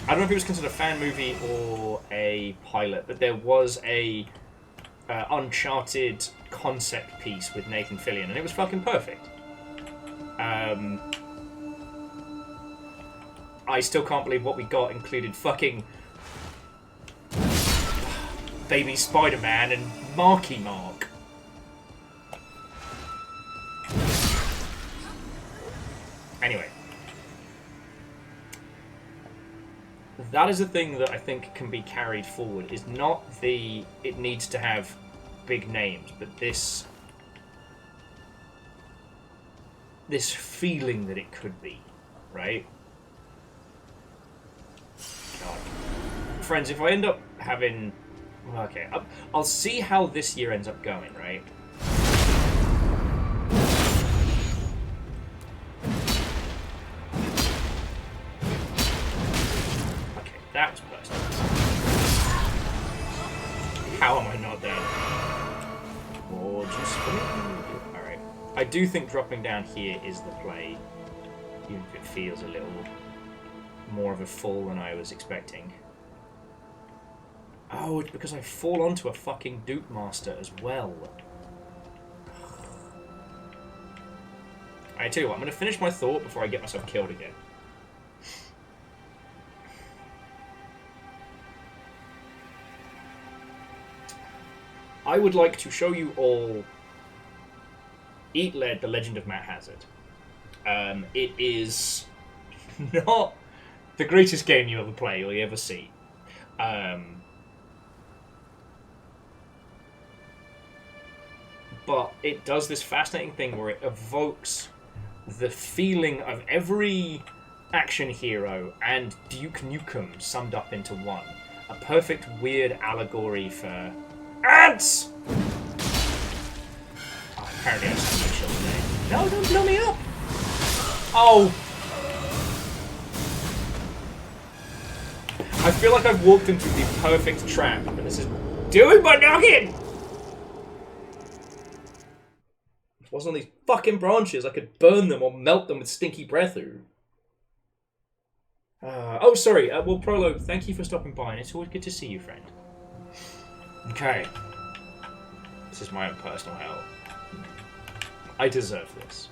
I don't know if it was considered a fan movie or a pilot, but there was a Uncharted concept piece with Nathan Fillion, and it was fucking perfect. I still can't believe what we got included fucking Baby Spider-Man and Marky Mark. Anyway. That is a thing that I think can be carried forward, is not the it needs to have big names, but this feeling that it could be, right? God. Friends, if I end up having... Okay, I'll see how this year ends up going, right? Okay, that was busted. How am I not dead? Gorgeous. Alright. I do think dropping down here is the play, even if it feels a little more of a fall than I was expecting. Oh, it's because I fall onto a fucking Duke Master as well. I tell you what, I'm going to finish my thought before I get myself killed again. I would like to show you all Eat Lead, The Legend of Matt Hazard. It is not the greatest game you ever play or you ever see. But it does this fascinating thing where it evokes the feeling of every action hero and Duke Nukem summed up into one. A perfect weird allegory for ants! Oh, apparently I sound like chill today. No, don't blow me up! Oh! I feel like I've walked into the perfect trap, and this is doing my noggin! If it wasn't on these fucking branches, I could burn them or melt them with stinky breath. Oh, sorry. Well, Prolo, thank you for stopping by, and it's always good to see you, friend. Okay. This is my own personal hell. I deserve this.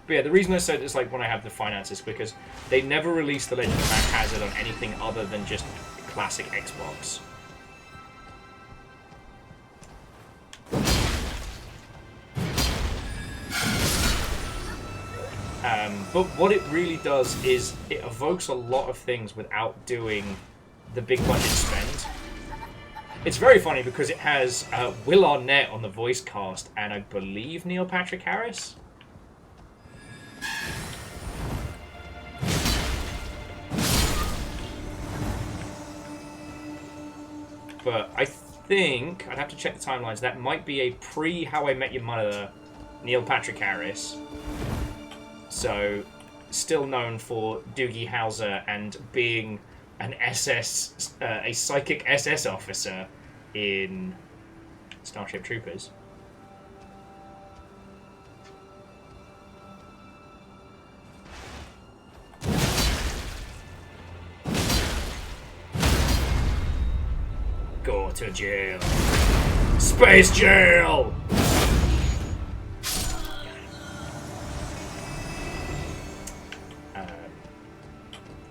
But yeah, the reason I said it's like when I have the finances, because they never released The Legend of Matt Hazard on anything other than just classic Xbox. But what it really does is it evokes a lot of things without doing the big budget spend. It's very funny because it has Will Arnett on the voice cast and I believe Neil Patrick Harris. But I think, I'd have to check the timelines, that might be a pre-How I Met Your Mother Neil Patrick Harris. So, still known for Doogie Howser and being an SS, a psychic SS officer in Starship Troopers. Go to jail. Space jail!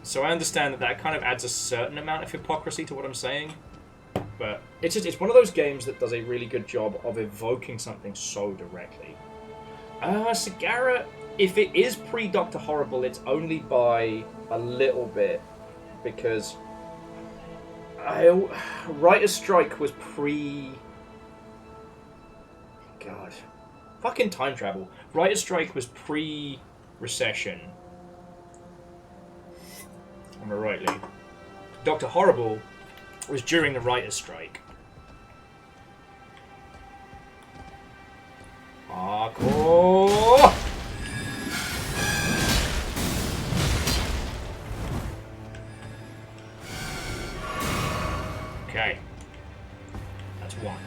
So I understand that kind of adds a certain amount of hypocrisy to what I'm saying. But it's one of those games that does a really good job of evoking something so directly. Sagara, if it is pre-Dr. Horrible, it's only by a little bit. Because Writer's Strike was pre... God. Fucking time travel. Writer's Strike was pre-Recession. Am I rightly? Dr. Horrible was during the Writer's Strike. Hardcore! Okay. That's one.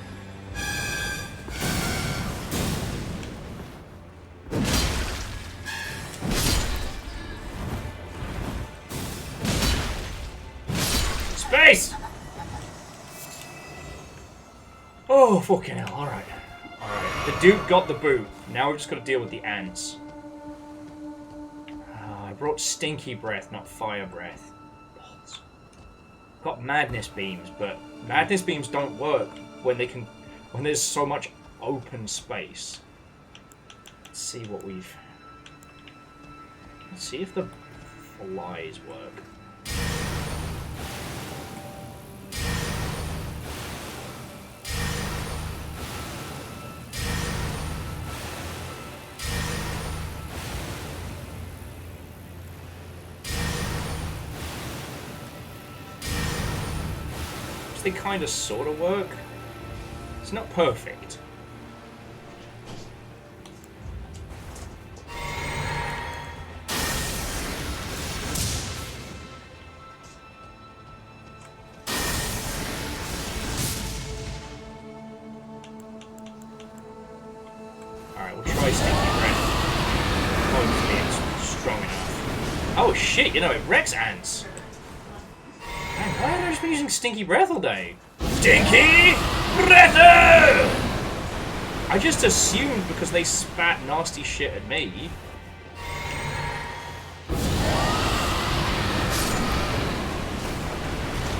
Space! Oh, fucking hell. Alright. Alright. The Duke got the boot. Now we've just got to deal with the ants. I brought stinky breath, not fire breath. Balls. Got madness beams, but madness beams don't work when there's so much open space. Let's see what we've... Let's see if the flies work. They kind of sort of work. It's not perfect. Alright, we'll try stinky breath. Hopefully it's strong enough. Oh shit, you know, it wrecks ants. Man, why have I just been using stinky breath all day? Stinky breath! I just assumed because they spat nasty shit at me.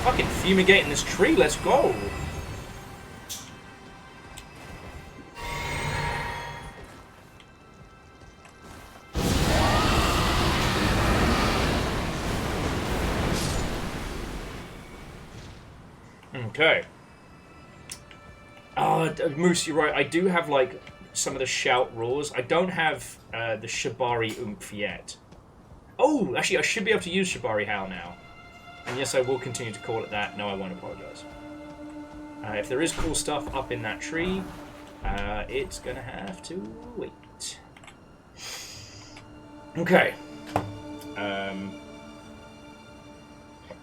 Fucking fumigating this tree, let's go. Okay. Moose, you're right. I do have, like, some of the shout roars. I don't have the Shibari oomph yet. Oh, actually, I should be able to use Shibari Howl now. And yes, I will continue to call it that. No, I won't apologise. If there is cool stuff up in that tree, it's going to have to wait. Okay. But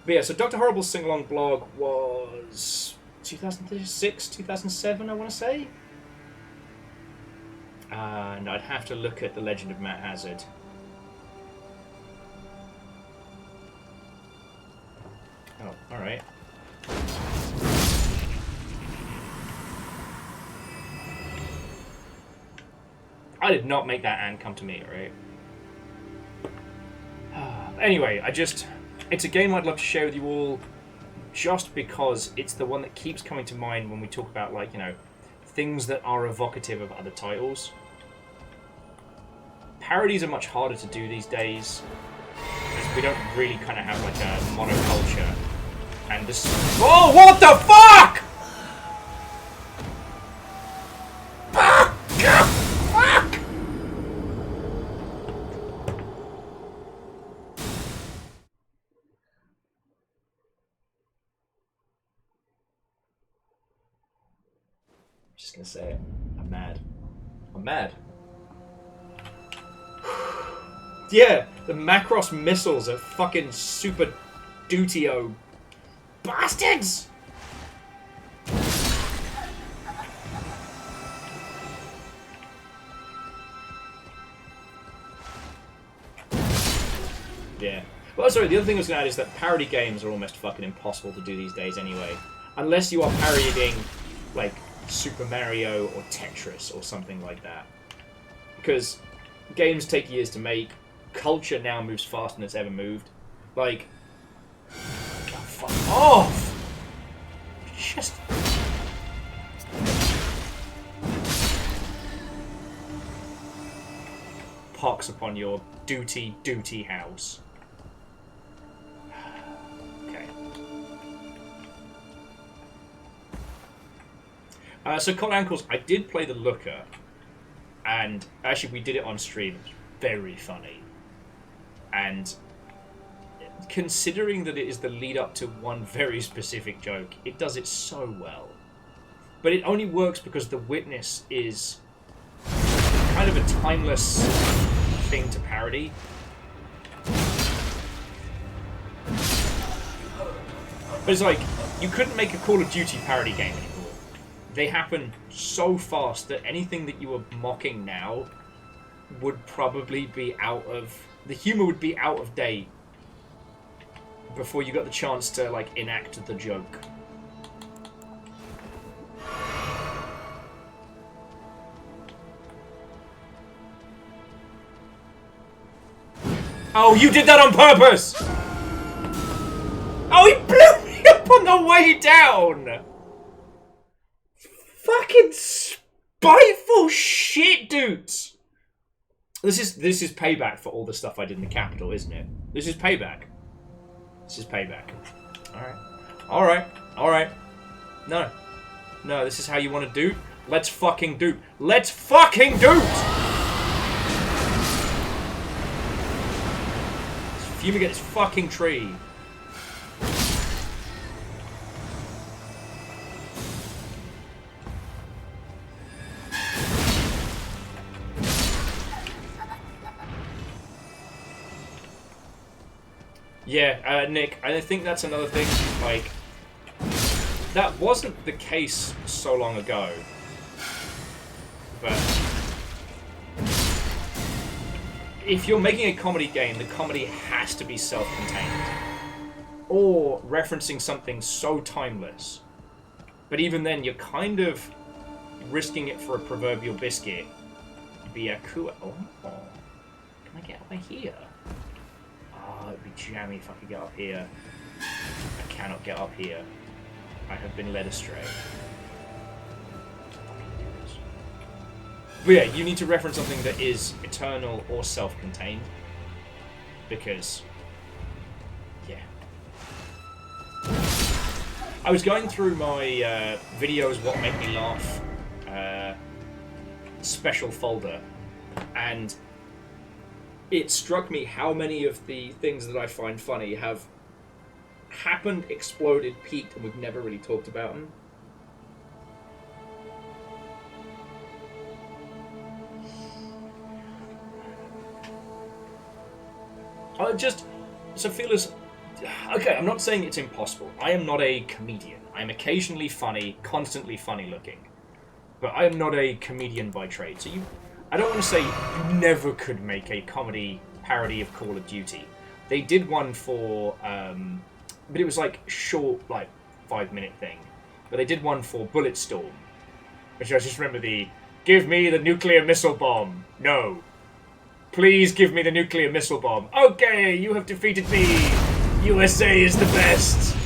yeah, so Dr. Horrible's sing-along blog was 2006, 2007, I want to say? No, I'd have to look at The Legend of Matt Hazard. Oh, alright. I did not make that ant come to me, right? Anyway, it's a game I'd love to share with you all, just because it's the one that keeps coming to mind when we talk about, like, you know, things that are evocative of other titles. Parodies are much harder to do these days, because we don't really kind of have, like, a monoculture. And this... Oh, what the fuck?! Fuck! Fuck! Just gonna say it. I'm mad. I'm mad. Yeah, the Macross missiles are fucking super dutio bastards! Yeah. Well, sorry, the other thing I was going to add is that parody games are almost fucking impossible to do these days anyway. Unless you are parodying, like, Super Mario or Tetris or something like that. Because games take years to make. Culture now moves faster than it's ever moved. Like... Oh, fuck off! Just... Pox upon your duty house. Okay. So Cold Ankles, I did play the Looker, and actually we did it on stream. It was very funny. And considering that it is the lead up to one very specific joke, it does it so well. But it only works because The Witness is kind of a timeless thing to parody. But it's like, you couldn't make a Call of Duty parody game anymore. They happen so fast that anything that you were mocking now would probably be out of... The humour would be out of date before you got the chance to, like, enact the joke. Oh, you did that on purpose! Oh, he blew me up on the way down! Fucking spiteful shit, dudes! This is payback for all the stuff I did in the Capitol, isn't it? This is payback. This is payback. Alright. Alright. No. No, this is how you want to do? Let's fucking do. Let's fucking do! Fumigate this fucking tree. Yeah, Nick, I think that's another thing, like, that wasn't the case so long ago, but if you're making a comedy game, the comedy has to be self-contained, or referencing something so timeless, but even then, you're kind of risking it for a proverbial biscuit. Be a cool. Oh, can I get over here? Oh, it'd be jammy if I could get up here. I cannot get up here. I have been led astray. But yeah, you need to reference something that is eternal or self-contained. Because... yeah. I was going through my videos, what make me laugh, special folder, and it struck me how many of the things that I find funny have happened, exploded, peaked, and we've never really talked about them. So Fearless, okay, I'm not saying it's impossible. I am not a comedian. I am occasionally funny, constantly funny looking. But I am not a comedian by trade. So I don't want to say you never could make a comedy parody of Call of Duty. They did one for, but it was like short, like 5-minute thing. But they did one for Bulletstorm, which I just remember give me the nuclear missile bomb. No. Please give me the nuclear missile bomb. Okay, you have defeated me. USA is the best.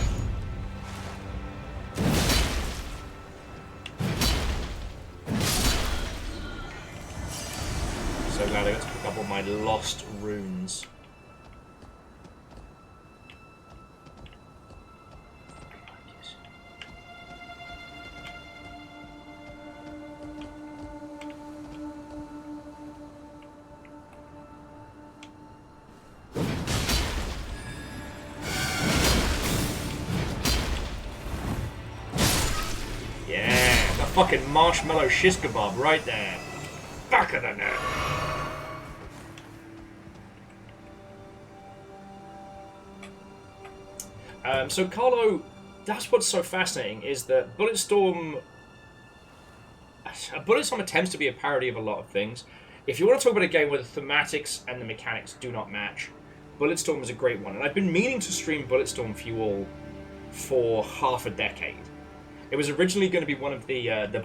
So glad I got to pick up all my lost runes. Fucking marshmallow shish kebab right there. Back of the net. So Carlo, that's what's so fascinating is that Bulletstorm attempts to be a parody of a lot of things. If you want to talk about a game where the thematics and the mechanics do not match, Bulletstorm is a great one. And I've been meaning to stream Bulletstorm for you all for half a decade. It was originally going to be one of the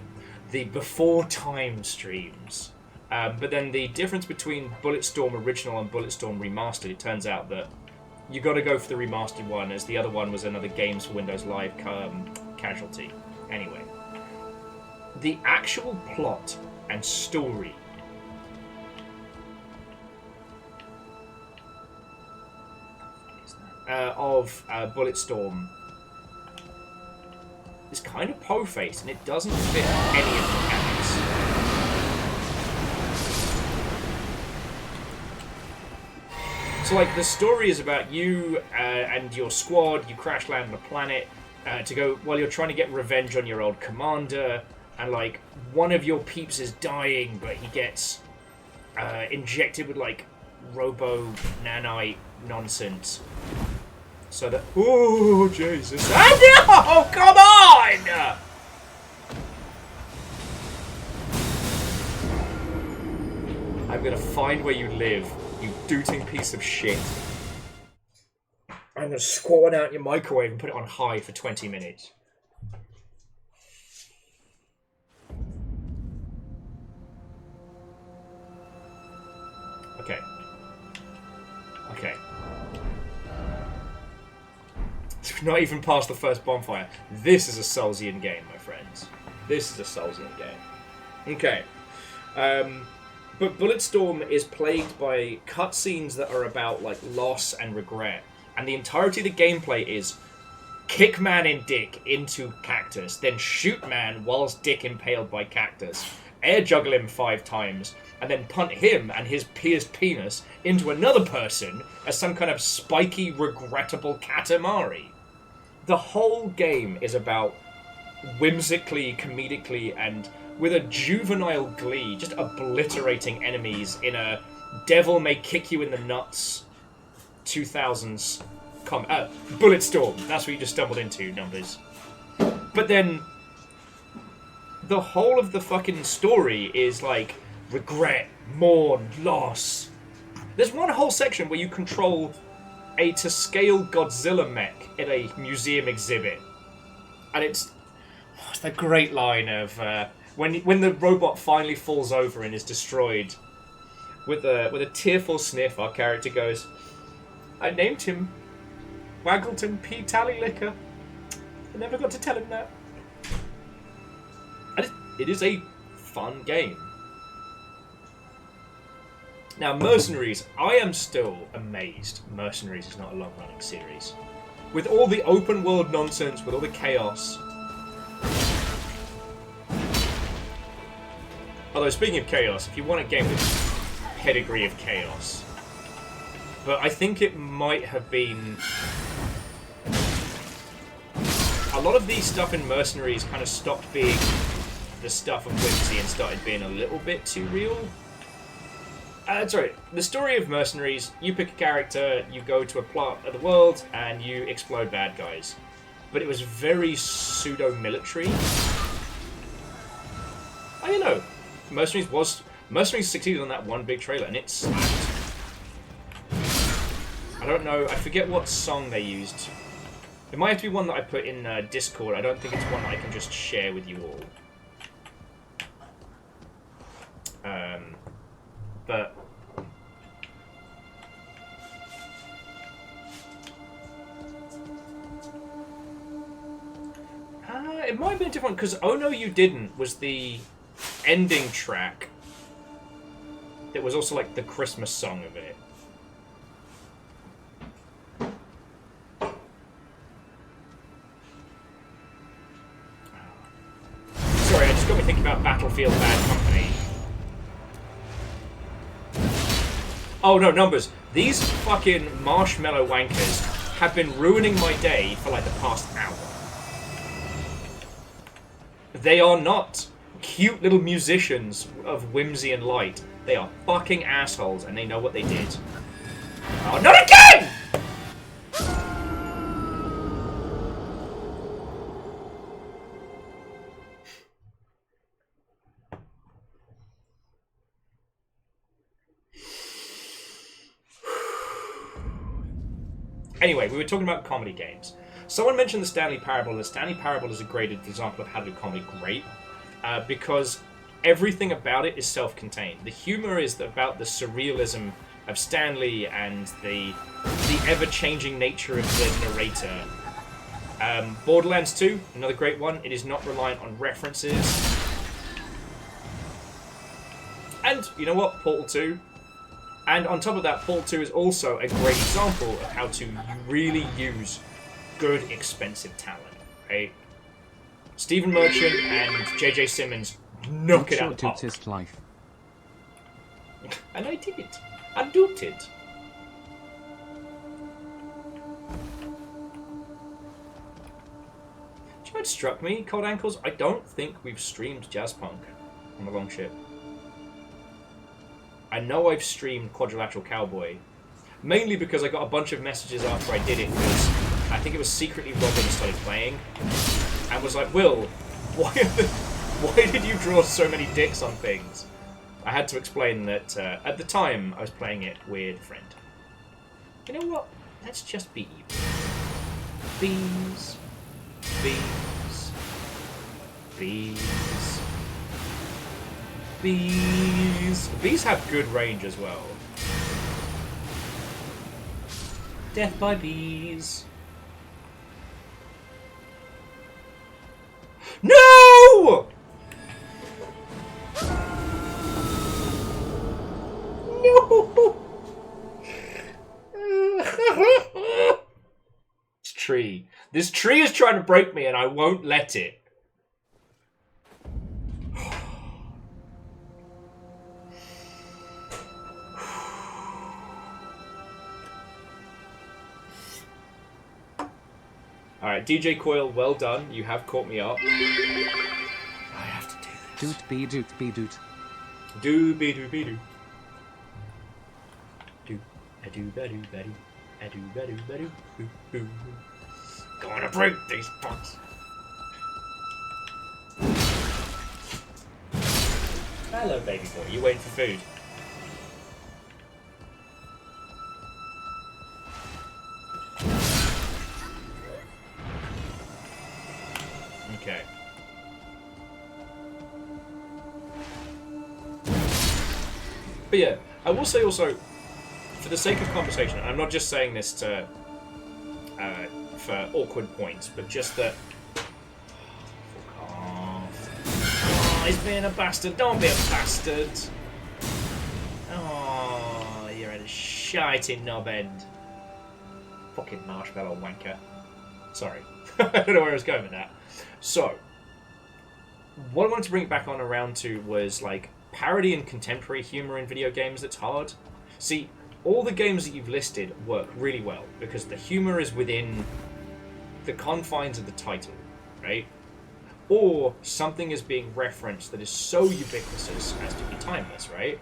before time streams, but then the difference between Bulletstorm original and Bulletstorm remastered, it turns out that you got to go for the remastered one, as the other one was another Games for Windows Live casualty. Anyway, the actual plot and story of Bulletstorm is kind of po-faced, and it doesn't fit any of the mechanics. So, like, the story is about you and your squad. You crash land on a planet to go while you're trying to get revenge on your old commander, and like one of your peeps is dying, but he gets injected with like robo nanite nonsense. So that... Oh, Jesus. Ah, no! Come on! I'm gonna find where you live, you dooting piece of shit. I'm gonna squat one out in your microwave and put it on high for 20 minutes. Okay. Okay. Not even past the first bonfire. This is a Soulsian game, my friends. This is a Soulsian game. Okay. But Bulletstorm is plagued by cutscenes that are about like loss and regret. And the entirety of the gameplay is kick man in dick into cactus, then shoot man whilst dick impaled by cactus, air juggle him 5 times, and then punt him and his pierced penis into another person as some kind of spiky, regrettable katamari. The whole game is about whimsically, comedically, and with a juvenile glee, just obliterating enemies in a devil may kick you in the nuts 2000s Bulletstorm. That's what you just stumbled into, numbers. But then the whole of the fucking story is like regret, mourn, loss. There's one whole section where you control a to scale Godzilla mech in a museum exhibit, and it's the great line of when the robot finally falls over and is destroyed. With a tearful sniff, our character goes, "I named him Waggleton P. Tallylicker. I never got to tell him that." And it is a fun game. Now, Mercenaries, I am still amazed Mercenaries is not a long-running series. with all the open world nonsense, with all the chaos. Although, speaking of chaos, if you want a game with pedigree of chaos, but I think it might have been... A lot of the stuff in Mercenaries kind of stopped being the stuff of whimsy and started being a little bit too real. Sorry, the story of Mercenaries, you pick a character, you go to a plot of the world, and you explode bad guys. But it was very pseudo-military. I don't know. Mercenaries succeeded on that one big trailer, and it slapped. I don't know, I forget what song they used. It might have to be one that I put in Discord. I don't think it's one that I can just share with you all. But... it might have been a different one, because Oh No You Didn't was the ending track. It was also like the Christmas song of it. Sorry, it just got me thinking about Battlefield Bad Company. Oh no, numbers. These fucking marshmallow wankers have been ruining my day for like the past hour. They are not cute little musicians of whimsy and light. They are fucking assholes, and they know what they did. Oh, not again! Anyway, we were talking about comedy games. Someone mentioned the Stanley Parable, and the Stanley Parable is a great example of how to do comedy great, because everything about it is self-contained. The humor is about the surrealism of Stanley and the ever-changing nature of the narrator. Borderlands 2, another great one. It is not reliant on references. And, you know what? Portal 2. And on top of that, Portal 2 is also a great example of how to really use good, expensive talent, right? Stephen Merchant and J.J. Simmons knock it out of the park. Life. And I did it. I do it. Do you know what struck me, Cold Ankles? I don't think we've streamed Jazzpunk on the Long Ship. I know I've streamed Quadrilateral Cowboy, mainly because I got a bunch of messages after I did it, because I think it was secretly Robin started playing, and was like, Will, why did you draw so many dicks on things? I had to explain that at the time I was playing it with a friend. You know what? Let's just be evil. Bees. Bees. Bees. Bees. Bees have good range as well. Death by bees. No! No! This tree. This tree is trying to break me and I won't let it. Alright, DJ Coil, well done. You have caught me up. I have to do this. Doot be doot be doot. Do be do be do. Do a do ba do ba do. A do ba do ba do. Gonna break these bugs. Hello, baby boy. You waiting for food? Okay. But yeah, I will say also, for the sake of conversation, and I'm not just saying this to for awkward points, but just that. Fuck off! Oh, he's being a bastard. Don't be a bastard. Oh, you're a shitey knob end. Fucking marshmallow wanker. Sorry. I don't know where I was going with that. So, what I wanted to bring it back on around to was, like, parody and contemporary humor in video games that's hard. See, all the games that you've listed work really well, because the humor is within the confines of the title, right? Or something is being referenced that is so ubiquitous as to be timeless, right?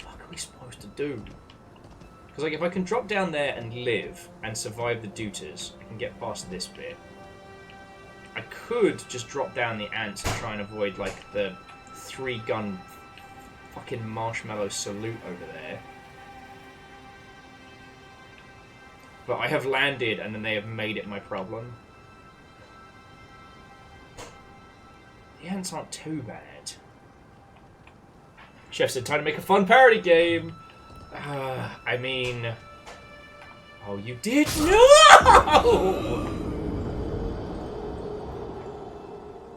What are we supposed to do? Because, like, if I can drop down there and live and survive the Duters, I can get past this bit. I could just drop down the ants and try and avoid, like, the 3-gun fucking marshmallow salute over there. But I have landed, and then they have made it my problem. The ants aren't too bad. Chef said, time to make a fun parody game! I mean... Oh, you did? No!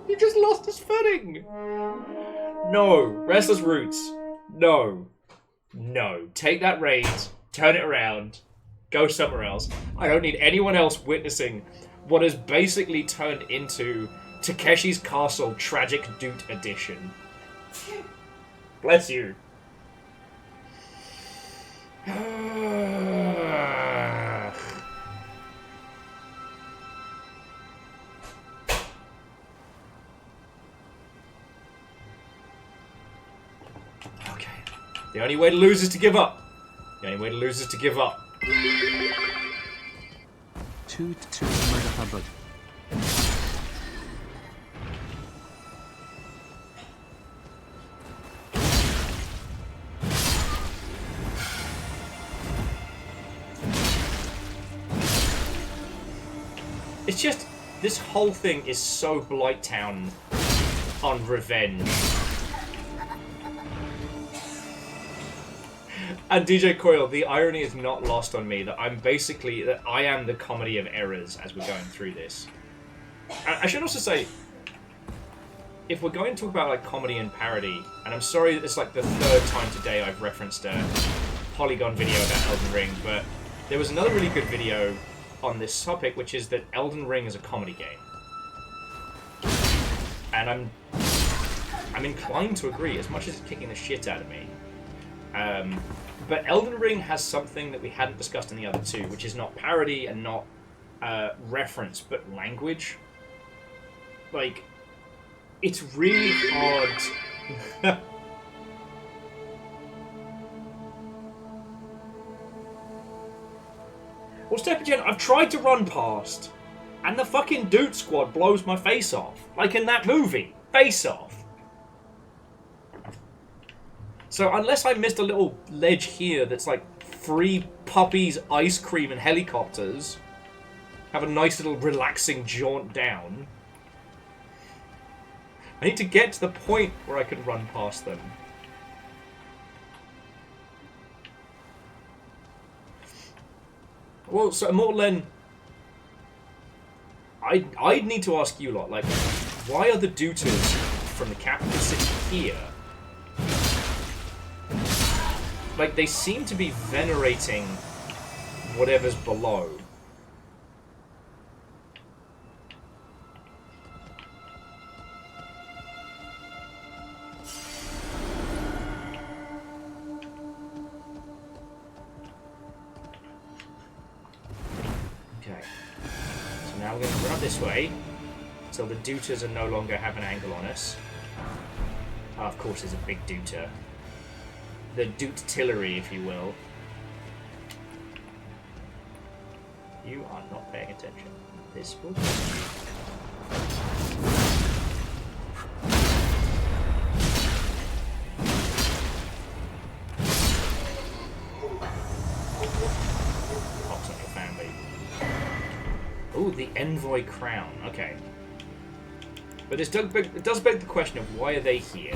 You just lost his footing! No. Restless Roots. No. No. Take that raid, turn it around, go somewhere else. I don't need anyone else witnessing what has basically turned into Takeshi's Castle Tragic Dude Edition. Bless you. Okay. The only way to lose is to give up. The only way to lose is to give up. Toot toot Mother Hubbard. It's just, this whole thing is so Blighttown on revenge. And DJ Coyle, the irony is not lost on me that I am the comedy of errors as we're going through this. I should also say, if we're going to talk about, like, comedy and parody, and I'm sorry that it's like the 3rd time today I've referenced a Polygon video about Elden Ring, but there was another really good video on this topic, which is that Elden Ring is a comedy game. And I'm inclined to agree, as much as it's kicking the shit out of me. But Elden Ring has something that we hadn't discussed in the other two, which is not parody and not reference, but language. Like, it's really hard. Well, Steppagen, I've tried to run past, and the fucking Dude Squad blows my face off. Like in that movie. Face off. So unless I missed a little ledge here that's like free puppies, ice cream, and helicopters, have a nice little relaxing jaunt down, I need to get to the point where I can run past them. Well, so Immortal Len, I'd need to ask you lot, like, why are the Duters from the capital city here? Like, they seem to be venerating whatever's below. Okay. So now we're going to run up this way, so the Duters are no longer have an angle on us. Oh, of course, there's a big Duter. The Dutetillery, if you will. You are not paying attention. This will... Pops on your family. Ooh, the Envoy Crown. Okay. But it does beg the question of why are they here?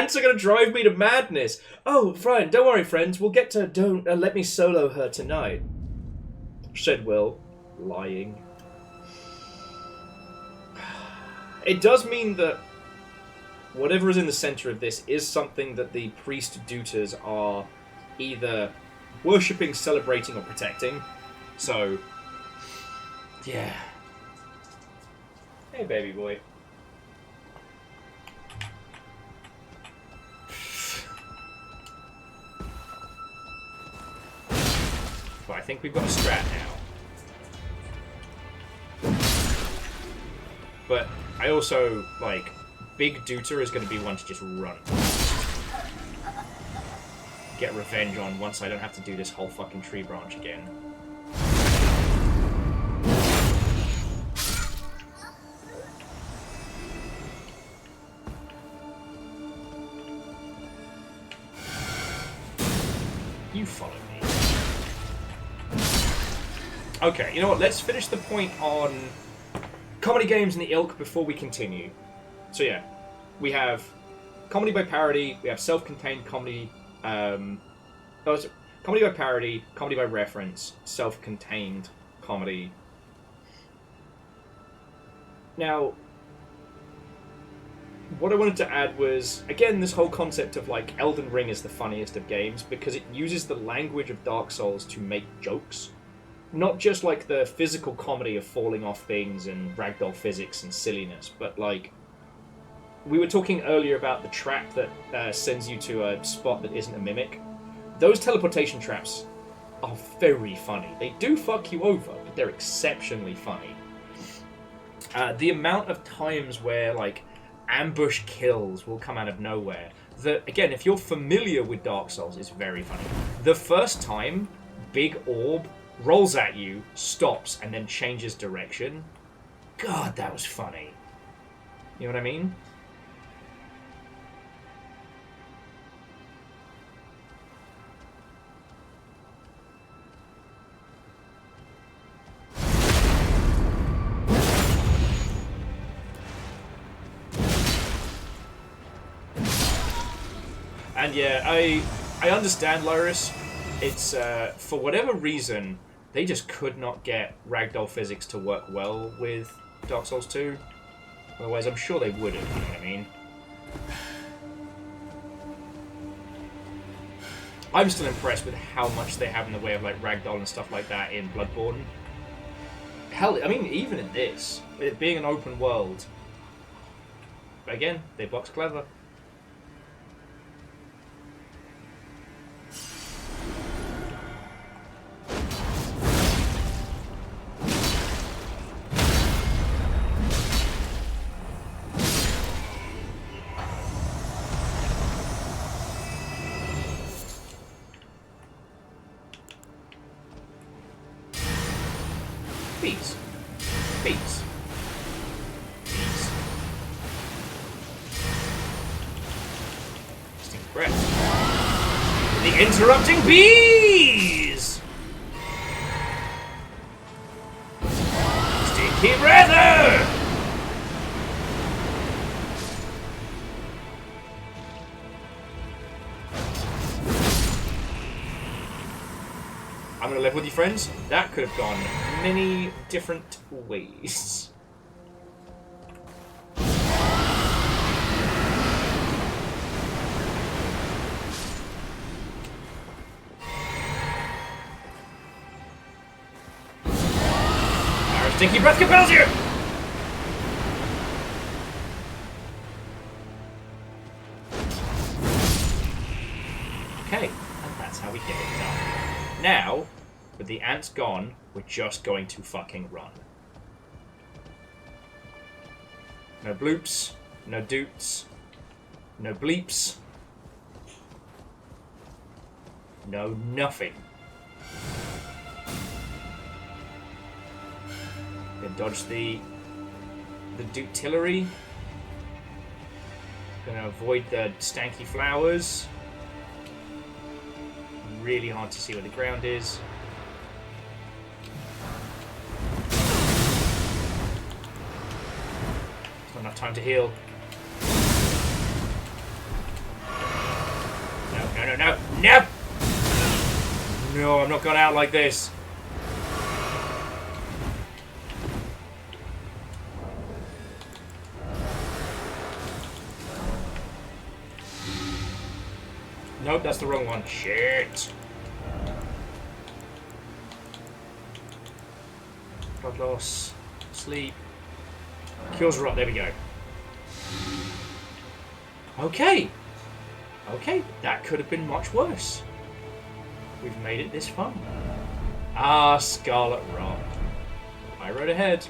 ants are gonna drive me to madness. Oh, fine, don't worry, friends. We'll get to don't let me solo her tonight, said Will, lying. It does mean that whatever is in the center of this is something that the priest duters are either worshipping, celebrating, or protecting. So, yeah. Hey, baby boy. But I think we've got a strat now. But I also, like, Big Duter is going to be one to just run. Get revenge on once I don't have to do this whole fucking tree branch again. You follow me. Okay, you know what? Let's finish the point on comedy games and the ilk before we continue. So yeah, we have comedy by parody, we have self-contained comedy, comedy by parody, comedy by reference, self-contained comedy. Now, what I wanted to add was, again, this whole concept of, like, Elden Ring is the funniest of games because it uses the language of Dark Souls to make jokes. Not just, like, the physical comedy of falling off things and ragdoll physics and silliness, but, like, we were talking earlier about the trap that sends you to a spot that isn't a mimic. Those teleportation traps are very funny. They do fuck you over, but they're exceptionally funny. The amount of times where, like, ambush kills will come out of nowhere. That, again, if you're familiar with Dark Souls, is very funny. The first time, big orb rolls at you, stops, and then changes direction. God, that was funny. You know what I mean? And yeah, I understand, Lyris. It's, for whatever reason, they just could not get ragdoll physics to work well with Dark Souls 2. Otherwise, I'm sure they would have, you know what I mean? I'm still impressed with how much they have in the way of, like, ragdoll and stuff like that in Bloodborne. Hell, I mean, even in this, with it being an open world, again, they box clever. Bees. Bees. Bees. Sting breath. The interrupting bees! Stinky breather! I'm gonna live with you, friends. That could have gone many different ways. Our stinky breath compels you! Okay, and that's how we get it done. Now, with the ants gone, we're just going to fucking run. No bloops, no doots, no bleeps, no nothing. Gonna dodge the dootillery. Gonna avoid the stanky flowers. Really hard to see where the ground is. Not enough time to heal. no, no! No, I'm not going out like this. Nope, that's the wrong one. Shit. Blood loss. Sleep. Kills rot. There we go. Okay. Okay, that could have been much worse. We've made it this far. Ah, Scarlet Rot. I rode ahead.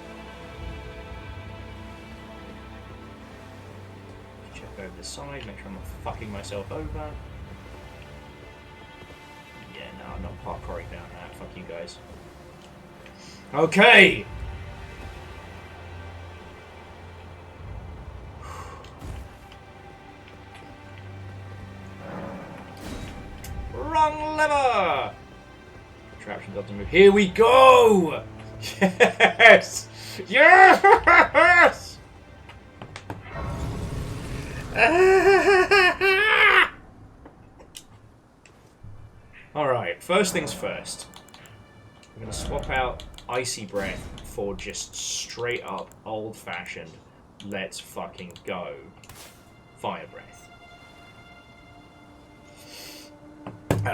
Check over the side, make sure I'm not fucking myself over. Yeah, no, I'm not parkouring down that. Fuck you guys. Okay! Wrong lever! Traction doesn't move. Here we go! Yes! Yes! Alright, first things first. We're going to swap out Icy Breath for just straight up old-fashioned let's fucking go Fire Breath.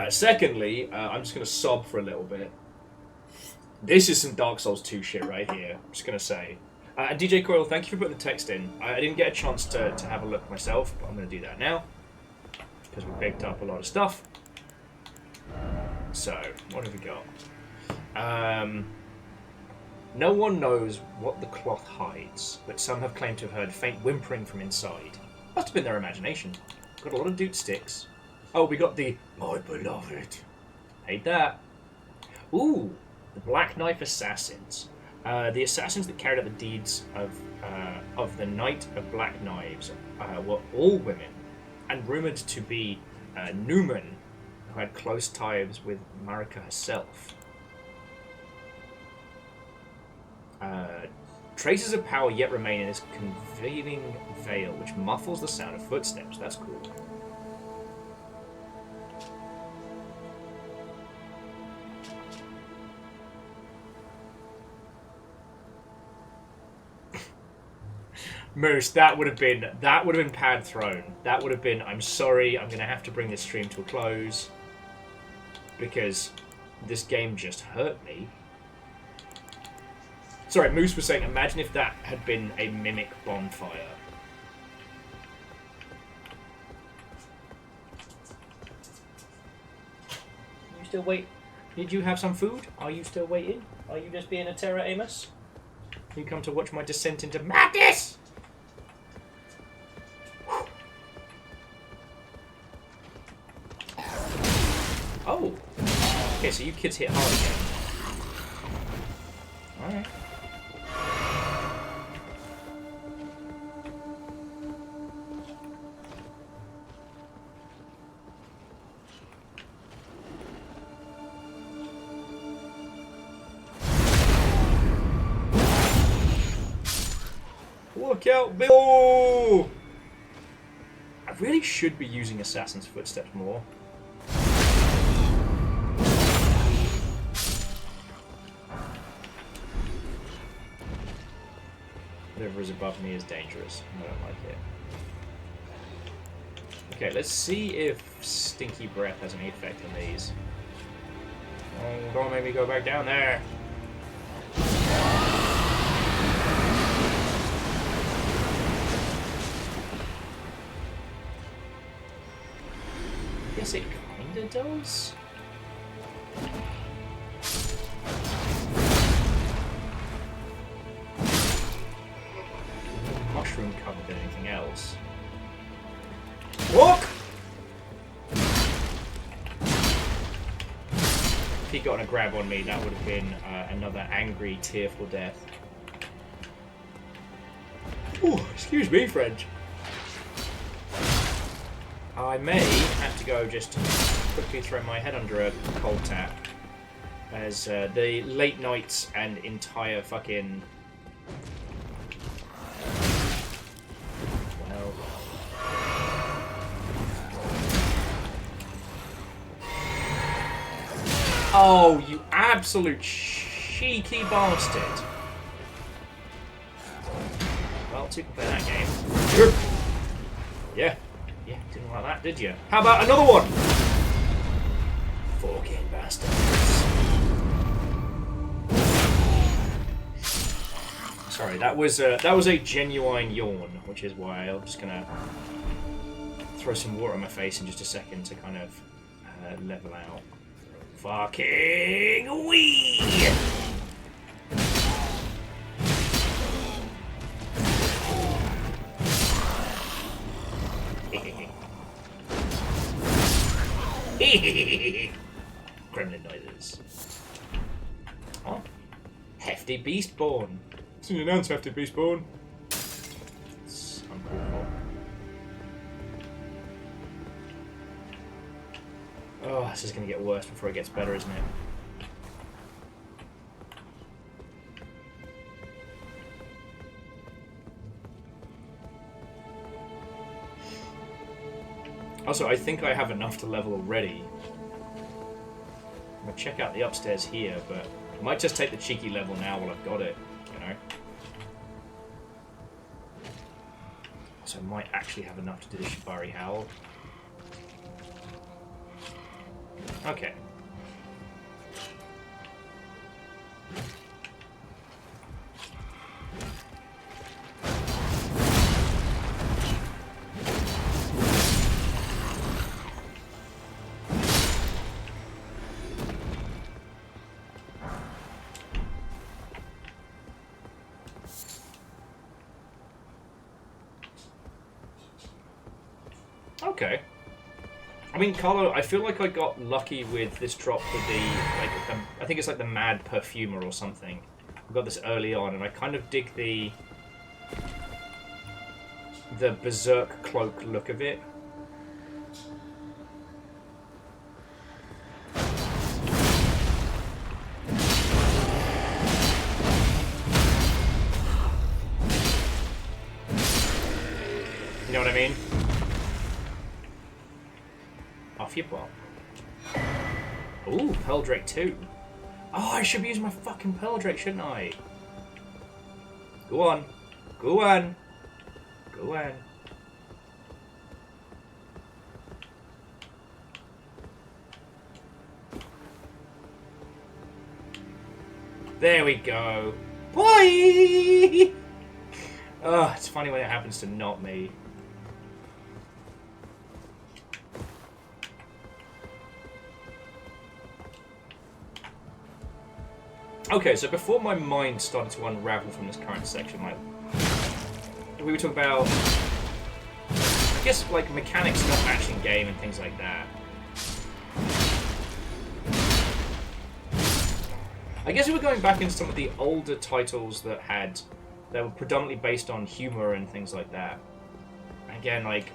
Secondly, I'm just going to sob for a little bit. This is some Dark Souls 2 shit right here, I'm just going to say. And DJ Coyle, thank you for putting the text in. I didn't get a chance to have a look myself, but I'm going to do that now. Because we picked up a lot of stuff. So, what have we got? No one knows what the cloth hides, but some have claimed to have heard faint whimpering from inside. Must have been their imagination. Got a lot of doot sticks. Oh, we got the My Beloved. Hate that. Ooh, the Black Knife Assassins. The assassins that carried out the deeds of the Knight of Black Knives were all women, and rumoured to be Newman, who had close ties with Marika herself. Traces of power yet remain in this convening veil, which muffles the sound of footsteps. That's cool. Moose, that would have been pad thrown. That would have been, I'm sorry, I'm gonna have to bring this stream to a close because this game just hurt me. Sorry, Moose was saying, imagine if that had been a mimic bonfire. You still wait? Did you have some food? Are you still waiting? Are you just being a Terra Amos? You come to watch my descent into madness? Oh! Okay, so you kids hit hard again. Alright. Look out, Bill! I really should be using Assassin's Footsteps more. Whatever is above me is dangerous. I don't like it. Okay, let's see if Stinky Breath has any effect on these. Oh, don't make me go back down there. I guess it kinda does. Mushroom covered than anything else. Walk! If he'd gotten a grab on me, that would have been another angry, tearful death. Ooh, excuse me, French. I may have to go just quickly throw my head under a cold tap as the late nights and entire fucking... Well... Oh, you absolute cheeky bastard. Well, two can play that game. Yeah. Yeah, didn't like that, did you? How about another one? Fucking bastards. Sorry, that was a genuine yawn, which is why I'm just gonna throw some water on my face in just a second to kind of level out. Fucking wee! Gremlin noises. Oh, hefty beast born. Didn't announce hefty beast born. It's uncalled for. Oh, this is going to get worse before it gets better, isn't it? Also, I think I have enough to level already. I'm going to check out the upstairs here, but I might just take the cheeky level now while I've got it, you know? So I might actually have enough to do the Shibari Howl. Okay. Okay. I mean, Carlo, I feel like I got lucky with this drop with the, I think it's like the Mad Perfumer or something. I got this early on, and I kind of dig the Berserk Cloak look of it. You know what I mean? Off you pop. Ooh, Pearl Drake 2. Oh, I should be using my fucking Pearl Drake, shouldn't I? Go on. Go on. Go on. There we go. Boy! Oh, it's funny when it happens to not me. Okay, so before my mind started to unravel from this current section, like, we were talking about, I guess, like, mechanics not action game and things like that. I guess we were going back into some of the older titles that were predominantly based on humor and things like that. Again, like,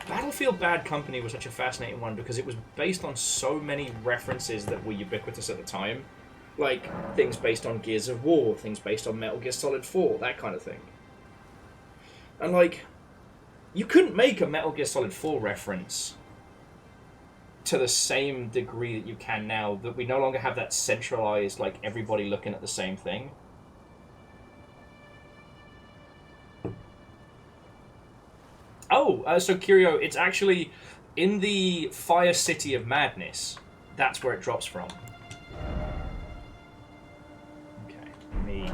Battlefield Bad Company was such a fascinating one because it was based on so many references that were ubiquitous at the time. Like, things based on Gears of War, things based on Metal Gear Solid 4, that kind of thing. And, like, you couldn't make a Metal Gear Solid 4 reference to the same degree that you can now, that we no longer have that centralized, like, everybody looking at the same thing. Oh, so Curio, it's actually in the Fire City of Madness. That's where it drops from. Me.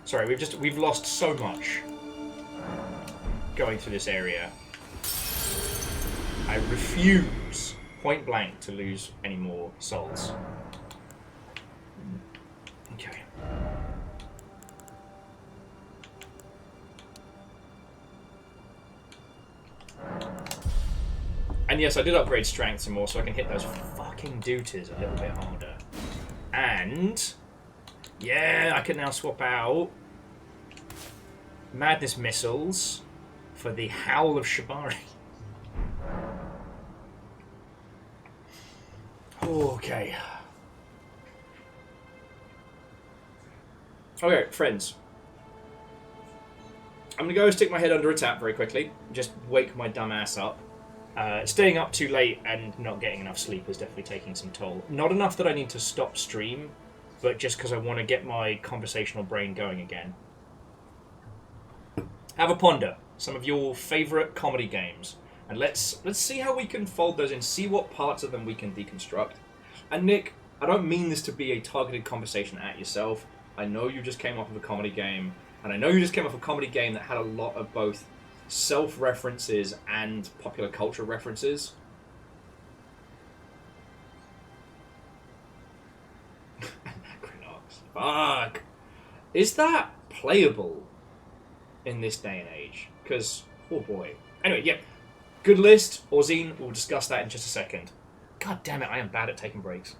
Sorry, we've lost so much going through this area. I refuse, point blank, to lose any more souls. Okay. And yes, I did upgrade strength some more so I can hit those fucking dooties a little bit harder. And yeah, I can now swap out Madness Missiles for the Howl of Shibari. Okay. Okay, friends. I'm gonna go stick my head under a tap very quickly. Just wake my dumb ass up. Staying up too late and not getting enough sleep is definitely taking some toll. Not enough that I need to stop stream, but just because I want to get my conversational brain going again. Have a ponder. Some of your favourite comedy games. And let's see how we can fold those in, see what parts of them we can deconstruct. And Nick, I don't mean this to be a targeted conversation at yourself. I know you just came off of a comedy game, and I know you just came off a comedy game that had a lot of both self-references and popular culture references. Fuck! Is that playable in this day and age? Because, oh boy. Anyway, yeah. Good list, Orzine. We'll discuss that in just a second. God damn it, I am bad at taking breaks.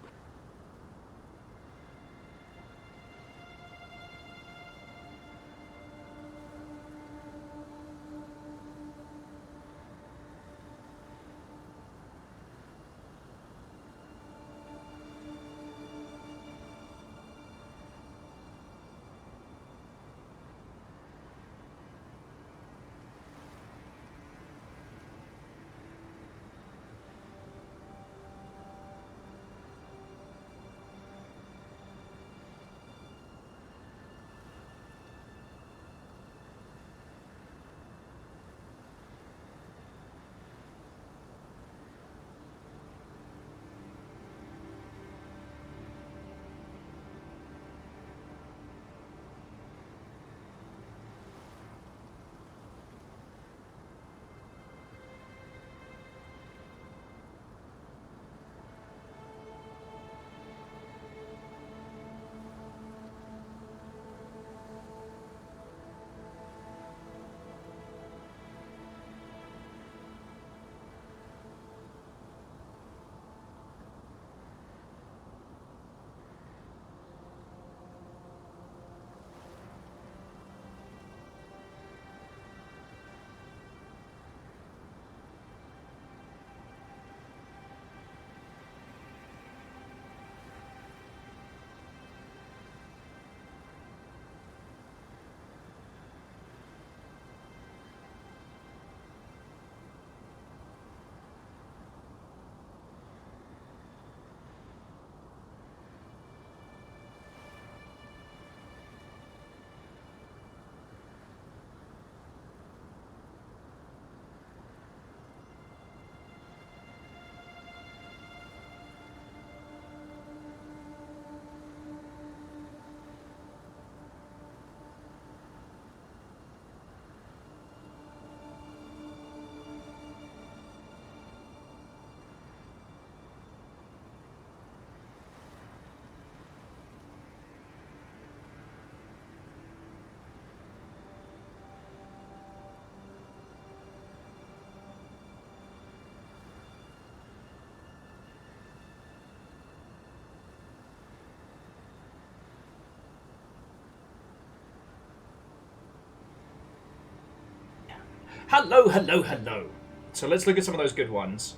Hello, hello, hello. So let's look at some of those good ones.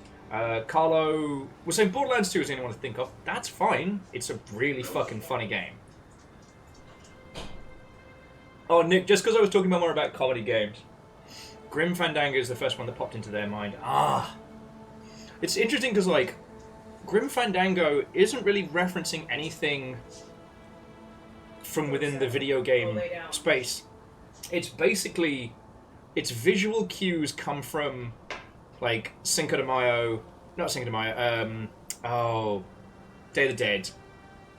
Carlo was saying Borderlands 2 is the only one to think of. That's fine. It's a really fucking funny game. Oh, Nick, just because I was talking more about comedy games. Grim Fandango is the first one that popped into their mind. Ah. It's interesting because, like, Grim Fandango isn't really referencing anything from within the video game space. It's basically... its visual cues come from, like, Cinco de Mayo... Not Cinco de Mayo, Day of the Dead,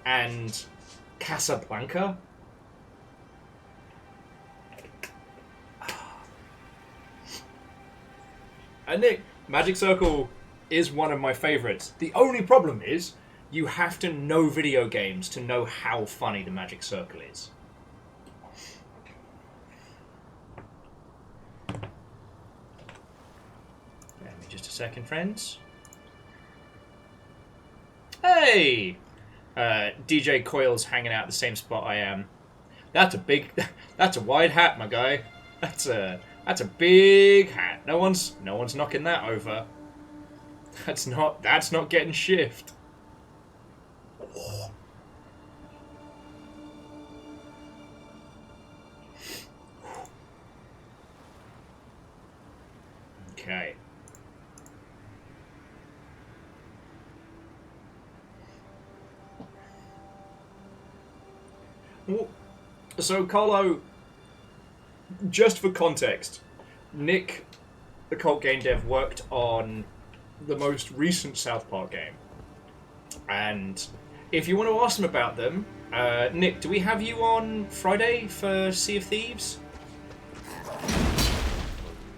and Casablanca. And Nick, Magic Circle is one of my favourites. The only problem is, you have to know video games to know how funny the Magic Circle is. Just a second, friends. Hey! DJ Coil's hanging out the same spot I am. That's a wide hat, my guy. That's a big hat. No one's knocking that over. That's not getting shift. Okay. Well, so, Carlo, just for context, Nick, the Cult Game Dev, worked on the most recent South Park game. And if you want to ask him about them, Nick, do we have you on Friday for Sea of Thieves?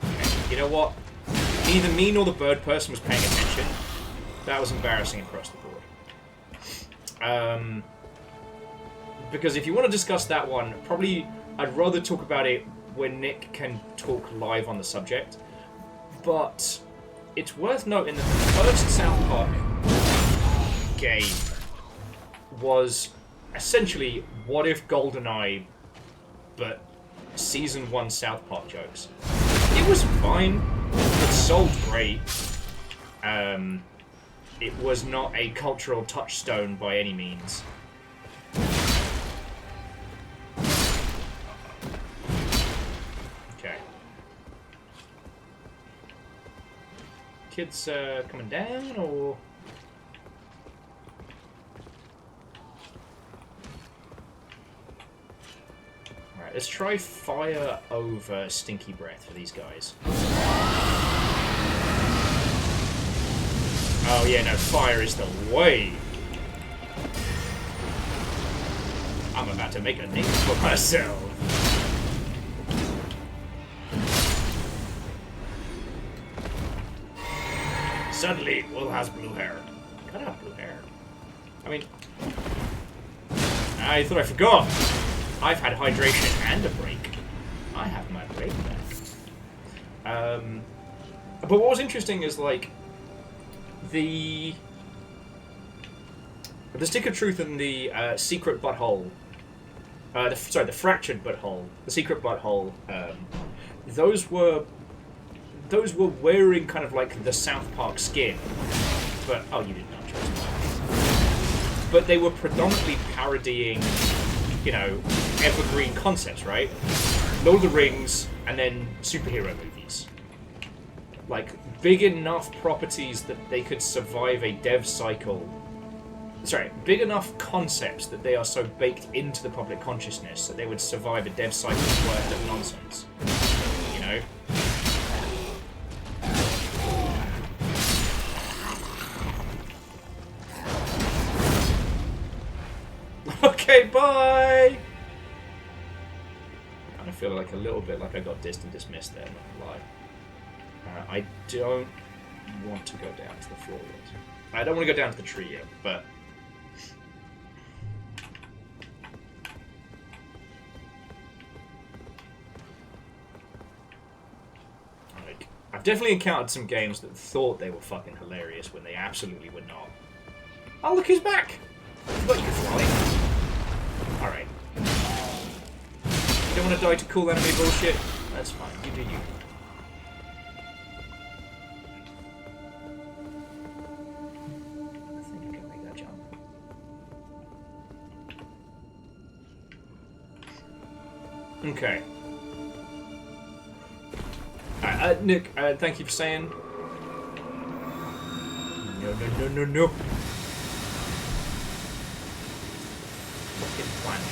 Okay, you know what? Neither me nor the bird person was paying attention. That was embarrassing across the board. Because if you want to discuss that one, probably I'd rather talk about it when Nick can talk live on the subject. But it's worth noting that the first South Park game was essentially what if GoldenEye, but Season 1 South Park jokes. It was fine. It sold great. It was not a cultural touchstone by any means. Okay. Kids coming down, or... Alright, let's try fire over Stinky Breath for these guys. Oh yeah, no, fire is the way. I'm about to make a name for myself. Suddenly, Will has blue hair. I have blue hair. I mean... I thought I forgot. I've had hydration and a break. I have my break back. But what was interesting is, like, the stick of truth and the secret butthole, the fractured butthole, the secret butthole, those were wearing kind of like the South Park skin, but oh, you did not choose that. But they were predominantly parodying, you know, evergreen concepts, right? Lord of the Rings, and then superhero movies. Like, big enough properties that they could survive a dev cycle. Sorry, big enough concepts that they are so baked into the public consciousness that they would survive a dev cycle's worth of nonsense. You know? Okay, bye! I kind of feel like a little bit like I got dissed and dismissed there, not gonna lie. I don't want to go down to the floor yet. I don't want to go down to the tree yet, but... Like, I've definitely encountered some games that thought they were fucking hilarious when they absolutely were not. Oh, look who's back! I forgot you could fly. Alright. Don't want to die to cool enemy bullshit? That's fine, you do you. Okay. Nick, thank you for saying. No. Fucking plant.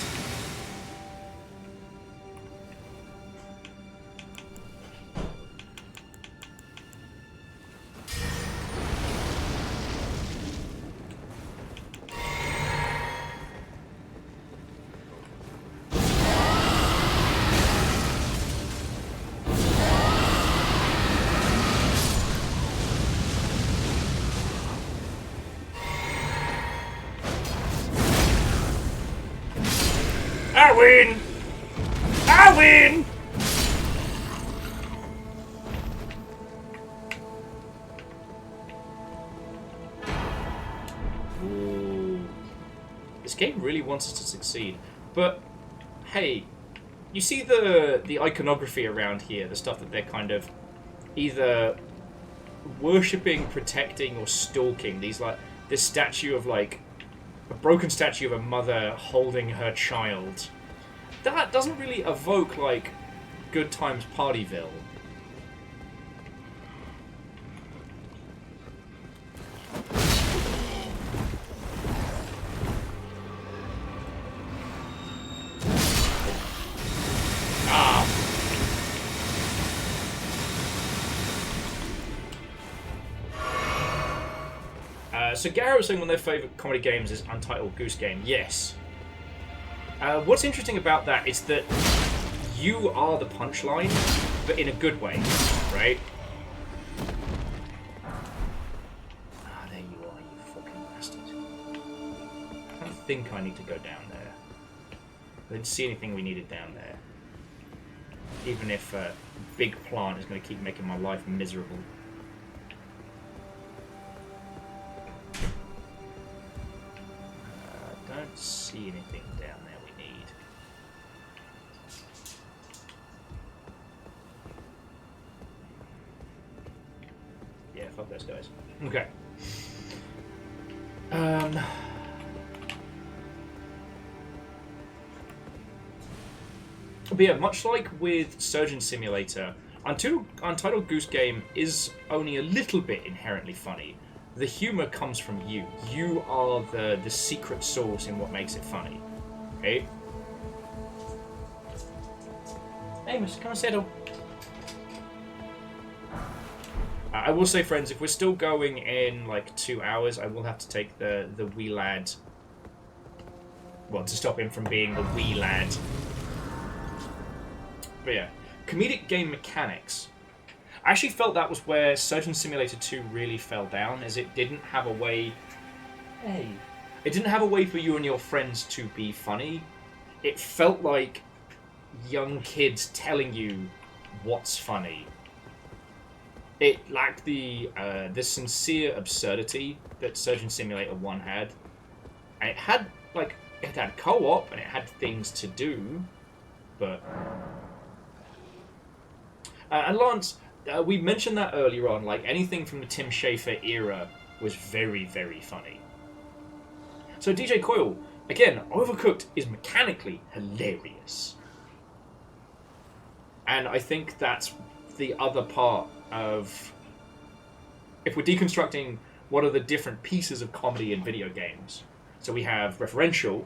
I win! I win! Ooh. This game really wants us to succeed. But, hey, you see the iconography around here, the stuff that they're kind of either worshipping, protecting, or stalking. These, like, this statue of, like, a broken statue of a mother holding her child. That doesn't really evoke, like, Good Times Partyville. So Garrett was saying one of their favourite comedy games is Untitled Goose Game. Yes. What's interesting about that is that you are the punchline, but in a good way, right? Ah, there you are, you fucking bastard. I don't think I need to go down there. I didn't see anything we needed down there. Even if big plant is going to keep making my life miserable. Don't see anything down there we need. Yeah, fuck those guys. Okay. But yeah, much like with Surgeon Simulator, Untitled Goose Game is only a little bit inherently funny. The humor comes from you. You are the secret sauce in what makes it funny. Okay? Hey, Mr. Can I settle? I will say, friends, if we're still going in like 2 hours, I will have to take the wee lad. Well, to stop him from being the wee lad. But yeah, comedic game mechanics. I actually felt that was where Surgeon Simulator 2 really fell down, as it didn't have a way... Hey. It didn't have a way for you and your friends to be funny. It felt like young kids telling you what's funny. It lacked the sincere absurdity that Surgeon Simulator 1 had. And it had, like, it had co-op and it had things to do, but... and Lance... we mentioned that earlier on, like, anything from the Tim Schafer era was very, very funny. So DJ Coyle, again, Overcooked is mechanically hilarious. And I think that's the other part of... If we're deconstructing what are the different pieces of comedy in video games. So we have referential,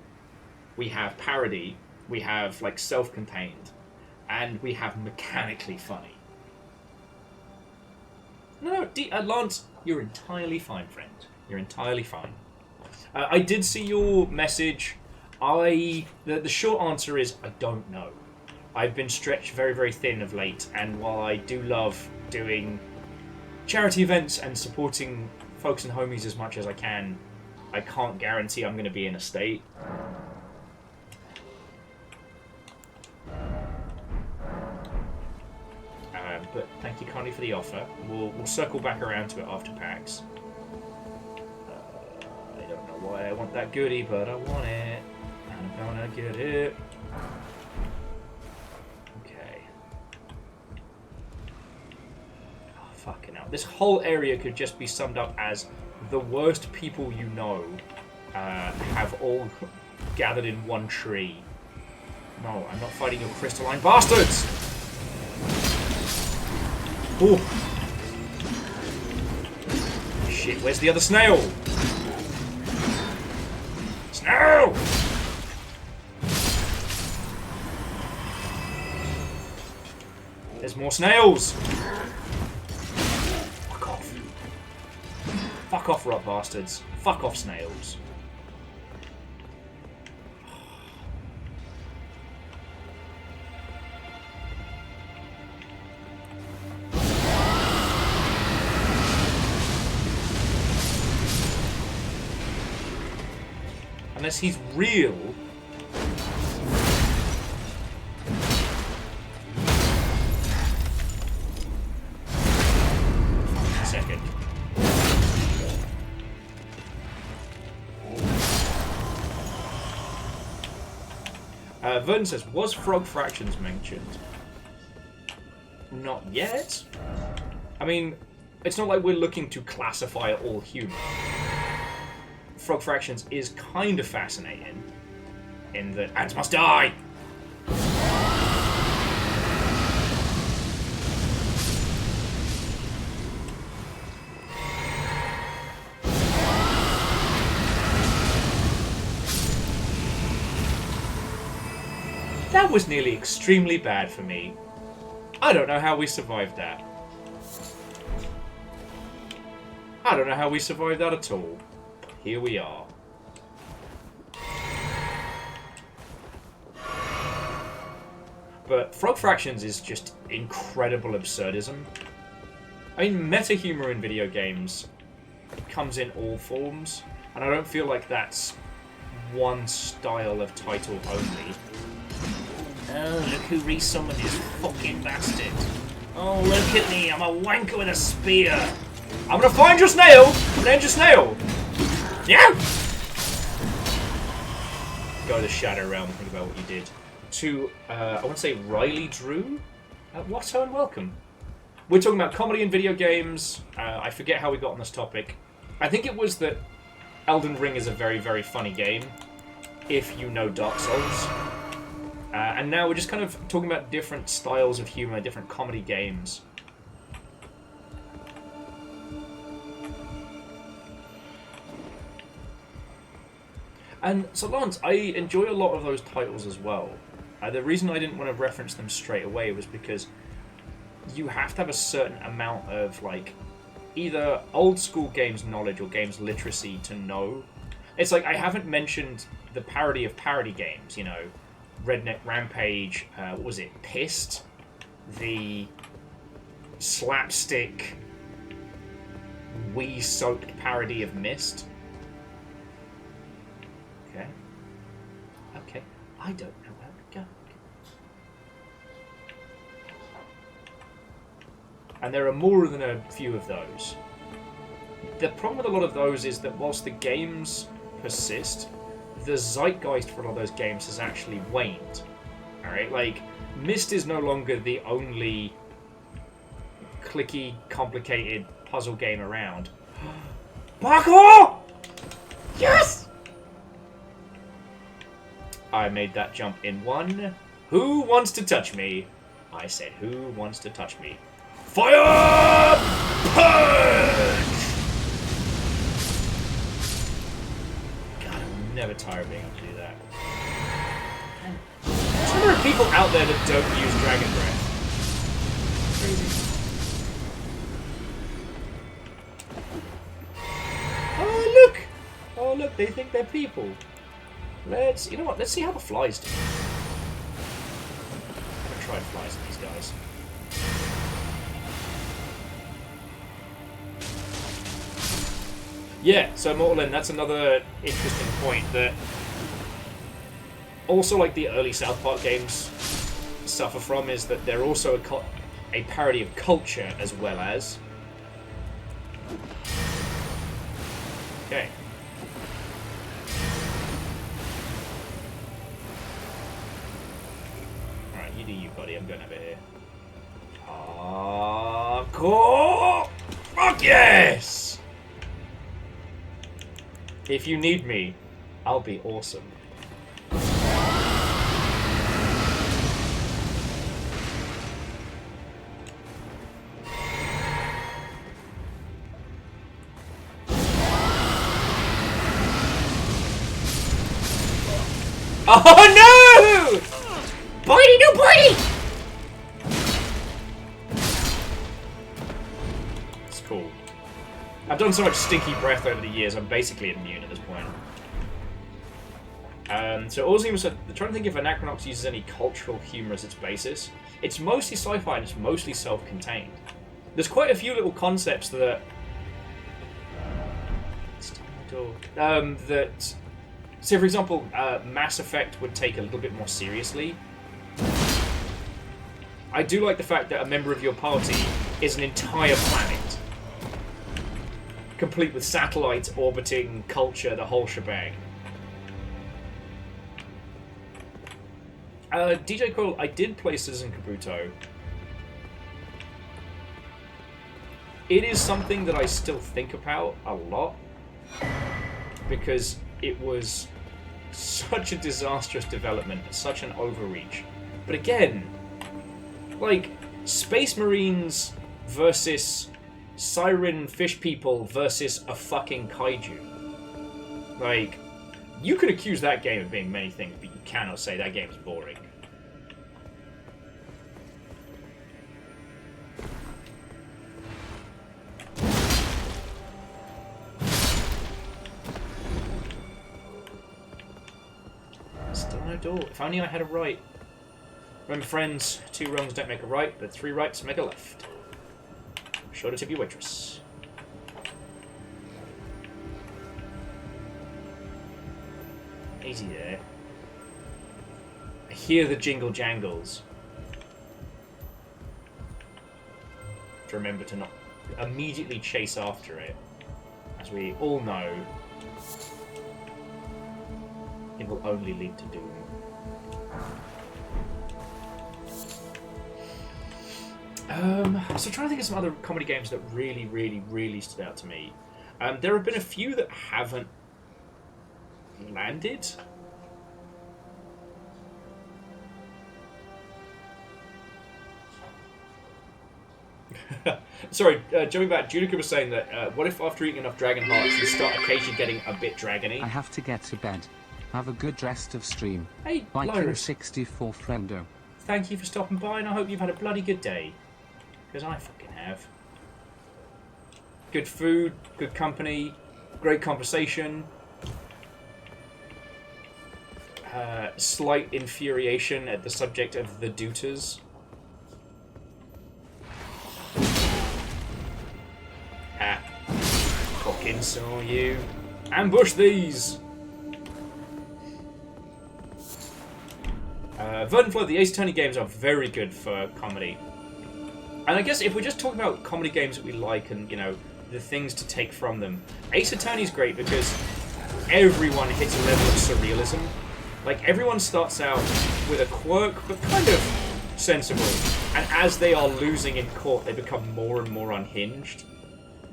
we have parody, we have, like, self-contained, and we have mechanically funny. No, Lance, you're entirely fine, friend. You're entirely fine. I did see your message. The short answer is I don't know. I've been stretched very, very thin of late, and while I do love doing charity events and supporting folks and homies as much as I can, I can't guarantee I'm going to be in a state. But thank you kindly for the offer. We'll circle back around to it after PAX. I don't know why I want that goodie, but I want it. And I'm gonna get it. Okay. Oh, fucking hell. This whole area could just be summed up as the worst people you know have all gathered in one tree. No, I'm not fighting your crystalline bastards! Oh. Shit, where's the other snail? Snail! There's more snails! Fuck off. Fuck off, rot bastards. Fuck off, snails. Unless he's real. A second. Vernon says, was Frog Fractions mentioned? Not yet. I mean, it's not like we're looking to classify all human. Frog Fractions is kind of fascinating in that ants must die. That was nearly extremely bad for me. I don't know how we survived that. I don't know how we survived that at all. here we are. But Frog Fractions is just incredible absurdism. I mean, meta humor in video games comes in all forms, and I don't feel like that's one style of title only. Oh, look who resummoned his fucking bastard. Oh, look at me, I'm a wanker with a spear. I'm gonna find your snail! Find your snail! Yeah! Go to the Shadow Realm and think about what you did. To, I want to say Riley Drew? Watto and welcome. We're talking about comedy in video games. I forget how we got on this topic. I think it was that Elden Ring is a very, very funny game, if you know Dark Souls. And now we're just kind of talking about different styles of humor, different comedy games. And so, Lawrence, I enjoy a lot of those titles as well. The reason I didn't want to reference them straight away was because you have to have a certain amount of, like, either old school games knowledge or games literacy to know. It's like, I haven't mentioned the parody of parody games, you know, Redneck Rampage, what was it, Pissed? The slapstick, Wii-soaked parody of Myst. Okay. Okay, I don't know where to go. And there are more than a few of those. The problem with a lot of those is that whilst the games persist, the zeitgeist for a lot of those games has actually waned. Alright, like, Myst is no longer the only clicky, complicated puzzle game around. Parkour! Yes! I made that jump in one. Who wants to touch me? I said, who wants to touch me? Fire! Punch! God, I'm never tired of being able to do that. There are people out there that don't use Dragon Breath. Crazy. Oh, look! Oh, look, they think they're people. You know what, let's see how the flies do. I'm gonna try flies on these guys. Yeah, so Mortal End, that's another interesting point that also, like the early South Park games suffer from, is that they're also a parody of culture as well as. Okay. Alright, you do you, buddy. I'm going over here. Cool! Fuck yes! If you need me, I'll be awesome. Oh no! Bitey, no bitey! It's cool. I've done so much stinky breath over the years, I'm basically immune at this point. So all seems to, trying to think if Anachronox uses any cultural humor as its basis. It's mostly sci-fi and it's mostly self-contained. There's quite a few little concepts that say, for example, Mass Effect would take a little bit more seriously. I do like the fact that a member of your party is an entire planet, complete with satellites, orbiting, culture, the whole shebang. DJ Coil, I did play Citizen Kabuto. It is something that I still think about a lot, because it was such a disastrous development, such an overreach. But again, like, Space Marines versus Siren Fish People versus a fucking kaiju. Like, you could accuse that game of being many things, but you cannot say that game is boring. no door. If only I had a right. Remember, friends, 2 wrongs don't make a right, but 3 rights make a left. Sure to tip your waitress. Easy there. I hear the jingle jangles. To remember to not immediately chase after it. As we all know, it will only lead to doom. So trying to think of some other comedy games that really stood out to me. There have been a few that haven't landed. Sorry, jumping back, Judica was saying that what if after eating enough dragon hearts you start occasionally getting a bit dragony? I have to get to bed. Have a good rest of stream. Hey, Viking 64 friendo. Thank you for stopping by, and I hope you've had a bloody good day. Because I fucking have. Good food, good company, great conversation. Slight infuriation at the subject of the Dooters. Ah. Fucking saw you. Ambush these! Verdant Flow, the Ace Attorney games are very good for comedy. And I guess if we're just talking about comedy games that we like and, you know, the things to take from them, Ace Attorney's great because everyone hits a level of surrealism. Like, everyone starts out with a quirk, but kind of sensible. And as they are losing in court, they become more and more unhinged.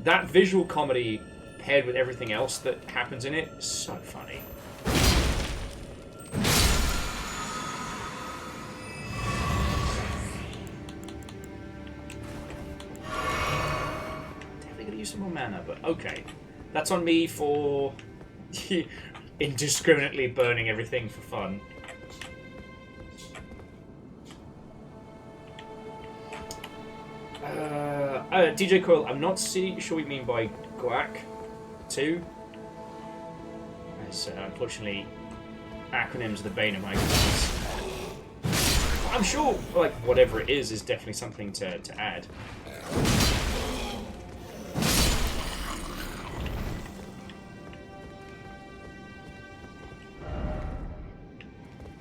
That visual comedy, paired with everything else that happens in it, is so funny. Some more mana, but okay. That's on me for indiscriminately burning everything for fun. DJ Coil, I'm not sure what you mean by GUAC 2. As unfortunately, acronyms are the bane of my existence. I'm sure, like, whatever it is definitely something to add.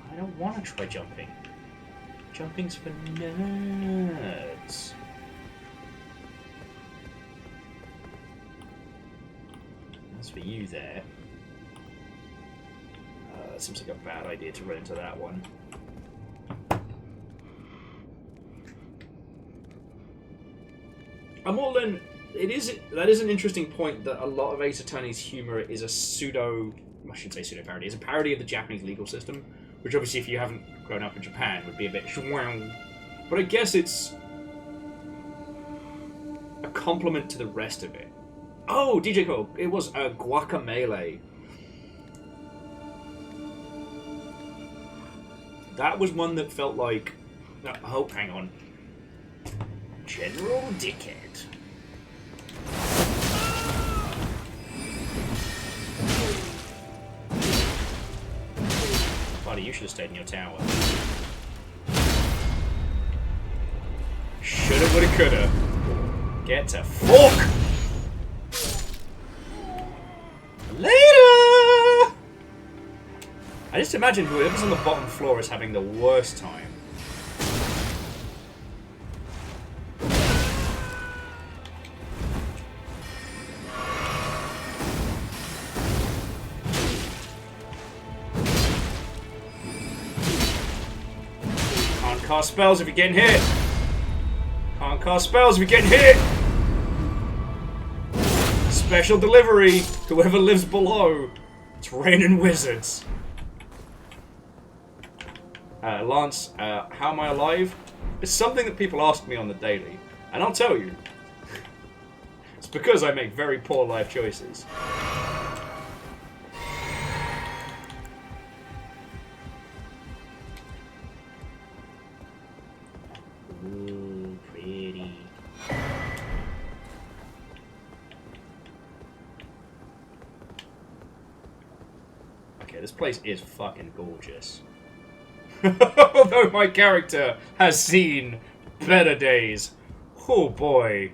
I don't want to try jumping. Jumping's for nerds. That's for you there. That seems like a bad idea to run into that one. I'm all in. That is an interesting point that a lot of Ace Attorney's humor is a pseudo. I shouldn't say pseudo parody. It's a parody of the Japanese legal system. Which obviously, if you haven't grown up in Japan, would be a bit shwang. But I guess it's a compliment to the rest of it. Oh, DJ Cole, it was a Guacamelee. That was one that felt like... Oh, hang on. General Dickhead. Buddy, you should have stayed in your tower. Shoulda, woulda, coulda. Get to fork! Later! I just imagine whoever's on the bottom floor is having the worst time. Cast spells if you're getting hit. Can't cast spells if you're getting hit. Special delivery. Whoever lives below. It's raining wizards. Lance, how am I alive? It's something that people ask me on the daily. And I'll tell you. It's because I make very poor life choices. Ooh, pretty. Okay, this place is fucking gorgeous. Although my character has seen better days. Oh boy.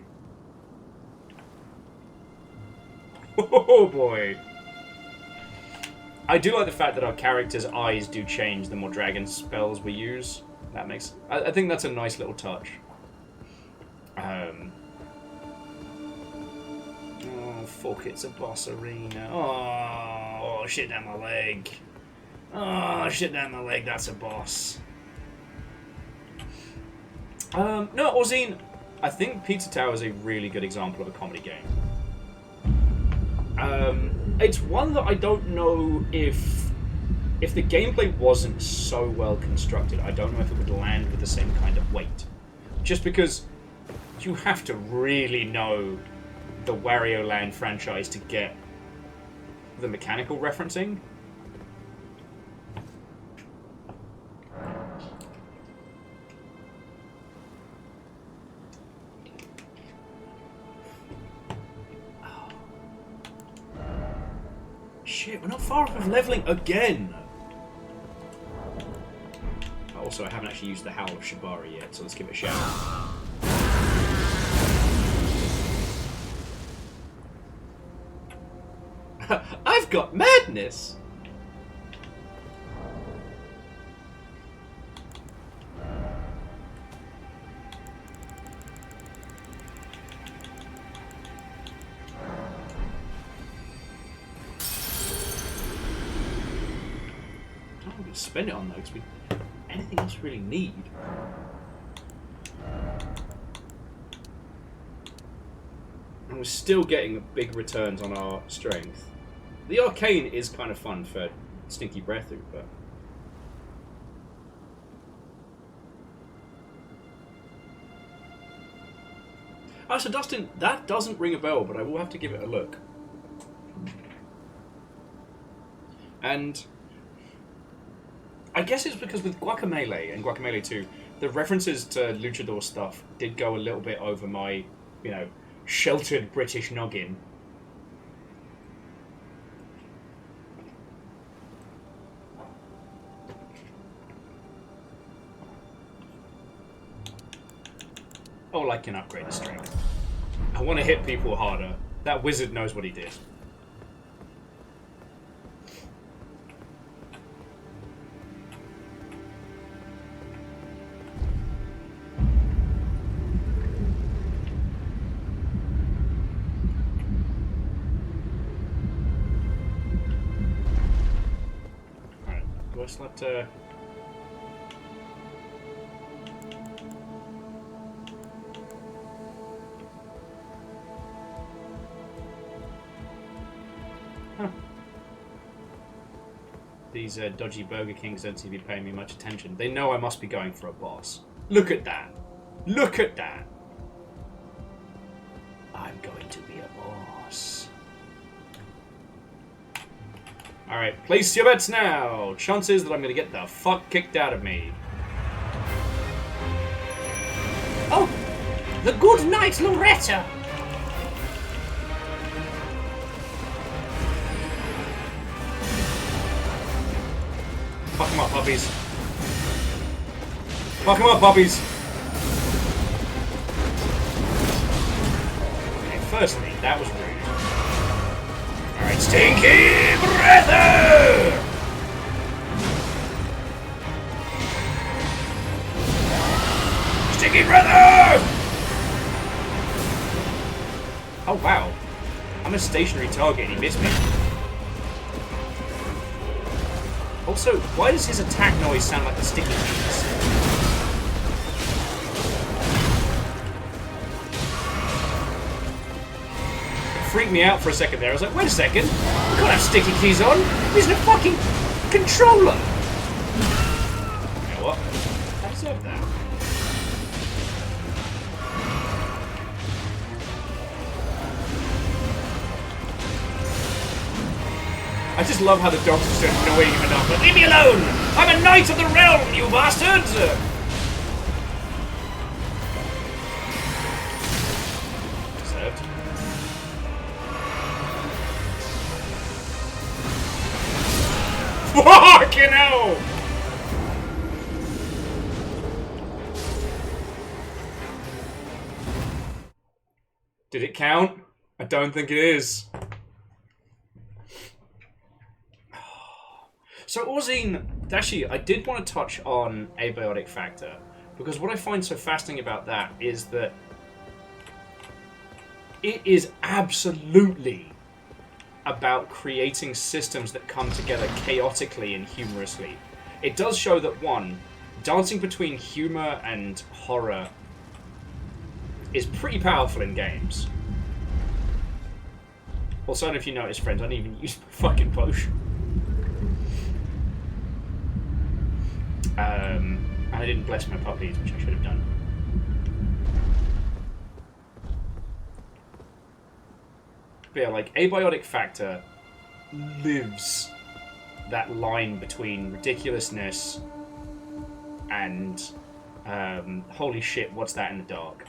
Oh boy. I do like the fact that our character's eyes do change the more dragon spells we use. That makes... I think that's a nice little touch. Oh, fuck, it's a boss arena. Oh, shit down my leg. Oh, shit down my leg, that's a boss. No, Orzine, I think Pizza Tower is a really good example of a comedy game. It's one that I don't know if the gameplay wasn't so well constructed, I don't know if it would land with the same kind of weight. Just because you have to really know the Wario Land franchise to get the mechanical referencing. Shit, we're not far off of leveling again! Also, I haven't actually used the Howl of Shibari yet, so let's give it a shout. I've got madness! I'm going to spend it on though, because we anything else we really need. And we're still getting big returns on our strength. The arcane is kind of fun for Stinky Breathu, but... Oh, so Dustin, that doesn't ring a bell, but I will have to give it a look. And I guess it's because with Guacamelee and Guacamelee 2, the references to luchador stuff did go a little bit over my, you know, sheltered British noggin. Oh, I can upgrade the strength. I want to hit people harder. That wizard knows what he did. Alright, do I still have to... These dodgy Burger Kings don't seem to be paying me much attention. They know I must be going for a boss. Look at that! Look at that! I'm going to be a boss. Alright, place your bets now! Chances that I'm going to get the fuck kicked out of me. Oh! The good night, Loretta! Fuck him up, puppies. Fuck him up, puppies. Okay, firstly, that was rude. Alright, Stinky Breather! Stinky Breather! Oh, wow. I'm a stationary target and he missed me. Also, why does his attack noise sound like the sticky keys? It freaked me out for a second there. I was like, wait a second. We can't have sticky keys on. He's a fucking controller. You know what? I deserve that. I just love how the dogs are so annoying him enough. But leave me alone! I'm a knight of the realm, you bastards! Deserved. Fucking hell! Did it count? I don't think it is. So, Orzine, actually, I did want to touch on abiotic factor, because what I find so fascinating about that is that it is absolutely about creating systems that come together chaotically and humorously. It does show that, one, dancing between humor and horror is pretty powerful in games. Also, I don't know if you noticed, friends, I didn't even use my fucking potion. And I didn't bless my puppies, which I should have done. But yeah, like, abiotic factor lives that line between ridiculousness and holy shit, what's that in the dark?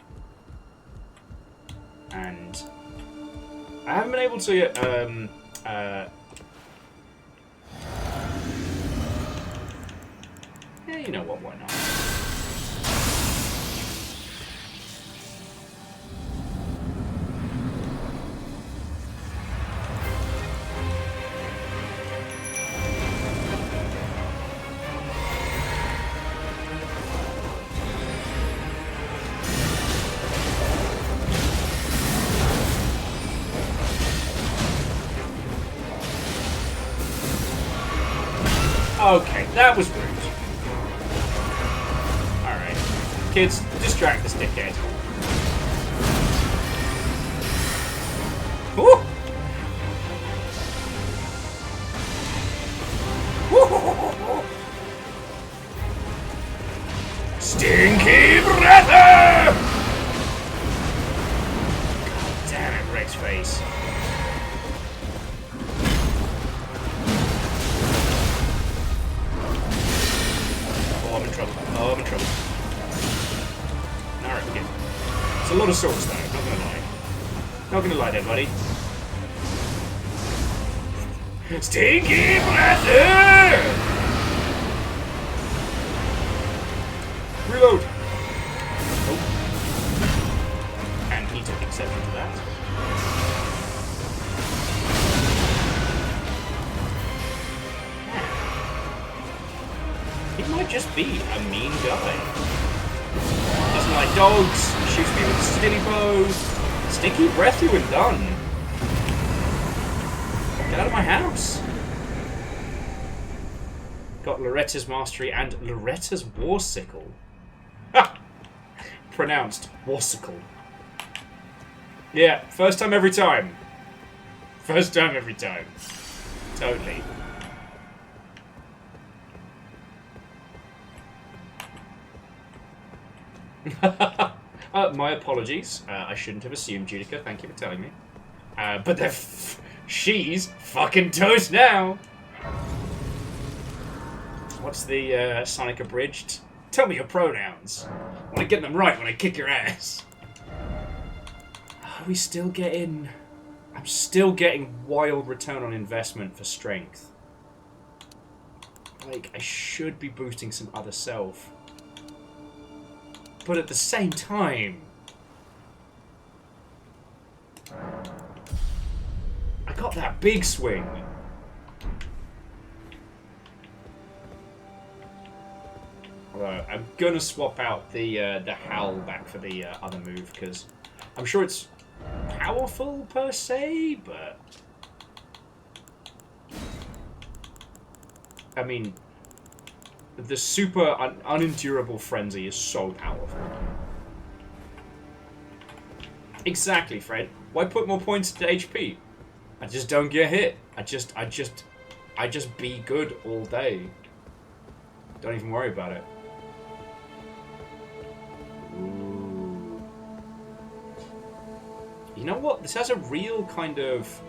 And I haven't been able to yeah, you know what, why not? Okay, that was rude. Alright. Kids, distract this dickhead. Ooh! Stinky breather! God damn it, Rex face. Oh, I'm in trouble. Oh, I'm in trouble. Alright, we're good. It's a lot of swords, though, not gonna lie. Not gonna lie there, buddy. Stinky breather! Reload! Oh. And he took exception to that. He might just be a mean guy. Doesn't like dogs, shoots me with a silly bow. Stinky breath you and done. Get out of my house. Got Loretta's mastery and Loretta's warsicle. Ha! Pronounced warsicle. Yeah, first time every time. First time every time. Totally. My apologies. I shouldn't have assumed, Judica. Thank you for telling me. But she's fucking toast now. What's the Sonic abridged? Tell me your pronouns. I want to get them right when I kick your ass. Are we still getting... I'm still getting wild return on investment for strength. Like, I should be boosting some other self. But at the same time... I got that big swing. Although, I'm gonna swap out the howl back for the other move, because I'm sure it's powerful per se, but... I mean, the super unendurable frenzy is so powerful. Exactly, Fred. Why put more points to HP? I just don't get hit. I just be good all day. Don't even worry about it. Ooh. You know what? This has a real kind of,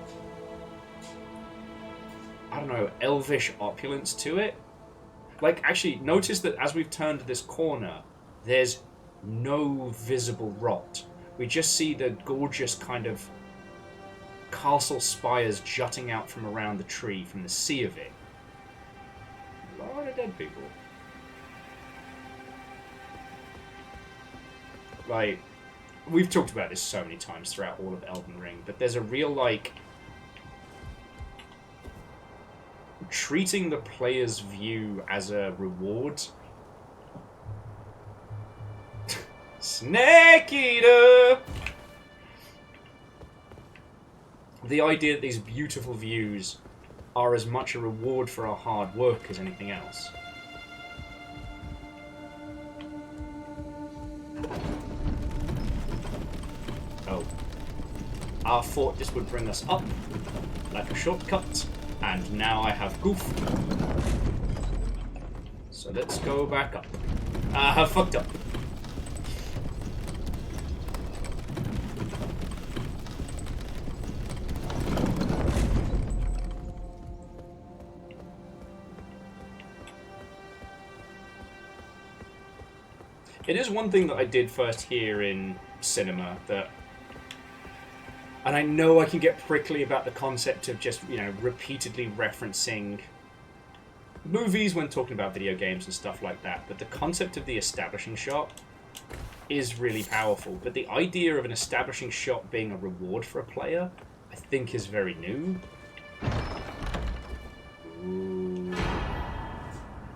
I don't know, elvish opulence to it. Like, actually, notice that as we've turned this corner, there's no visible rot. We just see the gorgeous kind of castle spires jutting out from around the tree, from the sea of it. A lot of dead people. Like, we've talked about this so many times throughout all of Elden Ring, but there's a real, like, treating the player's view as a reward. Snake Eater! The idea that these beautiful views are as much a reward for our hard work as anything else. Oh. I thought this would bring us up like a shortcut, and now I have goofed. So let's go back up. I have fucked up. It is one thing that I did first hear in cinema that, and I know I can get prickly about the concept of just, you know, repeatedly referencing movies when talking about video games and stuff like that, but the concept of the establishing shot is really powerful. But the idea of an establishing shot being a reward for a player, I think is very new. Ooh.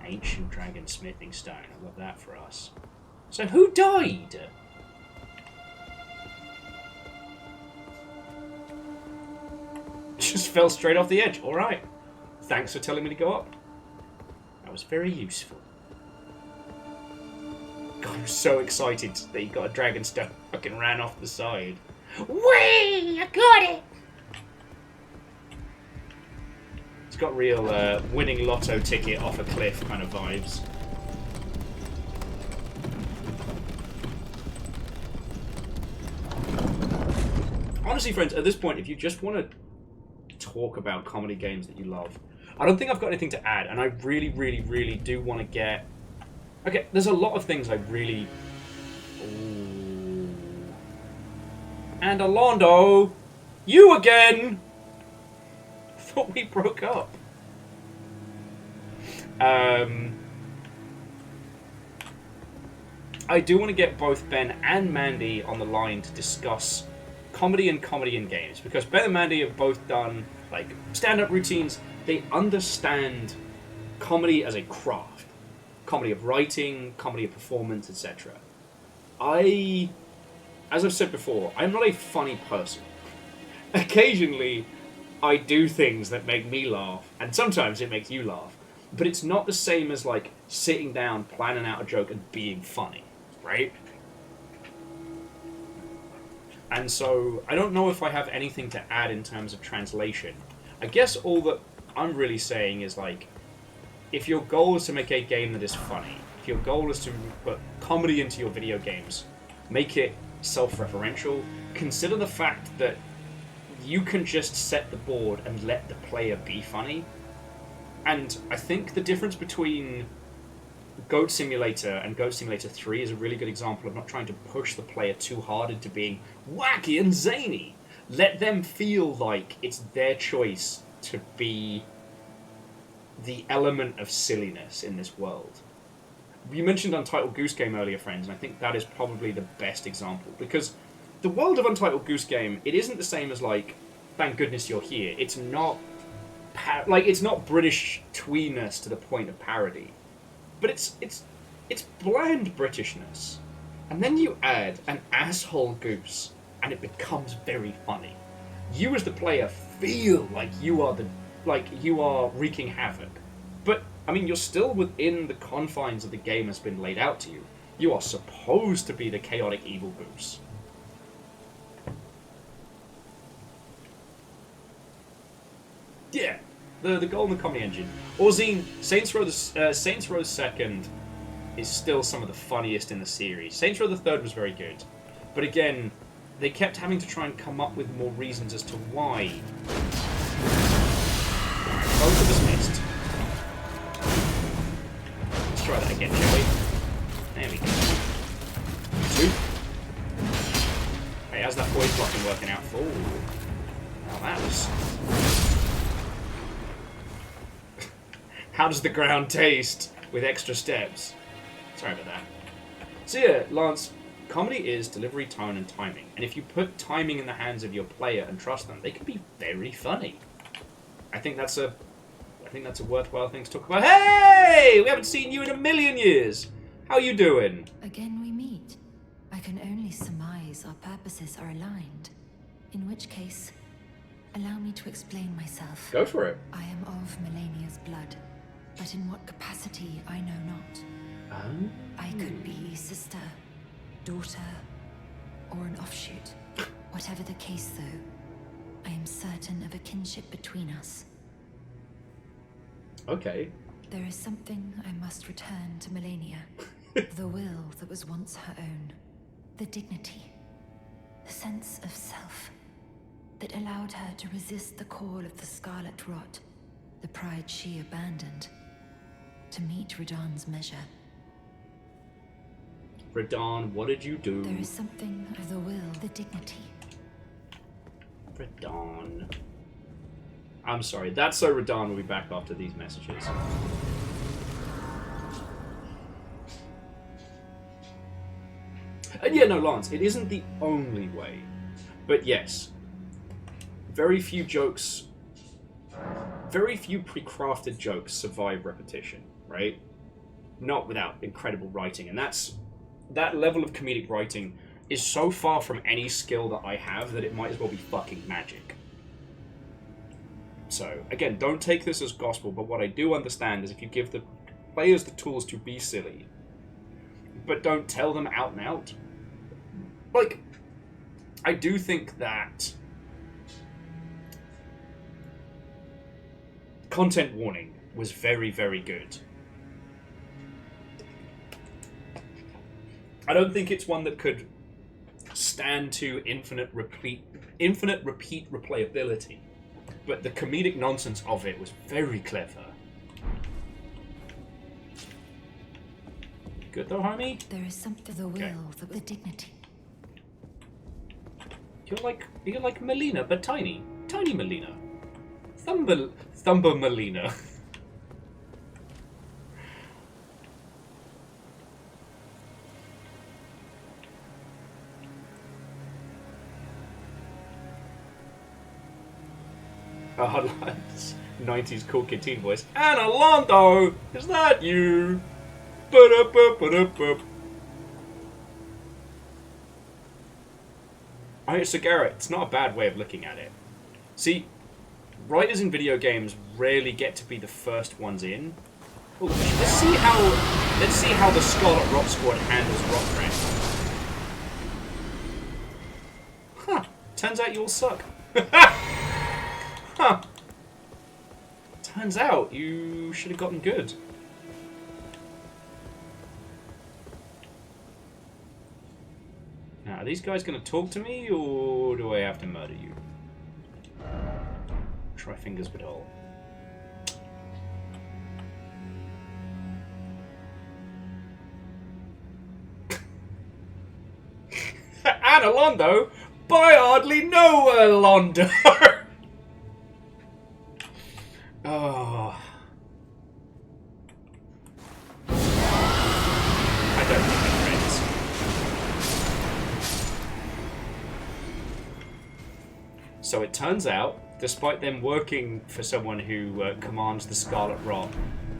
Ancient dragon smithing stone. I love that for us. So who died? Just fell straight off the edge. Alright. Thanks for telling me to go up. That was very useful. God, I'm so excited that you got a dragon stone fucking ran off the side. Whee! I got it! It's got real winning lotto ticket off a cliff kind of vibes. Honestly, friends, at this point, if you just want to talk about comedy games that you love, I don't think I've got anything to add, and I really, really, really do want to get... Okay, there's a lot of things I really... Ooh. And Alondo, you again! I thought we broke up. I do want to get both Ben and Mandy on the line to discuss comedy in games, because Ben and Mandy have both done like stand-up routines. They understand comedy as a craft, comedy of writing, comedy of performance, etc. As I've said before, I'm not a funny person. Occasionally I do things that make me laugh, and sometimes it makes you laugh, but it's not the same as like sitting down, planning out a joke and being funny, right? And so, I don't know if I have anything to add in terms of translation. I guess all that I'm really saying is, like, if your goal is to make a game that is funny, if your goal is to put comedy into your video games, make it self-referential, consider the fact that you can just set the board and let the player be funny. And I think the difference between Goat Simulator and Goat Simulator 3 is a really good example of not trying to push the player too hard into being wacky and zany. Let them feel like it's their choice to be the element of silliness in this world. You mentioned Untitled Goose Game earlier, friends, and I think that is probably the best example, because the world of Untitled Goose Game, it isn't the same as, like, thank goodness you're here. It's not it's not British tweeness to the point of parody. But it's bland Britishness. And then you add an asshole goose, and it becomes very funny. You as the player feel like you are wreaking havoc. But I mean, you're still within the confines of the game that's been laid out to you. You are supposed to be the chaotic evil goose. Yeah. The golden comedy engine. Orzine, Saints Row 2nd is still some of the funniest in the series. Saints Row the 3rd was very good. But again, they kept having to try and come up with more reasons as to why. Both of us missed. Let's try that again, shall we? There we go. 2. Hey, how's that voice blocking working out? Oh, now that was... How does the ground taste with extra steps? Sorry about that. So yeah, Lance, comedy is delivery, tone, and timing. And if you put timing in the hands of your player and trust them, they can be very funny. I think that's a worthwhile thing to talk about. Hey! We haven't seen you in a million years! How you doing? Again we meet. I can only surmise our purposes are aligned. In which case, allow me to explain myself. Go for it. I am of Melania's blood, but in what capacity I know not. I could be sister, daughter, or an offshoot. Whatever the case, though, I am certain of a kinship between us. Okay. There is something I must return to Melania. The will that was once her own. The dignity. The sense of self. That allowed her to resist the call of the Scarlet Rot. The pride she abandoned. To meet Radan's measure. Radan, what did you do? There is something of the will, the dignity. Radan. I'm sorry, that's so Radan will be back after these messages. And yeah, no, Lance, it isn't the only way. But yes, very few pre-crafted jokes survive repetition, right? Not without incredible writing. And that level of comedic writing is so far from any skill that I have that it might as well be fucking magic. So, again, don't take this as gospel, but what I do understand is if you give the players the tools to be silly, but don't tell them out and out. Like, I do think that content warning was very, very good. I don't think it's one that could stand to infinite repeat replayability, but the comedic nonsense of it was very clever. Good though, homie? There is something the will, the dignity. You're like Melina, but tiny. Tiny Melina. Thumber Melina. Oh, lads. 90s cool kid teen voice. Anna Londo! Is that you? Ba-da-ba-ba-da-ba. Alright, so Garrett, it's not a bad way of looking at it. See, writers in video games rarely get to be the first ones in. Ooh, let's see how the Scarlet Rot Squad handles Rotbrand. Huh. Turns out you all suck. Huh. Turns out you should have gotten good. Now, are these guys going to talk to me, or do I have to murder you? Try fingers with all. Anna Londo? I hardly know a Londo! Oh. I don't think they're friends. So it turns out, despite them working for someone who commands the Scarlet Rot,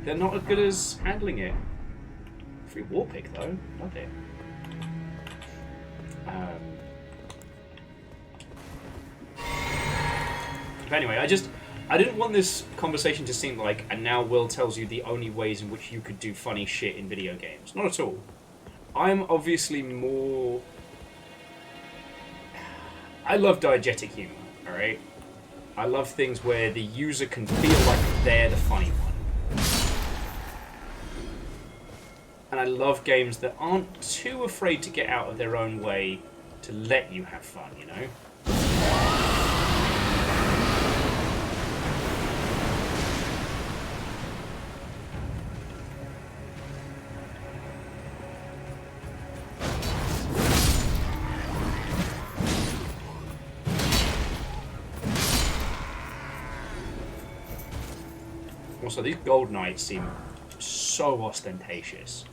they're not as good as handling it. Free war pick though, love it. But anyway, I didn't want this conversation to seem like, and now Will tells you the only ways in which you could do funny shit in video games. Not at all. I'm obviously more... I love diegetic humor, alright? I love things where the user can feel like they're the funny one. And I love games that aren't too afraid to get out of their own way to let you have fun, you know? Also, these gold knights seem so ostentatious.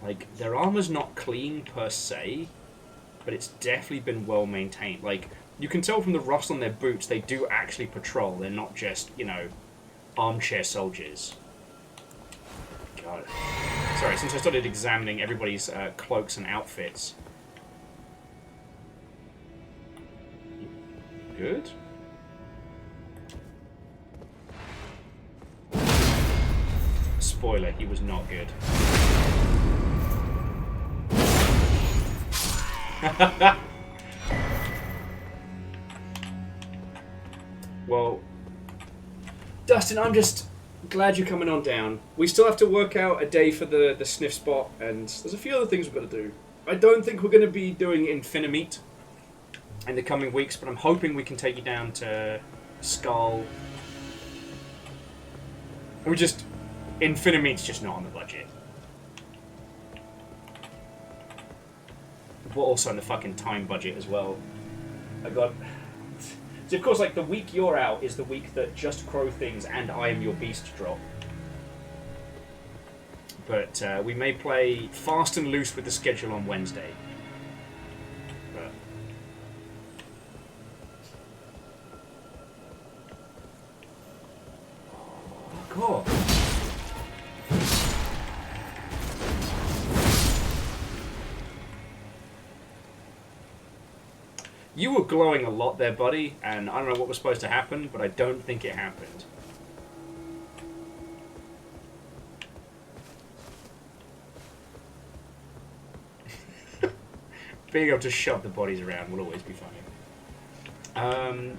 Like, their armor's not clean per se, but it's definitely been well maintained. Like, you can tell from the rust on their boots, they do actually patrol. They're not just, you know, armchair soldiers. God. Sorry, since I started examining everybody's cloaks and outfits. Good? Spoiler, he was not good. Well, Dustin, I'm just glad you're coming on down. We still have to work out a day for the sniff spot, and there's a few other things we've got to do. I don't think we're going to be doing Infinimeat in the coming weeks, but I'm hoping we can take you down to Skull. We just... Infinimeat's just not on the budget. But also on the fucking time budget as well. I got... So of course, like, the week you're out is the week that Just Crow Things and I Am Your Beast drop. But we may play fast and loose with the schedule on Wednesday. But... Oh, God. You were glowing a lot there, buddy, and I don't know what was supposed to happen, but I don't think it happened. Being able to shove the bodies around will always be funny.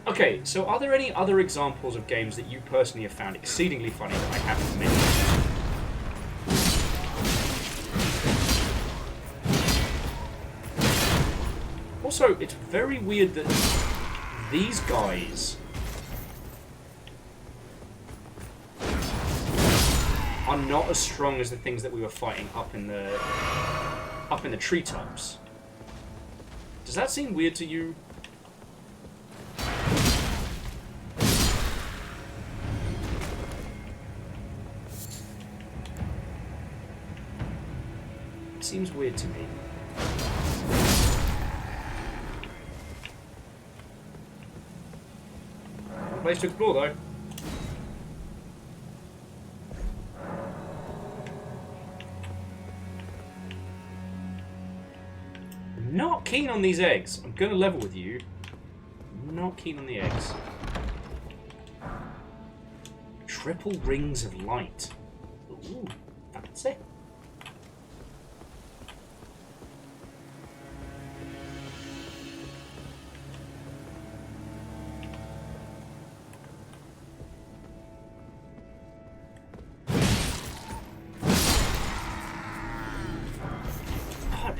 Okay, so are there any other examples of games that you personally have found exceedingly funny that I haven't mentioned? Also, it's very weird that these guys are not as strong as the things that we were fighting up in the treetops. Does that seem weird to you? It seems weird to me. Place to explore, though. Not keen on these eggs. I'm going to level with you. Not keen on the eggs. Triple rings of light. Ooh, fancy.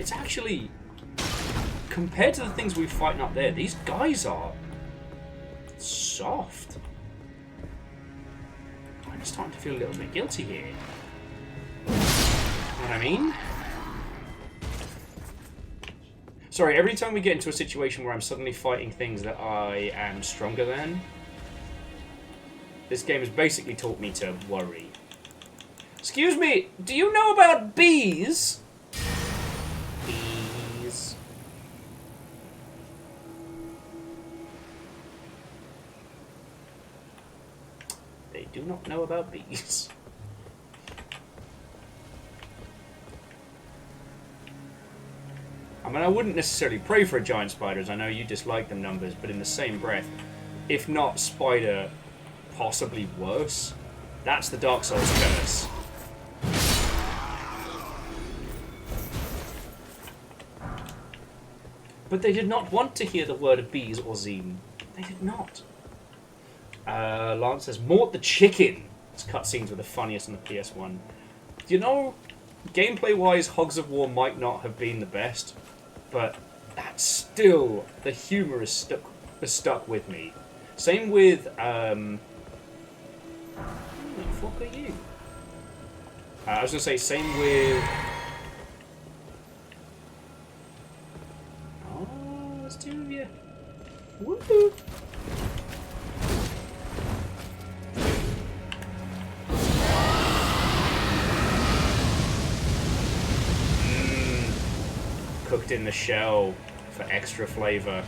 It's actually, compared to the things we're fighting up there, these guys are soft. I'm starting to feel a little bit guilty here. You know what I mean? Sorry, every time we get into a situation where I'm suddenly fighting things that I am stronger than, this game has basically taught me to worry. Excuse me, do you know about bees? Do not know about bees. I mean, I wouldn't necessarily pray for a giant spider, as I know you dislike the numbers, but in the same breath, if not spider, possibly worse, that's the Dark Souls curse. But they did not want to hear the word of bees or zine. They did not. Lance says, Mort the chicken. This cutscenes were the funniest on the PS1. You know, gameplay-wise, Hogs of War might not have been the best, but that's still, the humour is stuck with me. Same with, who the fuck are you? I was going to say, same with... Oh, there's two of you. Woohoo! tucked in the shell for extra flavor.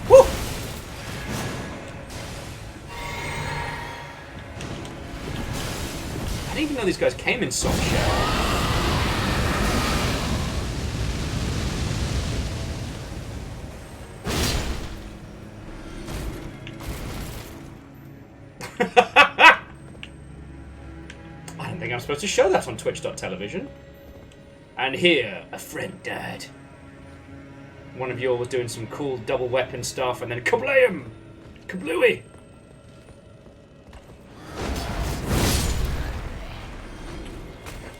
Woo! I didn't even know these guys came in soft shell. I don't think I'm supposed to show that on Twitch.television. And here, a friend died. One of you all was doing some cool double weapon stuff, and then kablam! Kablooey!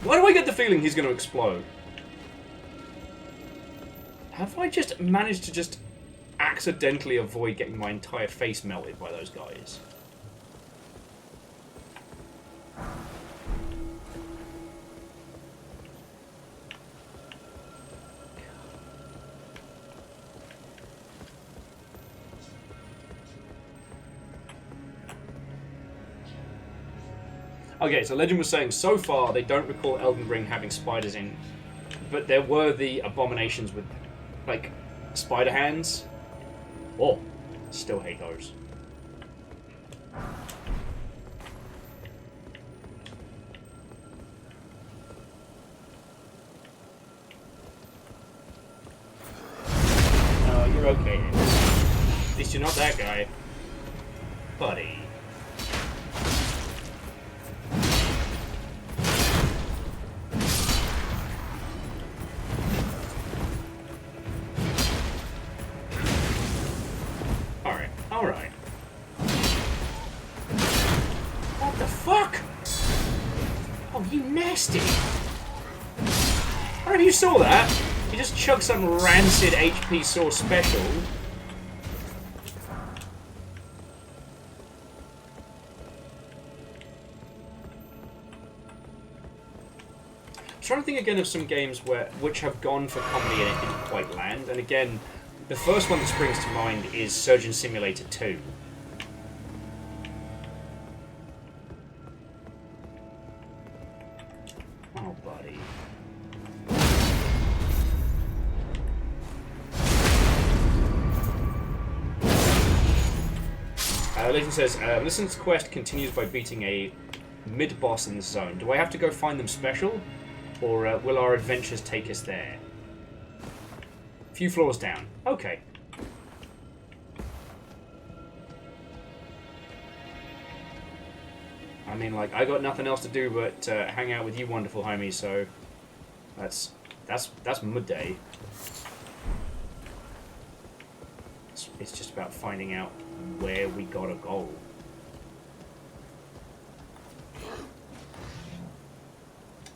Why do I get the feeling he's going to explode? Have I just managed to just accidentally avoid getting my entire face melted by those guys? Okay, so Legend was saying, so far they don't recall Elden Ring having spiders in, but there were the abominations with, like, spider hands. Oh, still hate those. Oh, you're okay. At least you're not that guy. Buddy. Alright. What the fuck? Oh, you nasty. I don't know if you saw that. He just chugged some rancid HP Source special. I'm trying to think again of some games which have gone for comedy and it didn't quite land. And again, the first one that springs to mind is Surgeon Simulator 2. Oh, buddy. Legend says, Listen's quest continues by beating a mid-boss in the zone. Do I have to go find them special? Or will our adventures take us there? Few floors down. Okay. I mean, like, I got nothing else to do but hang out with you wonderful homies, so that's my day. It's just about finding out where we gotta go.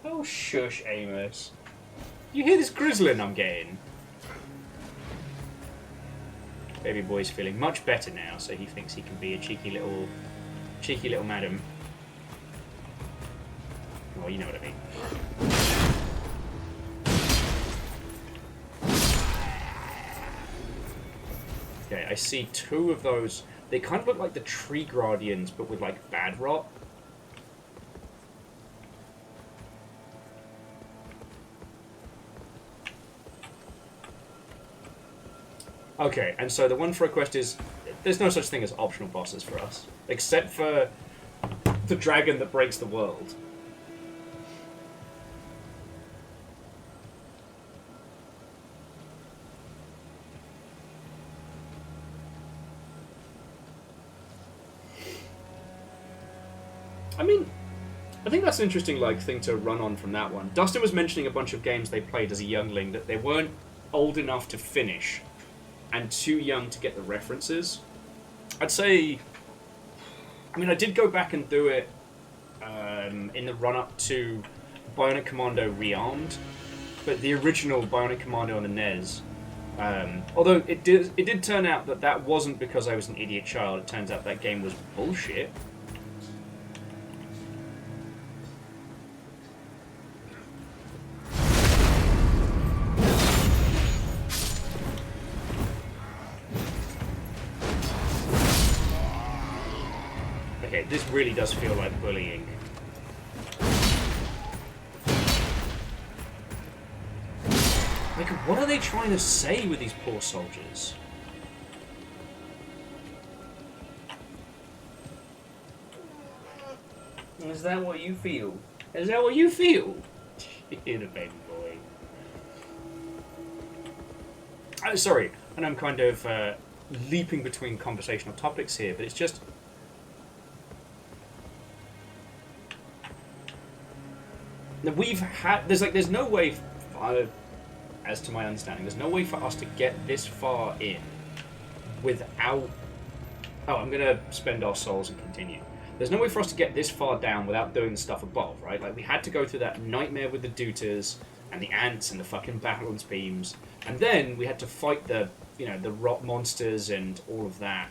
Oh, shush, Amos. You hear this grizzling I'm getting? Baby boy's feeling much better now, so he thinks he can be a cheeky little madam. Well, you know what I mean. Okay, I see two of those. They kind of look like the tree guardians, but with like bad rot. Okay, and so the one for a quest is, there's no such thing as optional bosses for us, except for the dragon that breaks the world. I mean, I think that's an interesting thing to run on from that one. Dustin was mentioning a bunch of games they played as a youngling that they weren't old enough to finish and too young to get the references. I'd say, I mean, I did go back and do it in the run-up to Bionic Commando Rearmed, but the original Bionic Commando on the NES, although it did turn out that wasn't because I was an idiot child. It turns out that game was bullshit. Okay, this really does feel like bullying. Like, what are they trying to say with these poor soldiers? Is that what you feel? Is that what you feel? You're the baby boy. Oh, sorry, and I'm kind of leaping between conversational topics here, but it's just... We've had... There's no way... as to my understanding, there's no way for us to get this far in without... Oh, I'm going to spend our souls and continue. There's no way for us to get this far down without doing the stuff above, right? Like, we had to go through that nightmare with the Duters and the ants and the fucking battleance beams, and then we had to fight the, you know, the rot monsters and all of that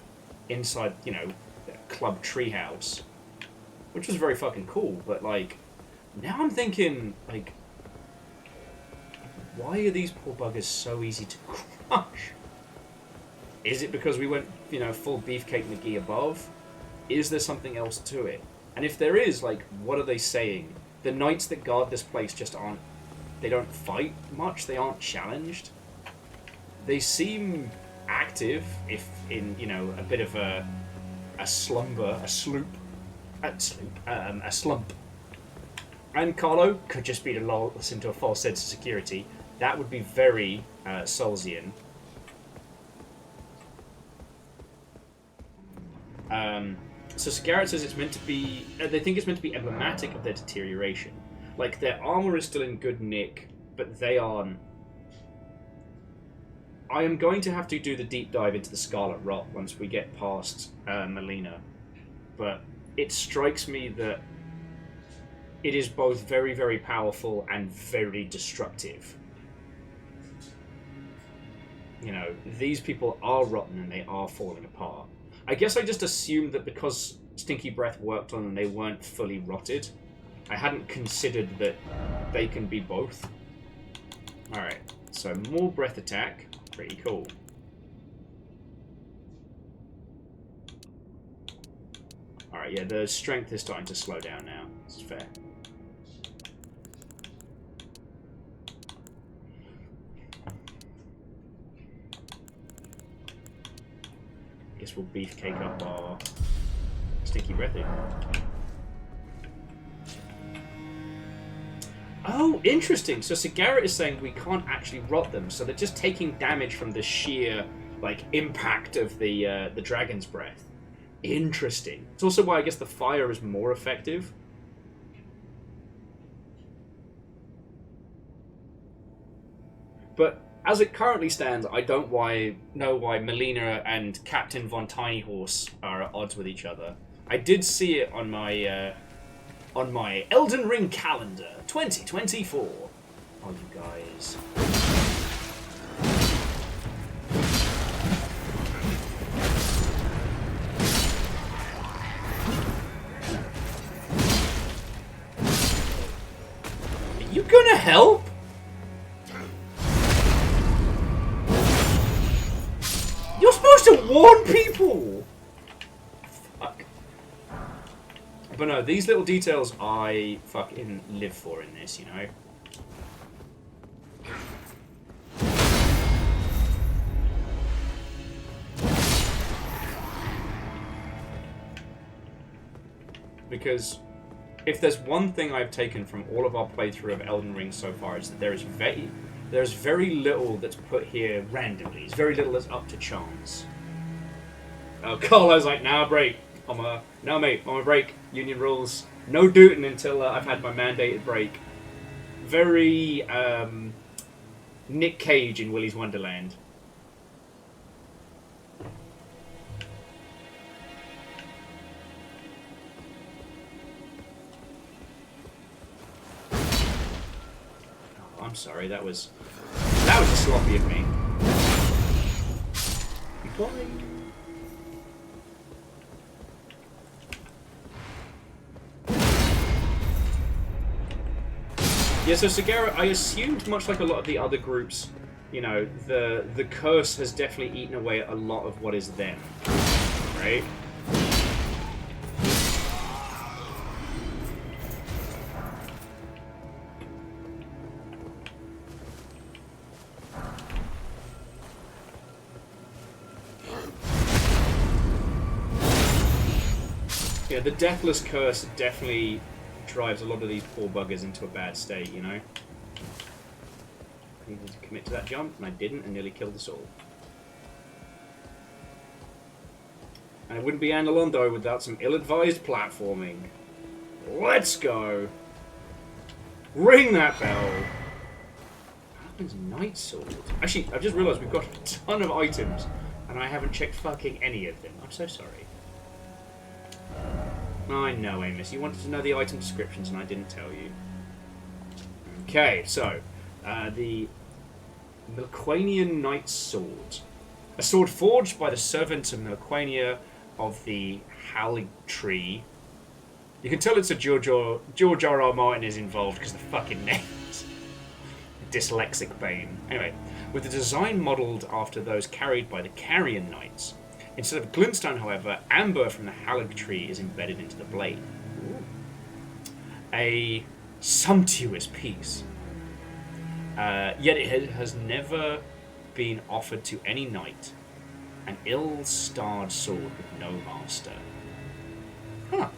inside, you know, the club treehouse, which was very fucking cool, but, like, now I'm thinking, like, why are these poor buggers so easy to crush? Is it because we went, you know, full Beefcake McGee above? Is there something else to it? And if there is, like, what are they saying? The knights that guard this place just aren't... They don't fight much. They aren't challenged. They seem active, if in, you know, a bit of a slumber, a slump. And Carlo could just be to lull us into a false sense of security. That would be very Soulsian. So Garrett says it's meant to be... they think it's meant to be emblematic of their deterioration. Like, their armor is still in good nick, but they aren't... I am going to have to do the deep dive into the Scarlet Rot once we get past Melina. But it strikes me that it is both very, very powerful and very destructive. You know, these people are rotten and they are falling apart. I guess I just assumed that because Stinky Breath worked on them, they weren't fully rotted. I hadn't considered that they can be both. Alright, so more breath attack. Pretty cool. Alright, yeah, the strength is starting to slow down now. It's fair. Guess we'll beefcake up our Stinky Breath in. Oh, interesting. So Garrett is saying we can't actually rot them, so they're just taking damage from the sheer, like, impact of the dragon's breath. Interesting. It's also why I guess the fire is more effective. But as it currently stands, I don't know why Melina and Captain Von Tiny Horse are at odds with each other. I did see it on my Elden Ring calendar, 2024. Oh, you guys. Are you gonna help? You're supposed to warn people! Fuck. But no, these little details I fucking live for in this, you know? Because if there's one thing I've taken from all of our playthrough of Elden Ring so far, it's that there's very little that's put here randomly. There's very little that's up to chance. Oh, Carlo's like, nah, break. No, mate, I'm a break. Union rules. No dooting until I've had my mandated break. Very, Nick Cage in Willy's Wonderland. Oh, I'm sorry, that was just sloppy of me. What? Yeah, so Sagara, I assumed, much like a lot of the other groups, you know, the curse has definitely eaten away at a lot of what is them, right? Yeah, the Deathless Curse definitely drives a lot of these poor buggers into a bad state, you know? I needed to commit to that jump, and I didn't, and nearly killed us all. And it wouldn't be Andalondo without some ill-advised platforming. Let's go! Ring that bell! Happens Night Sword. Actually, I've just realised we've got a ton of items, and I haven't checked fucking any of them. I'm so sorry. I know, Amos. You wanted to know the item descriptions, and I didn't tell you. Okay, so the Milquanian Knight's Sword. A sword forged by the servants of Milquania of the Halig Tree. You can tell it's a George R.R. Martin is involved because of the fucking names. Dyslexic Bane. Anyway, with the design modelled after those carried by the Carrion Knights. Instead of glintstone, however, amber from the Halig Tree is embedded into the blade. Ooh. A sumptuous piece. Yet it has never been offered to any knight. An ill-starred sword with no master. Huh.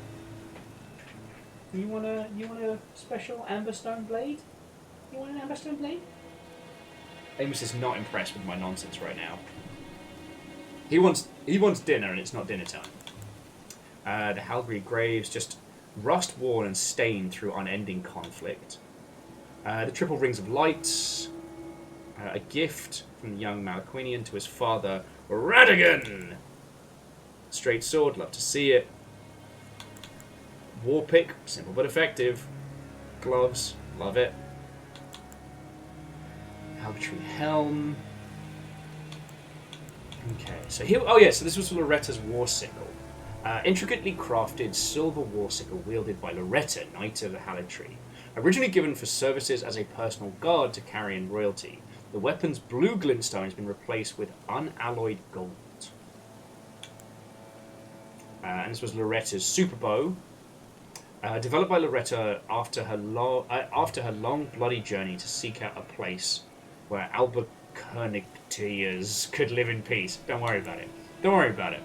You want a special amberstone blade? You want an amberstone blade? Amos is not impressed with my nonsense right now. He wants dinner, and it's not dinner time. The Halgree graves just rust-worn and stained through unending conflict. The triple rings of light, a gift from the young Malaquinian to his father, Radigan! Straight sword, love to see it. War pick, simple but effective. Gloves, love it. Halbertree helm. Okay, so here. Oh yeah, so this was Loretta's war sickle. Intricately crafted silver war sickle wielded by Loretta, Knight of the Halbertree. Originally given for services as a personal guard to Carrion royalty, the weapon's blue glintstone has been replaced with unalloyed gold. And this was Loretta's super bow, developed by Loretta after her long bloody journey to seek out a place where Albuquerqueans could live in peace. Don't worry about it. Don't worry about it.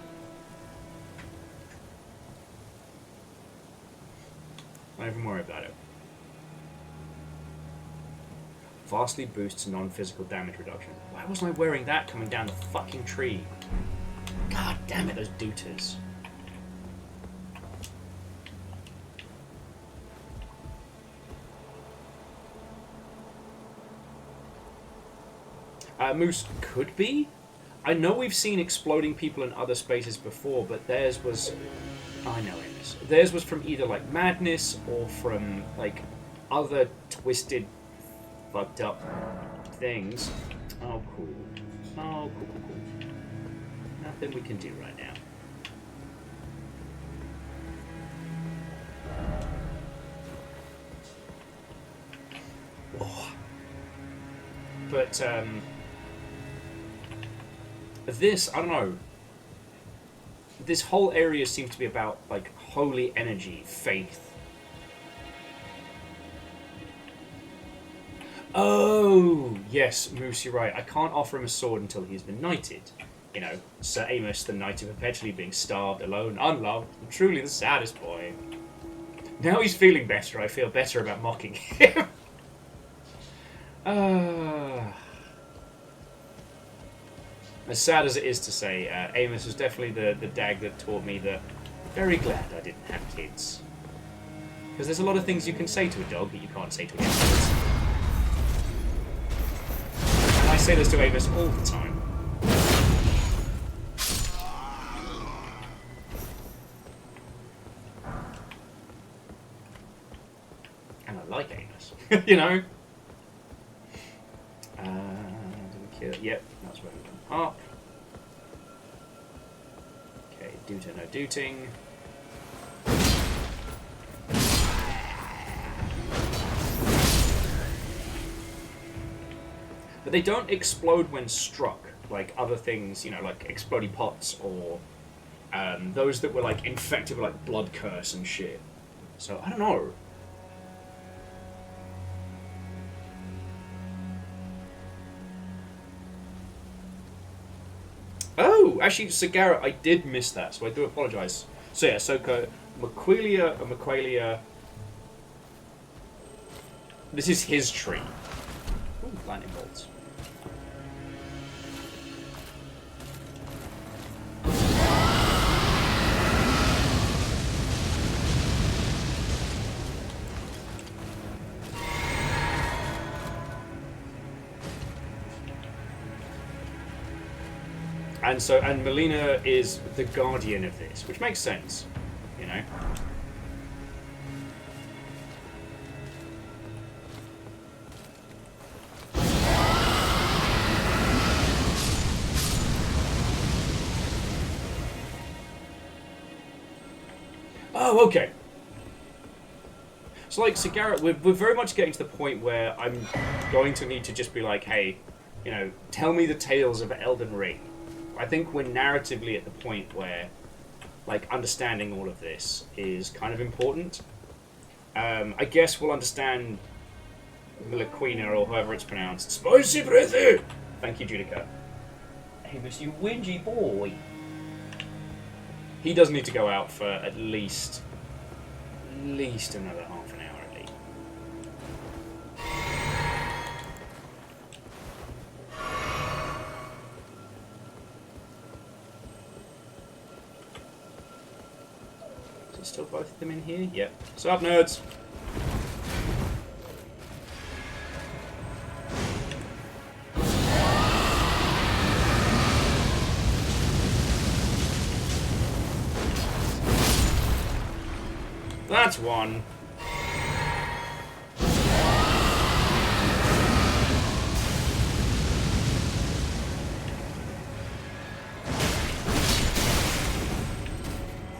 Don't even worry about it. Vastly boosts non-physical damage reduction. Why wasn't I wearing that coming down the fucking tree? God damn it, those dooters. Moose could be. I know we've seen exploding people in other spaces before, but theirs was... I know Amos. Theirs was from either, like, madness or from, like, other twisted, fucked up things. Oh, cool. Oh, cool. Nothing we can do right now. Oh. But, this, I don't know. This whole area seems to be about, like, holy energy, faith. Oh, yes, Moose, you're right. I can't offer him a sword until he's been knighted. You know, Sir Amos, the knight of perpetually being starved, alone, unloved, and truly the saddest boy. Now he's feeling better, I feel better about mocking him. As sad as it is to say, Amos was definitely the dag that taught me that very glad I didn't have kids. Because there's a lot of things you can say to a dog that you can't say to a child. And I say this to Amos all the time. And I like Amos, you know? Yep, that's where we can up. Okay, dooter, no dooting. But they don't explode when struck, like other things, you know, like exploding pots or those that were like infected with like blood curse and shit. So I don't know. Oh, actually, Sagara, I did miss that, so I do apologise. So yeah, Maqualia. This is his tree. Ooh, lightning bolts. And Melina is the guardian of this, which makes sense, you know. Oh, okay. So, like, Garrett, we're very much getting to the point where I'm going to need to just be like, hey, you know, tell me the tales of Elden Ring. I think we're narratively at the point where, like, understanding all of this is kind of important. I guess we'll understand Miliquina, or however it's pronounced. Spicy breathy! Thank you, Judica. Hey, Mr. You whingy boy. He does need to go out for at least another half an hour at least. Is it still both of them in here? Yep. What's up, nerds? That's one.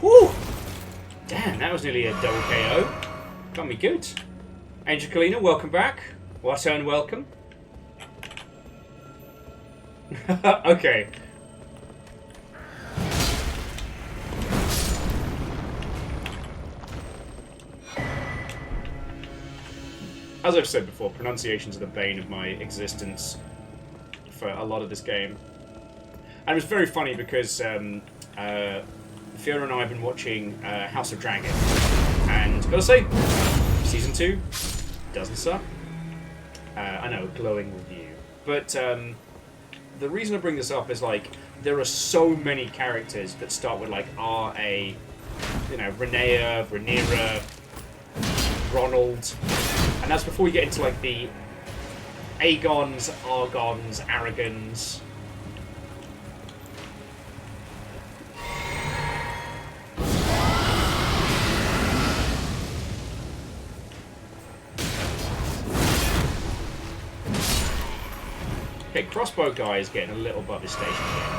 Whew! Damn, that was nearly a double KO. Got me good. Angel Kalina, welcome back. What an welcome. Okay. As I've said before, pronunciations are the bane of my existence for a lot of this game. And it was very funny because Fiona and I have been watching House of Dragon. And gotta say, Season 2 doesn't suck. I know, glowing review. But the reason I bring this up is, like, there are so many characters that start with, like, R-A, you know, Rhaenyra, Rhaenyra, Ronald. And that's before you get into, like, the Aegons, Argons, Aragons. Okay, crossbow guy is getting a little above his station again.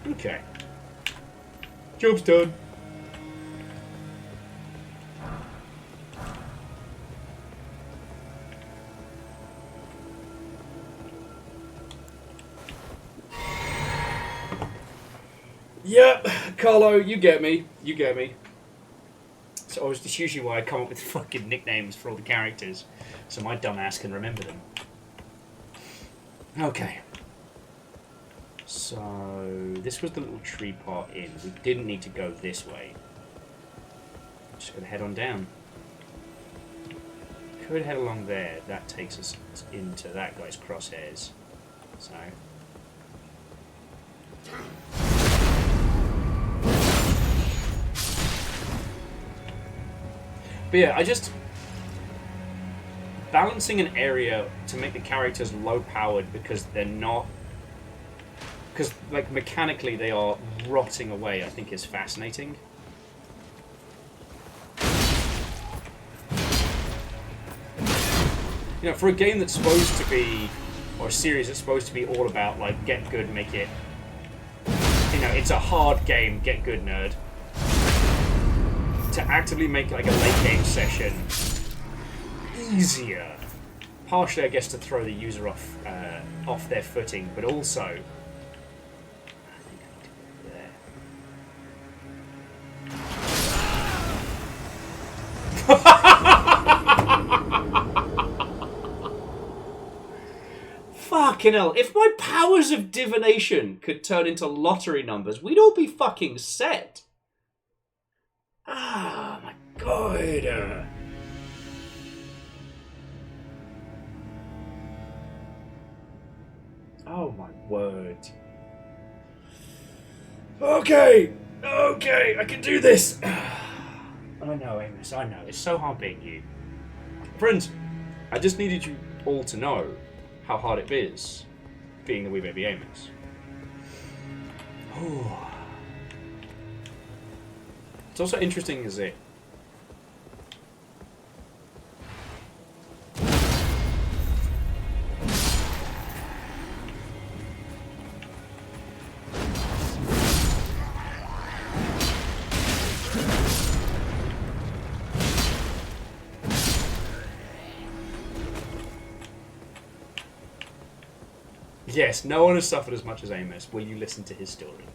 Okay. Job's done. Yep, Carlo, you get me. You get me. So it's usually why I come up with fucking nicknames for all the characters, so my dumb ass can remember them. Okay. So, this was the little tree part in. We didn't need to go this way. Just gonna head on down. Could head along there. That takes us into that guy's crosshairs. So. But yeah, I just... balancing an area to make the characters low-powered because they're not... because, like, mechanically they are rotting away, I think is fascinating. You know, for a game that's supposed to be, or a series that's supposed to be all about, like, get good, make it... you know, it's a hard game, get good, nerd. To actively make, like, a late game session easier. Partially, I guess, to throw the user off their footing, but also... Fucking hell. If my powers of divination could turn into lottery numbers, we'd all be fucking set. Ah, my god. Oh my word. Okay, I can do this. I know, Amos, I know. It's so hard being you. Friends, I just needed you all to know how hard it is being the wee baby Amos. Oh. It's also interesting, is it? Yes, no one has suffered as much as Amos. Will you listen to his story?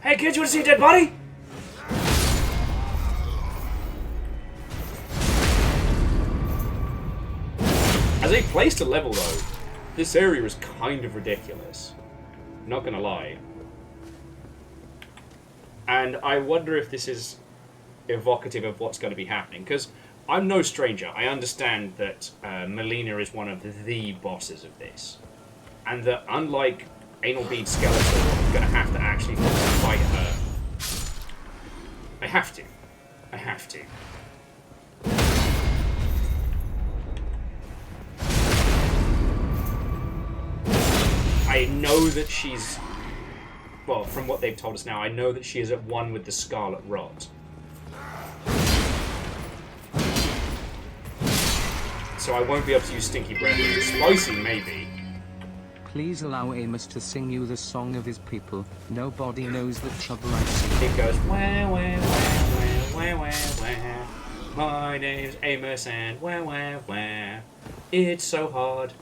Hey kids, you want to see a dead body? As a place to level though, this area is kind of ridiculous. Not gonna lie. And I wonder if this is evocative of what's going to be happening, because I'm no stranger. I understand that Melina is one of the bosses of this. And that unlike Anal Bead Skeletor, I'm going to have to actually fight her. I have to. I have to. I know that she's... Well, from what they've told us now, I know that she is at one with the Scarlet Rot. So I won't be able to use Stinky Breath. Spicy, maybe. Please allow Amos to sing you the song of his people. Nobody knows the trouble I see. It goes, wah, wah, wah, wah, wah, wah, wah. My name's Amos and wah, wah, wah. It's so hard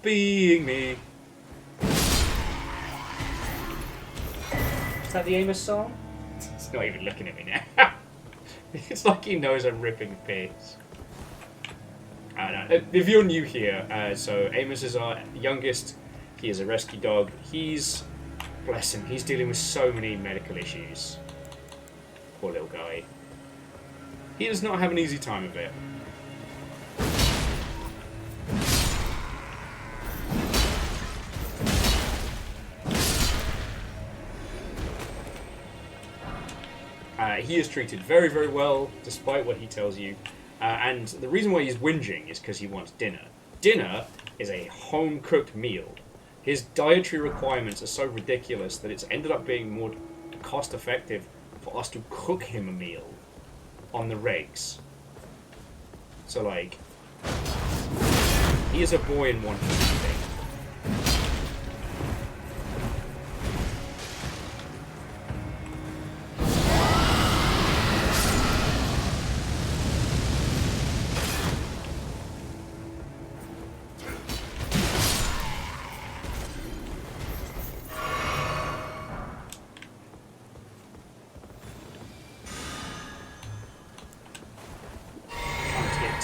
being me. Is that the Amos song? It's not even looking at me now. It's like he knows I'm ripping piss. If you're new here, so Amos is our youngest. He is a rescue dog. He's, bless him, he's dealing with so many medical issues. Poor little guy. He does not have an easy time of it. He is treated very, very well, despite what he tells you. And the reason why he's whinging is because he wants dinner. Dinner is a home-cooked meal. His dietary requirements are so ridiculous that it's ended up being more cost-effective for us to cook him a meal on the regs. So, like, he is a boy in one thing.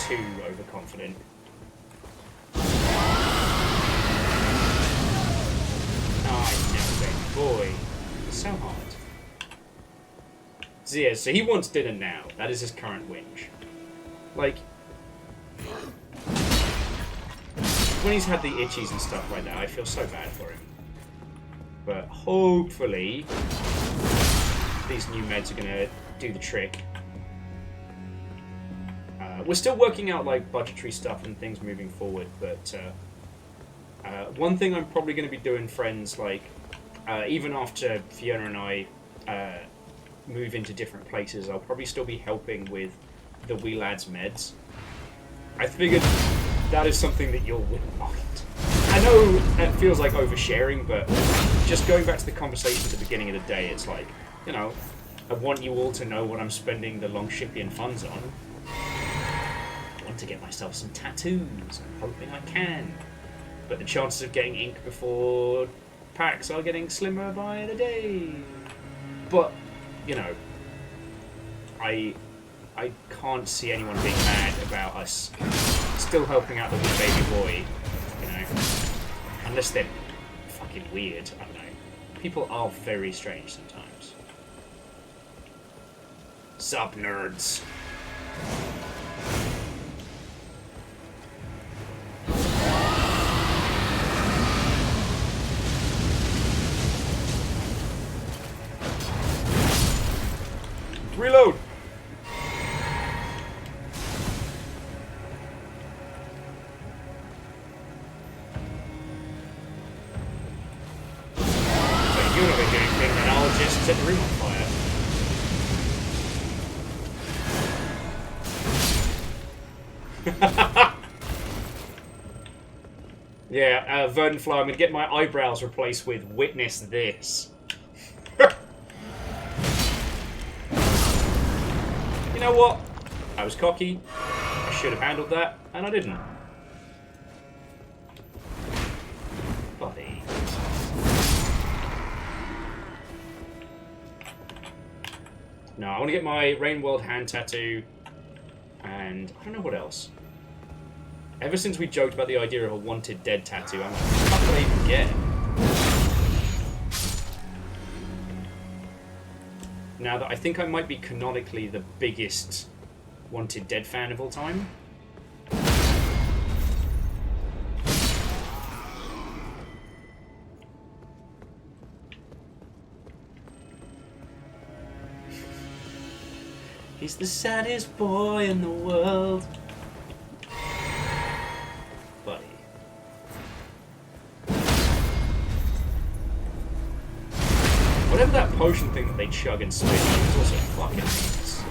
Too overconfident. I know, baby boy. It's so hard. So yeah, so he wants dinner now. That is his current whinge. Like, when he's had the itchies and stuff like that, I feel so bad for him. But hopefully, these new meds are gonna do the trick. We're still working out like budgetary stuff and things moving forward, but one thing I'm probably going to be doing, friends, like even after Fiona and I move into different places, I'll probably still be helping with the wee lad's meds. I figured that is something that you'll wouldn't mind. I know it feels like oversharing, but just going back to the conversation at the beginning of the day, it's like, you know, I want you all to know what I'm spending the Longshipian funds on. To get myself some tattoos. I'm hoping I can. But the chances of getting ink before packs are getting slimmer by the day. But, you know, I can't see anyone being mad about us still helping out the wee baby boy, you know. Unless they're fucking weird, I don't know. People are very strange sometimes. Sup, nerds? Reload! So you're not going to do anything, then I'll just set the room on fire. Yeah, Verdanfly, I'm going to get my eyebrows replaced with witness this. You know what? I was cocky. I should have handled that, and I didn't. Buddy. No, I want to get my Rain World hand tattoo, and I don't know what else. Ever since we joked about the idea of a wanted dead tattoo, I'm like, what the fuck did I even get? Now that I think I might be canonically the biggest Wanted Dead fan of all time. He's the saddest boy in the world. Buddy. Whatever that potion thing that they chug and spit is also fucking nice.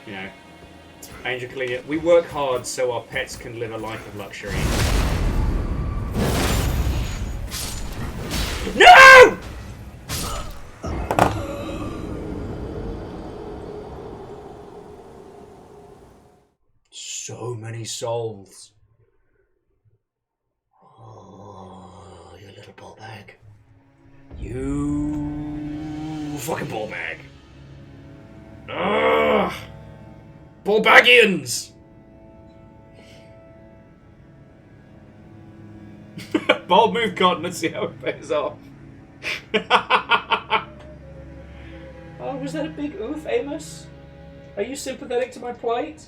You know, Angel Kalia, we work hard so our pets can live a life of luxury. No! So many souls. Oh, you little ball bag. You fucking ball bag. Ugh! Ball baggians! Bold move, Cotton. Let's see how it pays off. Oh, was that a big oof, Amos? Are you sympathetic to my plight?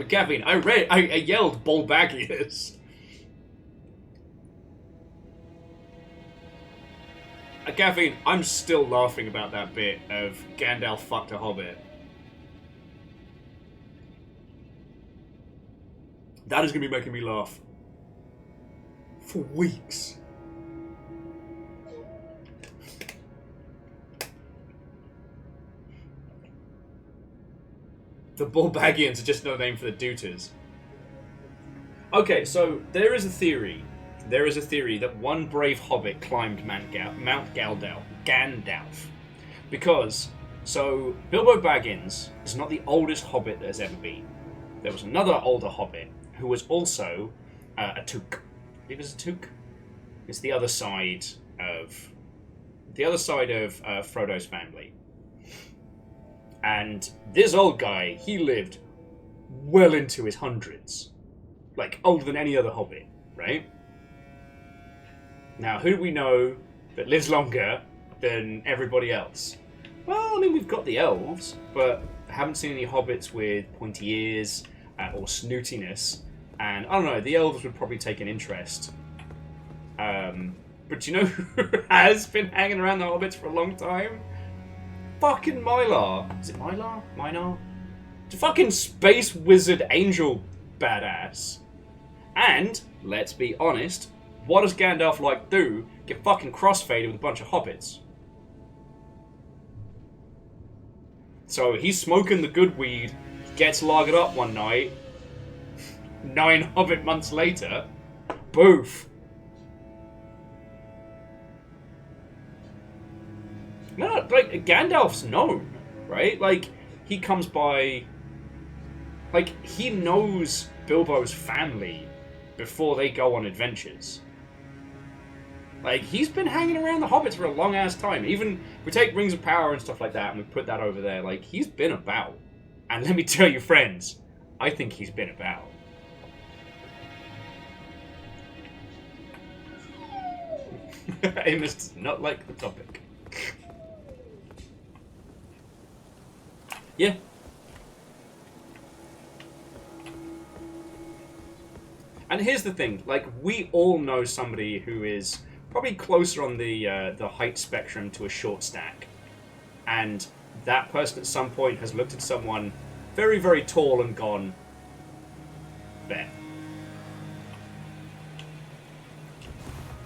Gavin, I yelled ball baggians. Gavin, I'm still laughing about that bit of Gandalf fucked a hobbit. That is going to be making me laugh. For weeks. The Bulbagians are just another name for the Dooters. Okay, so there is a theory. There is a theory that one brave hobbit climbed Mount Gandalf. Because, so, Bilbo Baggins is not the oldest hobbit there's ever been. There was another older hobbit who was also a Took. I believe it's a Took. It's the other side of Frodo's family. And this old guy, he lived well into his hundreds. Like, older than any other hobbit, right? Now, who do we know that lives longer than everybody else? Well, I mean, we've got the elves, but I haven't seen any hobbits with pointy ears or snootiness. And, I don't know, the elves would probably take an interest. But you know who has been hanging around the hobbits for a long time? Fucking Mylar. Is it Mylar? Minar? It's a fucking space wizard angel badass. And, let's be honest, what does Gandalf like do? Get fucking crossfaded with a bunch of hobbits. So he's smoking the good weed, gets lagered up one night, 9 hobbit months later, boof. No, like, Gandalf's known, right? Like, he comes by... Like, he knows Bilbo's family before they go on adventures. Like, he's been hanging around the Hobbits for a long-ass time. Even, if we take Rings of Power and stuff like that, and we put that over there, like, he's been about. And let me tell you, friends, I think he's been about. Amos does not like the topic. Yeah. And here's the thing, like, we all know somebody who is probably closer on the height spectrum to a short stack. And that person at some point has looked at someone very, very tall and gone, there.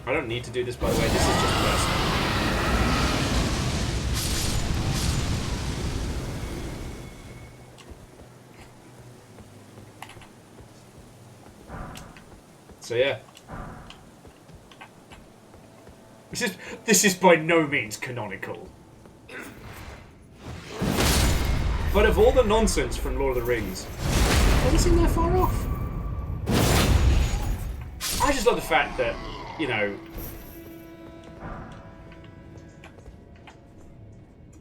I don't need to do this, by the way, this is just personal. So yeah. This is by no means canonical. But of all the nonsense from Lord of the Rings, doesn't seem that far off. I just love the fact that, you know,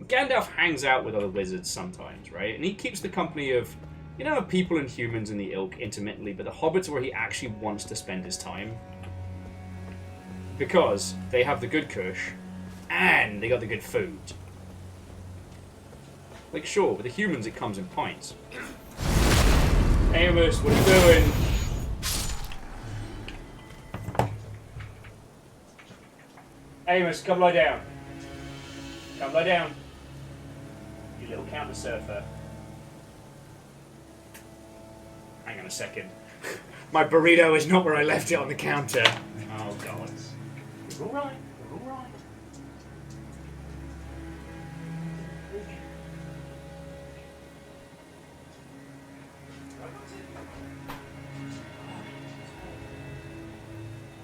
Gandalf hangs out with other wizards sometimes, right? And he keeps the company of, you know, people and humans in the ilk intermittently, but the hobbits are where he actually wants to spend his time. Because they have the good kush, and they got the good food. Like, sure, with the humans it comes in pints. Amos, what are you doing? Amos, come lie down. Come lie down. You little counter surfer. Hang on a second. My burrito is not where I left it on the counter. Oh, God. You're alright. You're alright.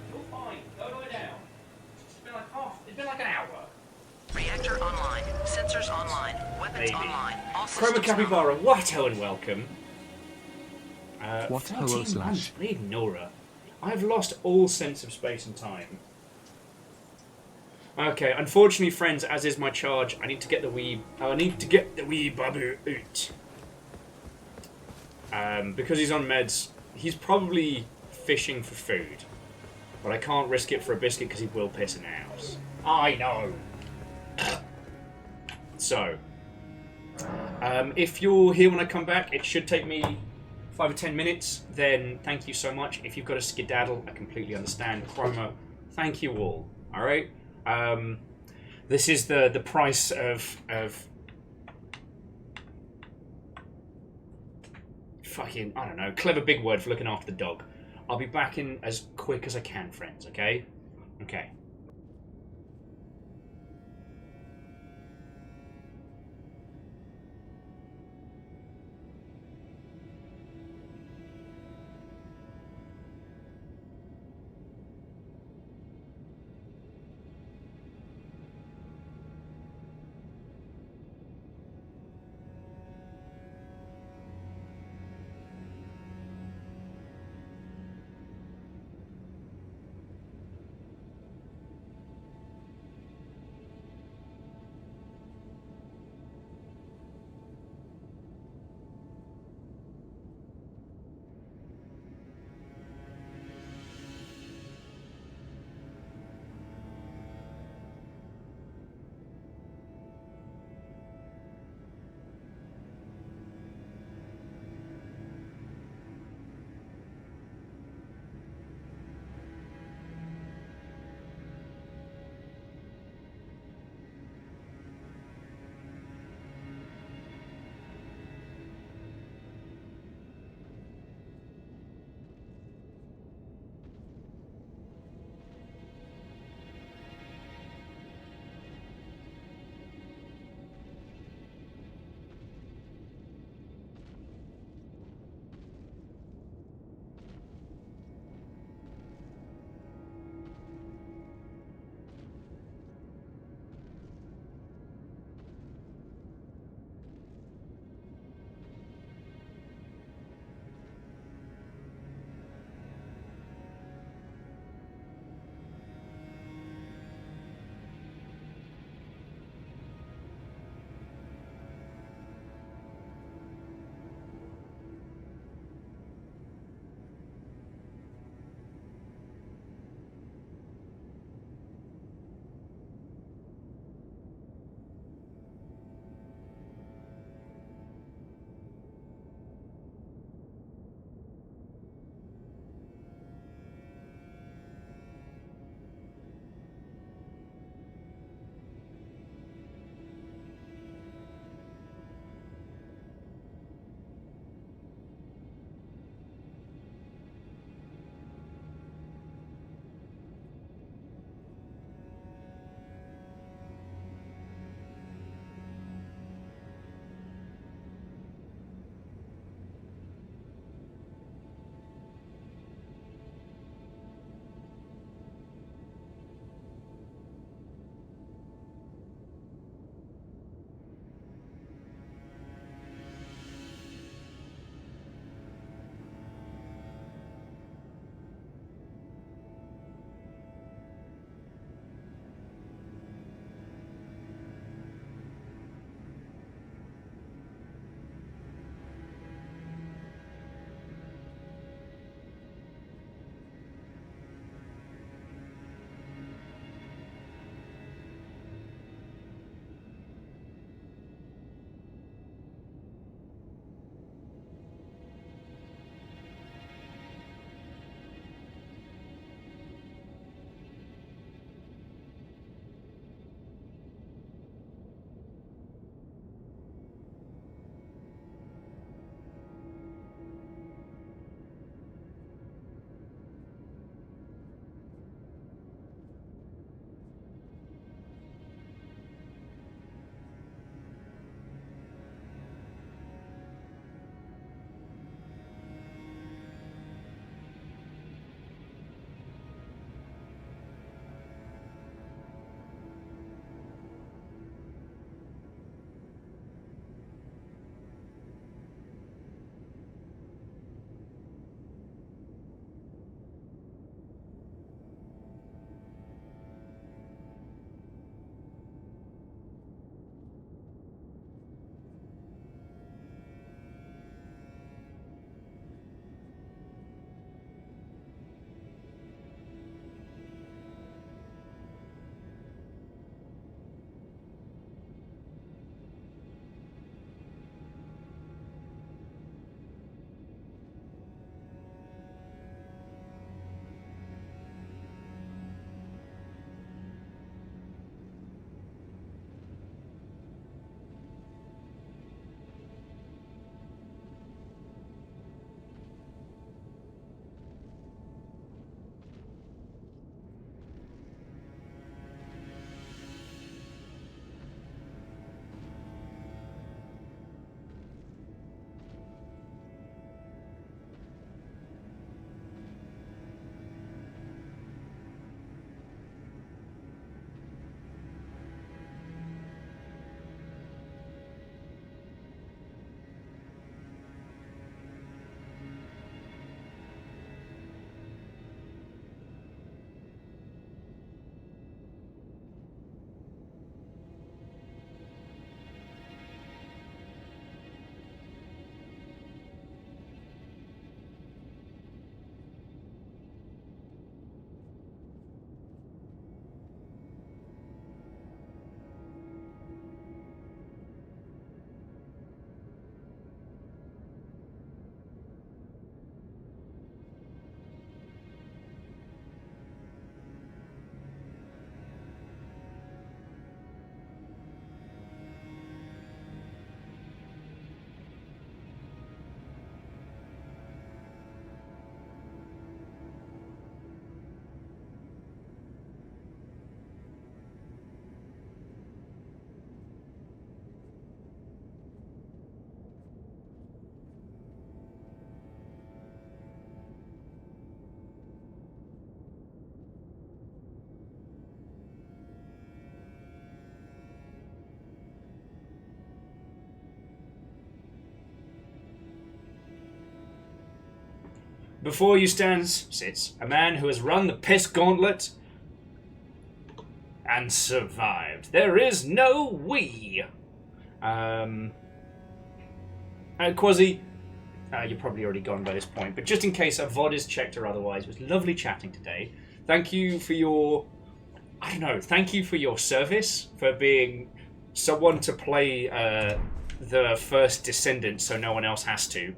You're fine. Go lie down. It's been like an hour. Reactor online. Sensors online. Weapons Maybe. online. All Chroma systems Capybara, what ho and welcome. What 14 ho months, slash. bleed Nora. I've lost all sense of space and time. Okay, unfortunately, friends, as is my charge, I need to get the wee babu out. Because he's on meds, he's probably fishing for food. But I can't risk it for a biscuit because he will piss in the house. I know. So, if you're here when I come back, it should take me 5 or 10 minutes. Then thank you so much. If you've got a skedaddle, I completely understand. Chroma, thank you all. All right. This is the price of fucking, I don't know, clever big word for looking after the dog. I'll be back in as quick as I can, friends. Okay. Okay. Before you sits a man who has run the piss gauntlet and survived. There is no we. Quasi, you're probably already gone by this point, but just in case a VOD is checked or otherwise, it was lovely chatting today. Thank you for your, thank you for your service, for being someone to play the first Descendant so no one else has to.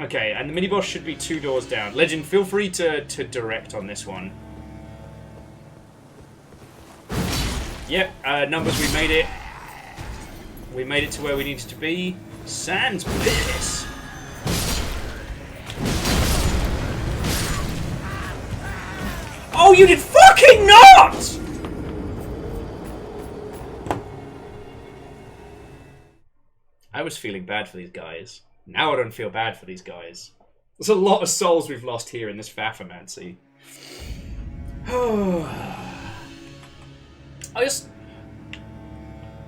Okay, and the mini-boss should be 2 doors down. Legend, feel free to direct on this one. Yep, numbers, we made it. We made it to where we needed to be. Sans piss! Oh, you did fucking not! I was feeling bad for these guys. Now I don't feel bad for these guys. There's a lot of souls we've lost here in this Fafamancy.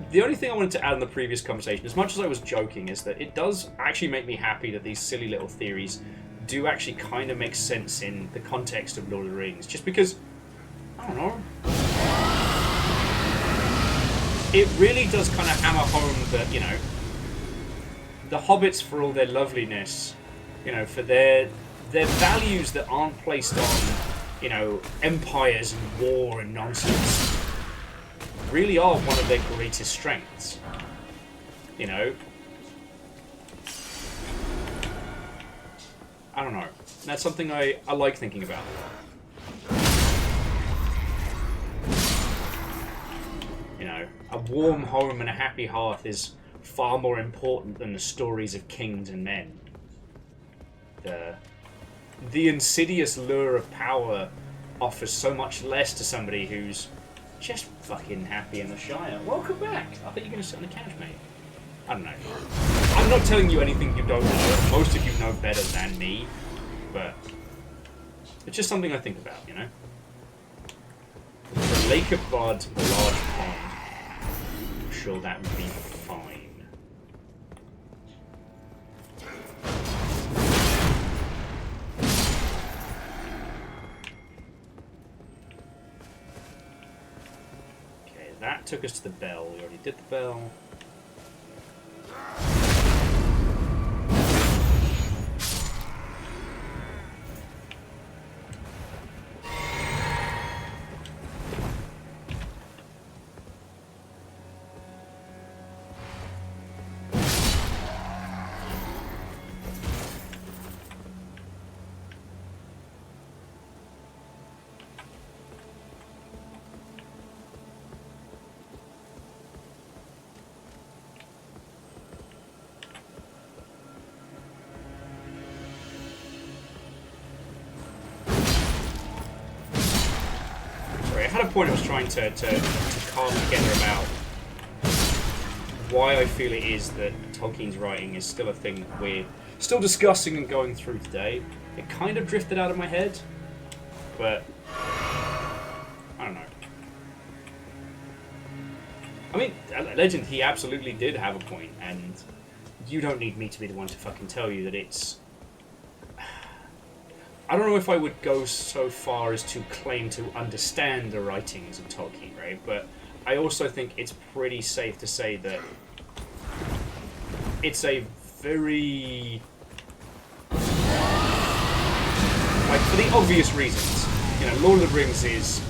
The only thing I wanted to add in the previous conversation, as much as I was joking, is that it does actually make me happy that these silly little theories do actually kind of make sense in the context of Lord of the Rings. Just because, I don't know, it really does kind of hammer home that, you know, the hobbits, for all their loveliness, you know, for their values that aren't placed on, you know, empires and war and nonsense, really are one of their greatest strengths. You know? I don't know. That's something I like thinking about. You know, a warm home and a happy hearth is far more important than the stories of kings and men. The insidious lure of power offers so much less to somebody who's just fucking happy in the Shire. Welcome back. I thought you were going to sit on the couch, mate. I don't know. I'm not telling you anything you don't know. Most of you know better than me. But it's just something I think about, you know? The Lake of Bod, a large pond. I'm sure that would be fine. That took us to the bell. We already did the bell. I had a point I was trying to carve together about why I feel it is that Tolkien's writing is still a thing that we're still discussing and going through today. It kind of drifted out of my head, but I don't know. I mean, Legend, he absolutely did have a point, and you don't need me to be the one to fucking tell you that it's... I don't know if I would go so far as to claim to understand the writings of Tolkien, right? But I also think it's pretty safe to say that it's a very... like, for the obvious reasons. You know, Lord of the Rings is...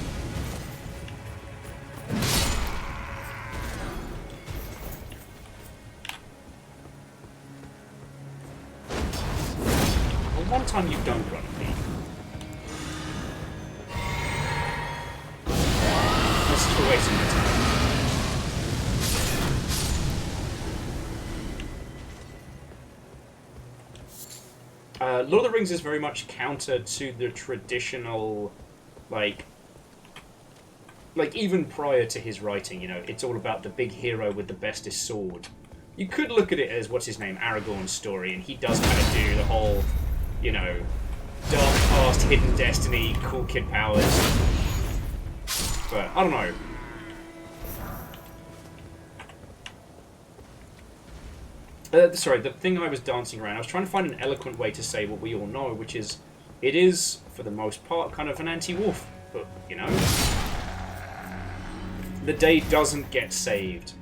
well, one time you don't run a beat. This is for wasting my time. Lord of the Rings is very much counter to the traditional, like even prior to his writing, you know, it's all about the big hero with the bestest sword. You could look at it as, what's his name, Aragorn's story, and he does kind of do the whole, you know, dark past, hidden destiny, cool kid powers. But, I don't know. Sorry, the thing I was dancing around, I was trying to find an eloquent way to say what we all know, which is, it is, for the most part, kind of an anti-wolf book, you know? The day doesn't get saved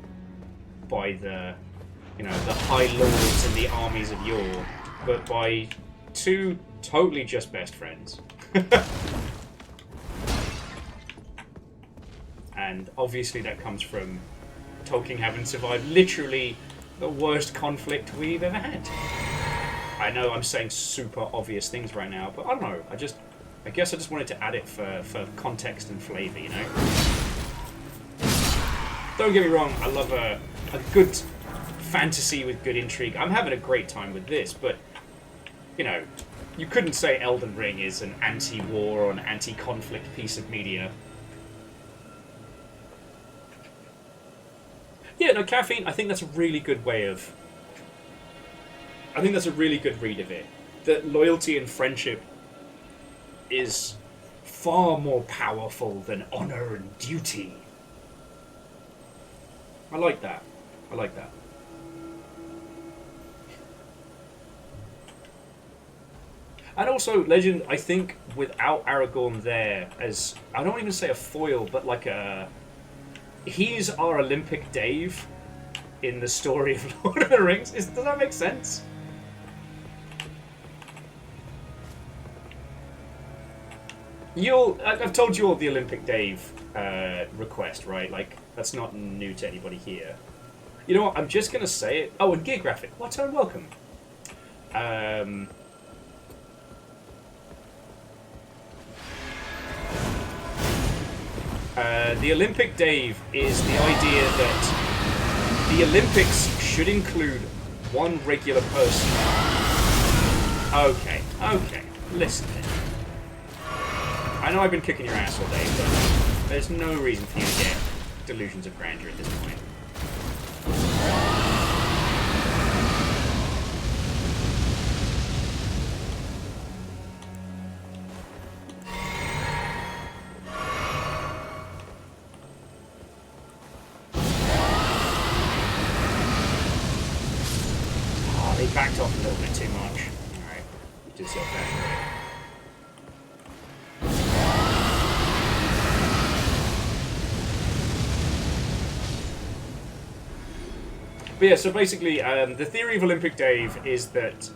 by the, you know, the high lords and the armies of yore, but by two totally just best friends. And obviously that comes from Tolkien having survived literally the worst conflict we've ever had. I know I'm saying super obvious things right now, but I don't know. I guess I just wanted to add it for context and flavour, you know? Don't get me wrong, I love a good fantasy with good intrigue. I'm having a great time with this, but, you know, you couldn't say Elden Ring is an anti-war or an anti-conflict piece of media. Yeah, no, Caffeine, I think that's a really good way of... I think that's a really good read of it. That loyalty and friendship is far more powerful than honour and duty. I like that. I like that. And also, Legend, I think, without Aragorn there as... I don't even say a foil, but like a... He's our Olympic Dave in the story of Lord of the Rings. Does that make sense? I've told you all the Olympic Dave request, right? Like, that's not new to anybody here. You know what? I'm just going to say it. Oh, and Gear Graphic. What a welcome. The Olympic Dave is the idea that the Olympics should include one regular person. Okay, listen. I know I've been kicking your ass all day, but there's no reason for you to get delusions of grandeur at this point. Backed off a little bit too much. Alright, do yourself that. But yeah, so basically, the theory of Olympic Dave is that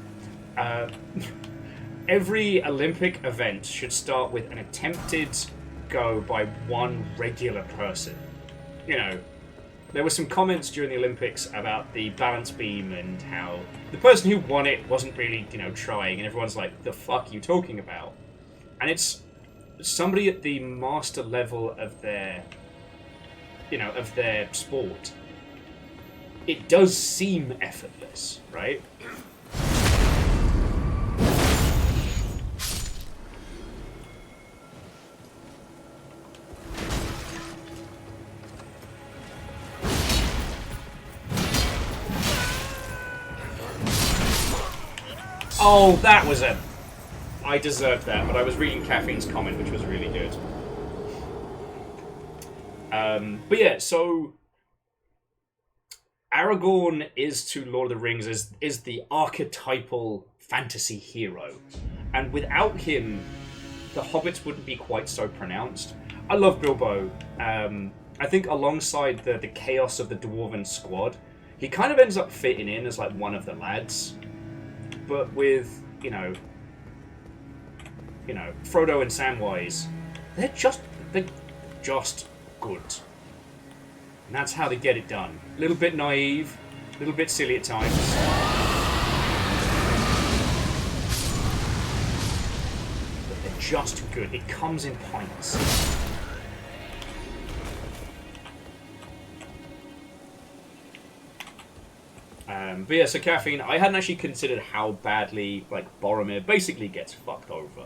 every Olympic event should start with an attempted go by one regular person. You know, there were some comments during the Olympics about the balance beam and how the person who won it wasn't really, you know, trying, and everyone's like, the fuck are you talking about? And it's somebody at the master level of their, you know, of their sport. It does seem effortless, right? Oh, that was a... I deserved that, but I was reading Caffeine's comment, which was really good. But yeah, so... Aragorn is to Lord of the Rings is the archetypal fantasy hero. And without him, the hobbits wouldn't be quite so pronounced. I love Bilbo. I think alongside the chaos of the Dwarven squad, he kind of ends up fitting in as like one of the lads. But with, you know, Frodo and Samwise, they're just good. And that's how they get it done. A little bit naive, a little bit silly at times. But they're just good. It comes in pints. But yeah, so Caffeine, I hadn't actually considered how badly, like, Boromir basically gets fucked over.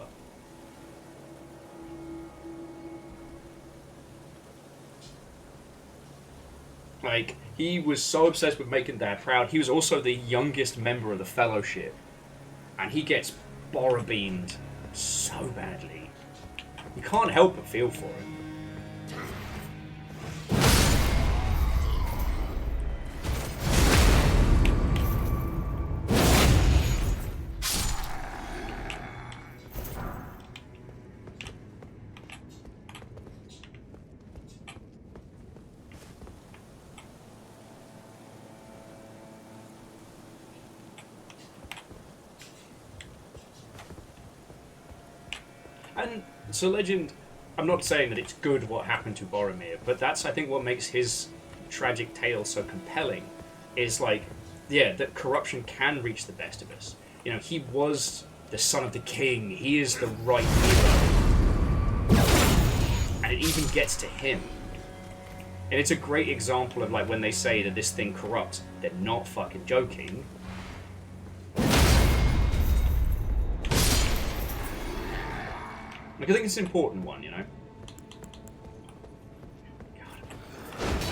Like, he was so obsessed with making Dad proud. He was also the youngest member of the Fellowship. And he gets Borobeamed so badly. You can't help but feel for him. And so Legend, I'm not saying that it's good what happened to Boromir, but that's, I think, what makes his tragic tale so compelling, is like, yeah, that corruption can reach the best of us. You know, he was the son of the king, he is the right hero, and it even gets to him. And it's a great example of, like, when they say that this thing corrupts, they're not fucking joking. Like, I think it's an important one, you know? God.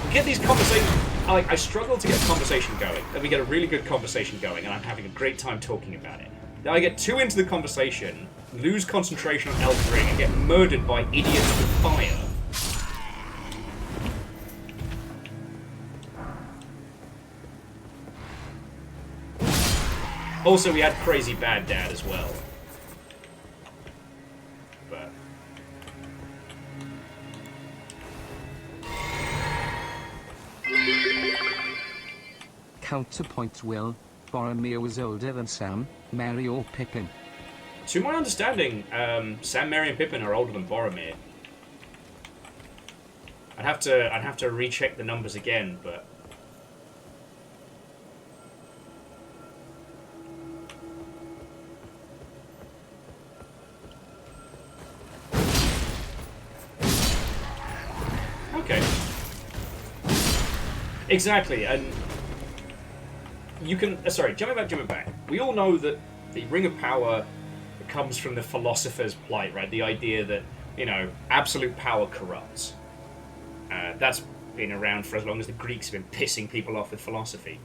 We get these conversations... I struggle to get a conversation going. Then we get a really good conversation going, and I'm having a great time talking about it. Then I get too into the conversation, lose concentration on Elden Ring, and get murdered by idiots with fire. Also, we had Crazy Bad Dad as well. But... Counterpoint Will, Boromir was older than Sam, Merry or Pippin. To my understanding, Sam, Merry, and Pippin are older than Boromir. I'd have to recheck the numbers again, but... Okay. Exactly, and you can... sorry, jumping back. We all know that the Ring of Power comes from the philosopher's plight, right? The idea that, you know, absolute power corrupts. That's been around for as long as the Greeks have been pissing people off with philosophy.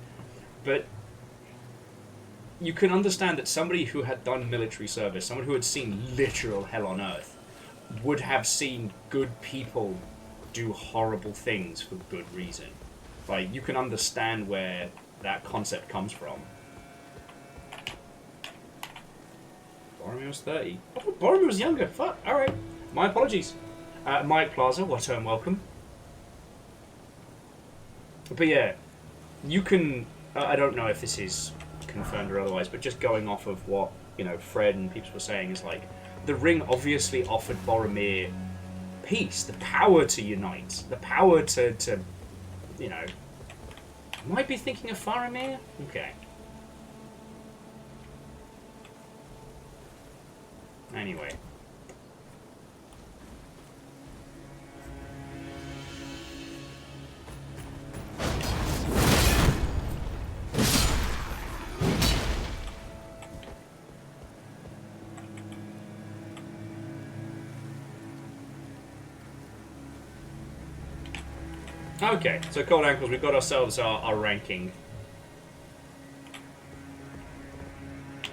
But you can understand that somebody who had done military service, someone who had seen literal hell on earth, would have seen good people do horrible things for good reason. Like, you can understand where that concept comes from. Boromir was 30. I thought Boromir was younger. Fuck. Alright. My apologies. Mike Plaza, what welcome. But yeah, you can... I don't know if this is confirmed or otherwise, but just going off of what, you know, Fred and people were saying is like, the ring obviously offered Boromir peace, the power to unite, the power to you know... Might be thinking of Faramir? Okay. Anyway. Okay, so Cold Ankles, we've got ourselves our ranking.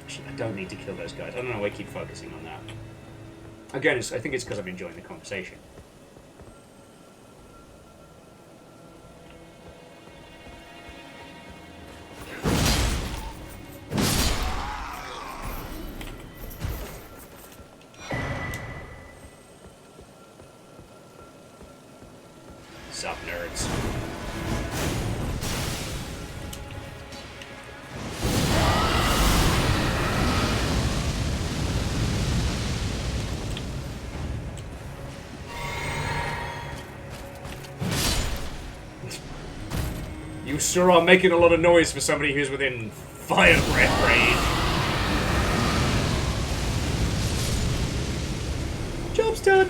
Actually, I don't need to kill those guys. I don't know why I keep focusing on that. Again, I think it's because I'm enjoying the conversation. Sup, nerds. You sure are making a lot of noise for somebody who's within fire breath range. Job's done.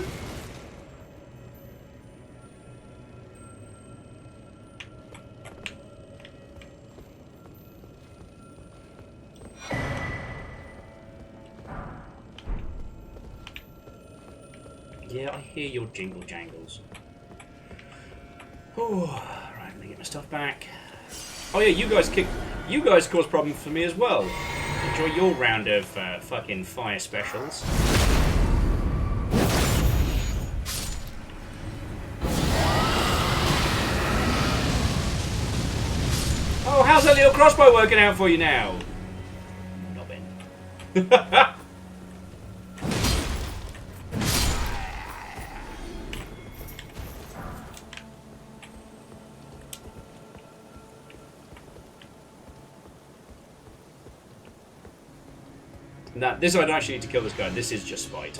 Yeah, I hear your jingle jangles. Oh, right, let me get my stuff back. Oh yeah, you guys caused problems for me as well. Enjoy your round of fucking fire specials. Oh, how's that little crossbow working out for you now? Nothing. Nah, this I don't actually need to kill this guy. This is just spite.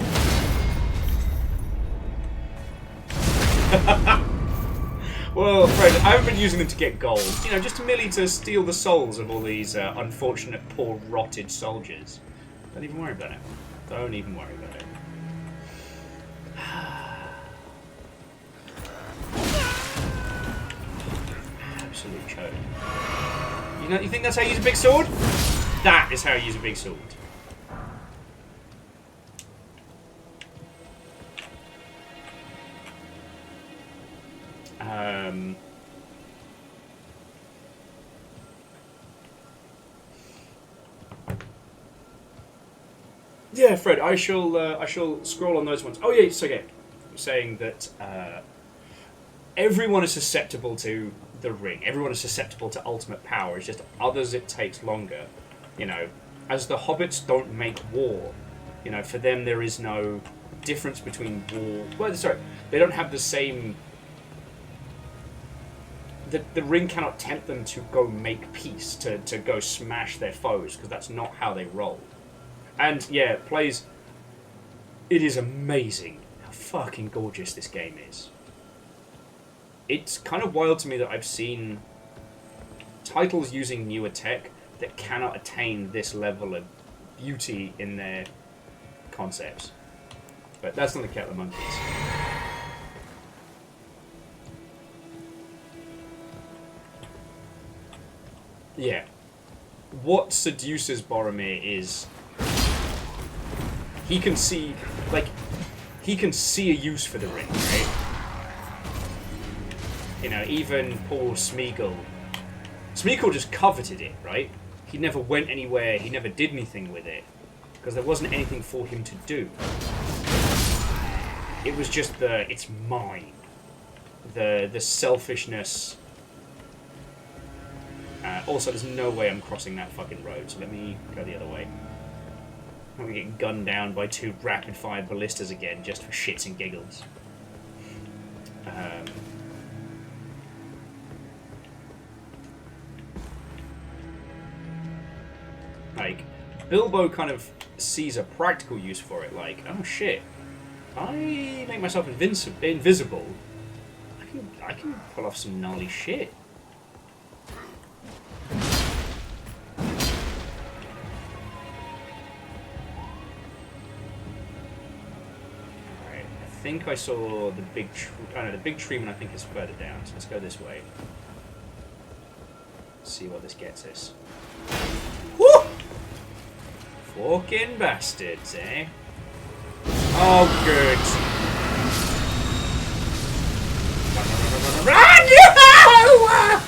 Well, Fred, I haven't been using them to get gold. You know, just merely to steal the souls of all these unfortunate, poor, rotted soldiers. Don't even worry about it. Don't even worry about it. Absolute chode. You think that's how you use a big sword? That is how you use a big sword. Yeah, Fred, I shall scroll on those ones. Oh yeah, so yeah, saying that everyone is susceptible to the ring. Everyone is susceptible to ultimate power. It's just others it takes longer. You know, as the hobbits don't make war. You know, for them there is no difference between war. Well, sorry, they don't have the same. The ring cannot tempt them to go make peace, to go smash their foes, because that's not how they roll. And yeah, it is amazing how fucking gorgeous this game is. It's kind of wild to me that I've seen titles using newer tech that cannot attain this level of beauty in their concepts. But that's not the cat of the monkeys. Yeah. What seduces Boromir is he can see a use for the ring, right? You know, even poor Smeagol just coveted it, right? He never went anywhere, he never did anything with it, because there wasn't anything for him to do. It was just it's mine. The selfishness. Also, there's no way I'm crossing that fucking road, so let me go the other way. I'm gonna get gunned down by 2 rapid-fire ballistas again, just for shits and giggles. Like, Bilbo kind of sees a practical use for it, like, oh shit, I make myself invisible. I can pull off some gnarly shit. I think I saw the big tree. Oh no, the big tree one I think is further down, so let's go this way. Let's see what this gets us. Woo! Fucking bastards, eh? Oh, good. Run! No!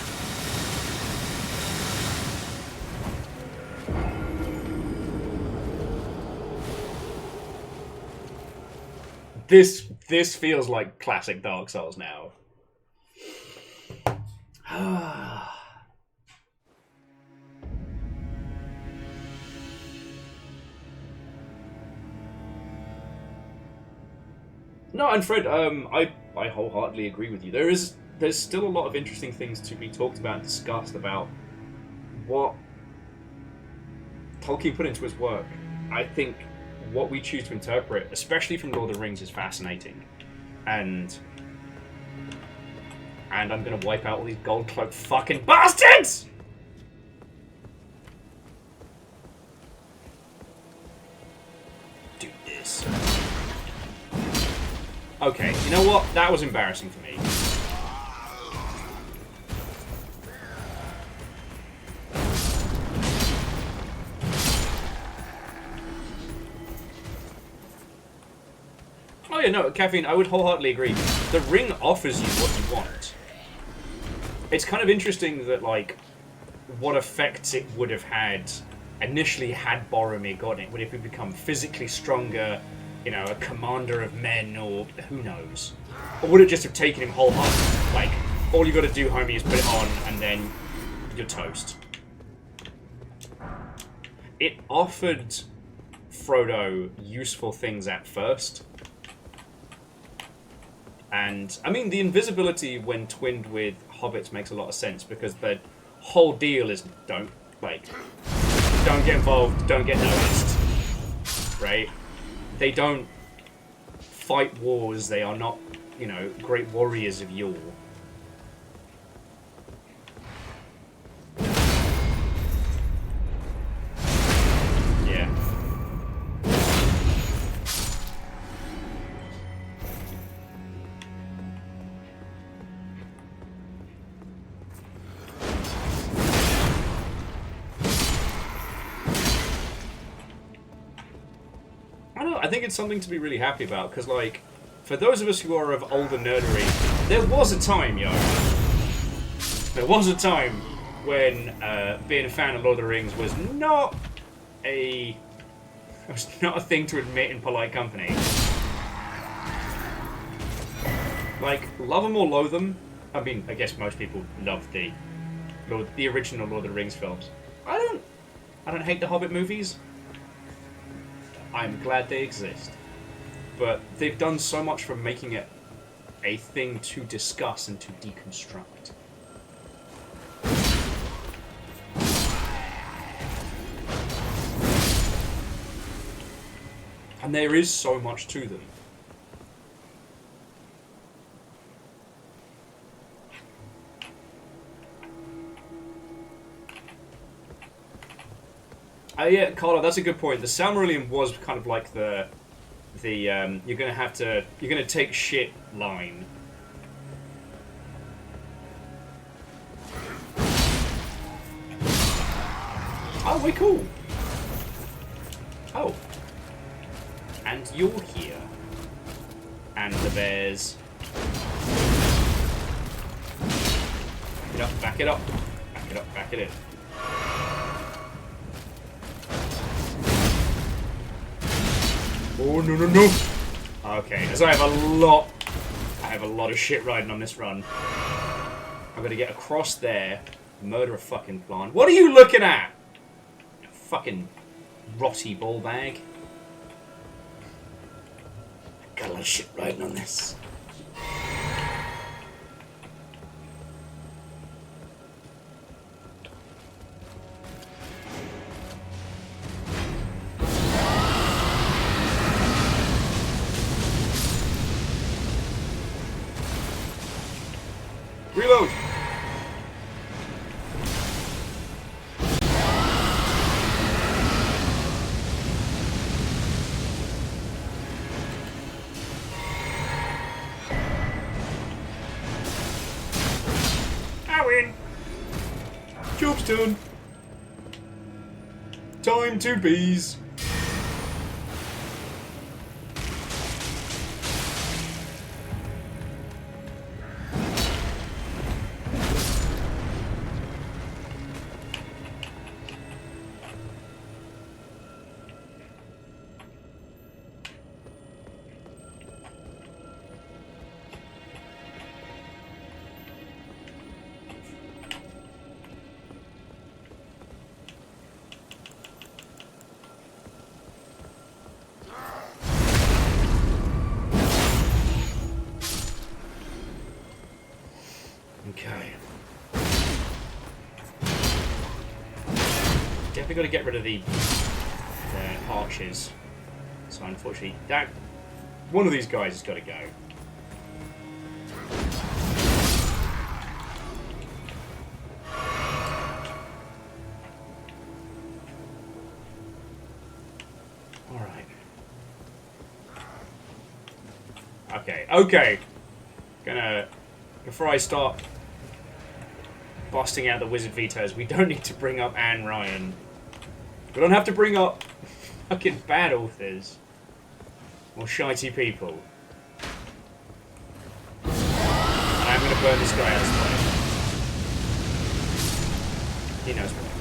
This feels like classic Dark Souls now. No, and Fred, I wholeheartedly agree with you. There's still a lot of interesting things to be talked about and discussed about what Tolkien put into his work. I think what we choose to interpret, especially from Lord of the Rings, is fascinating. And I'm gonna wipe out all these gold cloaked fucking bastards! Do this. Okay, you know what? That was embarrassing for me. Oh yeah, no, Caffeine, I would wholeheartedly agree. The ring offers you what you want. It's kind of interesting that, like, what effects it would have had initially had Boromir gotten it. Would it have become physically stronger, you know, a commander of men, or who knows? Or would it just have taken him wholeheartedly? Like, all you gotta do, homie, is put it on, and then you're toast. It offered Frodo useful things at first. And, I mean, the invisibility when twinned with hobbits makes a lot of sense, because the whole deal is don't get involved, don't get noticed, right? They don't fight wars, they are not you know, great warriors of yore. Yeah. I think it's something to be really happy about, because, like, for those of us who are of older nerdery, there was a time, yo. There was a time when being a fan of Lord of the Rings was not a thing to admit in polite company. Like, love them or loathe them. I mean, I guess most people love the original Lord of the Rings films. I don't hate the Hobbit movies. I'm glad they exist. But they've done so much for making it a thing to discuss and to deconstruct. And there is so much to them. Yeah, Carlo, that's a good point. The Silmarillion was kind of like the you're gonna take shit line. Oh, we're cool. Oh. And you're here. And the bears. Back it up, back it up. Back it up, back it in. Oh, no, no, no. Okay, as I have a lot of shit riding on this run. I'm gonna get across there, murder a fucking plant. What are you looking at? You fucking rotty ball bag. Got a lot of shit riding on this. Reload! I win! Job's done. Time to bees. Okay. Definitely got to get rid of the archers. So unfortunately, one of these guys has got to go. All right. Okay. Before I start busting out the wizard vetoes, we don't need to bring up Anne Ryan. We don't have to bring up fucking bad authors or shitey people. And I'm gonna burn this guy out of play. He knows what.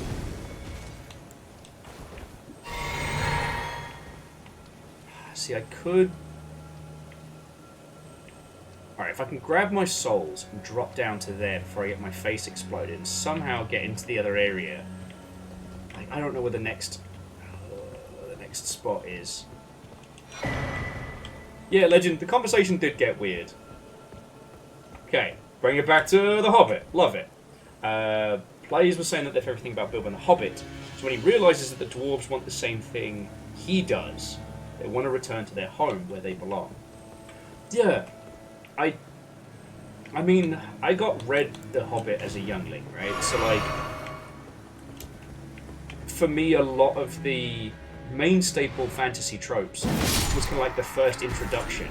See, I could. Alright, if I can grab my souls and drop down to there before I get my face exploded and somehow get into the other area. I don't know where the next spot is. Yeah, Legend, the conversation did get weird. Okay, bring it back to The Hobbit. Love it. Players were saying that they're everything about Bilbo and The Hobbit. So when he realises that the dwarves want the same thing he does, they want to return to their home where they belong. Yeah. I mean, I read The Hobbit as a youngling, right? So, like, for me, a lot of the main staple fantasy tropes was kind of like the first introduction.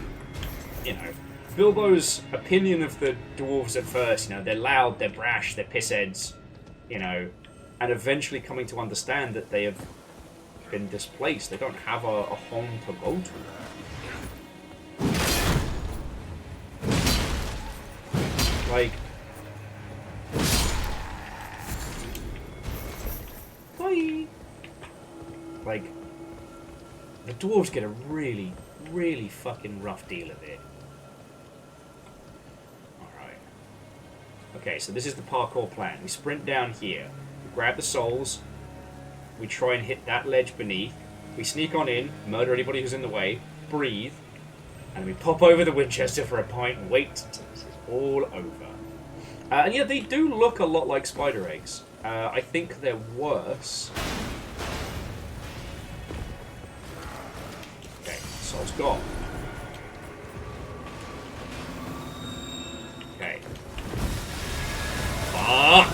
You know, Bilbo's opinion of the dwarves at first, you know, they're loud, they're brash, they're pissheads, you know, and eventually coming to understand that they have been displaced. They don't have a home to go to. Like, bye. Like, the dwarves get a really, really fucking rough deal of it. Alright. Okay, so this is the parkour plan. We sprint down here, we grab the souls, we try and hit that ledge beneath, we sneak on in, murder anybody who's in the way, breathe, and we pop over the Winchester for a pint and wait until this is all over. And yeah, they do look a lot like spider eggs. I think they're worse. Okay, soul's gone. Okay. Fuck!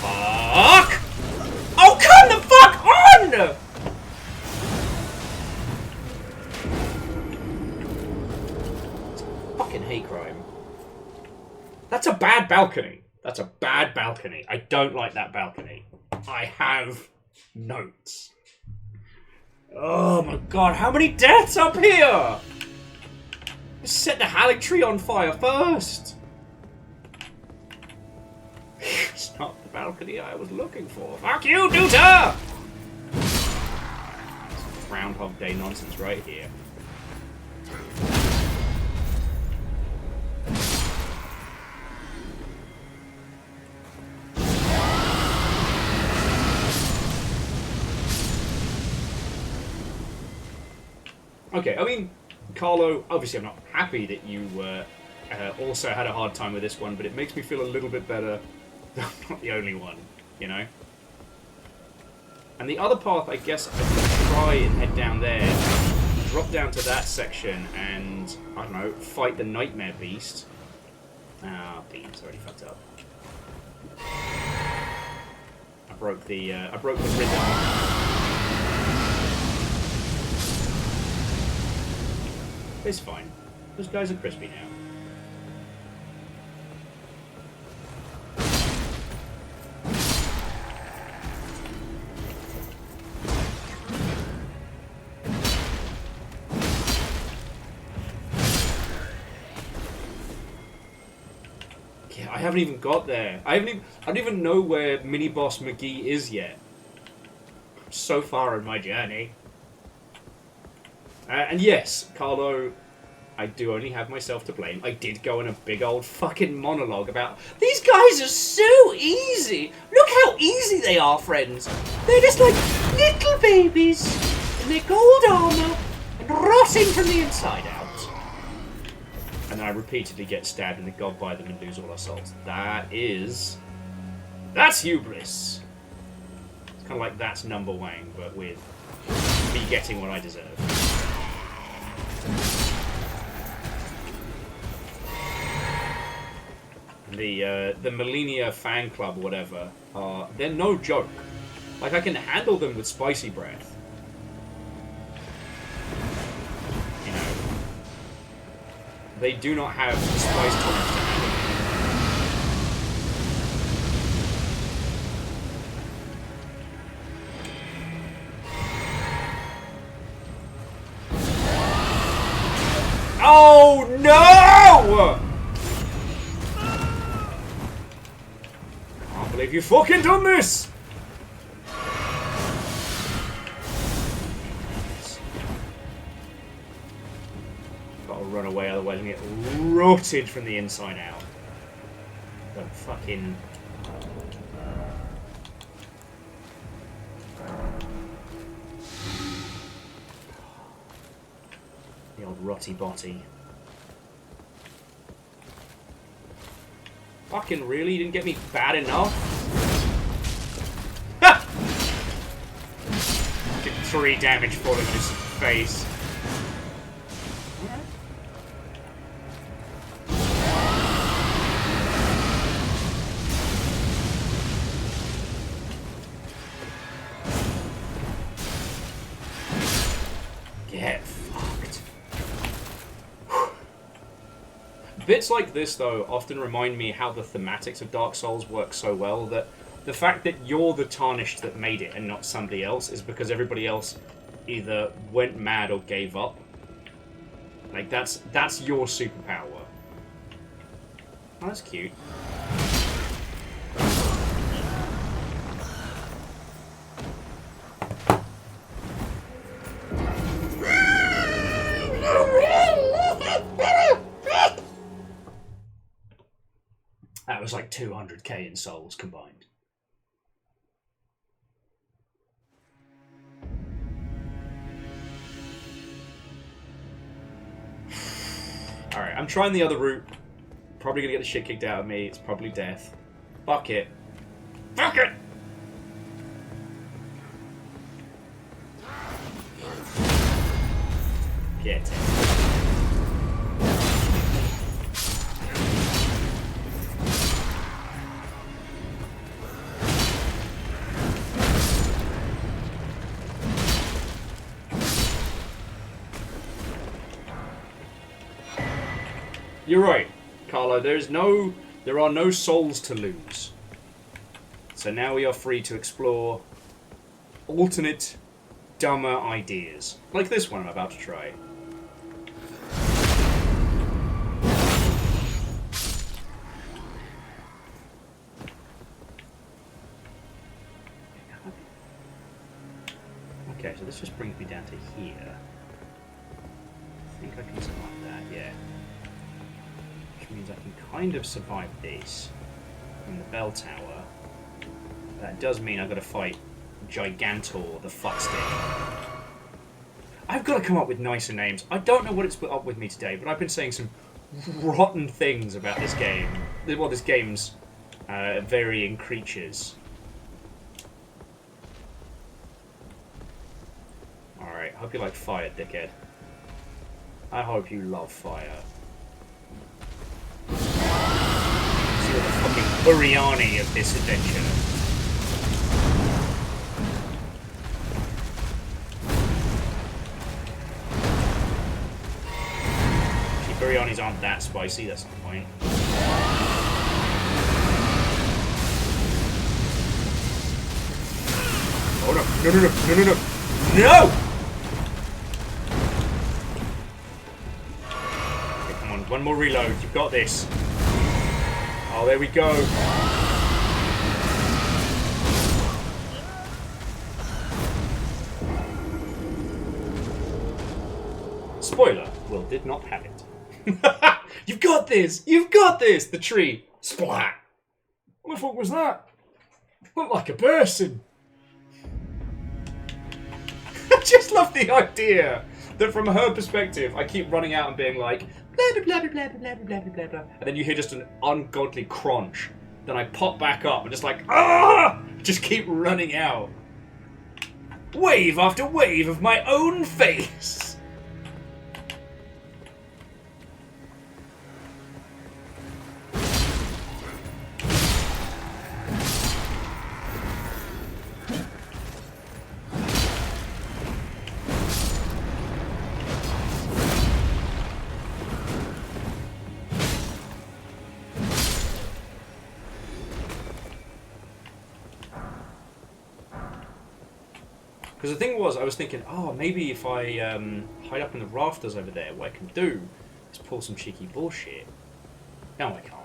Fuck! Oh, come the fuck on! It's a fucking hate crime. That's a bad balcony. That's a bad balcony. I don't like that balcony. I have notes. Oh my god, how many deaths up here? Just set the Halleck tree on fire first. It's not the balcony I was looking for. Fuck you, Duta! Groundhog Day nonsense right here. Okay, I mean, Carlo, obviously I'm not happy that you also had a hard time with this one, but it makes me feel a little bit better that I'm not the only one, you know? And the other path, I guess, I could try and head down there, drop down to that section, and, I don't know, fight the Nightmare Beast. Ah, Bean's already fucked up. I broke the rhythm. It's fine. Those guys are crispy now. Yeah, I haven't even got there. I don't even know where mini boss McGee is yet. I'm so far in my journey. And yes, Carlo, I do only have myself to blame. I did go in a big old fucking monologue about, these guys are so easy. Look how easy they are, friends. They're just like little babies in their gold armor and rotting from the inside out. And then I repeatedly get stabbed in the gob by them and lose all our souls. That's hubris. It's kind of like that's number Wang, but with me getting what I deserve. The Millennia fan club or whatever, they're no joke. Like, I can handle them with spicy breath. You know, they do not have the spice tolerance to handle them. Oh no! I believe you fucking done this! Gotta run away, otherwise I'm gonna get rotted from the inside out. The fucking... The old rotty botty. Fucking really? You didn't get me bad enough? Ha! Did 3 damage falling on his face. Bits like this, though, often remind me how the thematics of Dark Souls work so well, that the fact that you're the tarnished that made it and not somebody else is because everybody else either went mad or gave up. Like, that's your superpower. Oh, that's cute. That was like 200k in souls combined. Alright, I'm trying the other route. Probably gonna get the shit kicked out of me. It's probably death. Fuck it. Fuck it! Get it. You're right, Carlo. There are no souls to lose. So now we are free to explore alternate, dumber ideas. Like this one I'm about to try. Okay, so this just brings me down to here. I think I can survive that, yeah. Which means I can kind of survive this from the bell tower. That does mean I've got to fight Gigantor, the fuckstick. I've got to come up with nicer names. I don't know what it's put up with me today, but I've been saying some rotten things about this game. Well, this game's varying creatures. Alright, hope you like fire, dickhead. I hope you love fire. See the fucking Uriani of this adventure. Uriani's aren't that spicy, that's the point. Oh no, no, no, no, no, no, no! No! Okay, come on, one more reload, you've got this. Oh, there we go. Spoiler, Will did not have it. You've got this! You've got this! The tree. Splat! What the fuck was that? Looked like a person. I just love the idea that from her perspective, I keep running out and being like, blah, blah, blah, blah, blah, blah, blah, blah, blah, and then you hear just an ungodly crunch. Then I pop back up and just like, ah! Just keep running out. Wave after wave of my own face. Because the thing was, I was thinking, oh, maybe if I hide up in the rafters over there, what I can do is pull some cheeky bullshit. No, I can't.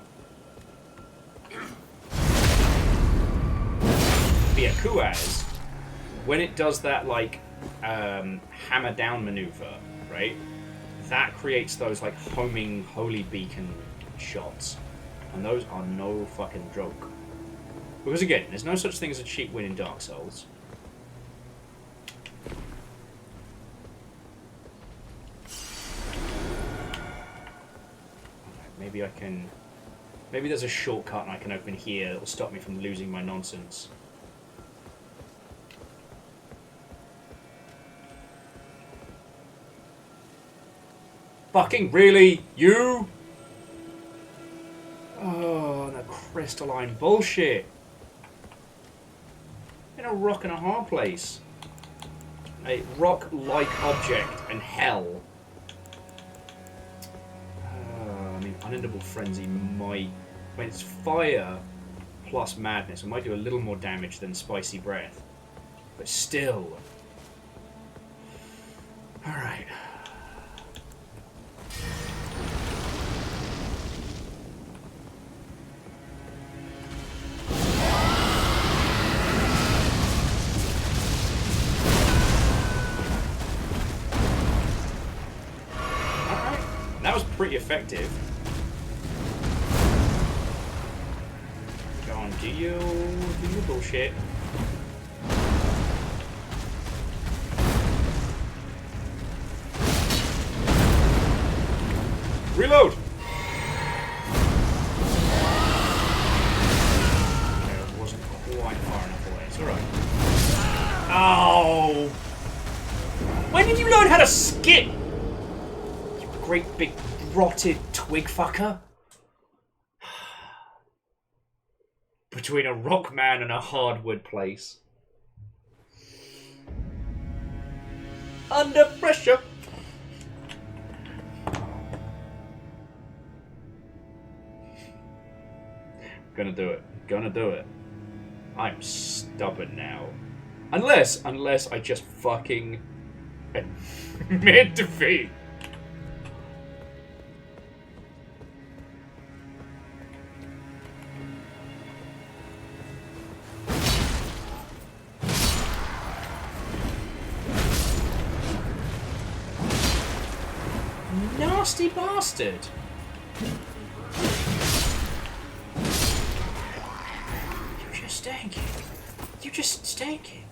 But yeah, Kuaz, when it does that, like, hammer down maneuver, right, that creates those, like, homing holy beacon shots. And those are no fucking joke. Because again, there's no such thing as a cheap win in Dark Souls. Maybe I can... Maybe there's a shortcut and I can open here that will stop me from losing my nonsense. Fucking really? You? Oh, the crystalline bullshit. In a rock and a hard place. A rock-like object and hell. Unendable Frenzy might... When it's fire plus madness, it might do a little more damage than Spicy Breath. But still... Alright. That was pretty effective. Go on, do your bullshit. Reload! Okay, it wasn't quite far enough away. It's alright. Oh! When did you learn how to skip? You great big rotted twig fucker. Between a rock man and a hardwood place. Under pressure. Gonna do it. Gonna do it. I'm stubborn now. Unless I just fucking admit defeat. Nasty bastard. You just stank it. You just stank it.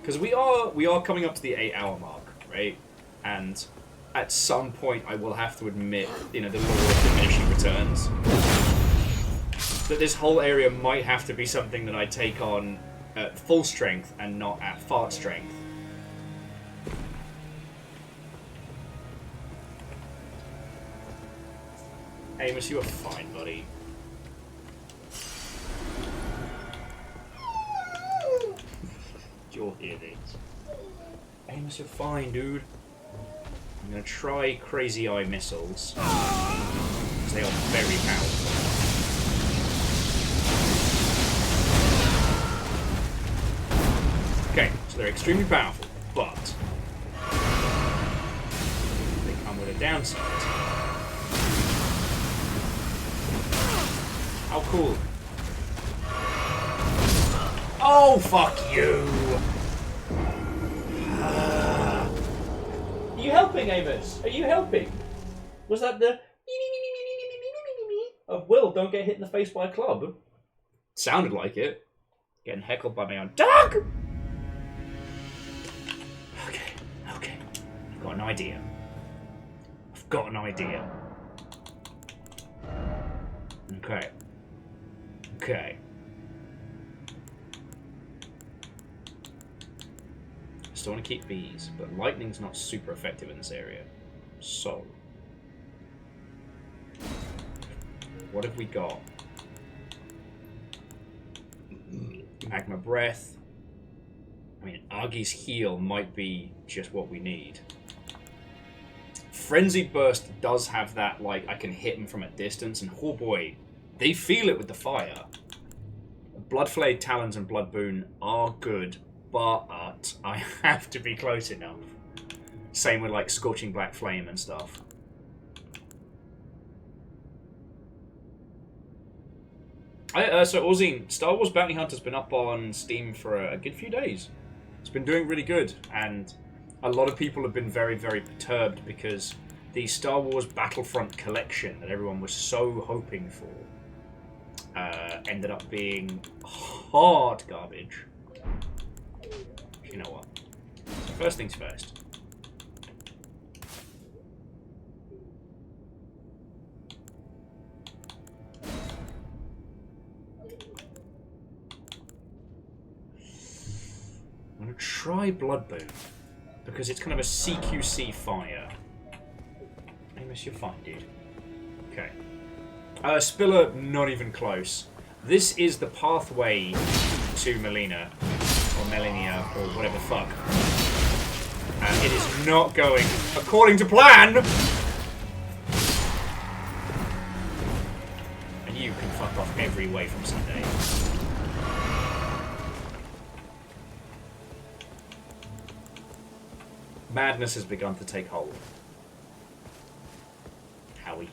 Because we are coming up to the 8-hour mark, right? And at some point I will have to admit, you know, the law of diminishing returns. That this whole area might have to be something that I take on at full strength and not at fart strength. Amos, you are fine, buddy. You'll hear this. Amos, you're fine, dude. I'm gonna try Crazy Eye missiles. Because they are very powerful. Okay, so they're extremely powerful, but they come with a downside. How cool. Oh, fuck you! Are you helping, Amos? Are you helping? Was that the of Will, don't get hit in the face by a club? Sounded like it. Getting heckled by my own dog! Okay. I've got an idea. Okay. Still want to keep bees, but lightning's not super effective in this area. So, what have we got? Magma Breath. I mean, Argy's Heal might be just what we need. Frenzied Burst does have that, like, I can hit them from a distance, and oh boy, they feel it with the fire. Bloodflayed Talons and Blood Boon are good, but I have to be close enough. Same with, like, Scorching Black Flame and stuff. So, Orzine, Star Wars Bounty Hunter's been up on Steam for a good few days. It's been doing really good, and a lot of people have been very, very perturbed because the Star Wars Battlefront collection that everyone was so hoping for ended up being hard garbage. You know what? So first things first. I'm going to try Blood Boon, because it's kind of a CQC fire. Amos, you're fine, dude. Okay. Spiller, not even close. This is the pathway to Melina, or Melania, or whatever the fuck. And it is not going according to plan! And you can fuck off every way from Sunday. Madness has begun to take hold. How are you?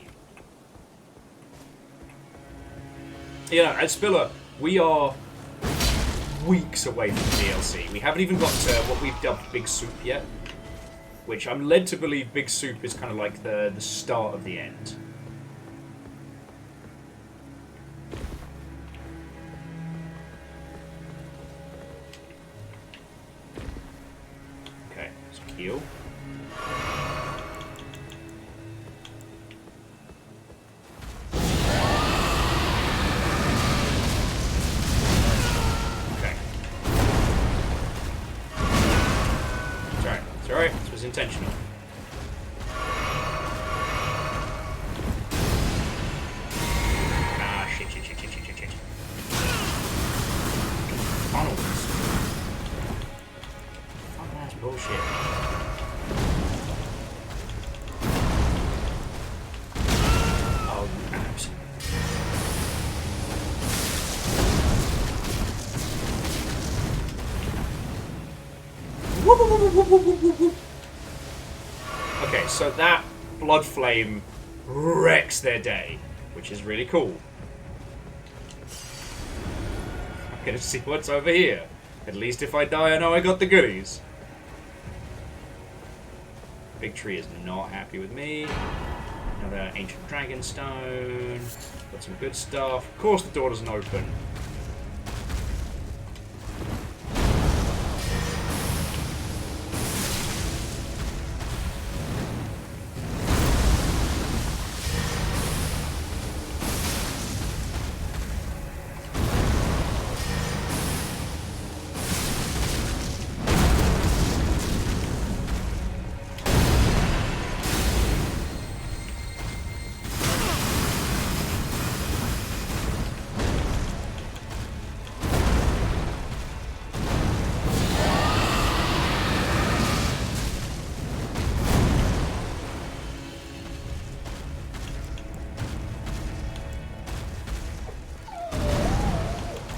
You know, at Spiller, we are weeks away from DLC. We haven't even got to what we've dubbed Big Soup yet, which I'm led to believe Big Soup is kind of like the start of the end. Okay, let's heal. Alright, this was intentional. Ah, shit. Funnels. Fucking ass bullshit. Oh, abs. Okay, so that blood flame wrecks their day, which is really cool. I'm gonna see what's over here. At least if I die, I know I got the goodies. Big Tree is not happy with me. Another ancient dragon stone. Got some good stuff. Of course the door doesn't open.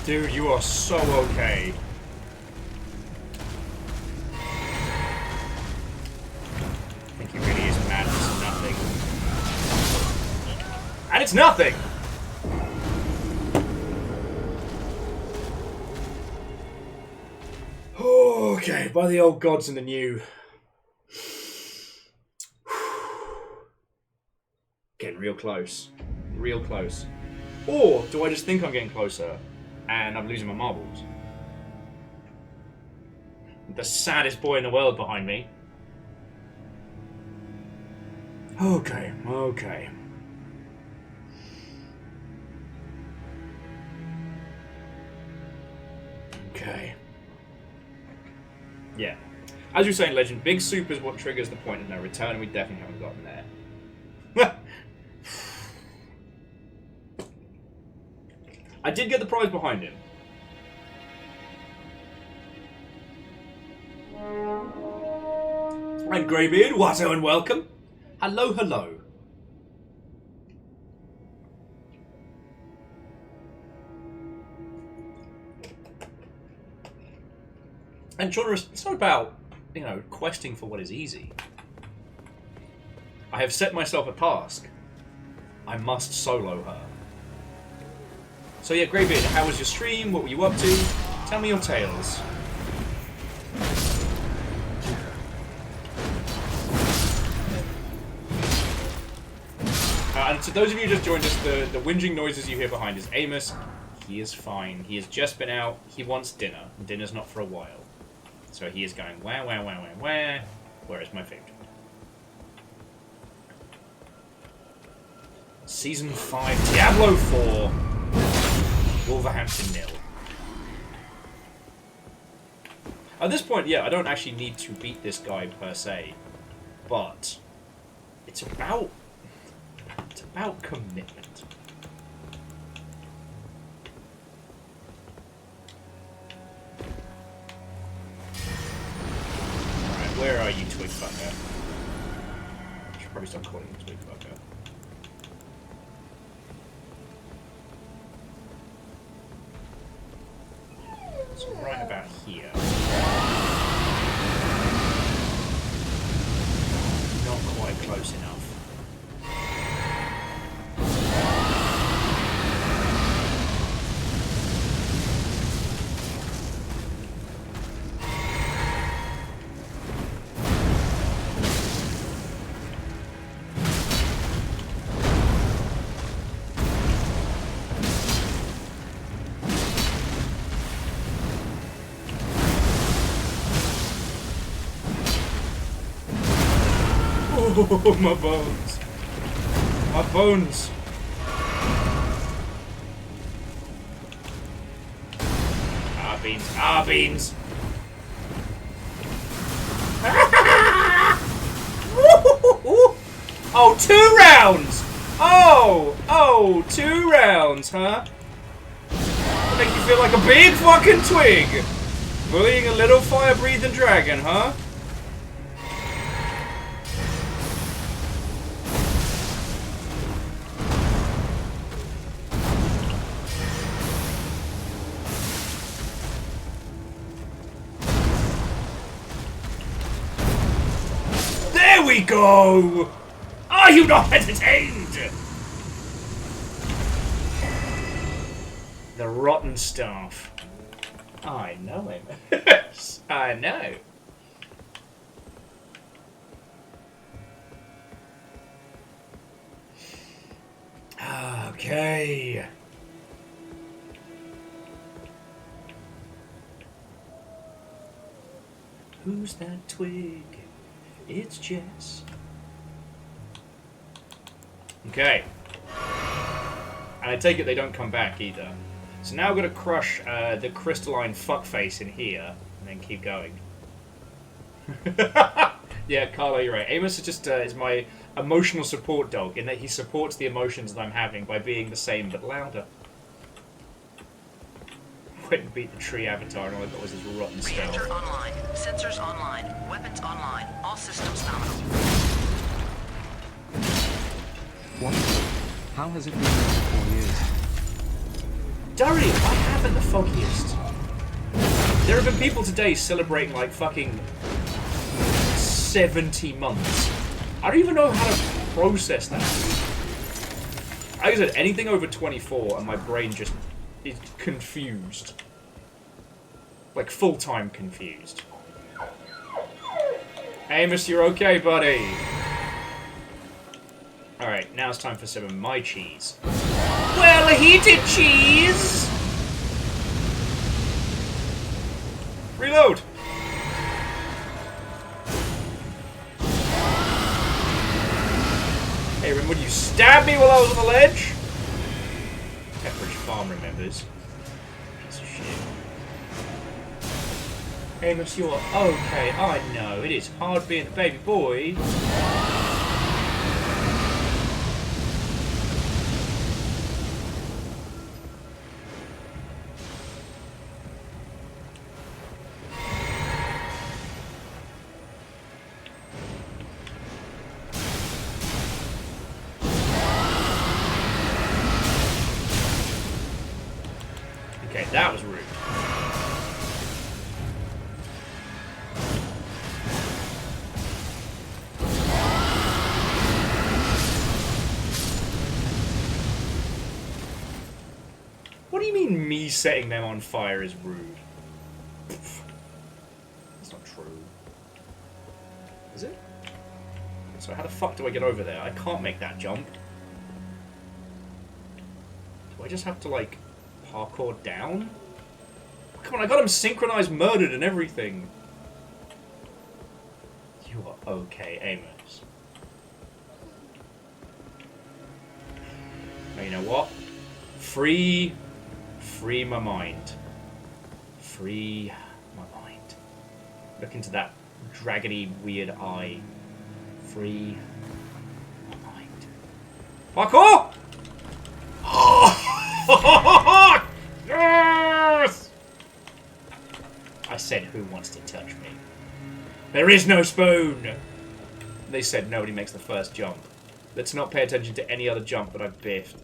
Dude, you are so okay. I think he really is mad for nothing. And it's nothing! Okay, by the old gods and the new. Getting real close. Real close. Or do I just think I'm getting closer? And I'm losing my marbles. The saddest boy in the world behind me. Okay. Yeah. As you were saying, Legend, Big Soup is what triggers the point of no return, and we definitely haven't gotten there. I did get the prize behind him. And Greybeard, Watto and welcome. Hello. And genre, it's not about, questing for what is easy. I have set myself a task. I must solo her. So yeah, Greybeard, how was your stream? What were you up to? Tell me your tales. And to those of you who just joined us, the whinging noises you hear behind is Amos. He is fine. He has just been out. He wants dinner. Dinner's not for a while. So he is going, where? Where is my food? Season 5, Diablo 4. Wolverhampton 0. At this point, yeah, I don't actually need to beat this guy per se, but it's about commitment. Alright, where are you twig fucker. I should probably stop calling him twig fucker. So right about here. Not quite close enough. Oh, my bones. My bones. Ah, beans. Ah, beans. Oh, 2 rounds. Oh, 2 rounds, huh? Make you feel like a big fucking twig. Bullying a little fire-breathing dragon, huh? There we go! Are you not entertained? The rotten staff. I know him. I know. Okay. Who's that twig? It's Jess. Okay. And I take it they don't come back either. So now I've got to crush the crystalline fuckface in here, and then keep going. Yeah, Carlo, you're right. Amos is just is my emotional support dog, in that he supports the emotions that I'm having by being the same but louder. Went and beat the tree avatar, and all I got was this rotten stuff. Reactor online. Sensors online. Weapons online. All systems nominal. What? How has it been 4 years? Durry, I haven't the foggiest. There have been people today celebrating like fucking 70 months. I don't even know how to process that. Like I said, anything over 24 and my brain just is confused. Like full-time confused. Amos, you're okay, buddy. Alright, now it's time for some of my cheese. Well, heated cheese! Reload! Hey, remember when you stabbed me while I was on the ledge? Pepperidge Farm remembers. Piece of shit. Amos, you're okay. I know, it is hard being a baby boy. Okay, that was rude. What do you mean me setting them on fire is rude? That's not true. Is it? So how the fuck do I get over there? I can't make that jump. Do I just have to, like, parkour down? Come on, I got him synchronized, murdered, and everything. You are okay, Amos. Now, you know what? Free my mind. Free my mind. Look into that dragony, weird eye. Free my mind. Parkour! Oh! Yes! I said, who wants to touch me? There is no spoon! They said nobody makes the first jump. Let's not pay attention to any other jump that I've biffed.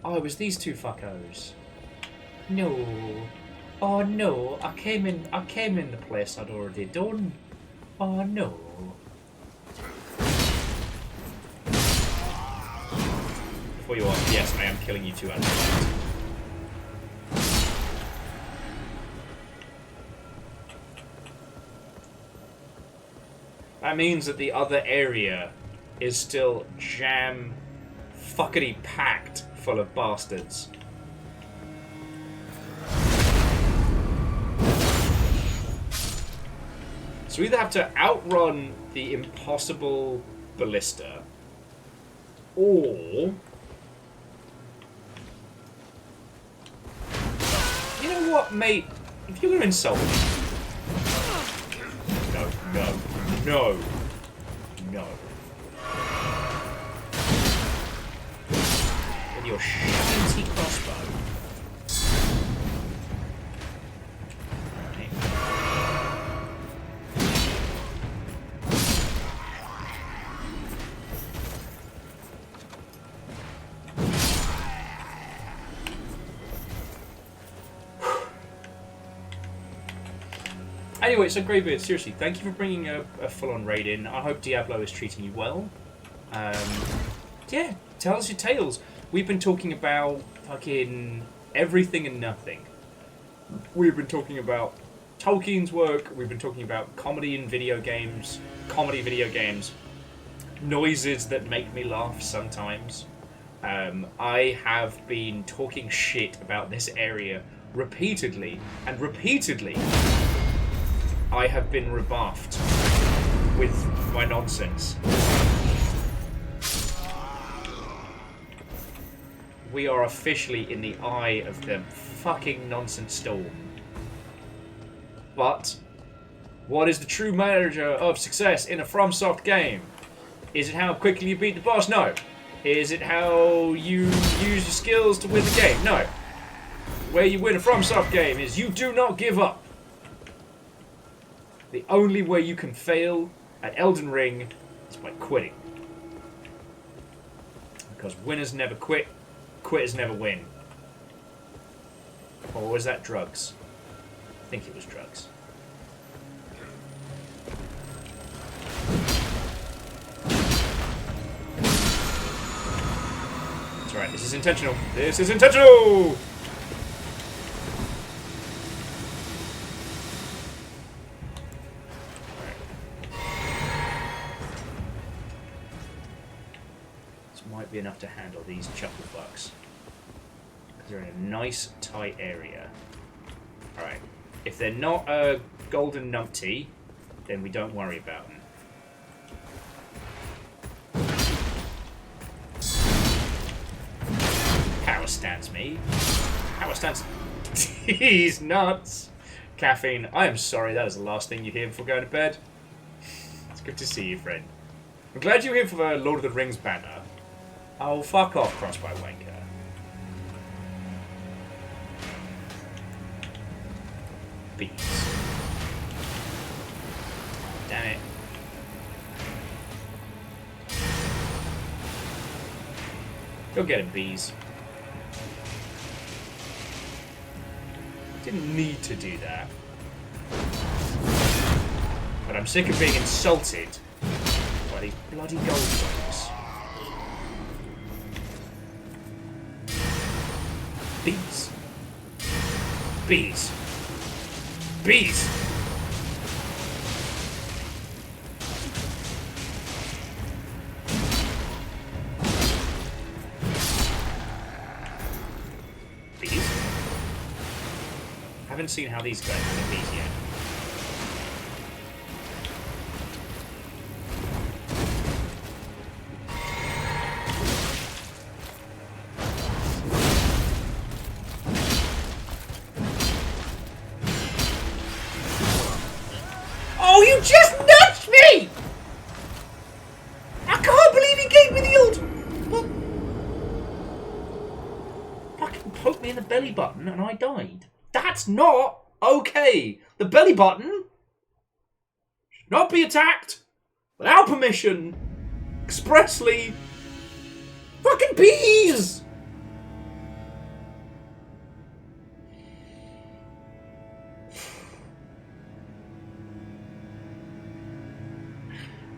Oh, it was these two fuckos. No. Oh no, I came in the place I'd already done. Oh no. Before you ask, yes, I am killing you two out of the That means that the other area is still jam fuckity packed full of bastards. So we either have to outrun the impossible ballista, or... You know what, mate? If you're going to insult me... No, no, no, no. With your shitty crossbow. Anyway, so Greybeard, seriously, thank you for bringing a full-on raid in. I hope Diablo is treating you well. Yeah, tell us your tales. We've been talking about fucking everything and nothing. We've been talking about Tolkien's work. We've been talking about comedy in video games. Comedy video games. Noises that make me laugh sometimes. I have been talking shit about this area repeatedly, and repeatedly I have been rebuffed with my nonsense. We are officially in the eye of the fucking nonsense storm. But what is the true measure of success in a FromSoft game? Is it how quickly you beat the boss? No. Is it how you use your skills to win the game? No. Where you win a FromSoft game is you do not give up. The only way you can fail at Elden Ring is by quitting. Because winners never quit, quitters never win. Or was that drugs? I think it was drugs. That's right, this is intentional. This is intentional! Be enough to handle these chucklebugs because they're in a nice tight area. Alright, if they're not a golden numpty, then we don't worry about them. Power stance me. Power stance. He's nuts. Caffeine, I am sorry, that is the last thing you hear before going to bed. It's good to see you, friend. I'm glad you're here for the Lord of the Rings banner. Oh, fuck off, crossbow wanker. Bees. Damn it. Go get him, bees. Didn't need to do that. But I'm sick of being insulted by these bloody goldbugs. Bees. Bees. Bees. Bees? Haven't seen how these guys handle bees yet. Oh, you just nudged me! I can't believe he gave me the old... Fucking poked me in the belly button and I died. That's not okay. The belly button not be attacked without permission, expressly. Fucking peas!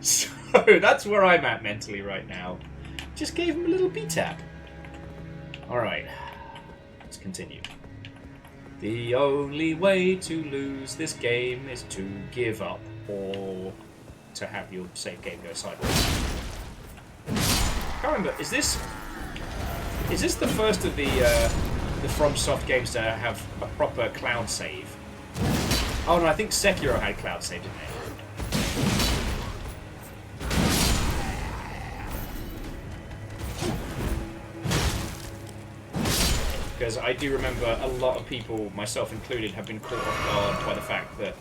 So that's where I'm at mentally right now. Just gave him a little B-tap. Alright, let's continue. The only way to lose this game is to give up or to have your save game go sideways. I can't remember, is this the first of the FromSoft games to have a proper cloud save? Oh no, I think Sekiro had cloud save, didn't it? Because I do remember a lot of people, myself included, have been caught off guard by the fact that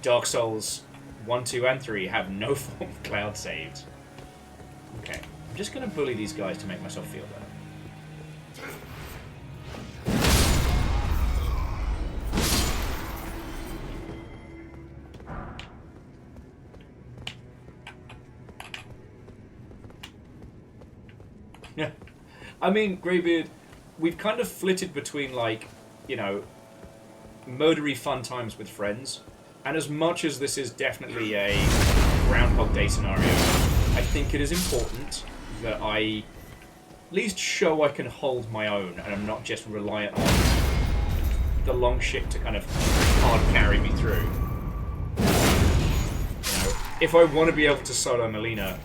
Dark Souls 1, 2, and 3 have no form of cloud saves. Okay, I'm just going to bully these guys to make myself feel better. Yeah. I mean, Greybeard, we've kind of flitted between, like, you know, murdery fun times with friends, and as much as this is definitely a Groundhog Day scenario, I think it is important that I at least show I can hold my own, and I'm not just reliant on the long shit to kind of hard carry me through. You know, if I want to be able to solo Melina,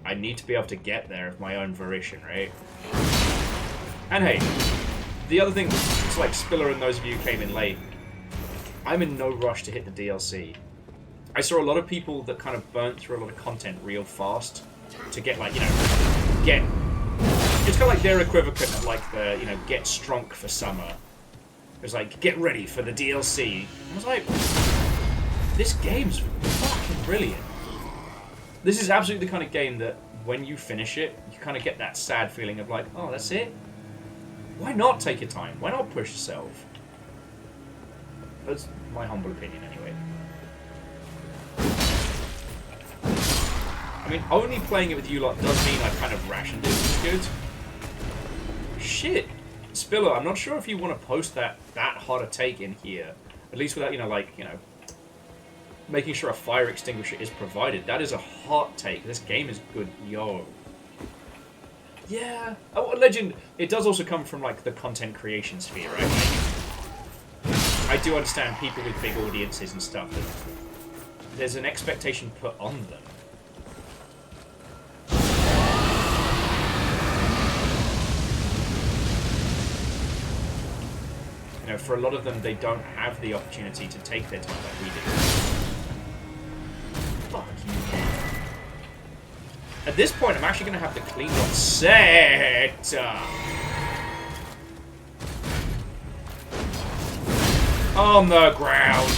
I need to be able to get there of my own volition, right? And hey, the other thing, it's like Spiller and those of you who came in late, I'm in no rush to hit the DLC. I saw a lot of people that kind of burnt through a lot of content real fast to get, like, you know, it's kind of like their equivalent of, like, the, you know, get strong for summer. It was like, get ready for the DLC. I was like, this game's fucking brilliant. This is absolutely the kind of game that when you finish it, you kind of get that sad feeling of like, oh, that's it? Why not take your time? Why not push yourself? That's my humble opinion, anyway. I mean, only playing it with you lot does mean I've kind of rationed it, which is good. Shit! Spiller, I'm not sure if you want to post that hot a take in here. At least without, you know, like, you know, making sure a fire extinguisher is provided. That is a hot take. This game is good. Yo. Yeah. Oh, Legend, it does also come from, like, the content creation sphere, right? Like, I do understand people with big audiences and stuff. That there's an expectation put on them. You know, for a lot of them, they don't have the opportunity to take their time like we do. Fuck you. At this point, I'm actually going to have the clean one set. On the ground.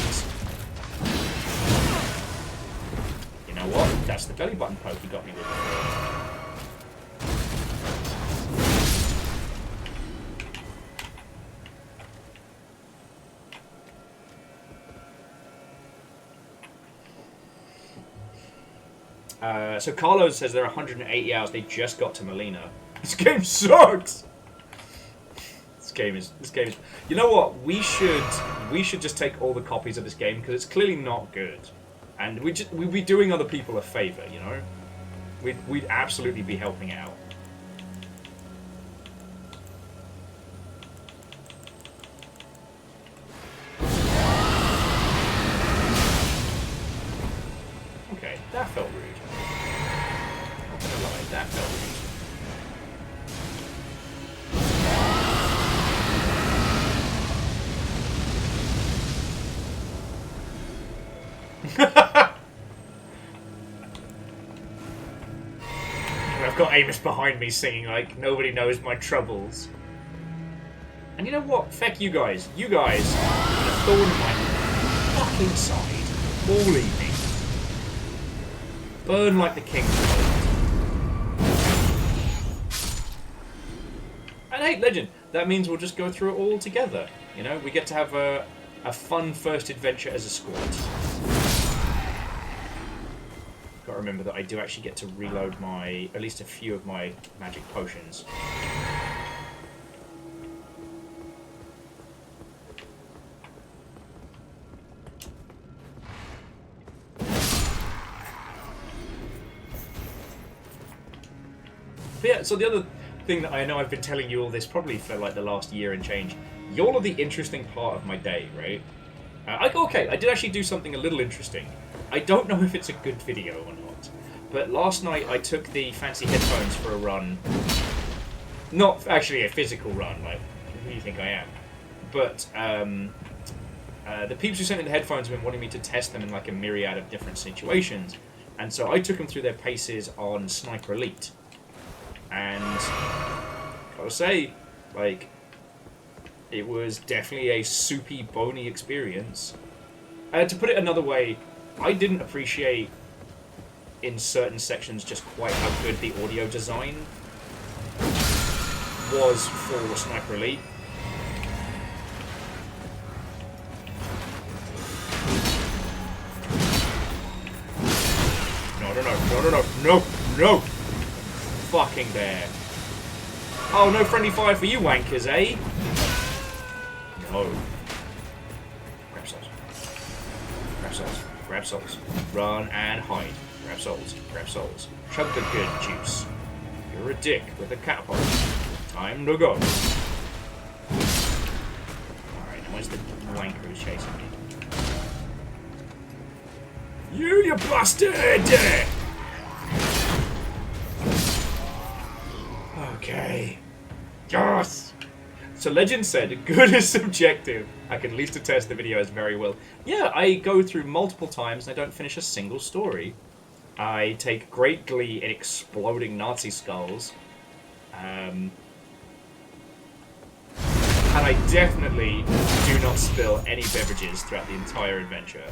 You know what? That's the belly button poke he got me with before. So Carlos says they're 180 hours. They just got to Melina. This game sucks. This game is. You know what? We should just take all the copies of this game because it's clearly not good, and we'd be doing other people a favor. You know, we'd absolutely be helping out. Okay, that felt rude. That felt I've got Amos behind me singing like nobody knows my troubles. And you know what? Feck you guys. You guys are a thorn in my fucking side all evening. Burn like the king. And hey, Legend, that means we'll just go through it all together. You know, we get to have a fun first adventure as a squad. Got to remember that I do actually get to reload at least a few of my magic potions. But yeah, so the other thing that I know I've been telling you all this probably for like the last year and change. Y'all are the interesting part of my day, right? Okay, I did actually do something a little interesting. I don't know if it's a good video or not, but last night I took the fancy headphones for a run. Not actually a physical run, like, who do you think I am? But the peeps who sent me the headphones have been wanting me to test them in like a myriad of different situations, and so I took them through their paces on Sniper Elite. And gotta say, like, it was definitely a soupy, bony experience. To put it another way, I didn't appreciate in certain sections just quite how good the audio design was for Sniper Elite. No! Fucking bear. Oh, no friendly fire for you wankers, eh? No. Grab souls. Grab souls. Grab souls. Run and hide. Grab souls. Grab souls. Chug the good juice. You're a dick with a catapult. Time to go. Alright, now where's the wanker who's chasing me? You bastard! Okay. Yes! So Legend said, good is subjective. I can at least attest the video is very well. Yeah, I go through multiple times and I don't finish a single story. I take great glee in exploding Nazi skulls. And I definitely do not spill any beverages throughout the entire adventure.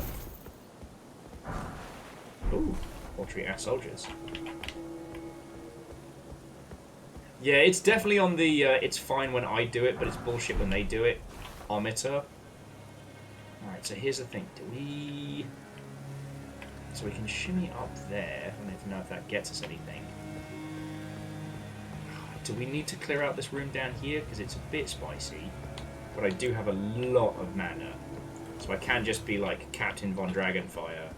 Ooh, poultry ass soldiers. Yeah, it's definitely on the it's fine when I do it, but it's bullshit when they do it. Ometer. Alright, so here's the thing. So we can shimmy up there. I don't even know if that gets us anything. Do we need to clear out this room down here? Because it's a bit spicy. But I do have a lot of mana. So I can just be like Captain Von Dragonfire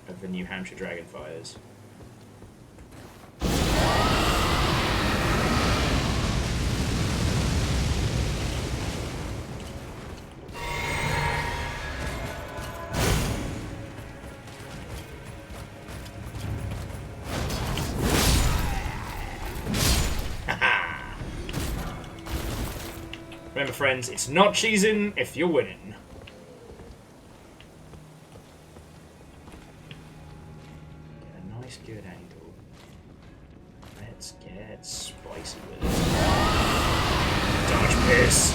of the New Hampshire Dragonfires. Remember, friends, it's not cheesing if you're winning. Get a nice, good angle. Let's get spicy with it. Dodge piss.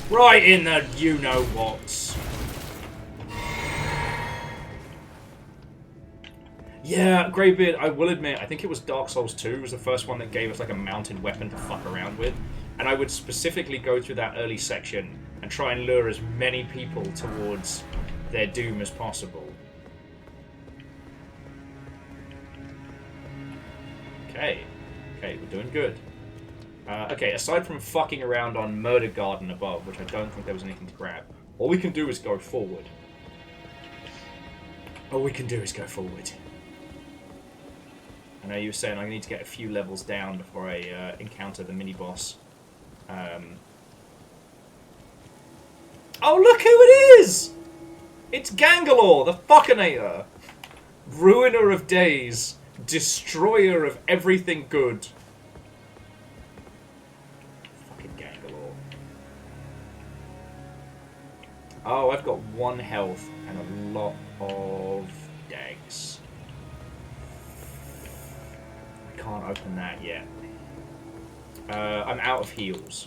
Right in the you-know-whats. Yeah, Greybeard, I will admit, I think it was Dark Souls 2 was the first one that gave us like a mounted weapon to fuck around with. And I would specifically go through that early section and try and lure as many people towards their doom as possible. Okay, we're doing good. Okay, aside from fucking around on Murder Garden above, which I don't think there was anything to grab, all we can do is go forward. I know you were saying I need to get a few levels down before I encounter the mini-boss. Oh, look who it is! It's Gangalore, the Fuckinator! Ruiner of days. Destroyer of everything good. Oh, I've got 1 health and a lot of dags. I can't open that yet. I'm out of heals.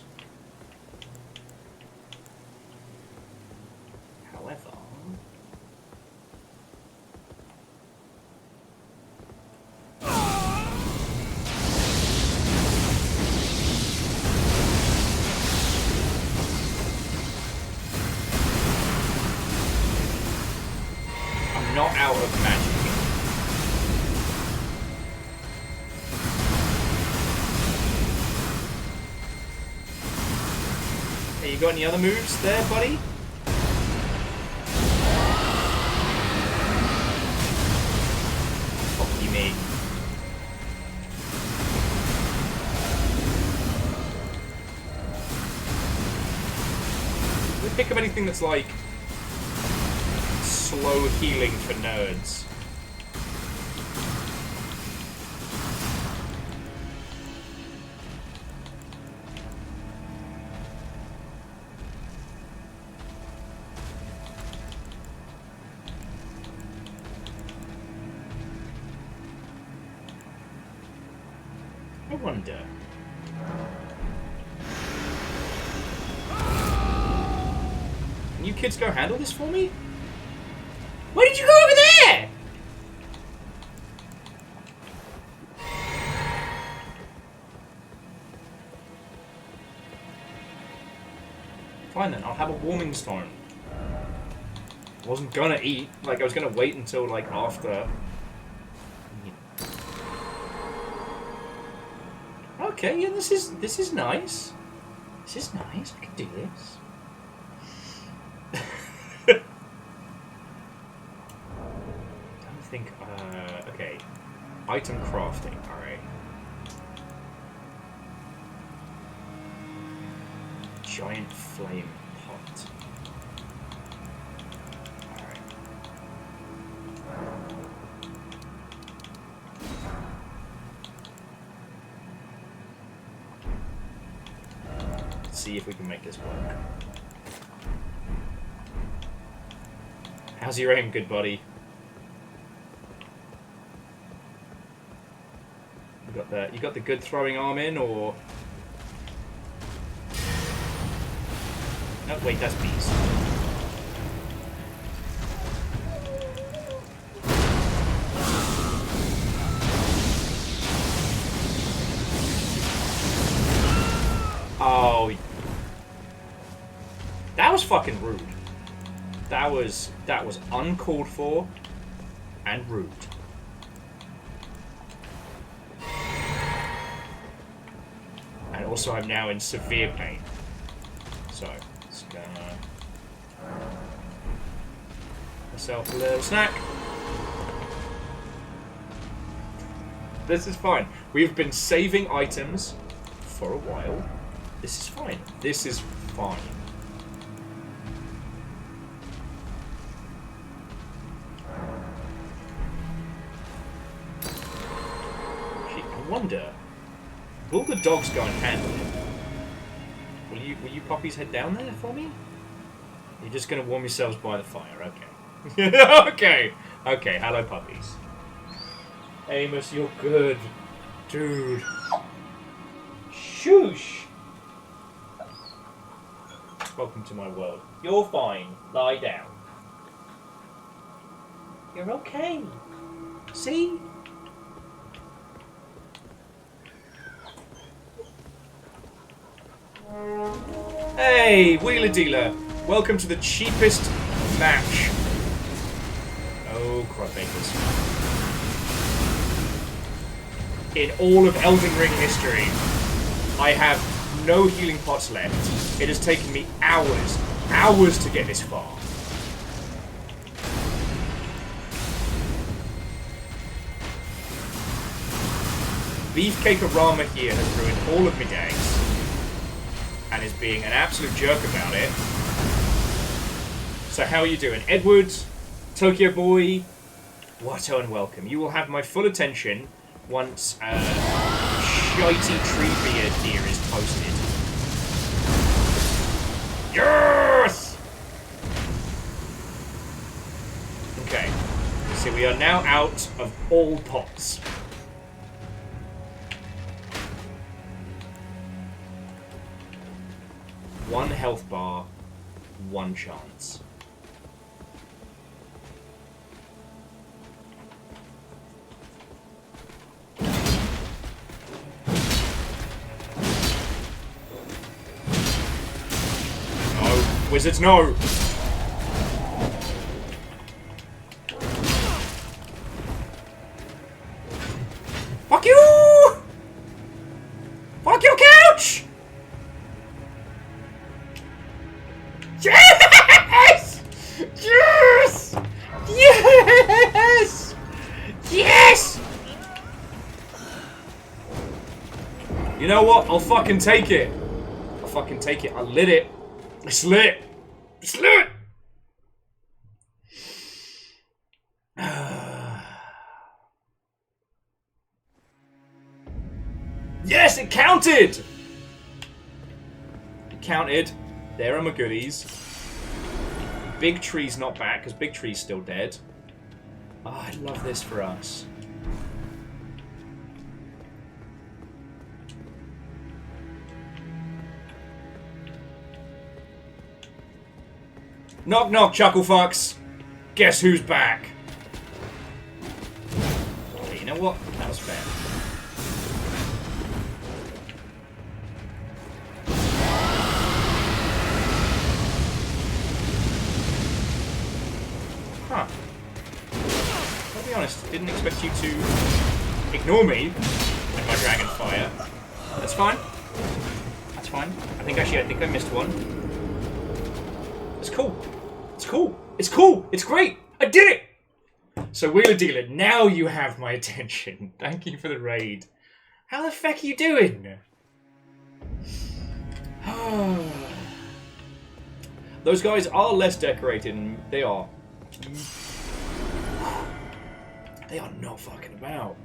not out of magic. Hey, you got any other moves there, buddy? Fuck you, me. Did we pick up anything that's like slow healing for nerds? I wonder. Can you kids go handle this for me? Where did you go over there? Fine then, I'll have a warming storm. I wasn't gonna eat, like I was gonna wait until like after. Okay, yeah, this is nice. This is nice. I can do this. I think. Okay. Item crafting. All right. Giant flame pot. All right. See if we can make this work. How's your aim, good buddy? You got the good throwing arm in, or no? Wait, that's bees. Oh. That was fucking rude. That was uncalled for and rude. And also I'm now in severe pain. So, just gonna myself a little snack. This is fine. We've been saving items for a while. This is fine. This is fine. I wonder, will the dogs go and handle it? Will you puppies head down there for me? You're just gonna warm yourselves by the fire, okay. Okay. Okay, hello puppies. Amos, you're good. Dude. Shush! Welcome to my world. You're fine. Lie down. You're okay. See? Hey, Wheeler Dealer. Welcome to the cheapest match. Oh, crudbakers. In all of Elden Ring history, I have no healing pots left. It has taken me hours to get this far. Beefcake-a-rama here has ruined all of my days and is being an absolute jerk about it. So how are you doing? Edwards, Tokyo Boy, what and welcome. You will have my full attention once shitey Treebeard here is posted. Yes! Okay. So we are now out of all pots. One health bar, one chance. No, wizards, no! know what? I'll fucking take it. I'll fucking take it. I lit it. It's lit. It's lit. Yes, it counted! It counted. There are my goodies. Big Tree's not back, because Big Tree's still dead. Oh, I love this for us. Knock knock, chucklefucks. Guess who's back? Okay, you know what? That was fair. Huh. I'll be honest, didn't expect you to ignore me and my dragon fire. That's fine. That's fine. I think I missed one. It's cool. It's cool. It's cool. It's great. I did it! So Wheeler Dealer, now you have my attention. Thank you for the raid. How the feck are you doing? Those guys are less decorated, and they are. They are not fucking about.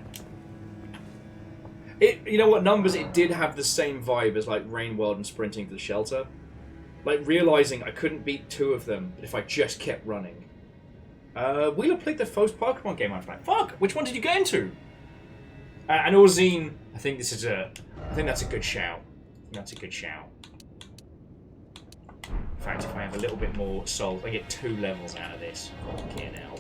You know what, Numbers, it did have the same vibe as like Rain World and Sprinting to the Shelter. Like realizing I couldn't beat two of them if I just kept running. Wheeler played the first Pokemon game after that. Fuck! Which one did you get into? And Orzine, I think that's a good shout. That's a good shout. In fact, if I have a little bit more soul, I get 2 levels out of this. Fucking hell.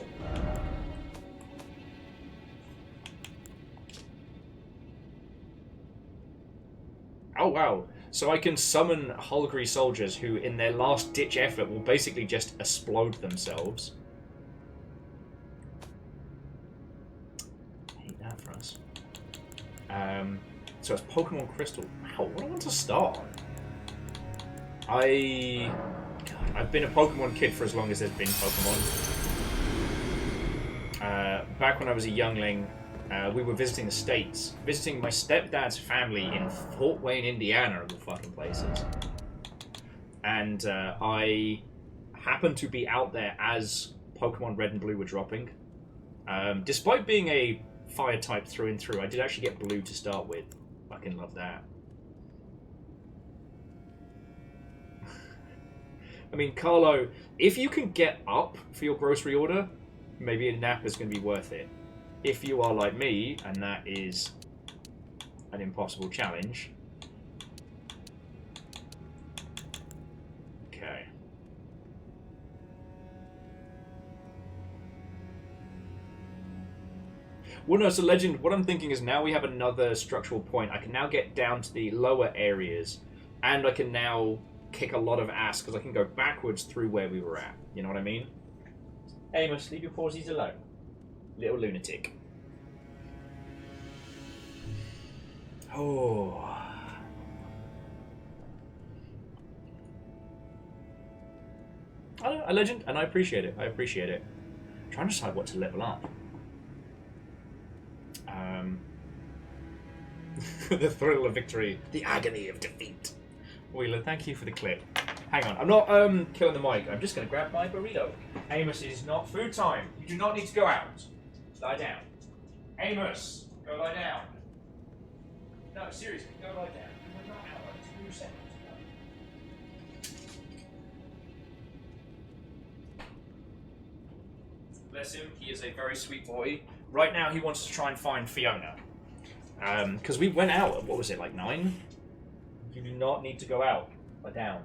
Oh wow. So I can summon Holgry soldiers who, in their last-ditch effort, will basically just explode themselves. I hate that for us. So it's Pokemon Crystal. Wow, what do I want to start on? I've been a Pokemon kid for as long as there's been Pokemon. Back when I was a youngling, we were visiting the States. Visiting my stepdad's family in Fort Wayne, Indiana, of all fucking places. And I happened to be out there as Pokemon Red and Blue were dropping. Despite being a fire type through and through, I did actually get Blue to start with. Fucking love that. I mean, Carlo, if you can get up for your grocery order, maybe a nap is going to be worth it. If you are like me, and that is an impossible challenge. Okay. Well, no, so Legend, what I'm thinking is now we have another structural point. I can now get down to the lower areas, and I can now kick a lot of ass, because I can go backwards through where we were at. You know what I mean? Amos, leave your pausies alone. Little lunatic. Oh. A legend, and I appreciate it. I appreciate it. I'm trying to decide what to level up. The thrill of victory, the agony of defeat. Wheeler, thank you for the clip. Hang on, I'm not killing the mic. I'm just going to grab my burrito. Amos, it is not food time. You do not need to go out. Lie down. Amos, go lie down. No, seriously, go lie down. We're not out. Like 2 seconds ago. Bless him. He is a very sweet boy. Right now, he wants to try and find Fiona. Because we went out at, what was it, like 9? You do not need to go out. Lie down.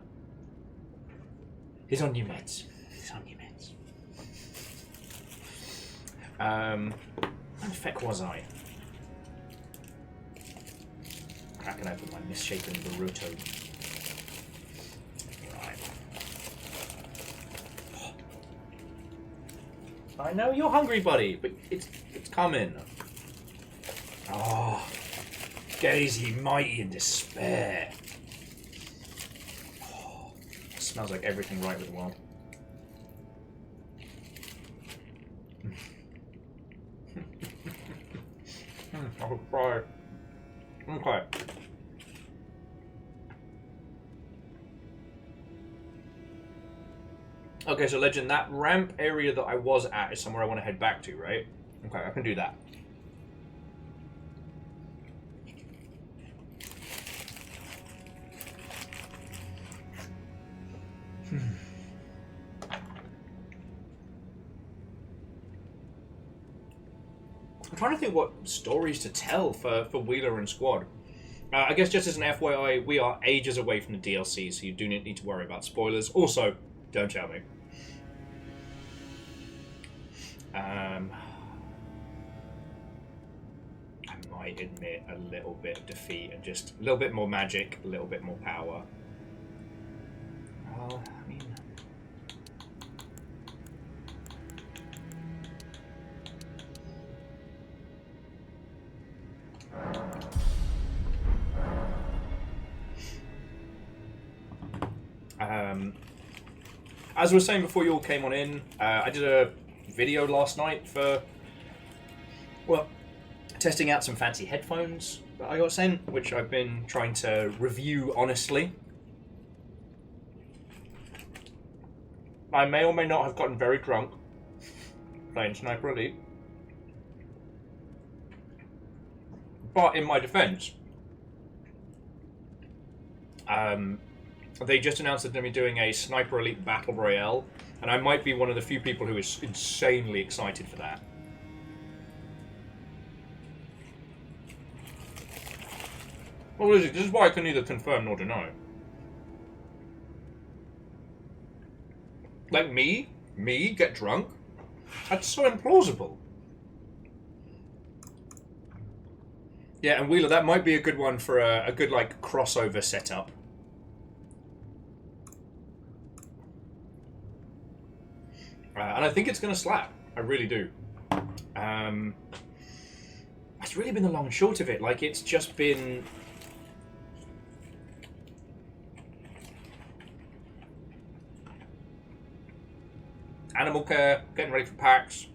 He's on new meds. He's on new meds. Where the feck was I? Cracking open my misshapen Boruto. Right. I know you're hungry, buddy, but it's coming. Oh, gaze ye mighty in despair. Oh, it smells like everything right with the world. I'll cry. Okay. Okay, so Legend, that ramp area that I was at is somewhere I want to head back to, right? Okay, I can do that. I'm trying to think what stories to tell for Wheeler and Squad. I guess just as an FYI, we are ages away from the DLC, so you do not need to worry about spoilers. Also, don't tell me. I might admit a little bit of defeat and just a little bit more magic, a little bit more power. Well, I mean... as I was saying before you all came on in, I did a video last night for, well, testing out some fancy headphones that I got sent, which I've been trying to review honestly. I may or may not have gotten very drunk playing Sniper Elite. But in my defense, they just announced that they're going to be doing a Sniper Elite Battle Royale, and I might be one of the few people who is insanely excited for that. Well, Lizzie, this is why I can neither confirm nor deny. Like me get drunk? That's so implausible. Yeah, and Wheeler, that might be a good one for a good, like, crossover setup. And I think it's going to slap. I really do. That's really been the long and short of it. Like, it's just been... Animal care, getting ready for PAX.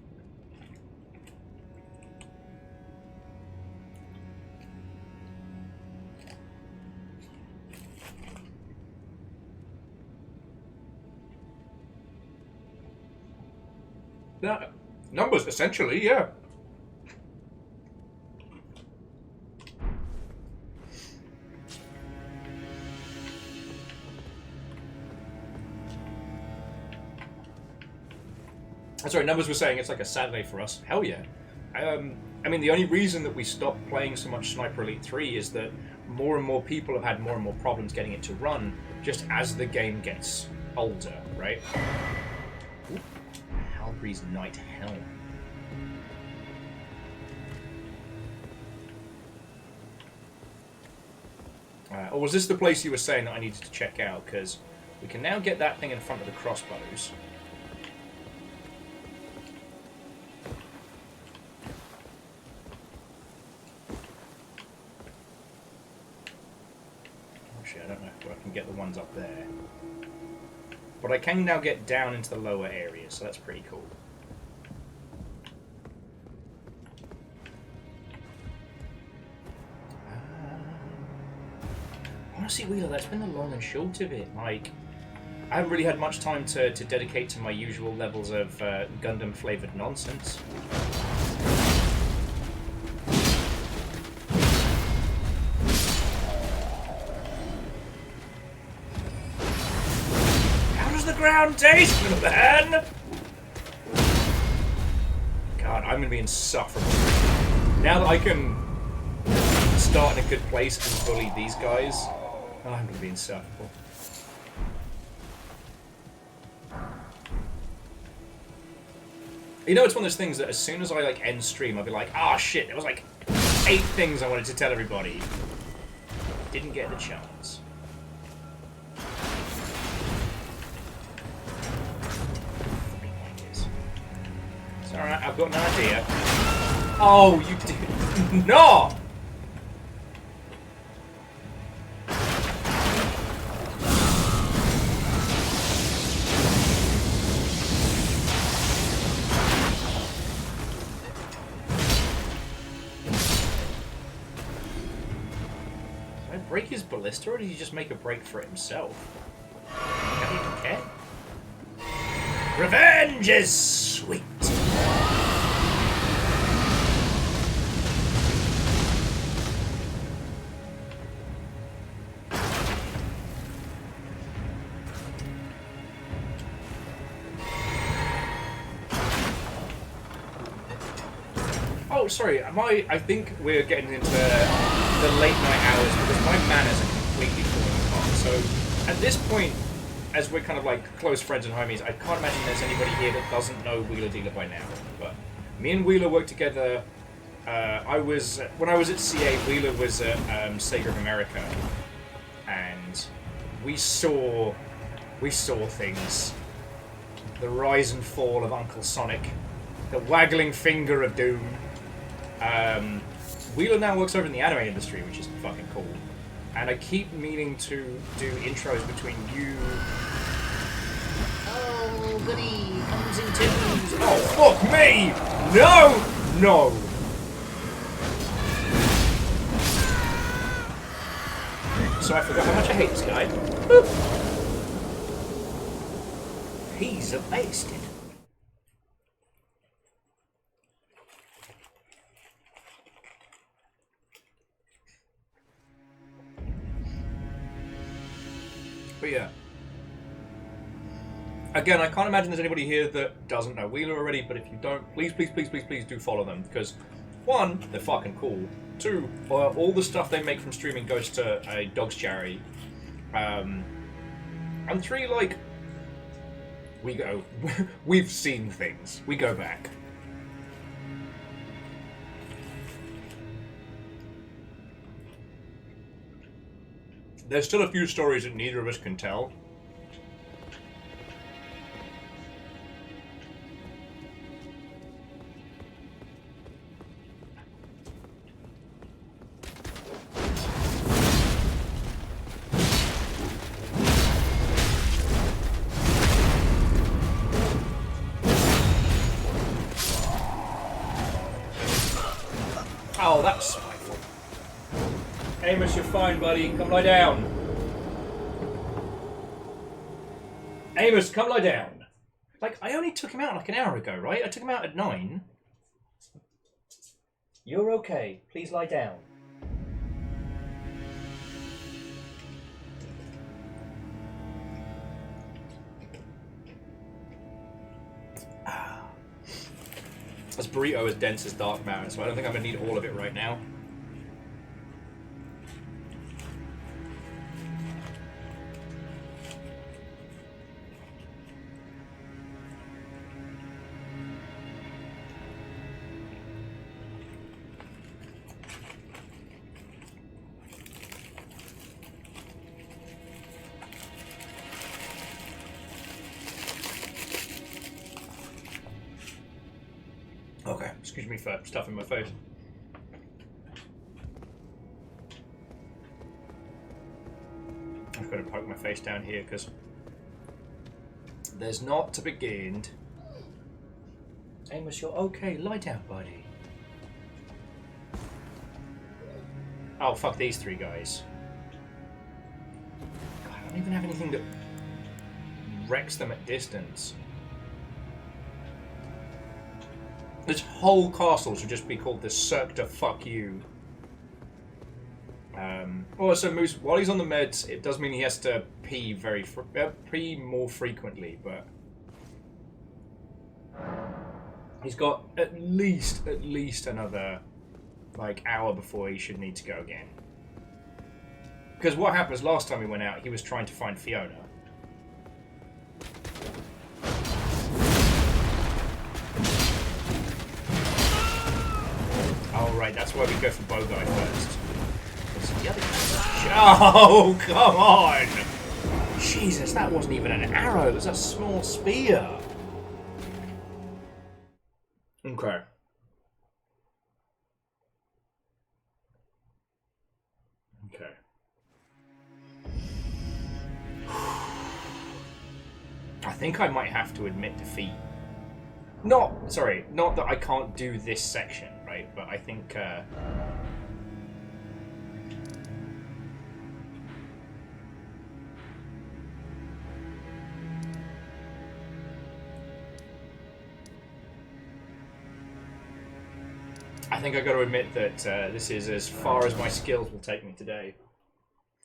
Yeah, numbers, essentially, yeah. Sorry, numbers were saying it's like a Saturday for us. Hell yeah. I mean, the only reason that we stopped playing so much Sniper Elite 3 is that more and more people have had more and more problems getting it to run just as the game gets older, right? Ooh. Halbree's Night Helm. Or was this the place you were saying that I needed to check out? Because we can now get that thing in front of the crossbows. Actually, I don't know if I can get the ones up there. But I can now get down into the lower areas, so that's pretty cool. Honestly, Wheeler, that's been the long and short of it. Like, I haven't really had much time to dedicate to my usual levels of Gundam-flavoured nonsense. How does the ground taste, man? God, I'm going to be insufferable. Now that I can start in a good place and bully these guys, I'm going to be insufferable. You know, it's one of those things that as soon as I like end stream, I'll be like, ah, shit, there was like 8 things I wanted to tell everybody. Didn't get the chance. It's alright, I've got an idea. Oh, you did not! Break his ballista, or did he just make a break for it himself? I don't even care. Revenge is sweet. Oh, sorry. I think we're getting into the late night hours because my manners are completely falling apart. So at this point, as we're kind of like close friends and homies, I can't imagine there's anybody here that doesn't know Wheeler Dealer by now. But me and Wheeler worked together. When I was at CA, Wheeler was at Sega of America, and we saw things. The rise and fall of Uncle Sonic, the waggling finger of Doom. Wheeler now works over in the anime industry, which is fucking cool. And I keep meaning to do intros between you. Oh, goody. Comes in twos. Oh, fuck me! No! No! So I forgot how much I hate this guy. He's a bastard. But yeah. Again, I can't imagine there's anybody here that doesn't know Wheeler already, but if you don't, please do follow them. Because, one, they're fucking cool. Two, all the stuff they make from streaming goes to a dog's charity. And three, like, we've seen things. We go back. There's still a few stories that neither of us can tell. Oh, that's spiteful. Amos, you're fine, buddy. Come lie down. Amos, come lie down. Like, I only took him out like an hour ago, right? I took him out at 9. You're okay. Please lie down. This burrito is dense as dark matter, so I don't think I'm going to need all of it right now. Okay, excuse me for stuffing my face. I've got to poke my face down here because there's not to begin. Amos, you're okay. Lie down, buddy. Oh, fuck these three guys. God, I don't even have anything that wrecks them at distance. This whole castle should just be called the Cirque de Fuck You. Also, Moose, while he's on the meds, it does mean he has to pee pee more frequently, but he's got at least another like hour before he should need to go again. Because what happens last time we went out, he was trying to find Fiona. Oh, right, that's why we go for Bow Guy first. The other oh, come on! Jesus, that wasn't even an arrow, it was a small spear. Okay. Okay. I think I might have to admit defeat. Not that I can't do this section, right? But I think, I think I got to admit that this is as far as my skills will take me today.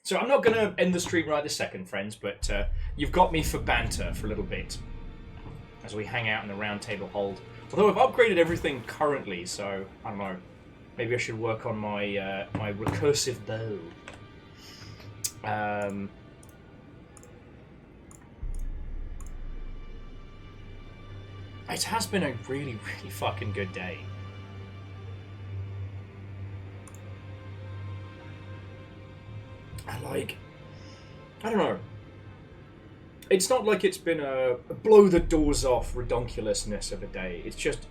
So I'm not going to end the stream right this second, friends, but you've got me for banter for a little bit as we hang out in the round table hold. Although I've upgraded everything currently, so I don't know. Maybe I should work on my my recursive bow. It has been a really, really fucking good day. I don't know. It's not like it's been a blow the doors off redonkulousness of a day. It's just,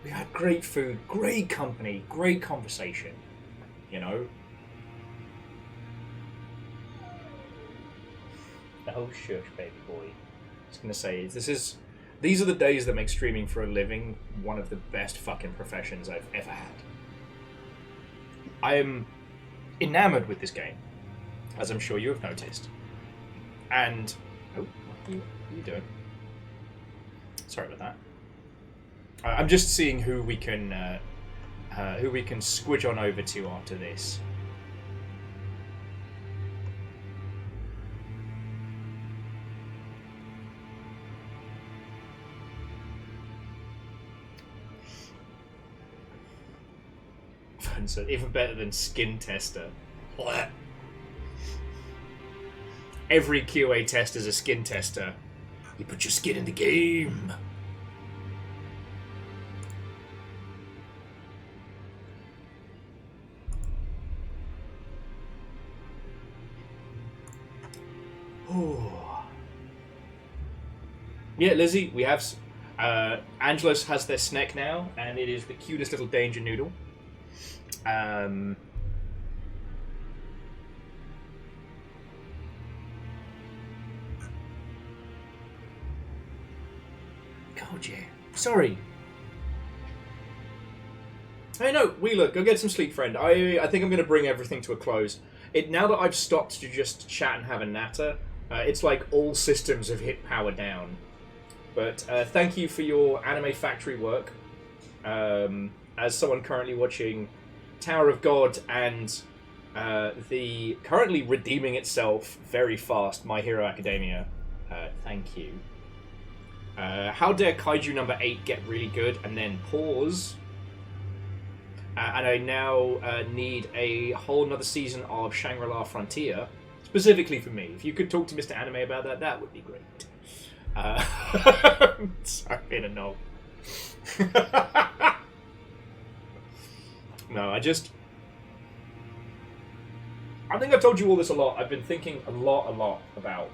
we had great food, great company, great conversation, you know? Oh, shush, baby boy. I was going to say, these are the days that make streaming for a living one of the best fucking professions I've ever had. I am enamored with this game, as I'm sure you have noticed. And oh, what are you doing? Sorry about that. I'm just seeing who we can squidge on over to after this. So even better than skin tester. Every QA tester is a skin tester. You put your skin in the game. Oh. Yeah, Lizzie, we have... Angelus has their snack now, and it is the cutest little danger noodle. God, yeah. Sorry. Hey, no, Wheeler, go get some sleep, friend. I think I'm going to bring everything to a close. Now that I've stopped to just chat and have a natter, it's like all systems have hit power down. But thank you for your Anime Factory work. As someone currently watching Tower of God and the currently redeeming itself very fast My Hero Academia. Thank you. How dare Kaiju number 8 get really good and then pause? And I now need a whole nother season of Shangri-La Frontier, specifically for me. If you could talk to Mr. Anime about that, that would be great. Sorry, being a knob. No, I think I've told you all this a lot. I've been thinking a lot about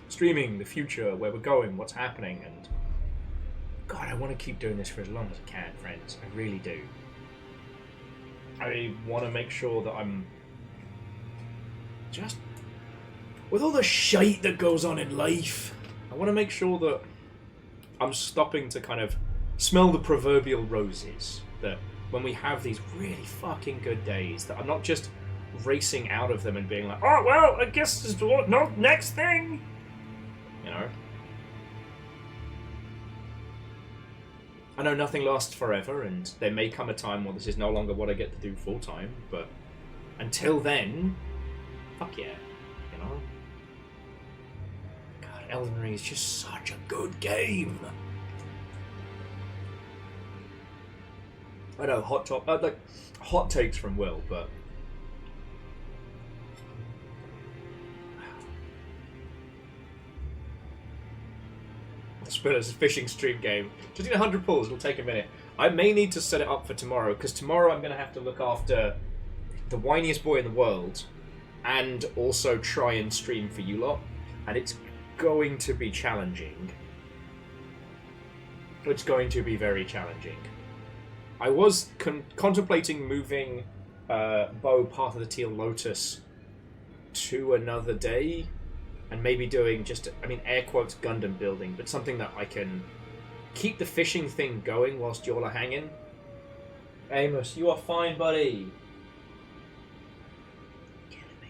streaming, the future, where we're going, what's happening, and God, I want to keep doing this for as long as I can, friends. I really do. I want to make sure that I'm just... with all the shite that goes on in life, I want to make sure that I'm stopping to kind of smell the proverbial roses. That when we have these really fucking good days, that I'm not just racing out of them and being like, oh, well, I guess it's no next thing. You know? I know nothing lasts forever, and there may come a time when this is no longer what I get to do full time, but until then, fuck yeah, you know? God, Elden Ring is just such a good game. I know, hot takes from Will, but Spiller's fishing stream game. Just need 100 pulls, it'll take a minute. I may need to set it up for tomorrow, because tomorrow I'm going to have to look after the whiniest boy in the world, and also try and stream for you lot, and it's going to be challenging. It's going to be very challenging. I was contemplating moving Bo Path of the Teal Lotus to another day, and maybe doing just, I mean, air quotes Gundam building, but something that I can keep the fishing thing going whilst y'all are hanging. Amos, you are fine, buddy. Killing me.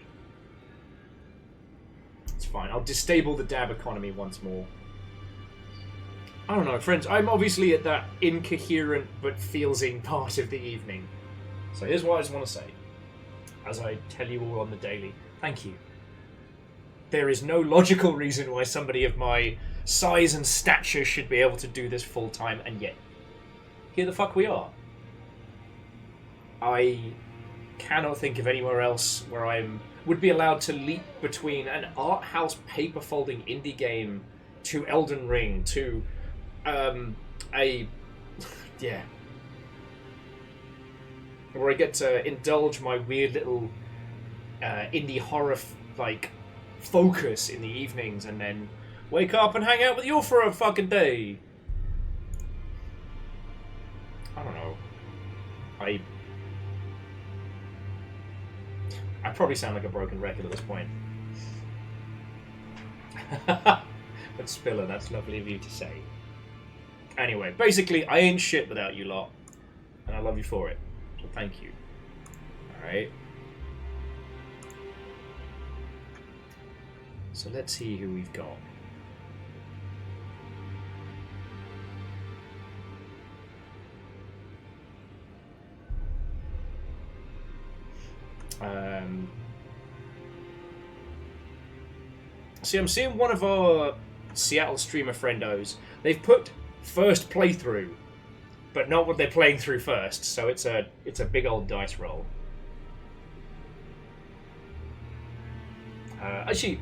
It's fine. I'll disable the dab economy once more. I don't know, friends. I'm obviously at that incoherent but feelsing part of the evening. So here's what I just want to say. As I tell you all on the daily, thank you. There is no logical reason why somebody of my size and stature should be able to do this full time, and yet here the fuck we are. I cannot think of anywhere else where would be allowed to leap between an art house paper folding indie game to Elden Ring to where I get to indulge my weird little indie horror focus in the evenings, and then wake up and hang out with you for a fucking day. I don't know. I probably sound like a broken record at this point. But Spiller, that's lovely of you to say. Anyway, basically, I ain't shit without you lot, and I love you for it. So thank you. Alright. So let's see who we've got. See, I'm seeing one of our Seattle streamer friendos. They've put first playthrough, but not what they're playing through first. So it's a big old dice roll. Actually,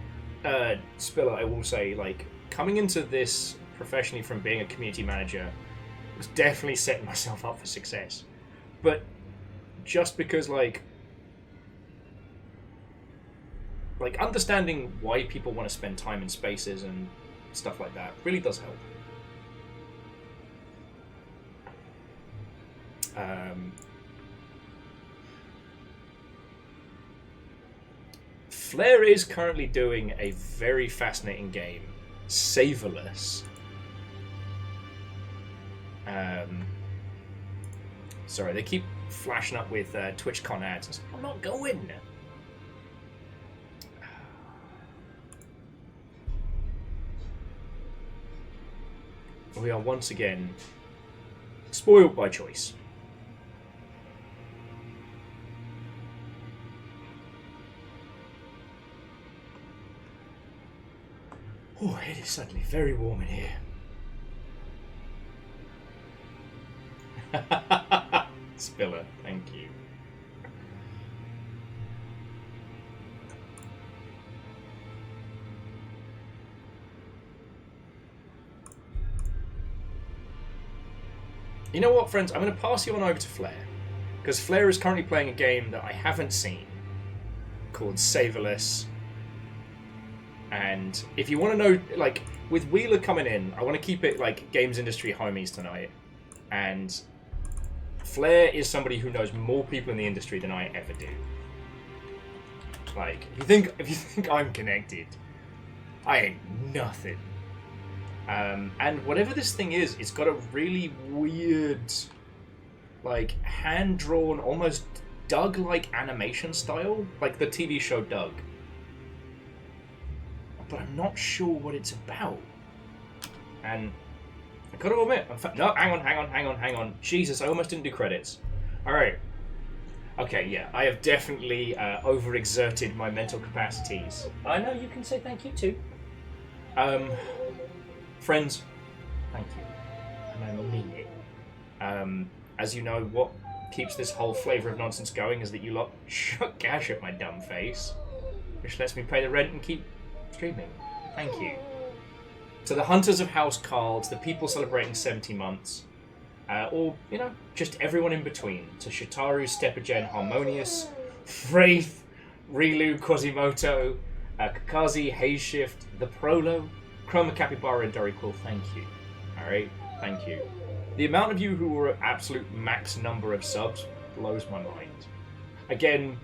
Spiller, I will say, like, coming into this professionally from being a community manager was definitely setting myself up for success. But just because, like understanding why people want to spend time in spaces and stuff like that really does help. Flare is currently doing a very fascinating game, Saverless. Sorry, they keep flashing up with TwitchCon ads. I'm not going. We are once again spoiled by choice. Oh, it is suddenly very warm in here. Spiller, thank you. You know what, friends? I'm going to pass you on over to Flare. Because Flare is currently playing a game that I haven't seen called Saverless. And if you want to know, like, with Wheeler coming in, I want to keep it like games industry homies tonight. And Flare is somebody who knows more people in the industry than I ever do. Like, if you think I'm connected, I ain't nothing. And whatever this thing is, it's got a really weird, like, hand-drawn, almost Doug-like animation style, like the TV show Doug. But I'm not sure what it's about. And I gotta admit, no, hang on. Jesus, I almost didn't do credits. Alright. Okay, yeah, I have definitely overexerted my mental capacities. I know you can say thank you too. Friends, thank you. And I mean it. As you know, what keeps this whole flavour of nonsense going is that you lot chuck cash at my dumb face, which lets me pay the rent and keep streaming. Thank you. To the hunters of House Cards, the people celebrating 70 months, or, you know, just everyone in between. To Shitaru, Stepagen, Harmonious, Wraith, Rilu, Quasimoto, Kakazi, Hayeshift, The Prolo, Chroma Capybara, and Doriquil, thank you. Alright, thank you. The amount of you who were at absolute max number of subs blows my mind. Again,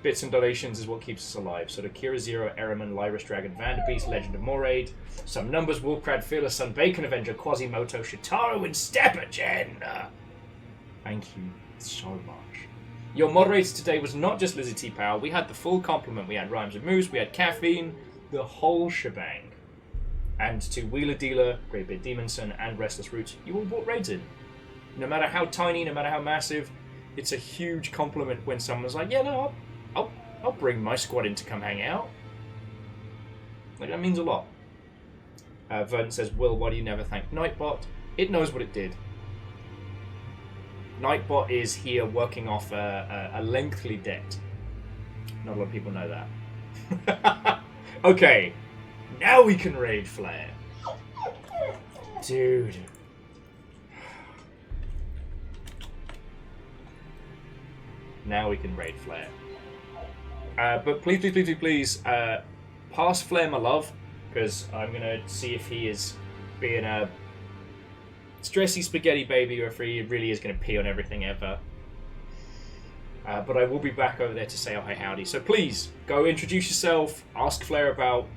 bits and donations is what keeps us alive. So to Kira Zero, Eraman, Lyris Dragon, Vanderbeast, Legend of Moraid, some numbers, Wolfcrad, Fearless, Sunbacon, Avenger, Quasimoto, Shitaru, and Stepagen. Thank you so much. Your moderator today was not just Lizzie T. Power. We had the full complement. We had Rhymes and Moose, we had Caffeine, the whole shebang. And to Wheeler Dealer, Greybeard Demonson, and Restless Roots, you all bought raids in. No matter how tiny, no matter how massive, it's a huge compliment when someone's like, yeah, no, I'll bring my squad in to come hang out. Like, that means a lot. Verdant says, Will, why do you never thank Nightbot? It knows what it did. Nightbot is here working off a lengthy debt. Not a lot of people know that. Okay, now we can raid Flare. Dude. Now we can raid Flare. But please, pass Flare my love, because I'm going to see if he is being a stressy spaghetti baby or if he really is going to pee on everything ever. But I will be back over there to say oh hi howdy. So please, go introduce yourself, ask Flare about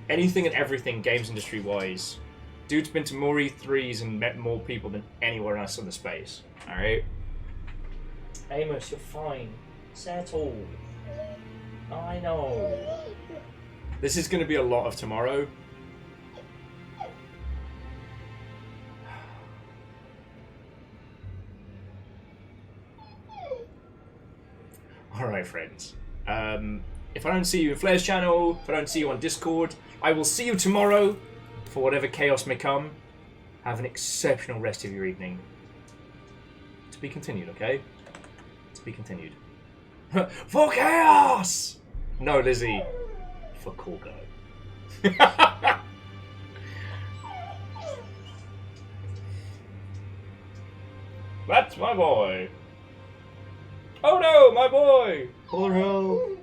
anything and everything games industry wise. Dude's been to more E3s and met more people than anywhere else in the space. Alright? Amos, you're fine. Settle. I know. This is going to be a lot of tomorrow. Alright, friends. If I don't see you in Flare's channel, if I don't see you on Discord, I will see you tomorrow for whatever chaos may come. Have an exceptional rest of your evening. To be continued, okay? To be continued. For chaos! No, Lizzie. For Corgo. That's my boy. Oh no, my boy! Poor hell.